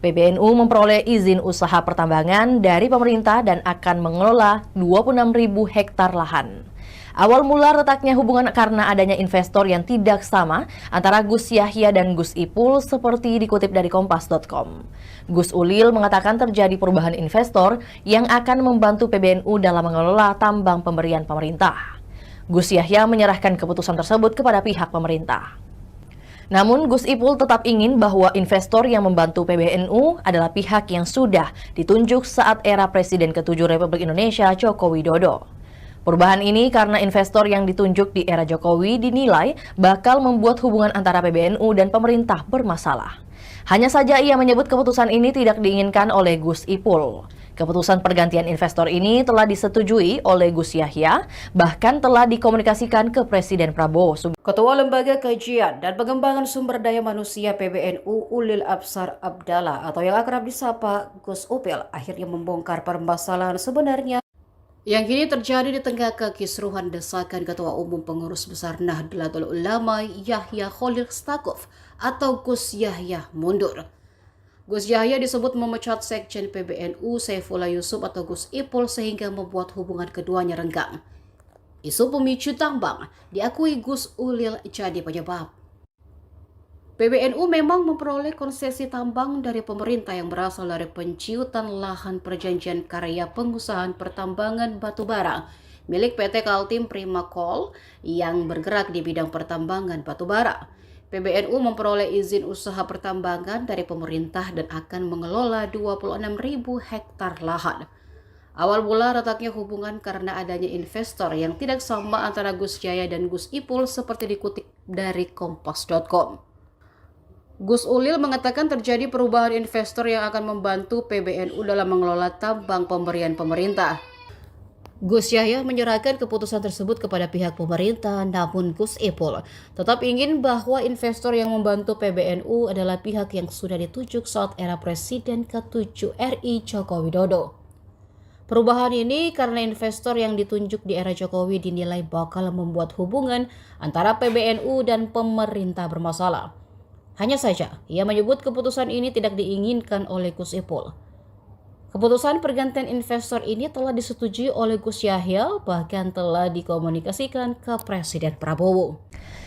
B: PBNU memperoleh izin usaha pertambangan dari pemerintah dan akan mengelola 26.000 hektar lahan. Awal mula retaknya hubungan karena adanya investor yang tidak sama antara Gus Yahya dan Gus Ipul seperti dikutip dari Kompas.com. Gus Ulil mengatakan terjadi perubahan investor yang akan membantu PBNU dalam mengelola tambang pemberian pemerintah. Gus Yahya menyerahkan keputusan tersebut kepada pihak pemerintah. Namun Gus Ipul tetap ingin bahwa investor yang membantu PBNU adalah pihak yang sudah ditunjuk saat era Presiden ke-7 Republik Indonesia Joko Widodo. Perubahan ini karena investor yang ditunjuk di era Jokowi dinilai bakal membuat hubungan antara PBNU dan pemerintah bermasalah. Hanya saja ia menyebut keputusan ini tidak diinginkan oleh Gus Ipul. Keputusan pergantian investor ini telah disetujui oleh Gus Yahya, bahkan telah dikomunikasikan ke Presiden Prabowo.
A: Ketua Lembaga Kajian dan Pengembangan Sumber Daya Manusia PBNU Ulil Absar Abdallah atau yang akrab disapa Gus Upil akhirnya membongkar permasalahan sebenarnya yang kini terjadi di tengah kekisruhan desakan Ketua Umum Pengurus Besar Nahdlatul Ulama Yahya Kholil Stakuf atau Gus Yahya mundur. Gus Yahya disebut memecat Sekjen PBNU Saifullah Yusuf atau Gus Ipul sehingga membuat hubungan keduanya renggang. Isu pemicu tambang diakui Gus Ulil jadi penyebab. PBNU memang memperoleh konsesi tambang dari pemerintah yang berasal dari penciutan lahan perjanjian karya pengusahaan pertambangan batubara milik PT Kaltim Prima Coal yang bergerak di bidang pertambangan batubara. PBNU memperoleh izin usaha pertambangan dari pemerintah dan akan mengelola 26.000 hektar lahan. Awal mula retaknya hubungan karena adanya investor yang tidak sama antara Gus Yahya dan Gus Ipul seperti dikutip dari Kompas.com. Gus Ulil mengatakan terjadi perubahan investor yang akan membantu PBNU dalam mengelola tambang pemberian pemerintah. Gus Yahya menyerahkan keputusan tersebut kepada pihak pemerintah, namun Gus Ipul tetap ingin bahwa investor yang membantu PBNU adalah pihak yang sudah ditunjuk saat era Presiden ke-7 RI Joko Widodo. Perubahan ini karena investor yang ditunjuk di era Jokowi dinilai bakal membuat hubungan antara PBNU dan pemerintah bermasalah. Hanya saja, ia menyebut keputusan ini tidak diinginkan oleh Gus Ipul. Keputusan pergantian investor ini telah disetujui oleh Gus Yahya, bahkan telah dikomunikasikan ke Presiden Prabowo.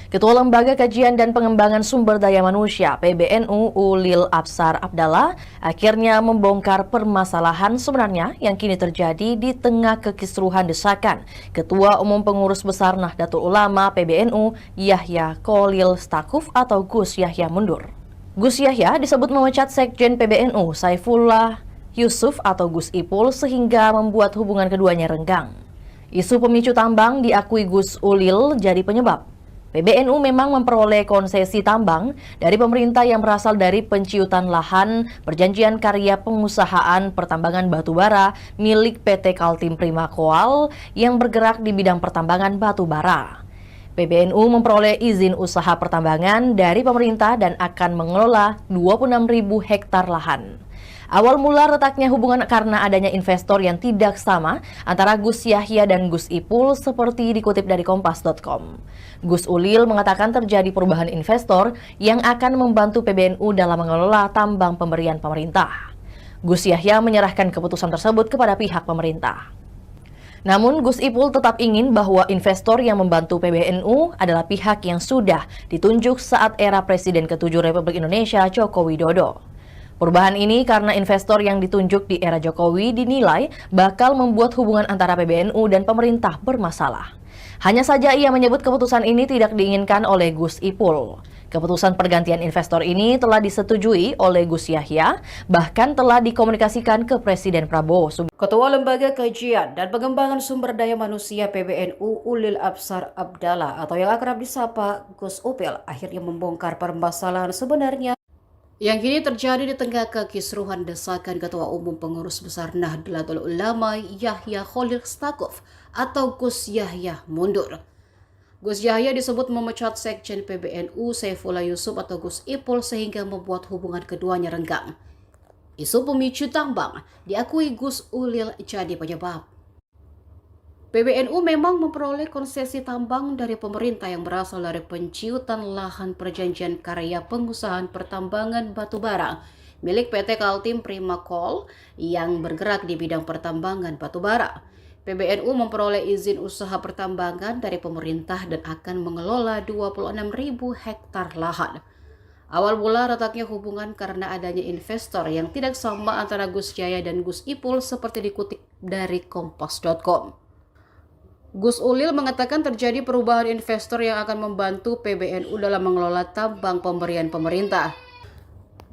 B: Ketua Lembaga Kajian dan Pengembangan Sumber Daya Manusia (PBNU) Ulil Absar Abdallah akhirnya membongkar permasalahan sebenarnya yang kini terjadi di tengah kekisruhan desakan Ketua Umum Pengurus Besar Nahdlatul Ulama (PBNU) Yahya Kholil Stakuf atau Gus Yahya mundur. Gus Yahya disebut memecat Sekjen PBNU Saifullah Yusuf atau Gus Ipul sehingga membuat hubungan keduanya renggang. Isu pemicu tambang diakui Gus Ulil jadi penyebab. PBNU memang memperoleh konsesi tambang dari pemerintah yang berasal dari penciutan lahan perjanjian karya pengusahaan pertambangan batubara milik PT Kaltim Prima Coal yang bergerak di bidang pertambangan batubara. PBNU memperoleh izin usaha pertambangan dari pemerintah dan akan mengelola 26.000 hektar lahan. Awal mula retaknya hubungan karena adanya investor yang tidak sama antara Gus Yahya dan Gus Ipul seperti dikutip dari Kompas.com. Gus Ulil mengatakan terjadi perubahan investor yang akan membantu PBNU dalam mengelola tambang pemberian pemerintah. Gus Yahya menyerahkan keputusan tersebut kepada pihak pemerintah. Namun Gus Ipul tetap ingin bahwa investor yang membantu PBNU adalah pihak yang sudah ditunjuk saat era Presiden ke-7 Republik Indonesia Joko Widodo. Perubahan ini karena investor yang ditunjuk di era Jokowi dinilai bakal membuat hubungan antara PBNU dan pemerintah bermasalah. Hanya saja ia menyebut keputusan ini tidak diinginkan oleh Gus Ipul. Keputusan pergantian investor ini telah disetujui oleh Gus Yahya, bahkan telah dikomunikasikan ke Presiden Prabowo.
A: Ketua Lembaga Kajian dan Pengembangan Sumber Daya Manusia PBNU Ulil Absar Abdallah atau yang akrab disapa Gus Opel akhirnya membongkar permasalahan sebenarnya yang kini terjadi di tengah kekisruhan desakan Ketua Umum Pengurus Besar Nahdlatul Ulama Yahya Khalil Stakuf atau Gus Yahya mundur. Gus Yahya disebut memecat Sekjen PBNU Saifullah Yusuf atau Gus Ipul sehingga membuat hubungan keduanya renggang. Isu pemicu tambang diakui Gus Ulil jadi penyebab. PBNU memang memperoleh konsesi tambang dari pemerintah yang berasal dari penciutan lahan perjanjian karya pengusahaan pertambangan batubara milik PT Kaltim Prima Coal yang bergerak di bidang pertambangan batubara. PBNU memperoleh izin usaha pertambangan dari pemerintah dan akan mengelola 26.000 hektar lahan. Awal mula retaknya hubungan karena adanya investor yang tidak sama antara Gus Yahya dan Gus Ipul seperti dikutip dari Kompas.com. Gus Ulil mengatakan terjadi perubahan investor yang akan membantu PBNU dalam mengelola tambang pemberian pemerintah.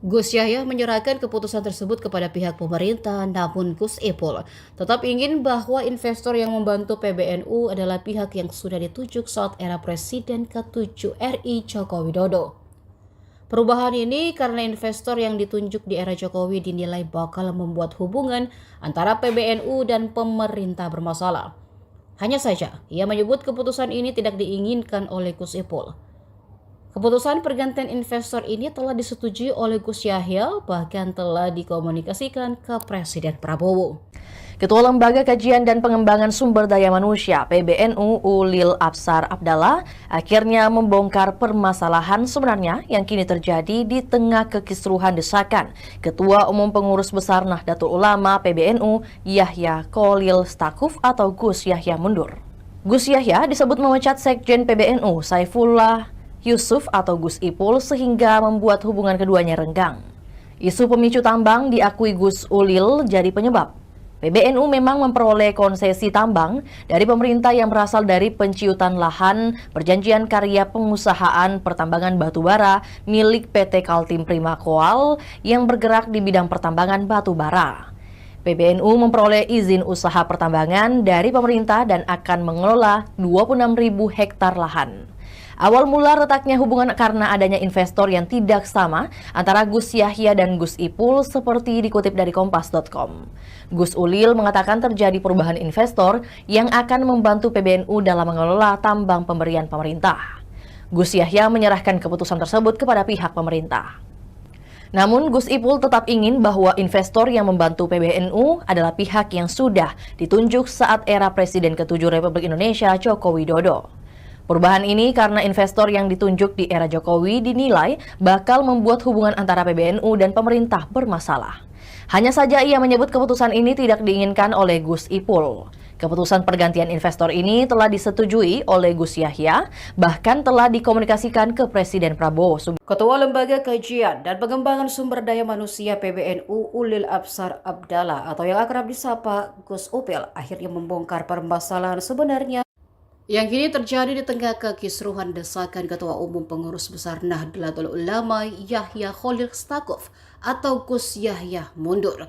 A: Gus Yahya menyerahkan keputusan tersebut kepada pihak pemerintah, namun Gus Ipul tetap ingin bahwa investor yang membantu PBNU adalah pihak yang sudah ditunjuk saat era Presiden ke-7 RI Joko Widodo. Perubahan ini karena investor yang ditunjuk di era Jokowi dinilai bakal membuat hubungan antara PBNU dan pemerintah bermasalah. Hanya saja, ia menyebut keputusan ini tidak diinginkan oleh Gus Ipul. Keputusan pergantian investor ini telah disetujui oleh Gus Yahya, bahkan telah dikomunikasikan ke Presiden Prabowo.
B: Ketua Lembaga Kajian dan Pengembangan Sumber Daya Manusia PBNU Ulil Absar Abdallah akhirnya membongkar permasalahan sebenarnya yang kini terjadi di tengah kekisruhan desakan Ketua Umum Pengurus Besar Nahdlatul Ulama PBNU Yahya Khalil Stakuf atau Gus Yahya mundur. Gus Yahya disebut memecat Sekjen PBNU Saifullah Yusuf atau Gus Ipul sehingga membuat hubungan keduanya renggang. Isu pemicu tambang diakui Gus Ulil jadi penyebab. PBNU memang memperoleh konsesi tambang dari pemerintah yang berasal dari penciutan lahan perjanjian karya pengusahaan pertambangan batubara milik PT Kaltim Prima Coal yang bergerak di bidang pertambangan batubara. PBNU memperoleh izin usaha pertambangan dari pemerintah dan akan mengelola 26.000 hektar lahan. Awal mula retaknya hubungan karena adanya investor yang tidak sama antara Gus Yahya dan Gus Ipul seperti dikutip dari Kompas.com. Gus Ulil mengatakan terjadi perubahan investor yang akan membantu PBNU dalam mengelola tambang pemberian pemerintah. Gus Yahya menyerahkan keputusan tersebut kepada pihak pemerintah. Namun Gus Ipul tetap ingin bahwa investor yang membantu PBNU adalah pihak yang sudah ditunjuk saat era Presiden ke-7 Republik Indonesia Joko Widodo. Perubahan ini karena investor yang ditunjuk di era Jokowi dinilai bakal membuat hubungan antara PBNU dan pemerintah bermasalah. Hanya saja ia menyebut keputusan ini tidak diinginkan oleh Gus Ipul. Keputusan pergantian investor ini telah disetujui oleh Gus Yahya, bahkan telah dikomunikasikan ke Presiden Prabowo.
A: Ketua Lembaga Kajian dan Pengembangan Sumber Daya Manusia PBNU Ulil Absar Abdallah atau yang akrab disapa Gus Opel akhirnya membongkar permasalahan sebenarnya yang kini terjadi di tengah kekisruhan desakan Ketua Umum Pengurus Besar Nahdlatul Ulama Yahya Khalil Stakuf atau Gus Yahya mundur.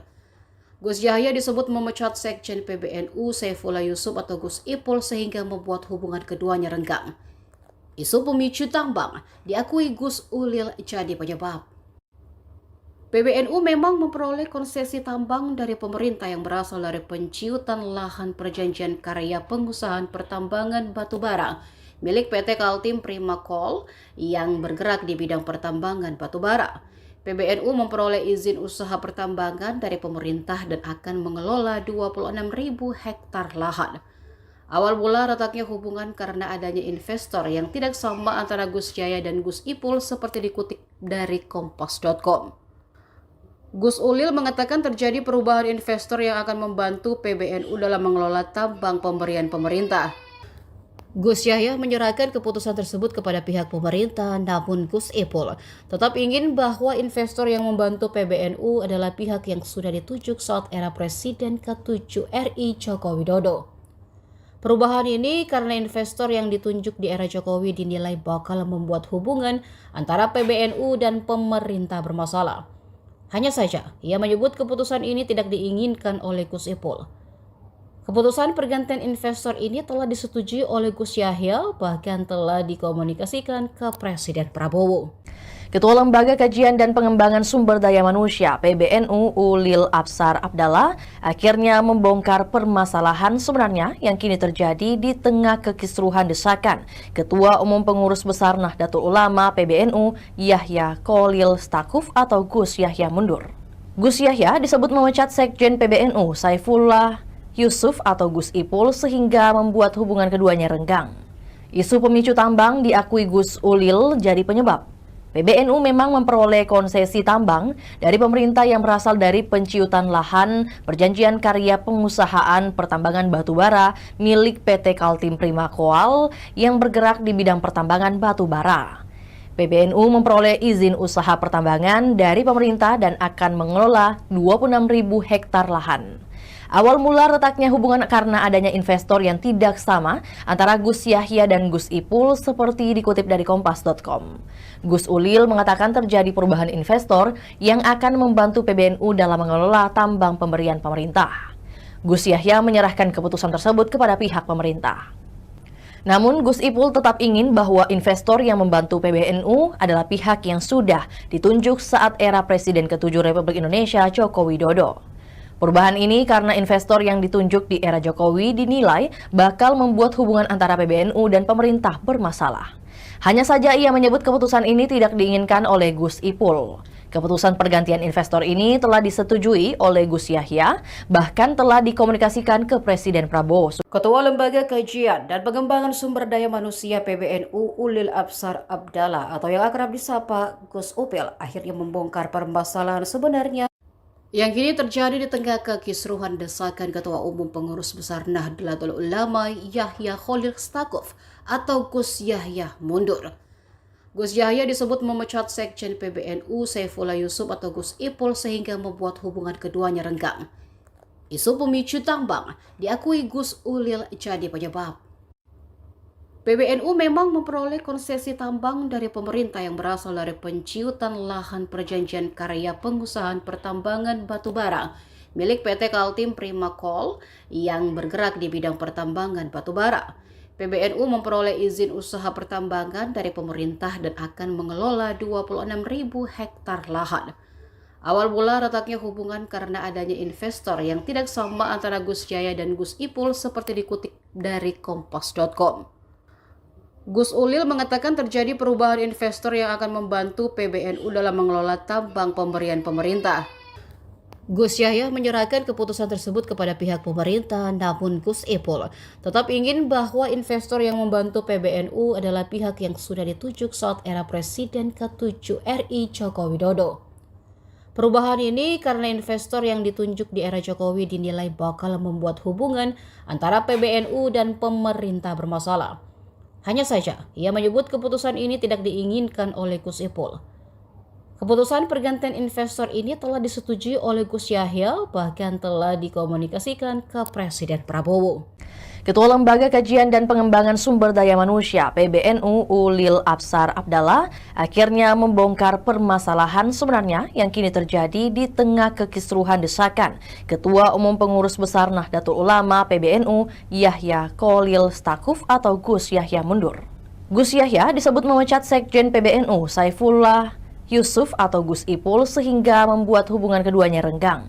A: Gus Yahya disebut memecat Sekjen PBNU Saifullah Yusuf atau Gus Ipul sehingga membuat hubungan keduanya renggang. Isu pemicu tambang diakui Gus Ulil jadi penyebab. PBNU memang memperoleh konsesi tambang dari pemerintah yang berasal dari penciutan lahan perjanjian karya pengusahaan pertambangan batubara milik PT Kaltim Prima Coal yang bergerak di bidang pertambangan batubara. PBNU memperoleh izin usaha pertambangan dari pemerintah dan akan mengelola 26.000 hektar lahan. Awal mula retaknya hubungan karena adanya investor yang tidak sama antara Gus Yahya dan Gus Ipul seperti dikutip dari Kompas.com. Gus Ulil mengatakan terjadi perubahan investor yang akan membantu PBNU dalam mengelola tambang pemberian pemerintah. Gus Yahya menyerahkan keputusan tersebut kepada pihak pemerintah, namun Gus Ipul tetap ingin bahwa investor yang membantu PBNU adalah pihak yang sudah ditunjuk saat era Presiden ke-7 RI Joko Widodo. Perubahan ini karena investor yang ditunjuk di era Jokowi dinilai bakal membuat hubungan antara PBNU dan pemerintah bermasalah. Hanya saja, ia menyebut keputusan ini tidak diinginkan oleh Gus Ipul. Keputusan pergantian investor ini telah disetujui oleh Gus Yahya, bahkan telah dikomunikasikan ke Presiden Prabowo.
B: Ketua Lembaga Kajian dan Pengembangan Sumber Daya Manusia (PBNU) Ulil Absar Abdallah akhirnya membongkar permasalahan sebenarnya yang kini terjadi di tengah kekisruhan desakan Ketua Umum Pengurus Besar Nahdlatul Ulama (PBNU) Yahya Kholil Stakuf atau Gus Yahya mundur. Gus Yahya disebut memecat Sekjen PBNU Saifullah Yusuf atau Gus Ipul sehingga membuat hubungan keduanya renggang. Isu pemicu tambang diakui Gus Ulil jadi penyebab. PBNU memang memperoleh konsesi tambang dari pemerintah yang berasal dari penciutan lahan perjanjian karya pengusahaan pertambangan batubara milik PT Kaltim Prima Coal yang bergerak di bidang pertambangan batubara. PBNU memperoleh izin usaha pertambangan dari pemerintah dan akan mengelola 26.000 hektar lahan. Awal mula retaknya hubungan karena adanya investor yang tidak sama antara Gus Yahya dan Gus Ipul seperti dikutip dari Kompas.com. Gus Ulil mengatakan terjadi perubahan investor yang akan membantu PBNU dalam mengelola tambang pemberian pemerintah. Gus Yahya menyerahkan keputusan tersebut kepada pihak pemerintah. Namun Gus Ipul tetap ingin bahwa investor yang membantu PBNU adalah pihak yang sudah ditunjuk saat era Presiden ke-7 Republik Indonesia Joko Widodo. Perubahan ini karena investor yang ditunjuk di era Jokowi dinilai bakal membuat hubungan antara PBNU dan pemerintah bermasalah. Hanya saja ia menyebut keputusan ini tidak diinginkan oleh Gus Ipul. Keputusan pergantian investor ini telah disetujui oleh Gus Yahya, bahkan telah dikomunikasikan ke Presiden Prabowo.
A: Ketua Lembaga Kajian dan Pengembangan Sumber Daya Manusia PBNU Ulil Absar Abdallah atau yang akrab disapa Gus Upil akhirnya membongkar permasalahan sebenarnya yang kini terjadi di tengah kekisruhan desakan Ketua Umum Pengurus Besar Nahdlatul Ulama Yahya Kholil Stakuf atau Gus Yahya mundur. Gus Yahya disebut memecat Sekjen PBNU Saifullah Yusuf atau Gus Ipul sehingga membuat hubungan keduanya renggang. Isu pemicu tambang diakui Gus Ulil jadi penyebab. PBNU memang memperoleh konsesi tambang dari pemerintah yang berasal dari penciutan lahan perjanjian karya pengusahaan pertambangan batubara milik PT Kaltim Prima Coal yang bergerak di bidang pertambangan batubara. PBNU memperoleh izin usaha pertambangan dari pemerintah dan akan mengelola 26.000 hektar lahan. Awal mula retaknya hubungan karena adanya investor yang tidak sama antara Gus Yahya dan Gus Ipul seperti dikutip dari Kompas.com. Gus Ulil mengatakan terjadi perubahan investor yang akan membantu PBNU dalam mengelola tambang pemberian pemerintah. Gus Yahya menyerahkan keputusan tersebut kepada pihak pemerintah, namun Gus Ipul tetap ingin bahwa investor yang membantu PBNU adalah pihak yang sudah ditunjuk saat era Presiden ke-7 RI Joko Widodo. Perubahan ini karena investor yang ditunjuk di era Jokowi dinilai bakal membuat hubungan antara PBNU dan pemerintah bermasalah. Hanya saja, ia menyebut keputusan ini tidak diinginkan oleh Gus Ipul. Keputusan pergantian investor ini telah disetujui oleh Gus Yahya, bahkan telah dikomunikasikan ke Presiden Prabowo.
B: Ketua Lembaga Kajian dan Pengembangan Sumber Daya Manusia (PBNU) Ulil Absar Abdallah akhirnya membongkar permasalahan sebenarnya yang kini terjadi di tengah kekisruhan desakan Ketua Umum Pengurus Besar Nahdlatul Ulama (PBNU) Yahya Kholil Stakuf atau Gus Yahya mundur. Gus Yahya disebut memecat Sekjen PBNU Saifullah Yusuf atau Gus Ipul sehingga membuat hubungan keduanya renggang.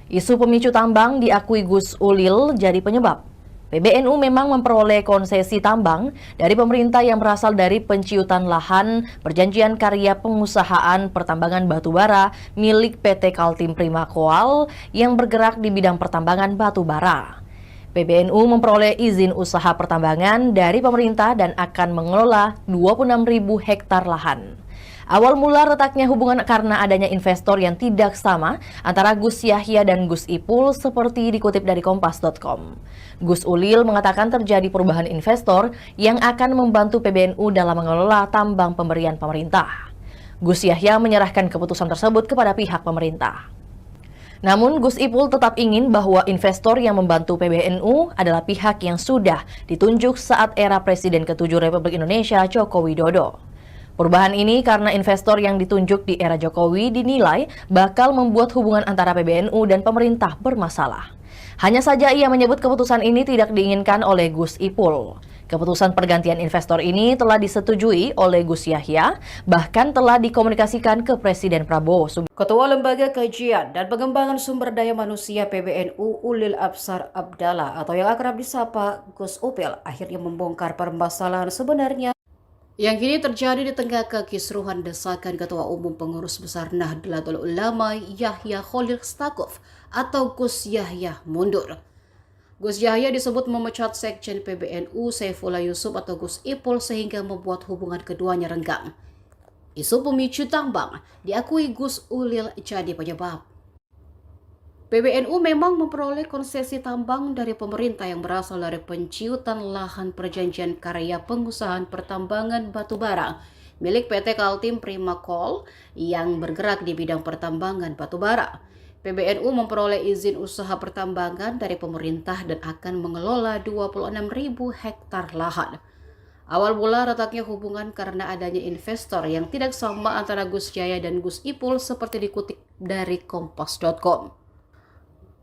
B: Isu pemicu tambang diakui Gus Ulil jadi penyebab. PBNU memang memperoleh konsesi tambang dari pemerintah yang berasal dari penciutan lahan perjanjian karya pengusahaan pertambangan batubara milik PT Kaltim Prima Coal yang bergerak di bidang pertambangan batubara. PBNU memperoleh izin usaha pertambangan dari pemerintah dan akan mengelola 26.000 hektar lahan. Awal mula retaknya hubungan karena adanya investor yang tidak sama antara Gus Yahya dan Gus Ipul seperti dikutip dari Kompas.com. Gus Ulil mengatakan terjadi perubahan investor yang akan membantu PBNU dalam mengelola tambang pemberian pemerintah. Gus Yahya menyerahkan keputusan tersebut kepada pihak pemerintah. Namun Gus Ipul tetap ingin bahwa investor yang membantu PBNU adalah pihak yang sudah ditunjuk saat era Presiden ke-7 Republik Indonesia Joko Widodo. Perubahan ini karena investor yang ditunjuk di era Jokowi dinilai bakal membuat hubungan antara PBNU dan pemerintah bermasalah. Hanya saja ia menyebut keputusan ini tidak diinginkan oleh Gus Ipul. Keputusan pergantian investor ini telah disetujui oleh Gus Yahya, bahkan telah dikomunikasikan ke Presiden Prabowo.
A: Ketua Lembaga Kajian dan Pengembangan Sumber Daya Manusia PBNU Ulil Absar Abdallah atau yang akrab disapa Gus Upil akhirnya membongkar permasalahan sebenarnya yang kini terjadi di tengah kekisruhan desakan Ketua Umum Pengurus Besar Nahdlatul Ulama Yahya Khalil Stakuf atau Gus Yahya mundur. Gus Yahya disebut memecat Sekjen PBNU Saifullah Yusuf atau Gus Ipul sehingga membuat hubungan keduanya renggang. Isu pemicu tambang diakui Gus Ulil jadi penyebab. PBNU memang memperoleh konsesi tambang dari pemerintah yang berasal dari penciutan lahan perjanjian karya pengusahaan pertambangan batubara milik PT Kaltim Prima Coal yang bergerak di bidang pertambangan batubara. PBNU memperoleh izin usaha pertambangan dari pemerintah dan akan mengelola 26.000 hektar lahan. Awal mula retaknya hubungan karena adanya investor yang tidak sama antara Gus Yahya dan Gus Ipul seperti dikutip dari Kompas.com.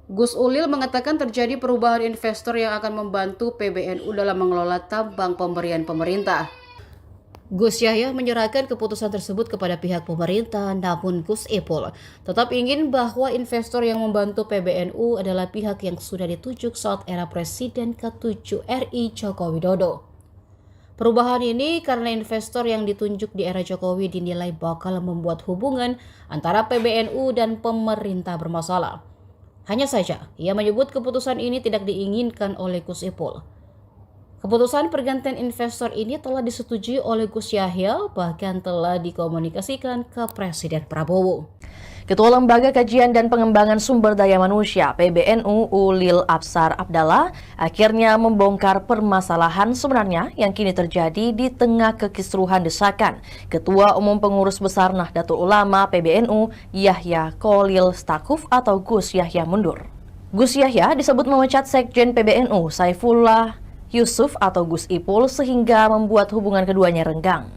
A: Gus Ulil mengatakan terjadi perubahan investor yang akan membantu PBNU dalam mengelola tambang pemberian pemerintah. Gus Yahya menyerahkan keputusan tersebut kepada pihak pemerintah, namun Gus Ipul tetap ingin bahwa investor yang membantu PBNU adalah pihak yang sudah ditunjuk saat era Presiden ke-7 RI Joko Widodo. Perubahan ini karena investor yang ditunjuk di era Jokowi dinilai bakal membuat hubungan antara PBNU dan pemerintah bermasalah. Hanya saja, ia menyebut keputusan ini tidak diinginkan oleh Gus Ipul. Keputusan pergantian investor ini telah disetujui oleh Gus Yahya, bahkan telah dikomunikasikan ke Presiden Prabowo.
B: Ketua Lembaga Kajian dan Pengembangan Sumber Daya Manusia PBNU Ulil Absar Abdallah akhirnya membongkar permasalahan sebenarnya yang kini terjadi di tengah kekisruhan desakan Ketua Umum Pengurus Besar Nahdlatul Ulama PBNU Yahya Khalil Stakuf atau Gus Yahya mundur. Gus Yahya disebut memecat Sekjen PBNU Saifullah Yusuf atau Gus Ipul sehingga membuat hubungan keduanya renggang.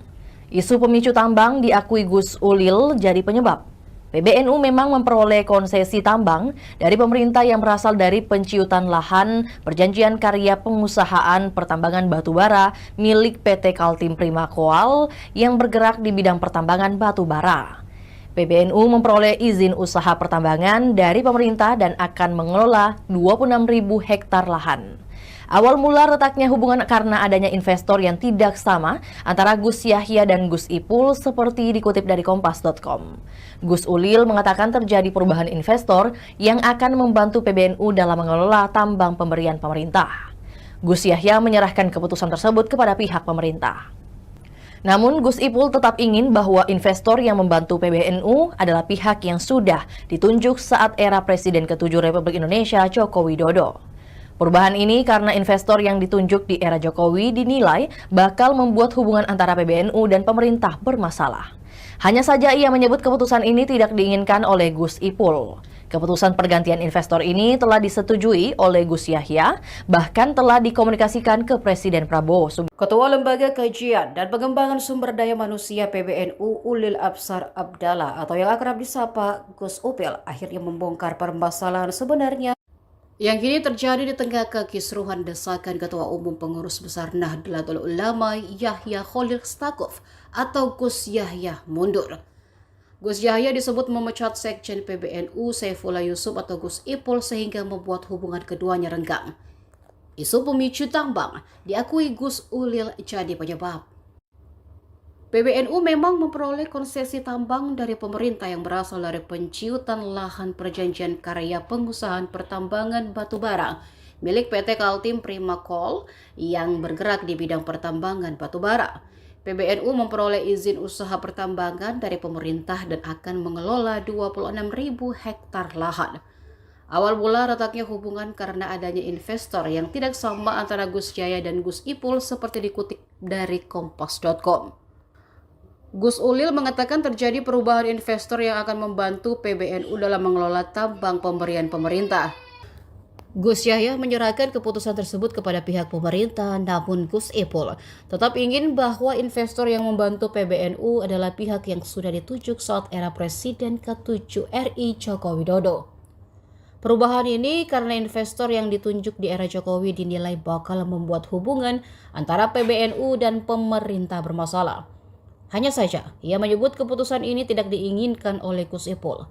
B: Isu pemicu tambang diakui Gus Ulil jadi penyebab. PBNU memang memperoleh konsesi tambang dari pemerintah yang berasal dari penciutan lahan perjanjian karya pengusahaan pertambangan batubara milik PT Kaltim Prima Coal yang bergerak di bidang pertambangan batubara. PBNU memperoleh izin usaha pertambangan dari pemerintah dan akan mengelola 26.000 hektar lahan. Awal mula retaknya hubungan karena adanya investor yang tidak sama antara Gus Yahya dan Gus Ipul seperti dikutip dari Kompas.com. Gus Ulil mengatakan terjadi perubahan investor yang akan membantu PBNU dalam mengelola tambang pemberian pemerintah. Gus Yahya menyerahkan keputusan tersebut kepada pihak pemerintah. Namun Gus Ipul tetap ingin bahwa investor yang membantu PBNU adalah pihak yang sudah ditunjuk saat era Presiden ke-7 Republik Indonesia Joko Widodo. Perubahan ini karena investor yang ditunjuk di era Jokowi dinilai bakal membuat hubungan antara PBNU dan pemerintah bermasalah. Hanya saja ia menyebut keputusan ini tidak diinginkan oleh Gus Ipul. Keputusan pergantian investor ini telah disetujui oleh Gus Yahya, bahkan telah dikomunikasikan ke Presiden Prabowo.
A: Ketua Lembaga Kajian dan Pengembangan Sumber Daya Manusia PBNU Ulil Absar Abdallah atau yang akrab disapa Gus Upil akhirnya membongkar permasalahan sebenarnya yang kini terjadi di tengah kekisruhan desakan Ketua Umum Pengurus Besar Nahdlatul Ulama Yahya Khalil Stakuf atau Gus Yahya mundur. Gus Yahya disebut memecat Sekjen PBNU Saifullah Yusuf atau Gus Ipul sehingga membuat hubungan keduanya renggang. Isu pemicu tambang diakui Gus Ulil jadi penyebab. PBNU memang memperoleh konsesi tambang dari pemerintah yang berasal dari penciutan lahan perjanjian karya pengusahaan pertambangan batubara milik PT Kaltim Prima Coal yang bergerak di bidang pertambangan batubara. PBNU memperoleh izin usaha pertambangan dari pemerintah dan akan mengelola 26.000 hektar lahan. Awal mula retaknya hubungan karena adanya investor yang tidak sama antara Gus Yahya dan Gus Ipul seperti dikutip dari Kompas.com. Gus Ulil mengatakan terjadi perubahan investor yang akan membantu PBNU dalam mengelola tambang pemberian pemerintah. Gus Yahya menyerahkan keputusan tersebut kepada pihak pemerintah, namun Gus Ipul tetap ingin bahwa investor yang membantu PBNU adalah pihak yang sudah ditunjuk saat era Presiden ke-7 RI Joko Widodo. Perubahan ini karena investor yang ditunjuk di era Jokowi dinilai bakal membuat hubungan antara PBNU dan pemerintah bermasalah. Hanya saja, ia menyebut keputusan ini tidak diinginkan oleh Gus Ipul.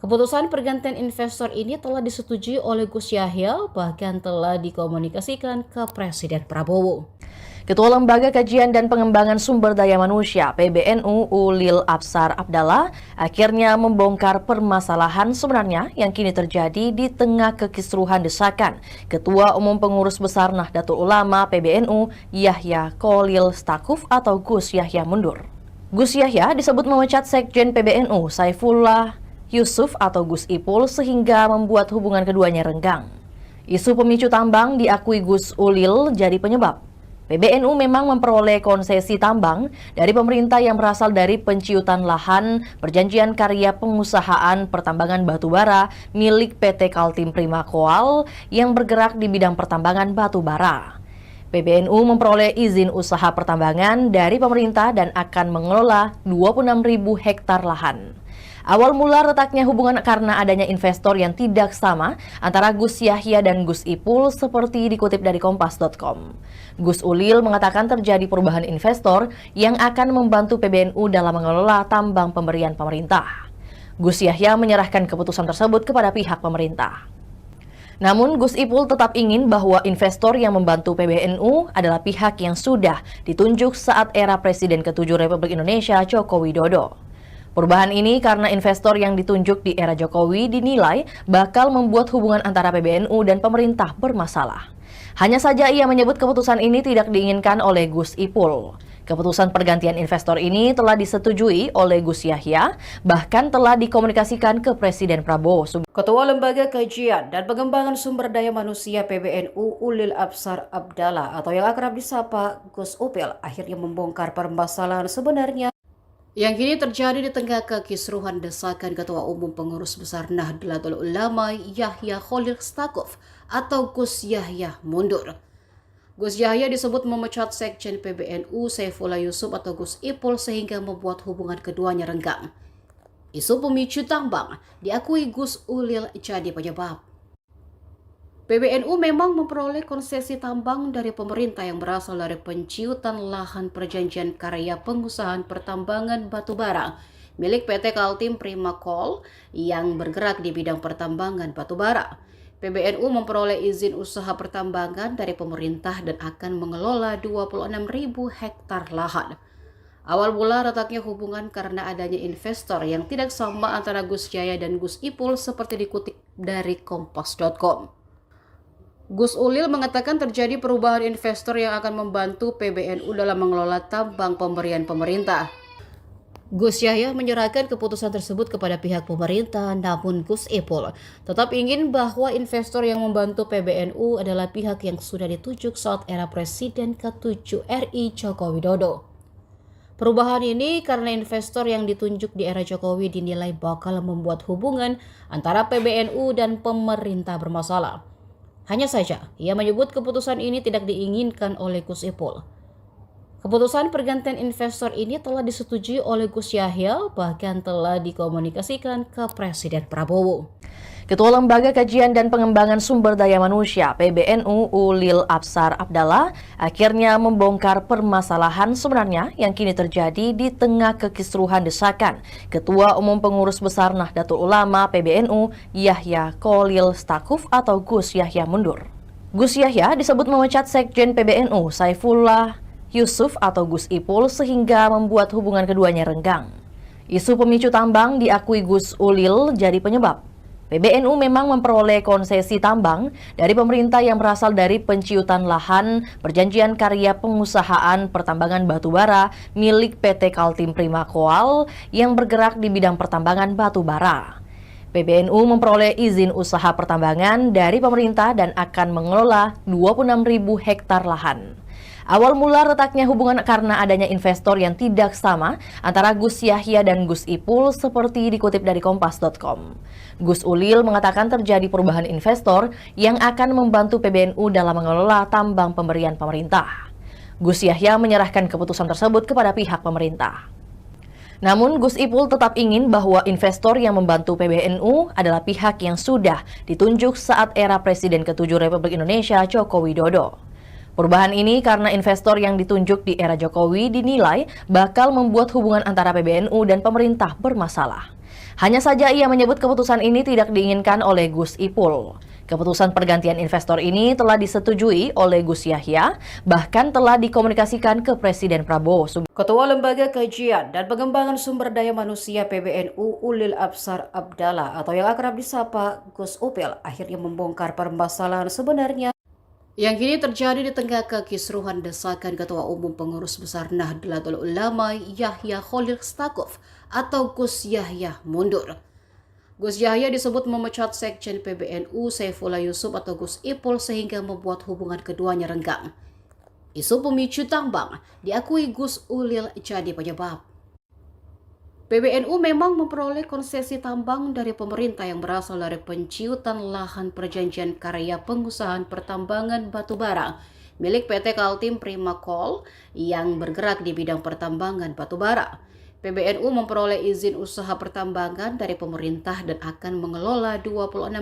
A: Keputusan pergantian investor ini telah disetujui oleh Gus Yahya, bahkan telah dikomunikasikan ke Presiden Prabowo.
B: Ketua Lembaga Kajian dan Pengembangan Sumber Daya Manusia (PBNU) Ulil Absar Abdallah akhirnya membongkar permasalahan sebenarnya yang kini terjadi di tengah kekisruhan desakan Ketua Umum Pengurus Besar Nahdlatul Ulama PBNU Yahya Kholil Stakuf atau Gus Yahya mundur. Gus Yahya disebut memecat Sekjen PBNU Saifullah Yusuf atau Gus Ipul sehingga membuat hubungan keduanya renggang. Isu pemicu tambang diakui Gus Ulil jadi penyebab. PBNU memang memperoleh konsesi tambang dari pemerintah yang berasal dari penciutan lahan perjanjian karya pengusahaan pertambangan batubara milik PT Kaltim Prima Coal yang bergerak di bidang pertambangan batubara. PBNU memperoleh izin usaha pertambangan dari pemerintah dan akan mengelola 26.000 hektar lahan. Awal mula retaknya hubungan karena adanya investor yang tidak sama antara Gus Yahya dan Gus Ipul seperti dikutip dari Kompas.com. Gus Ulil mengatakan terjadi perubahan investor yang akan membantu PBNU dalam mengelola tambang pemberian pemerintah. Gus Yahya menyerahkan keputusan tersebut kepada pihak pemerintah. Namun Gus Ipul tetap ingin bahwa investor yang membantu PBNU adalah pihak yang sudah ditunjuk saat era Presiden ke-7 Republik Indonesia Joko Widodo. Perubahan ini karena investor yang ditunjuk di era Jokowi dinilai bakal membuat hubungan antara PBNU dan pemerintah bermasalah. Hanya saja ia menyebut keputusan ini tidak diinginkan oleh Gus Ipul. Keputusan pergantian investor ini telah disetujui oleh Gus Yahya, bahkan telah dikomunikasikan ke Presiden Prabowo.
A: Ketua Lembaga Kajian dan Pengembangan Sumber Daya Manusia PBNU Ulil Absar Abdallah atau yang akrab disapa Gus Upil akhirnya membongkar permasalahan sebenarnya yang kini terjadi di tengah kekisruhan desakan Ketua Umum Pengurus Besar Nahdlatul Ulama Yahya Kholil Stakuf atau Gus Yahya mundur. Gus Yahya disebut memecat Sekjen PBNU Saifullah Yusuf atau Gus Ipul sehingga membuat hubungan keduanya renggang. Isu pemicu tambang diakui Gus Ulil jadi penyebab. PBNU memang memperoleh konsesi tambang dari pemerintah yang berasal dari penciutan lahan perjanjian karya pengusahaan pertambangan batubara milik PT Kaltim Prima Coal yang bergerak di bidang pertambangan batubara. PBNU memperoleh izin usaha pertambangan dari pemerintah dan akan mengelola 26.000 hektar lahan. Awal mula retaknya hubungan karena adanya investor yang tidak sama antara Gus Yahya dan Gus Ipul seperti dikutip dari Kompas.com. Gus Ulil mengatakan terjadi perubahan investor yang akan membantu PBNU dalam mengelola tambang pemberian pemerintah. Gus Yahya menyerahkan keputusan tersebut kepada pihak pemerintah, namun Gus Ipul tetap ingin bahwa investor yang membantu PBNU adalah pihak yang sudah ditunjuk saat era Presiden ke-7 RI Joko Widodo. Perubahan ini karena investor yang ditunjuk di era Jokowi dinilai bakal membuat hubungan antara PBNU dan pemerintah bermasalah. Hanya saja, ia menyebut keputusan ini tidak diinginkan oleh Gus Ipul. Keputusan pergantian investor ini telah disetujui oleh Gus Yahya, bahkan telah dikomunikasikan ke Presiden Prabowo.
B: Ketua Lembaga Kajian dan Pengembangan Sumber Daya Manusia (PBNU) Ulil Absar Abdallah akhirnya membongkar permasalahan sebenarnya yang kini terjadi di tengah kekisruhan desakan Ketua Umum Pengurus Besar Nahdlatul Ulama PBNU Yahya Kholil Stakuf atau Gus Yahya mundur. Gus Yahya disebut memecat Sekjen PBNU Saifullah Yusuf atau Gus Ipul sehingga membuat hubungan keduanya renggang. Isu pemicu tambang diakui Gus Ulil jadi penyebab. PBNU memang memperoleh konsesi tambang dari pemerintah yang berasal dari penciutan lahan perjanjian karya pengusahaan pertambangan batubara milik PT Kaltim Prima Coal yang bergerak di bidang pertambangan batubara. PBNU memperoleh izin usaha pertambangan dari pemerintah dan akan mengelola 26.000 hektar lahan. Awal mula retaknya hubungan karena adanya investor yang tidak sama antara Gus Yahya dan Gus Ipul seperti dikutip dari Kompas.com. Gus Ulil mengatakan terjadi perubahan investor yang akan membantu PBNU dalam mengelola tambang pemberian pemerintah. Gus Yahya menyerahkan keputusan tersebut kepada pihak pemerintah. Namun Gus Ipul tetap ingin bahwa investor yang membantu PBNU adalah pihak yang sudah ditunjuk saat era Presiden ke-7 Republik Indonesia Joko Widodo. Perubahan ini karena investor yang ditunjuk di era Jokowi dinilai bakal membuat hubungan antara PBNU dan pemerintah bermasalah. Hanya saja ia menyebut keputusan ini tidak diinginkan oleh Gus Ipul. Keputusan pergantian investor ini telah disetujui oleh Gus Yahya, bahkan telah dikomunikasikan ke Presiden Prabowo.
A: Ketua Lembaga Kajian dan Pengembangan Sumber Daya Manusia PBNU Ulil Absar Abdallah atau yang akrab disapa Gus Upil akhirnya membongkar permasalahan sebenarnya yang kini terjadi di tengah kekisruhan desakan Ketua Umum Pengurus Besar Nahdlatul Ulama Yahya Khalil Stakuf atau Gus Yahya mundur. Gus Yahya disebut memecat Sekjen PBNU Saifullah Yusuf atau Gus Ipul sehingga membuat hubungan keduanya renggang. Isu pemicu tambang diakui Gus Ulil jadi penyebab. PBNU memang memperoleh konsesi tambang dari pemerintah yang berasal dari penciutan lahan perjanjian karya pengusahaan pertambangan batubara milik PT Kaltim Prima Coal yang bergerak di bidang pertambangan batubara. PBNU memperoleh izin usaha pertambangan dari pemerintah dan akan mengelola 26.000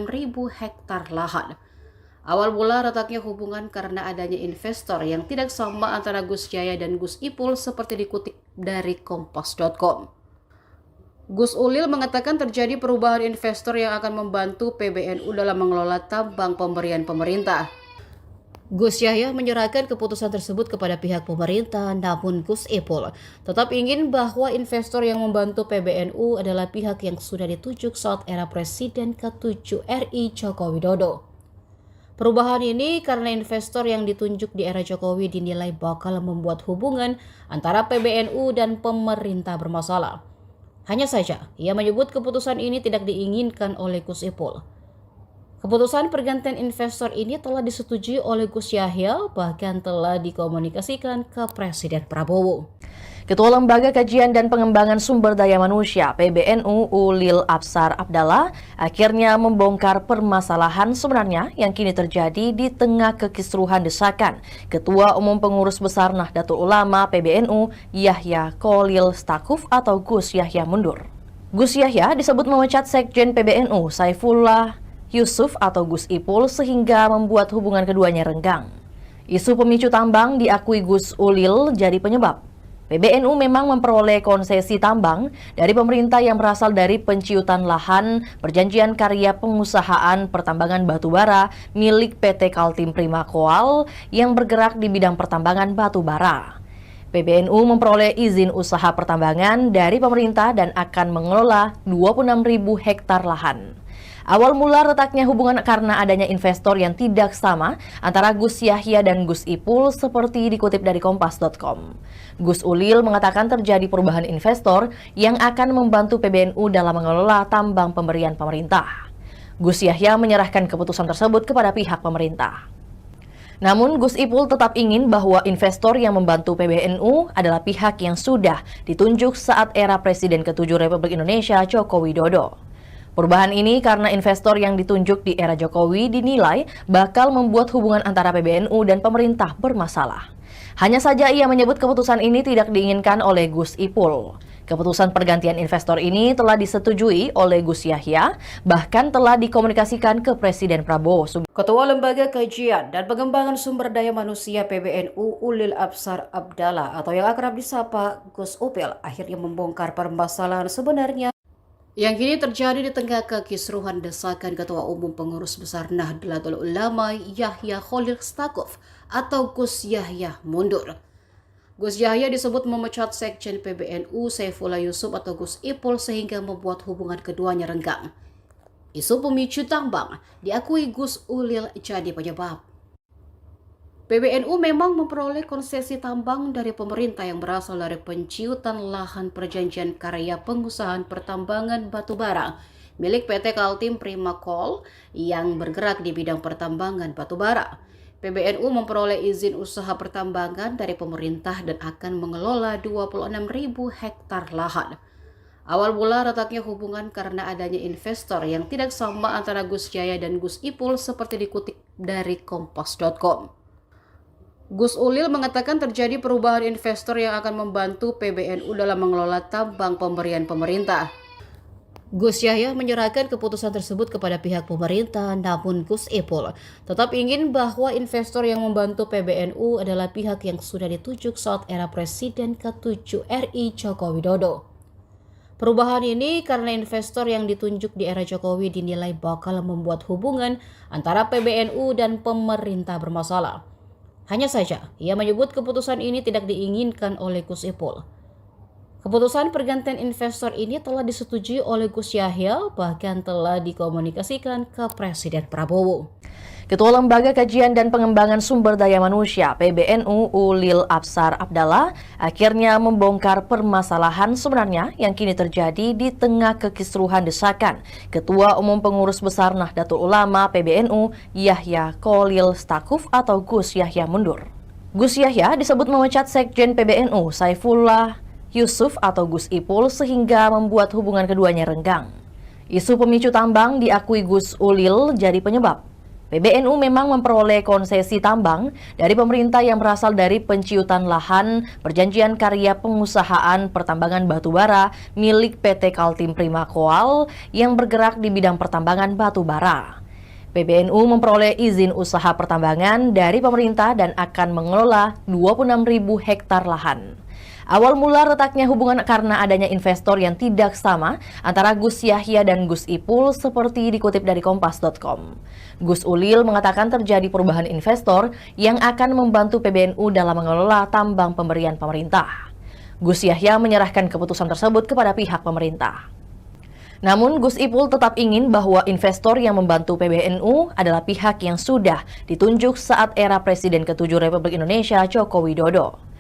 A: hektar lahan. Awal mula retaknya hubungan karena adanya investor yang tidak sama antara Gus Yahya dan Gus Ipul seperti dikutip dari Kompas.com. Gus Ulil mengatakan terjadi perubahan investor yang akan membantu PBNU dalam mengelola tambang pemberian pemerintah. Gus Yahya menyerahkan keputusan tersebut kepada pihak pemerintah, namun Gus Ipul tetap ingin bahwa investor yang membantu PBNU adalah pihak yang sudah ditunjuk saat era Presiden ke-7 RI Joko Widodo. Perubahan ini karena investor yang ditunjuk di era Jokowi dinilai bakal membuat hubungan antara PBNU dan pemerintah bermasalah. Hanya saja, ia menyebut keputusan ini tidak diinginkan oleh Gus Ipul. Keputusan pergantian investor ini telah disetujui oleh Gus Yahya, bahkan telah dikomunikasikan ke Presiden Prabowo.
B: Ketua Lembaga Kajian dan Pengembangan Sumber Daya Manusia PBNU Ulil Absar Abdallah akhirnya membongkar permasalahan sebenarnya yang kini terjadi di tengah kekisruhan desakan Ketua Umum Pengurus Besar Nahdlatul Ulama PBNU Yahya Khalil Stakuf atau Gus Yahya mundur. Gus Yahya disebut memecat Sekjen PBNU Saifullah Yusuf atau Gus Ipul sehingga membuat hubungan keduanya renggang. Isu pemicu tambang diakui Gus Ulil jadi penyebab. PBNU memang memperoleh konsesi tambang dari pemerintah yang berasal dari penciutan lahan perjanjian karya pengusahaan pertambangan batubara milik PT Kaltim Prima Coal yang bergerak di bidang pertambangan batubara. PBNU memperoleh izin usaha pertambangan dari pemerintah dan akan mengelola 26.000 hektar lahan. Awal mula retaknya hubungan karena adanya investor yang tidak sama antara Gus Yahya dan Gus Ipul seperti dikutip dari Kompas.com. Gus Ulil mengatakan terjadi perubahan investor yang akan membantu PBNU dalam mengelola tambang pemberian pemerintah. Gus Yahya menyerahkan keputusan tersebut kepada pihak pemerintah. Namun Gus Ipul tetap ingin bahwa investor yang membantu PBNU adalah pihak yang sudah ditunjuk saat era Presiden ke-7 Republik Indonesia Joko Widodo. Perubahan ini karena investor yang ditunjuk di era Jokowi dinilai bakal membuat hubungan antara PBNU dan pemerintah bermasalah. Hanya saja ia menyebut keputusan ini tidak diinginkan oleh Gus Ipul. Keputusan pergantian investor ini telah disetujui oleh Gus Yahya, bahkan telah dikomunikasikan ke Presiden Prabowo.
A: Ketua Lembaga Kajian dan Pengembangan Sumber Daya Manusia PBNU Ulil Absar Abdallah atau yang akrab disapa Gus Upil akhirnya membongkar permasalahan sebenarnya yang kini terjadi di tengah kekisruhan desakan Ketua Umum Pengurus Besar Nahdlatul Ulama Yahya Khalil Stakuf atau Gus Yahya mundur. Gus Yahya disebut memecat Sekjen PBNU Saifullah Yusuf atau Gus Ipul sehingga membuat hubungan keduanya renggang. Isu pemicu tambang diakui Gus Ulil jadi penyebab. PBNU memang memperoleh konsesi tambang dari pemerintah yang berasal dari penciutan lahan perjanjian karya pengusahaan pertambangan batubara milik PT Kaltim Prima Coal yang bergerak di bidang pertambangan batubara. PBNU memperoleh izin usaha pertambangan dari pemerintah dan akan mengelola 26.000 hektar lahan. Awal mula retaknya hubungan karena adanya investor yang tidak sama antara Gus Yahya dan Gus Ipul seperti dikutip dari Kompas.com. Gus Ulil mengatakan terjadi perubahan investor yang akan membantu PBNU dalam mengelola tambang pemberian pemerintah. Gus Yahya menyerahkan keputusan tersebut kepada pihak pemerintah, namun Gus Ipul tetap ingin bahwa investor yang membantu PBNU adalah pihak yang sudah ditunjuk saat era Presiden ke-7 RI Joko Widodo. Perubahan ini karena investor yang ditunjuk di era Jokowi dinilai bakal membuat hubungan antara PBNU dan pemerintah bermasalah. Hanya saja, ia menyebut keputusan ini tidak diinginkan oleh Gus Ipul. Keputusan pergantian investor ini telah disetujui oleh Gus Yahya, bahkan telah dikomunikasikan ke Presiden Prabowo.
B: Ketua Lembaga Kajian dan Pengembangan Sumber Daya Manusia (PBNU) Ulil Absar Abdallah akhirnya membongkar permasalahan sebenarnya yang kini terjadi di tengah kekisruhan desakan Ketua Umum Pengurus Besar Nahdlatul Ulama (PBNU) Yahya Kholil Stakuf atau Gus Yahya mundur. Gus Yahya disebut memecat Sekjen PBNU Saifullah Yusuf atau Gus Ipul sehingga membuat hubungan keduanya renggang. Isu pemicu tambang diakui Gus Ulil jadi penyebab. PBNU memang memperoleh konsesi tambang dari pemerintah yang berasal dari penciutan lahan perjanjian karya pengusahaan pertambangan batubara milik PT Kaltim Prima Coal yang bergerak di bidang pertambangan batubara. PBNU memperoleh izin usaha pertambangan dari pemerintah dan akan mengelola 26.000 hektar lahan. Awal mula retaknya hubungan karena adanya investor yang tidak sama antara Gus Yahya dan Gus Ipul seperti dikutip dari Kompas.com. Gus Ulil mengatakan terjadi perubahan investor yang akan membantu PBNU dalam mengelola tambang pemberian pemerintah. Gus Yahya menyerahkan keputusan tersebut kepada pihak pemerintah. Namun Gus Ipul tetap ingin bahwa investor yang membantu PBNU adalah pihak yang sudah ditunjuk saat era Presiden ke-7 Republik Indonesia Joko Widodo.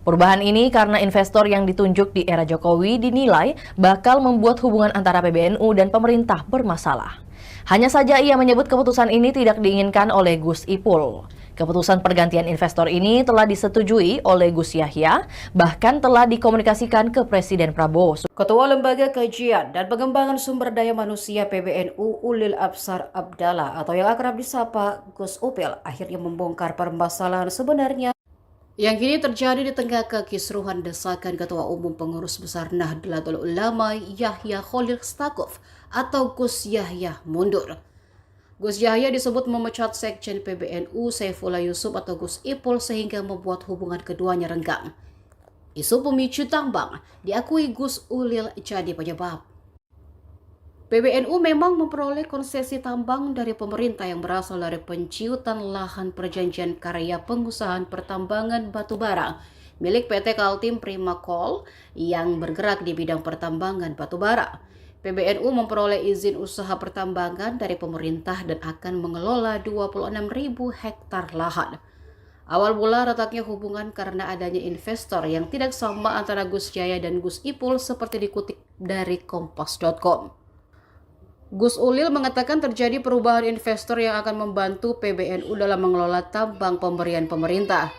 B: Perubahan ini karena investor yang ditunjuk di era Jokowi dinilai bakal membuat hubungan antara PBNU dan pemerintah bermasalah. Hanya saja ia menyebut keputusan ini tidak diinginkan oleh Gus Ipul. Keputusan pergantian investor ini telah disetujui oleh Gus Yahya, bahkan telah dikomunikasikan ke Presiden Prabowo.
A: Ketua Lembaga Kajian dan Pengembangan Sumber Daya Manusia PBNU Ulil Absar Abdallah atau yang akrab disapa Gus Upil akhirnya membongkar permasalahan sebenarnya yang kini terjadi di tengah kekisruhan desakan Ketua Umum Pengurus Besar Nahdlatul Ulama Yahya Kholil Stakuf atau Gus Yahya mundur. Gus Yahya disebut memecat Sekjen PBNU Saifullah Yusuf atau Gus Ipul sehingga membuat hubungan keduanya renggang. Isu pemicu tambang diakui Gus Ulil jadi penyebab. PBNU memang memperoleh konsesi tambang dari pemerintah yang berasal dari penciutan lahan perjanjian karya pengusahaan pertambangan batubara milik PT Kaltim Prima Coal yang bergerak di bidang pertambangan batubara. PBNU memperoleh izin usaha pertambangan dari pemerintah dan akan mengelola 26.000 hektar lahan. Awal mula retaknya hubungan karena adanya investor yang tidak sama antara Gus Yahya dan Gus Ipul seperti dikutip dari Kompas.com. Gus Ulil mengatakan terjadi perubahan investor yang akan membantu PBNU dalam mengelola tambang pemberian pemerintah.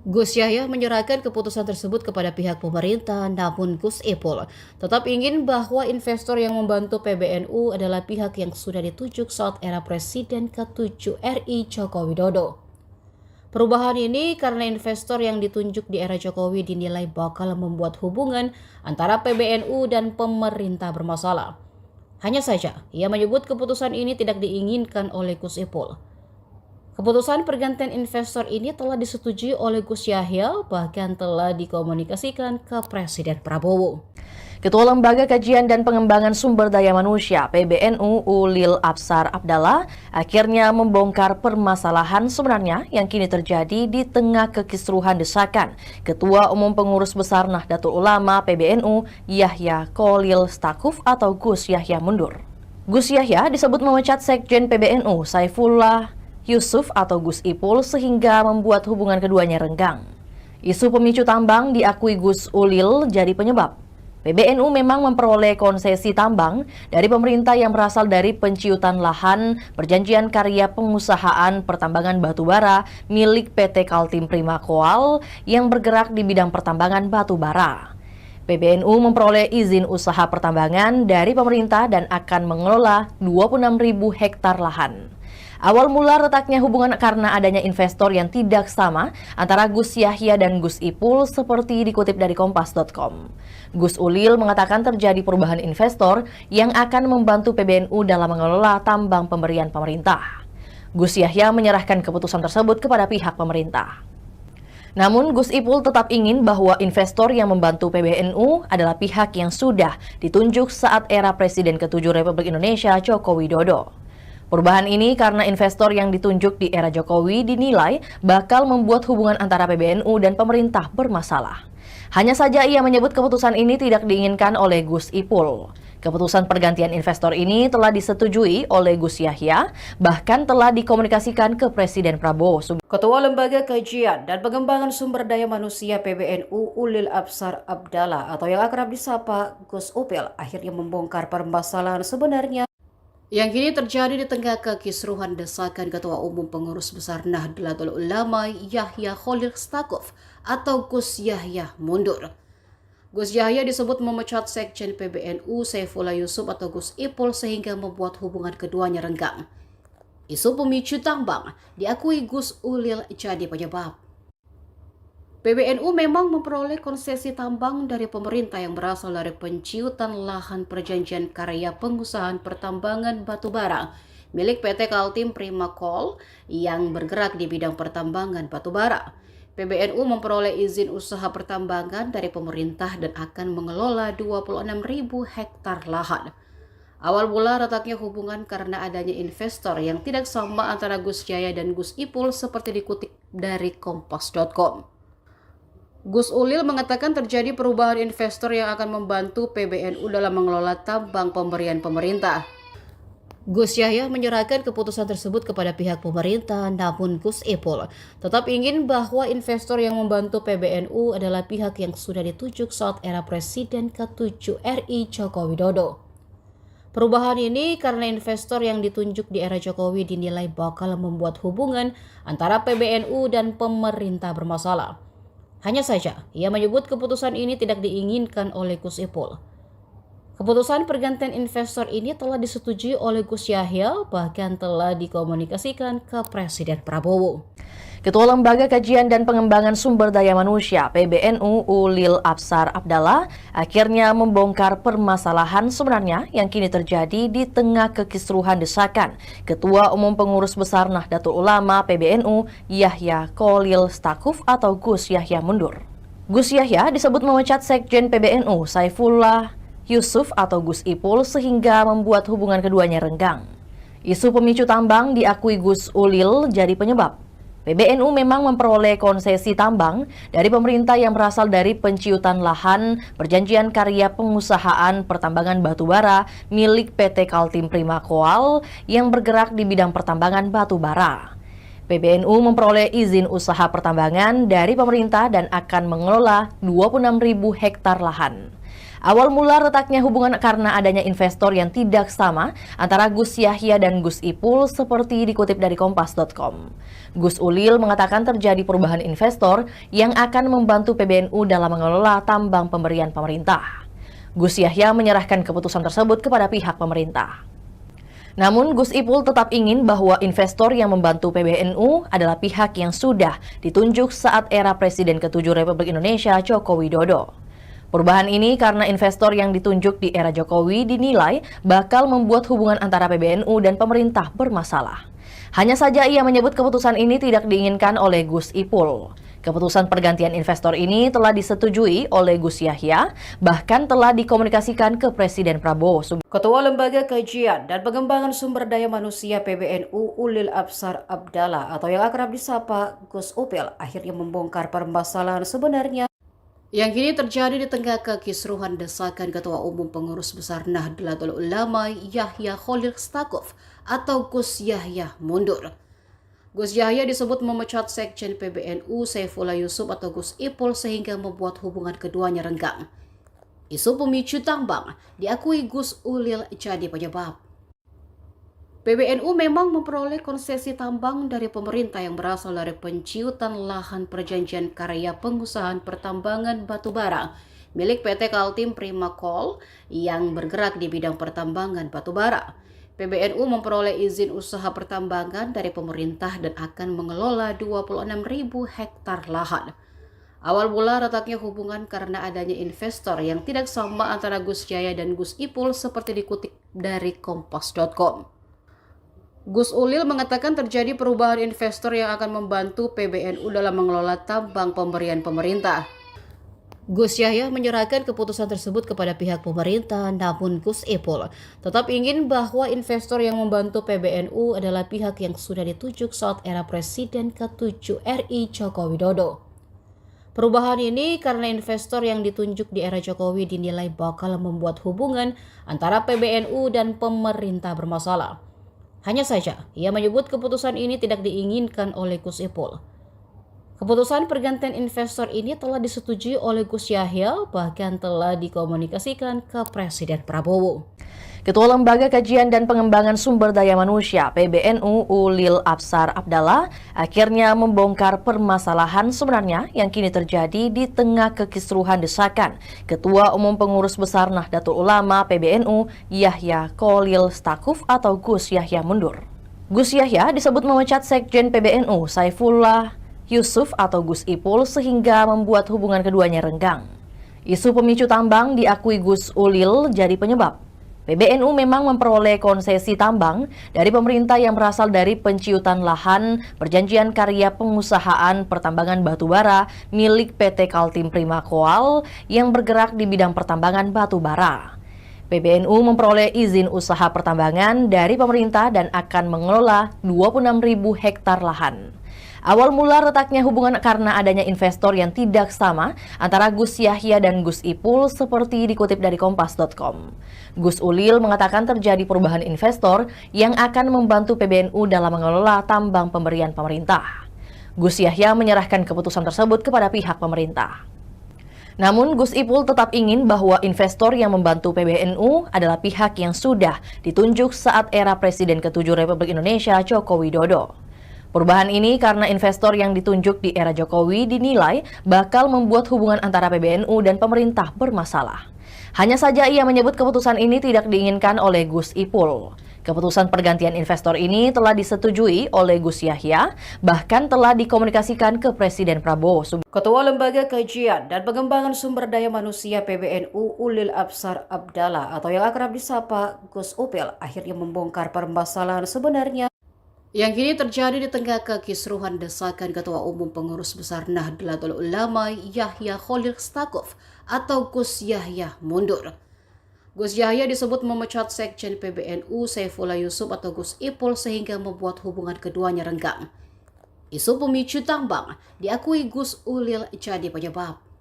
A: Gus Yahya menyerahkan keputusan tersebut kepada pihak pemerintah, namun Gus Ipul tetap ingin bahwa investor yang membantu PBNU adalah pihak yang sudah ditunjuk saat era Presiden ke-7 RI Joko Widodo. Perubahan ini karena investor yang ditunjuk di era Jokowi dinilai bakal membuat hubungan antara PBNU dan pemerintah bermasalah. Hanya saja, ia menyebut keputusan ini tidak diinginkan oleh Gus Ipul. Keputusan pergantian investor ini telah disetujui oleh Gus Yahya, bahkan telah dikomunikasikan ke Presiden Prabowo.
B: Ketua Lembaga Kajian dan Pengembangan Sumber Daya Manusia (PBNU) Ulil Absar Abdallah akhirnya membongkar permasalahan sebenarnya yang kini terjadi di tengah kekisruhan desakan Ketua Umum Pengurus Besar Nahdlatul Ulama (PBNU) Yahya Kholil Stakuf atau Gus Yahya mundur. Gus Yahya disebut memecat Sekjen PBNU Saifullah Yusuf atau Gus Ipul sehingga membuat hubungan keduanya renggang. Isu pemicu tambang diakui Gus Ulil jadi penyebab. PBNU memang memperoleh konsesi tambang dari pemerintah yang berasal dari penciutan lahan perjanjian karya pengusahaan pertambangan batubara milik PT Kaltim Prima Coal yang bergerak di bidang pertambangan batubara. PBNU memperoleh izin usaha pertambangan dari pemerintah dan akan mengelola 26.000 hektar lahan. Awal mula retaknya hubungan karena adanya investor yang tidak sama antara Gus Yahya dan Gus Ipul seperti dikutip dari Kompas.com. Gus Ulil mengatakan terjadi perubahan investor yang akan membantu PBNU dalam mengelola tambang pemberian pemerintah. Gus Yahya menyerahkan keputusan tersebut kepada pihak pemerintah. Namun Gus Ipul tetap ingin bahwa investor yang membantu PBNU adalah pihak yang sudah ditunjuk saat era Presiden ke-7 Republik Indonesia Joko Widodo. Perubahan ini karena investor yang ditunjuk di era Jokowi dinilai bakal membuat hubungan antara PBNU dan pemerintah bermasalah. Hanya saja ia menyebut keputusan ini tidak diinginkan oleh Gus Ipul. Keputusan pergantian investor ini telah disetujui oleh Gus Yahya, bahkan telah dikomunikasikan ke Presiden Prabowo.
A: Ketua Lembaga Kajian dan Pengembangan Sumber Daya Manusia PBNU Ulil Absar Abdallah atau yang akrab disapa Gus Upil akhirnya membongkar permasalahan sebenarnya yang kini terjadi di tengah kekisruhan desakan Ketua Umum Pengurus Besar Nahdlatul Ulama Yahya Khalil Stakuf atau Gus Yahya mundur. Gus Yahya disebut memecat Sekjen PBNU Saifullah Yusuf atau Gus Ipul sehingga membuat hubungan keduanya renggang. Isu pemicu tambang diakui Gus Ulil jadi penyebab. PBNU memang memperoleh konsesi tambang dari pemerintah yang berasal dari penciutan lahan perjanjian karya pengusahaan pertambangan batubara milik PT Kaltim Prima Coal yang bergerak di bidang pertambangan batubara. PBNU memperoleh izin usaha pertambangan dari pemerintah dan akan mengelola 26.000 hektar lahan. Awal mula retaknya hubungan karena adanya investor yang tidak sama antara Gus Yahya dan Gus Ipul seperti dikutip dari Kompas.com. Gus Ulil mengatakan terjadi perubahan investor yang akan membantu PBNU dalam mengelola tambang pemberian pemerintah. Gus Yahya menyerahkan keputusan tersebut kepada pihak pemerintah, namun Gus Ipul tetap ingin bahwa investor yang membantu PBNU adalah pihak yang sudah ditunjuk saat era Presiden ke-7 RI Joko Widodo. Perubahan ini karena investor yang ditunjuk di era Jokowi dinilai bakal membuat hubungan antara PBNU dan pemerintah bermasalah. Hanya saja, ia menyebut keputusan ini tidak diinginkan oleh Gus Ipul. Keputusan pergantian investor ini telah disetujui oleh Gus Yahya, bahkan telah dikomunikasikan ke Presiden Prabowo.
B: Ketua Lembaga Kajian dan Pengembangan Sumber Daya Manusia PBNU Ulil Absar Abdallah akhirnya membongkar permasalahan sebenarnya yang kini terjadi di tengah kekisruhan desakan Ketua Umum Pengurus Besar Nahdlatul Ulama PBNU Yahya Khalil Stakuf atau Gus Yahya mundur. Gus Yahya disebut memecat Sekjen PBNU Saifullah Yusuf atau Gus Ipul sehingga membuat hubungan keduanya renggang. Isu pemicu tambang diakui Gus Ulil jadi penyebab. PBNU memang memperoleh konsesi tambang dari pemerintah yang berasal dari penciutan lahan perjanjian karya pengusahaan pertambangan batubara milik PT Kaltim Prima Coal yang bergerak di bidang pertambangan batubara. PBNU memperoleh izin usaha pertambangan dari pemerintah dan akan mengelola 26.000 hektar lahan. Awal mula retaknya hubungan karena adanya investor yang tidak sama antara Gus Yahya dan Gus Ipul seperti dikutip dari Kompas.com. Gus Ulil mengatakan terjadi perubahan investor yang akan membantu PBNU dalam mengelola tambang pemberian pemerintah. Gus Yahya menyerahkan keputusan tersebut kepada pihak pemerintah. Namun Gus Ipul tetap ingin bahwa investor yang membantu PBNU adalah pihak yang sudah ditunjuk saat era Presiden ke-7 Republik Indonesia Joko Widodo. Perubahan ini karena investor yang ditunjuk di era Jokowi dinilai bakal membuat hubungan antara PBNU dan pemerintah bermasalah. Hanya saja ia menyebut keputusan ini tidak diinginkan oleh Gus Ipul. Keputusan pergantian investor ini telah disetujui oleh Gus Yahya, bahkan telah dikomunikasikan ke Presiden Prabowo.
A: Ketua Lembaga Kajian dan Pengembangan Sumber Daya Manusia PBNU Ulil Absar Abdallah atau yang akrab disapa Gus Upil akhirnya membongkar permasalahan sebenarnya yang kini terjadi di tengah kekisruhan desakan Ketua Umum Pengurus Besar Nahdlatul Ulama Yahya Khalil Stakuf atau Gus Yahya mundur. Gus Yahya disebut memecat Sekjen PBNU Saifullah Yusuf atau Gus Ipul sehingga membuat hubungan keduanya renggang. Isu pemicu tambang diakui Gus Ulil jadi penyebab. PBNU memang memperoleh konsesi tambang dari pemerintah yang berasal dari penciutan lahan perjanjian karya pengusahaan pertambangan batubara milik PT Kaltim Prima Coal yang bergerak di bidang pertambangan batubara. PBNU memperoleh izin usaha pertambangan dari pemerintah dan akan mengelola 26.000 hektar lahan. Awal mula retaknya hubungan karena adanya investor yang tidak sama antara Gus Yahya dan Gus Ipul seperti dikutip dari kompas.com. Gus Ulil mengatakan terjadi perubahan investor yang akan membantu PBNU dalam mengelola tambang pemberian pemerintah. Gus Yahya menyerahkan keputusan tersebut kepada pihak pemerintah, namun Gus Ipul tetap ingin bahwa investor yang membantu PBNU adalah pihak yang sudah ditunjuk saat era Presiden ke-7 RI Joko Widodo. Perubahan ini karena investor yang ditunjuk di era Jokowi dinilai bakal membuat hubungan antara PBNU dan pemerintah bermasalah. Hanya saja, ia menyebut keputusan ini tidak diinginkan oleh Gus Ipul. Keputusan pergantian investor ini telah disetujui oleh Gus Yahya, bahkan telah dikomunikasikan ke Presiden Prabowo.
B: Ketua Lembaga Kajian dan Pengembangan Sumber Daya Manusia (PBNU) Ulil Absar Abdallah akhirnya membongkar permasalahan sebenarnya yang kini terjadi di tengah kekisruhan desakan Ketua Umum Pengurus Besar Nahdlatul Ulama (PBNU) Yahya Kholil Stakuf atau Gus Yahya mundur. Gus Yahya disebut memecat Sekjen PBNU Saifullah Yusuf atau Gus Ipul sehingga membuat hubungan keduanya renggang. Isu pemicu tambang diakui Gus Ulil jadi penyebab. PBNU memang memperoleh konsesi tambang dari pemerintah yang berasal dari penciutan lahan perjanjian karya pengusahaan pertambangan batubara milik PT Kaltim Prima Coal yang bergerak di bidang pertambangan batubara. PBNU memperoleh izin usaha pertambangan dari pemerintah dan akan mengelola 26.000 hektar lahan. Awal mula retaknya hubungan karena adanya investor yang tidak sama antara Gus Yahya dan Gus Ipul seperti dikutip dari kompas.com. Gus Ulil mengatakan terjadi perubahan investor yang akan membantu PBNU dalam mengelola tambang pemberian pemerintah. Gus Yahya menyerahkan keputusan tersebut kepada pihak pemerintah. Namun Gus Ipul tetap ingin bahwa investor yang membantu PBNU adalah pihak yang sudah ditunjuk saat era Presiden ke-7 Republik Indonesia Joko Widodo. Perubahan ini karena investor yang ditunjuk di era Jokowi dinilai bakal membuat hubungan antara PBNU dan pemerintah bermasalah. Hanya saja ia menyebut keputusan ini tidak diinginkan oleh Gus Ipul. Keputusan pergantian investor ini telah disetujui oleh Gus Yahya, bahkan telah dikomunikasikan ke Presiden Prabowo.
A: Ketua Lembaga Kajian dan Pengembangan Sumber Daya Manusia PBNU Ulil Absar Abdallah atau yang akrab disapa Gus Upil akhirnya membongkar permasalahan sebenarnya yang kini terjadi di tengah kekisruhan desakan Ketua Umum Pengurus Besar Nahdlatul Ulama Yahya Kholil Stakuf atau Gus Yahya mundur. Gus Yahya disebut memecat Sekjen PBNU Saifullah Yusuf atau Gus Ipul sehingga membuat hubungan keduanya renggang. Isu pemicu tambang diakui Gus Ulil jadi penyebab.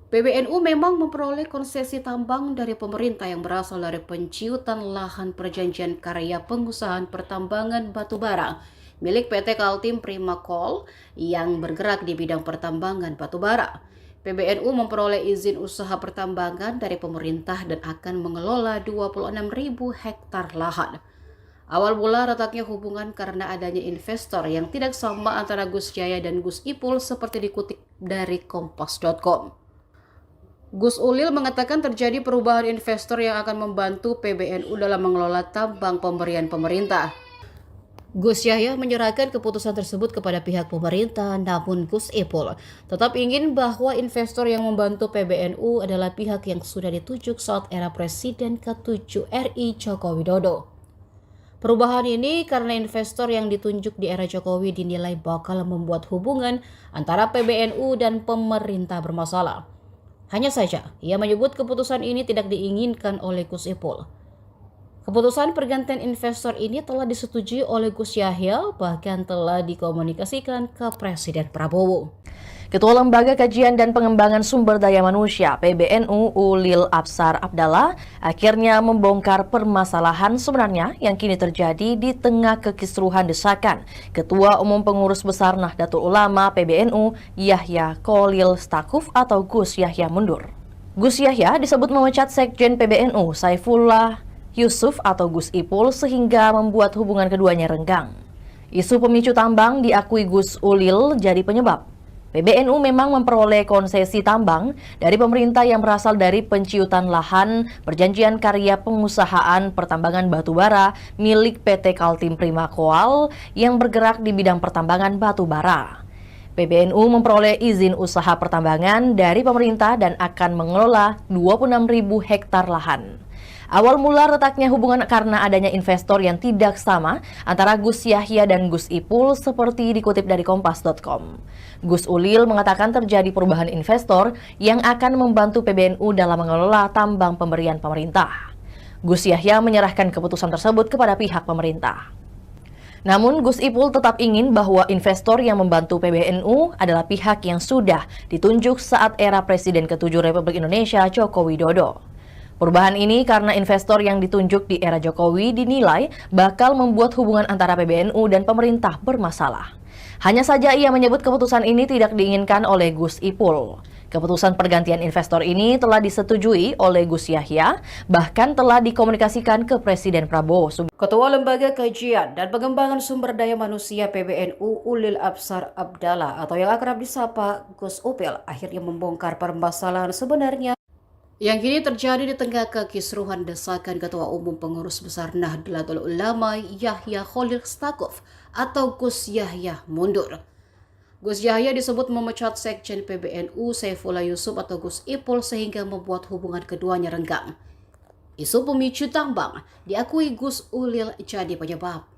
A: PBNU memang memperoleh konsesi tambang dari pemerintah yang berasal dari penciutan lahan perjanjian karya pengusahaan pertambangan batubara milik PT Kaltim Prima Coal yang bergerak di bidang pertambangan batubara. PBNU memperoleh izin usaha pertambangan dari pemerintah dan akan mengelola 26.000 hektar lahan. Awal mula retaknya hubungan karena adanya investor yang tidak sama antara Gus Yahya dan Gus Ipul seperti dikutip dari kompas.com. Gus Ulil mengatakan terjadi perubahan investor yang akan membantu PBNU dalam mengelola tambang pemberian pemerintah. Gus Yahya menyerahkan keputusan tersebut kepada pihak pemerintah, namun Gus Ipul tetap ingin bahwa investor yang membantu PBNU adalah pihak yang sudah ditunjuk saat era Presiden ke-7 RI Joko Widodo. Perubahan ini karena investor yang ditunjuk di era Jokowi dinilai bakal membuat hubungan antara PBNU dan pemerintah bermasalah. Hanya saja, ia menyebut keputusan ini tidak diinginkan oleh Gus Ipul. Keputusan pergantian investor ini telah disetujui oleh Gus Yahya, bahkan telah dikomunikasikan ke Presiden Prabowo.
B: Ketua Lembaga Kajian dan Pengembangan Sumber Daya Manusia (PBNU) Ulil Absar Abdallah akhirnya membongkar permasalahan sebenarnya yang kini terjadi di tengah kekisruhan desakan Ketua Umum Pengurus Besar Nahdlatul Ulama (PBNU) Yahya Kholil Stakuf atau Gus Yahya mundur. Gus Yahya disebut memecat Sekjen PBNU Saifullah Yusuf atau Gus Ipul sehingga membuat hubungan keduanya renggang. Isu pemicu tambang diakui Gus Ulil jadi penyebab. PBNU memang memperoleh konsesi tambang dari pemerintah yang berasal dari penciutan lahan perjanjian karya pengusahaan pertambangan batubara milik PT Kaltim Prima Coal yang bergerak di bidang pertambangan batubara. PBNU memperoleh izin usaha pertambangan dari pemerintah dan akan mengelola 26.000 hektar lahan. Awal mula retaknya hubungan karena adanya investor yang tidak sama antara Gus Yahya dan Gus Ipul seperti dikutip dari Kompas.com. Gus Ulil mengatakan terjadi perubahan investor yang akan membantu PBNU dalam mengelola tambang pemberian pemerintah. Gus Yahya menyerahkan keputusan tersebut kepada pihak pemerintah. Namun Gus Ipul tetap ingin bahwa investor yang membantu PBNU adalah pihak yang sudah ditunjuk saat era Presiden ke-7 Republik Indonesia Joko Widodo. Perubahan ini karena investor yang ditunjuk di era Jokowi dinilai bakal membuat hubungan antara PBNU dan pemerintah bermasalah. Hanya saja ia menyebut keputusan ini tidak diinginkan oleh Gus Ipul. Keputusan pergantian investor ini telah disetujui oleh Gus Yahya, bahkan telah dikomunikasikan ke Presiden Prabowo.
A: Ketua Lembaga Kajian dan Pengembangan Sumber Daya Manusia PBNU Ulil Absar Abdallah atau yang akrab disapa Gus Upil akhirnya membongkar permasalahan sebenarnya yang kini terjadi di tengah kekisruhan desakan Ketua Umum Pengurus Besar Nahdlatul Ulama Yahya Khalil Stakuf atau Gus Yahya mundur. Gus Yahya disebut memecat Sekjen PBNU Saifullah Yusuf atau Gus Ipul sehingga membuat hubungan keduanya renggang. Isu pemicu tambang diakui Gus Ulil jadi penyebab.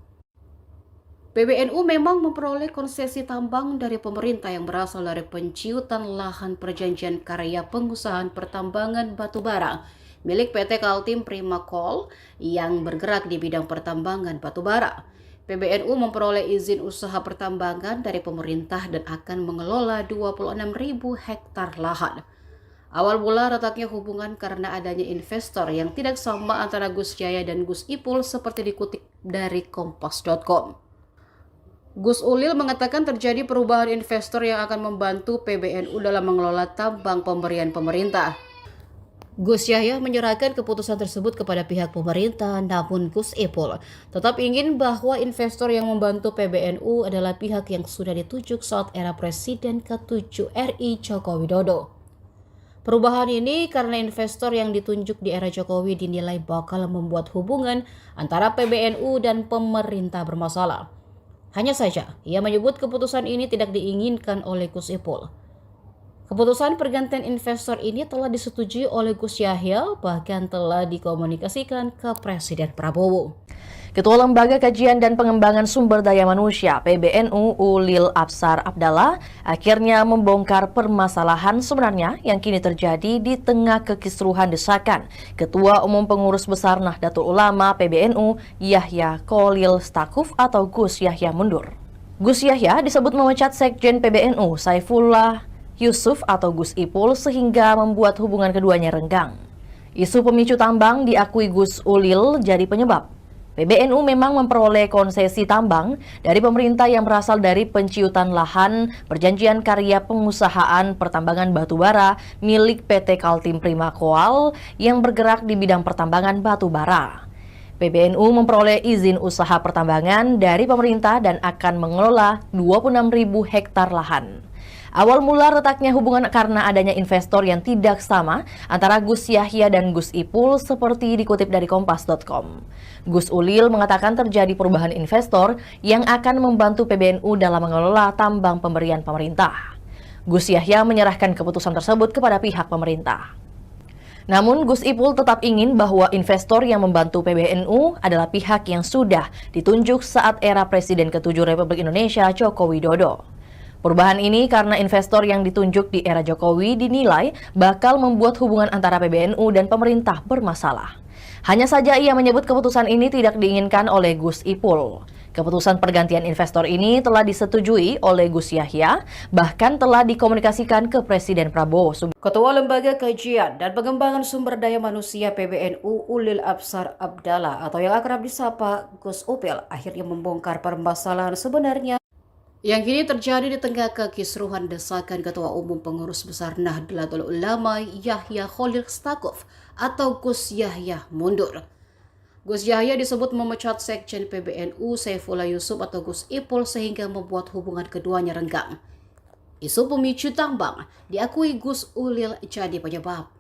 A: PBNU memang memperoleh konsesi tambang dari pemerintah yang berasal dari penciutan lahan perjanjian karya pengusahaan pertambangan batubara milik PT Kaltim Prima Coal yang bergerak di bidang pertambangan batubara. PBNU memperoleh izin usaha pertambangan dari pemerintah dan akan mengelola 26.000 hektar lahan. Awal mula retaknya hubungan karena adanya investor yang tidak sama antara Gus Yahya dan Gus Ipul seperti dikutip dari Kompas.com. Gus Ulil mengatakan terjadi perubahan investor yang akan membantu PBNU dalam mengelola tambang pemberian pemerintah. Gus Yahya menyerahkan keputusan tersebut kepada pihak pemerintah, namun Gus Ipul tetap ingin bahwa investor yang membantu PBNU adalah pihak yang sudah ditunjuk saat era Presiden ke-7 RI Joko Widodo. Perubahan ini karena investor yang ditunjuk di era Jokowi dinilai bakal membuat hubungan antara PBNU dan pemerintah bermasalah. Hanya saja, ia menyebut keputusan ini tidak diinginkan oleh Gus Ipul. Keputusan pergantian investor ini telah disetujui oleh Gus Yahya, bahkan telah dikomunikasikan ke Presiden Prabowo.
B: Ketua Lembaga Kajian dan Pengembangan Sumber Daya Manusia PBNU Ulil Absar Abdallah akhirnya membongkar permasalahan sebenarnya yang kini terjadi di tengah kekisruhan desakan Ketua Umum Pengurus Besar Nahdlatul Ulama PBNU Yahya Khalil Stakuf atau Gus Yahya mundur. Gus Yahya disebut memecat Sekjen PBNU Saifullah Yusuf atau Gus Ipul sehingga membuat hubungan keduanya renggang. Isu pemicu tambang diakui Gus Ulil jadi penyebab. PBNU memang memperoleh konsesi tambang dari pemerintah yang berasal dari penciutan lahan perjanjian karya pengusahaan pertambangan batubara milik PT Kaltim Prima Coal yang bergerak di bidang pertambangan batubara. PBNU memperoleh izin usaha pertambangan dari pemerintah dan akan mengelola 26.000 hektar lahan. Awal mula retaknya hubungan karena adanya investor yang tidak sama antara Gus Yahya dan Gus Ipul seperti dikutip dari Kompas.com. Gus Ulil mengatakan terjadi perubahan investor yang akan membantu PBNU dalam mengelola tambang pemberian pemerintah. Gus Yahya menyerahkan keputusan tersebut kepada pihak pemerintah. Namun Gus Ipul tetap ingin bahwa investor yang membantu PBNU adalah pihak yang sudah ditunjuk saat era Presiden ke-7 Republik Indonesia Joko Widodo. Perubahan ini karena investor yang ditunjuk di era Jokowi dinilai bakal membuat hubungan antara PBNU dan pemerintah bermasalah. Hanya saja ia menyebut keputusan ini tidak diinginkan oleh Gus Ipul. Keputusan pergantian investor ini telah disetujui oleh Gus Yahya, bahkan telah dikomunikasikan ke Presiden Prabowo.
A: Ketua Lembaga Kajian dan Pengembangan Sumber Daya Manusia PBNU Ulil Absar Abdallah atau yang akrab disapa Gus Upil akhirnya membongkar permasalahan sebenarnya Yang kini terjadi di tengah kekisruhan desakan Ketua Umum Pengurus Besar Nahdlatul Ulama Yahya Khalil Stakuf atau Gus Yahya mundur. Gus Yahya disebut memecat Sekjen PBNU Saifullah Yusuf atau Gus Ipul sehingga membuat hubungan keduanya renggang. Isu pemicu tambang diakui Gus Ulil jadi penyebab.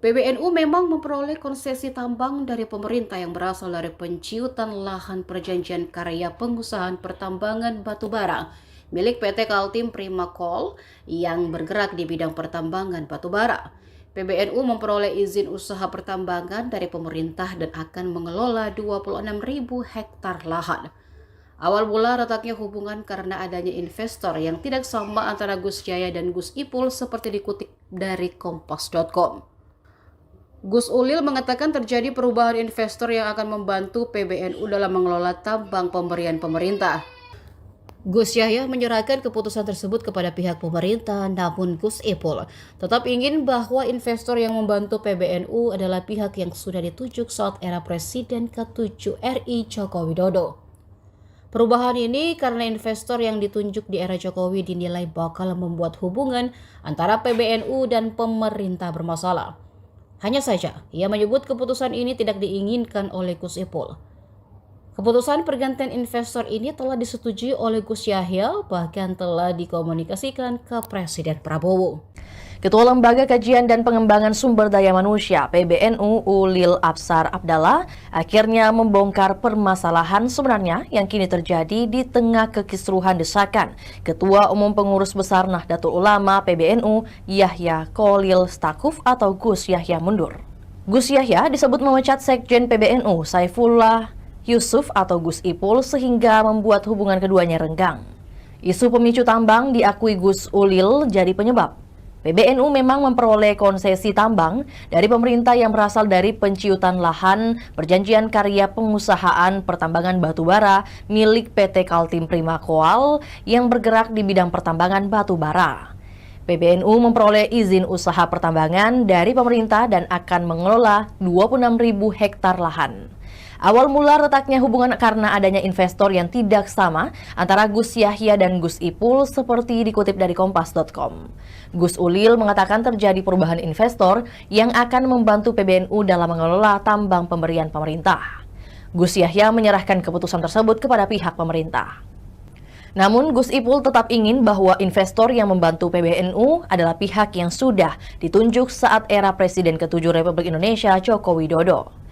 A: PBNU memang memperoleh konsesi tambang dari pemerintah yang berasal dari penciutan lahan perjanjian karya pengusahaan pertambangan batubara milik PT Kaltim Prima Coal yang bergerak di bidang pertambangan batubara. PBNU memperoleh izin usaha pertambangan dari pemerintah dan akan mengelola 26.000 hektar lahan. Awal mula retaknya hubungan karena adanya investor yang tidak sama antara Gus Yahya dan Gus Ipul seperti dikutip dari Kompas.com. Gus Ulil mengatakan terjadi perubahan investor yang akan membantu PBNU dalam mengelola tambang pemberian pemerintah. Gus Yahya menyerahkan keputusan tersebut kepada pihak pemerintah, namun Gus Ipul tetap ingin bahwa investor yang membantu PBNU adalah pihak yang sudah ditunjuk saat era Presiden ke-7 RI Joko Widodo. Perubahan ini karena investor yang ditunjuk di era Jokowi dinilai bakal membuat hubungan antara PBNU dan pemerintah bermasalah. Hanya saja, ia menyebut keputusan ini tidak diinginkan oleh Gus Ipul. Keputusan pergantian investor ini telah disetujui oleh Gus Yahya, bahkan telah dikomunikasikan ke Presiden Prabowo.
B: Ketua Lembaga Kajian dan Pengembangan Sumber Daya Manusia PBNU Ulil Absar Abdallah akhirnya membongkar permasalahan sebenarnya yang kini terjadi di tengah kekisruhan desakan Ketua Umum Pengurus Besar Nahdlatul Ulama PBNU Yahya Khalil Stakuf atau Gus Yahya mundur. Gus Yahya disebut memecat Sekjen PBNU Saifullah Yusuf atau Gus Ipul sehingga membuat hubungan keduanya renggang. Isu pemicu tambang diakui Gus Ulil jadi penyebab. PBNU memang memperoleh konsesi tambang dari pemerintah yang berasal dari penciutan lahan perjanjian karya pengusahaan pertambangan batubara milik PT Kaltim Prima Coal yang bergerak di bidang pertambangan batubara. PBNU memperoleh izin usaha pertambangan dari pemerintah dan akan mengelola 26.000 hektar lahan. Awal mula retaknya hubungan karena adanya investor yang tidak sama antara Gus Yahya dan Gus Ipul seperti dikutip dari Kompas.com. Gus Ulil mengatakan terjadi perubahan investor yang akan membantu PBNU dalam mengelola tambang pemberian pemerintah. Gus Yahya menyerahkan keputusan tersebut kepada pihak pemerintah. Namun Gus Ipul tetap ingin bahwa investor yang membantu PBNU adalah pihak yang sudah ditunjuk saat era Presiden ke-7 Republik Indonesia Joko Widodo.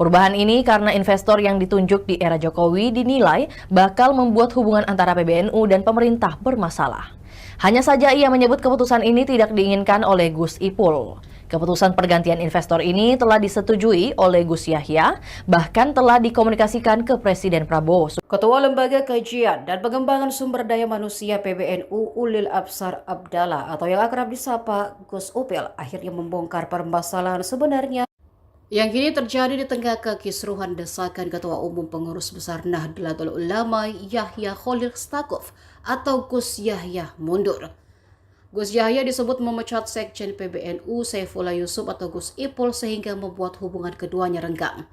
B: Perubahan ini karena investor yang ditunjuk di era Jokowi dinilai bakal membuat hubungan antara PBNU dan pemerintah bermasalah. Hanya saja ia menyebut keputusan ini tidak diinginkan oleh Gus Ipul. Keputusan pergantian investor ini telah disetujui oleh Gus Yahya, bahkan telah dikomunikasikan ke Presiden Prabowo.
A: Ketua Lembaga Kajian dan Pengembangan Sumber Daya Manusia PBNU Ulil Absar Abdallah atau yang akrab disapa Gus Upil akhirnya membongkar permasalahan sebenarnya yang kini terjadi di tengah kekisruhan desakan Ketua Umum Pengurus Besar Nahdlatul Ulama Yahya Khalil Stakuf atau Gus Yahya mundur. Gus Yahya disebut memecat Sekjen PBNU Saifullah Yusuf atau Gus Ipul sehingga membuat hubungan keduanya renggang.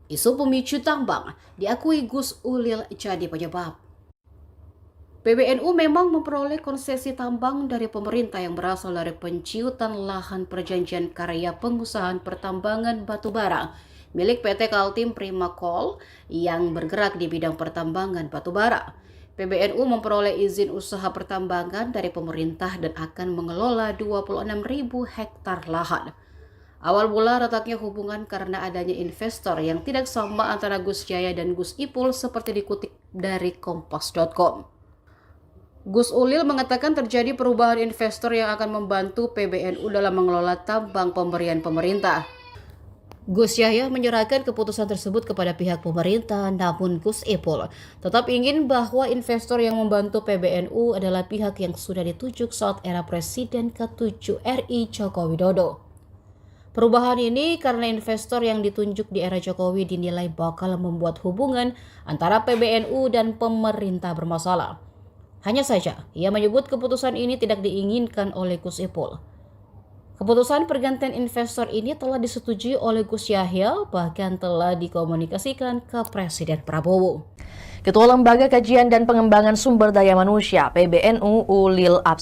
A: Isu pemicu tambang diakui Gus Ulil jadi penyebab. PBNU memang memperoleh konsesi tambang dari pemerintah yang berasal dari penciutan lahan perjanjian karya pengusahaan pertambangan batubara milik PT Kaltim Prima Coal yang bergerak di bidang pertambangan batubara. PBNU memperoleh izin usaha pertambangan dari pemerintah dan akan mengelola 26.000 hektar lahan. Awal mula retaknya hubungan karena adanya investor yang tidak sama antara Gus Yahya dan Gus Ipul seperti dikutip dari Kompas.com. Gus Ulil mengatakan terjadi perubahan investor yang akan membantu PBNU dalam mengelola tambang pemberian pemerintah. Gus Yahya menyerahkan keputusan tersebut kepada pihak pemerintah, namun Gus Ipul tetap ingin bahwa investor yang membantu PBNU adalah pihak yang sudah ditunjuk saat era Presiden ke-7 RI Joko Widodo. Perubahan ini karena investor yang ditunjuk di era Jokowi dinilai bakal membuat hubungan antara PBNU dan pemerintah bermasalah. Hanya saja, ia menyebut keputusan ini tidak diinginkan oleh Gus Ipul. Keputusan pergantian investor ini telah disetujui oleh Gus Yahya, bahkan telah dikomunikasikan ke Presiden Prabowo.
B: Ketua Lembaga Kajian dan Pengembangan Sumber Daya Manusia (PBNU) Ulil Absar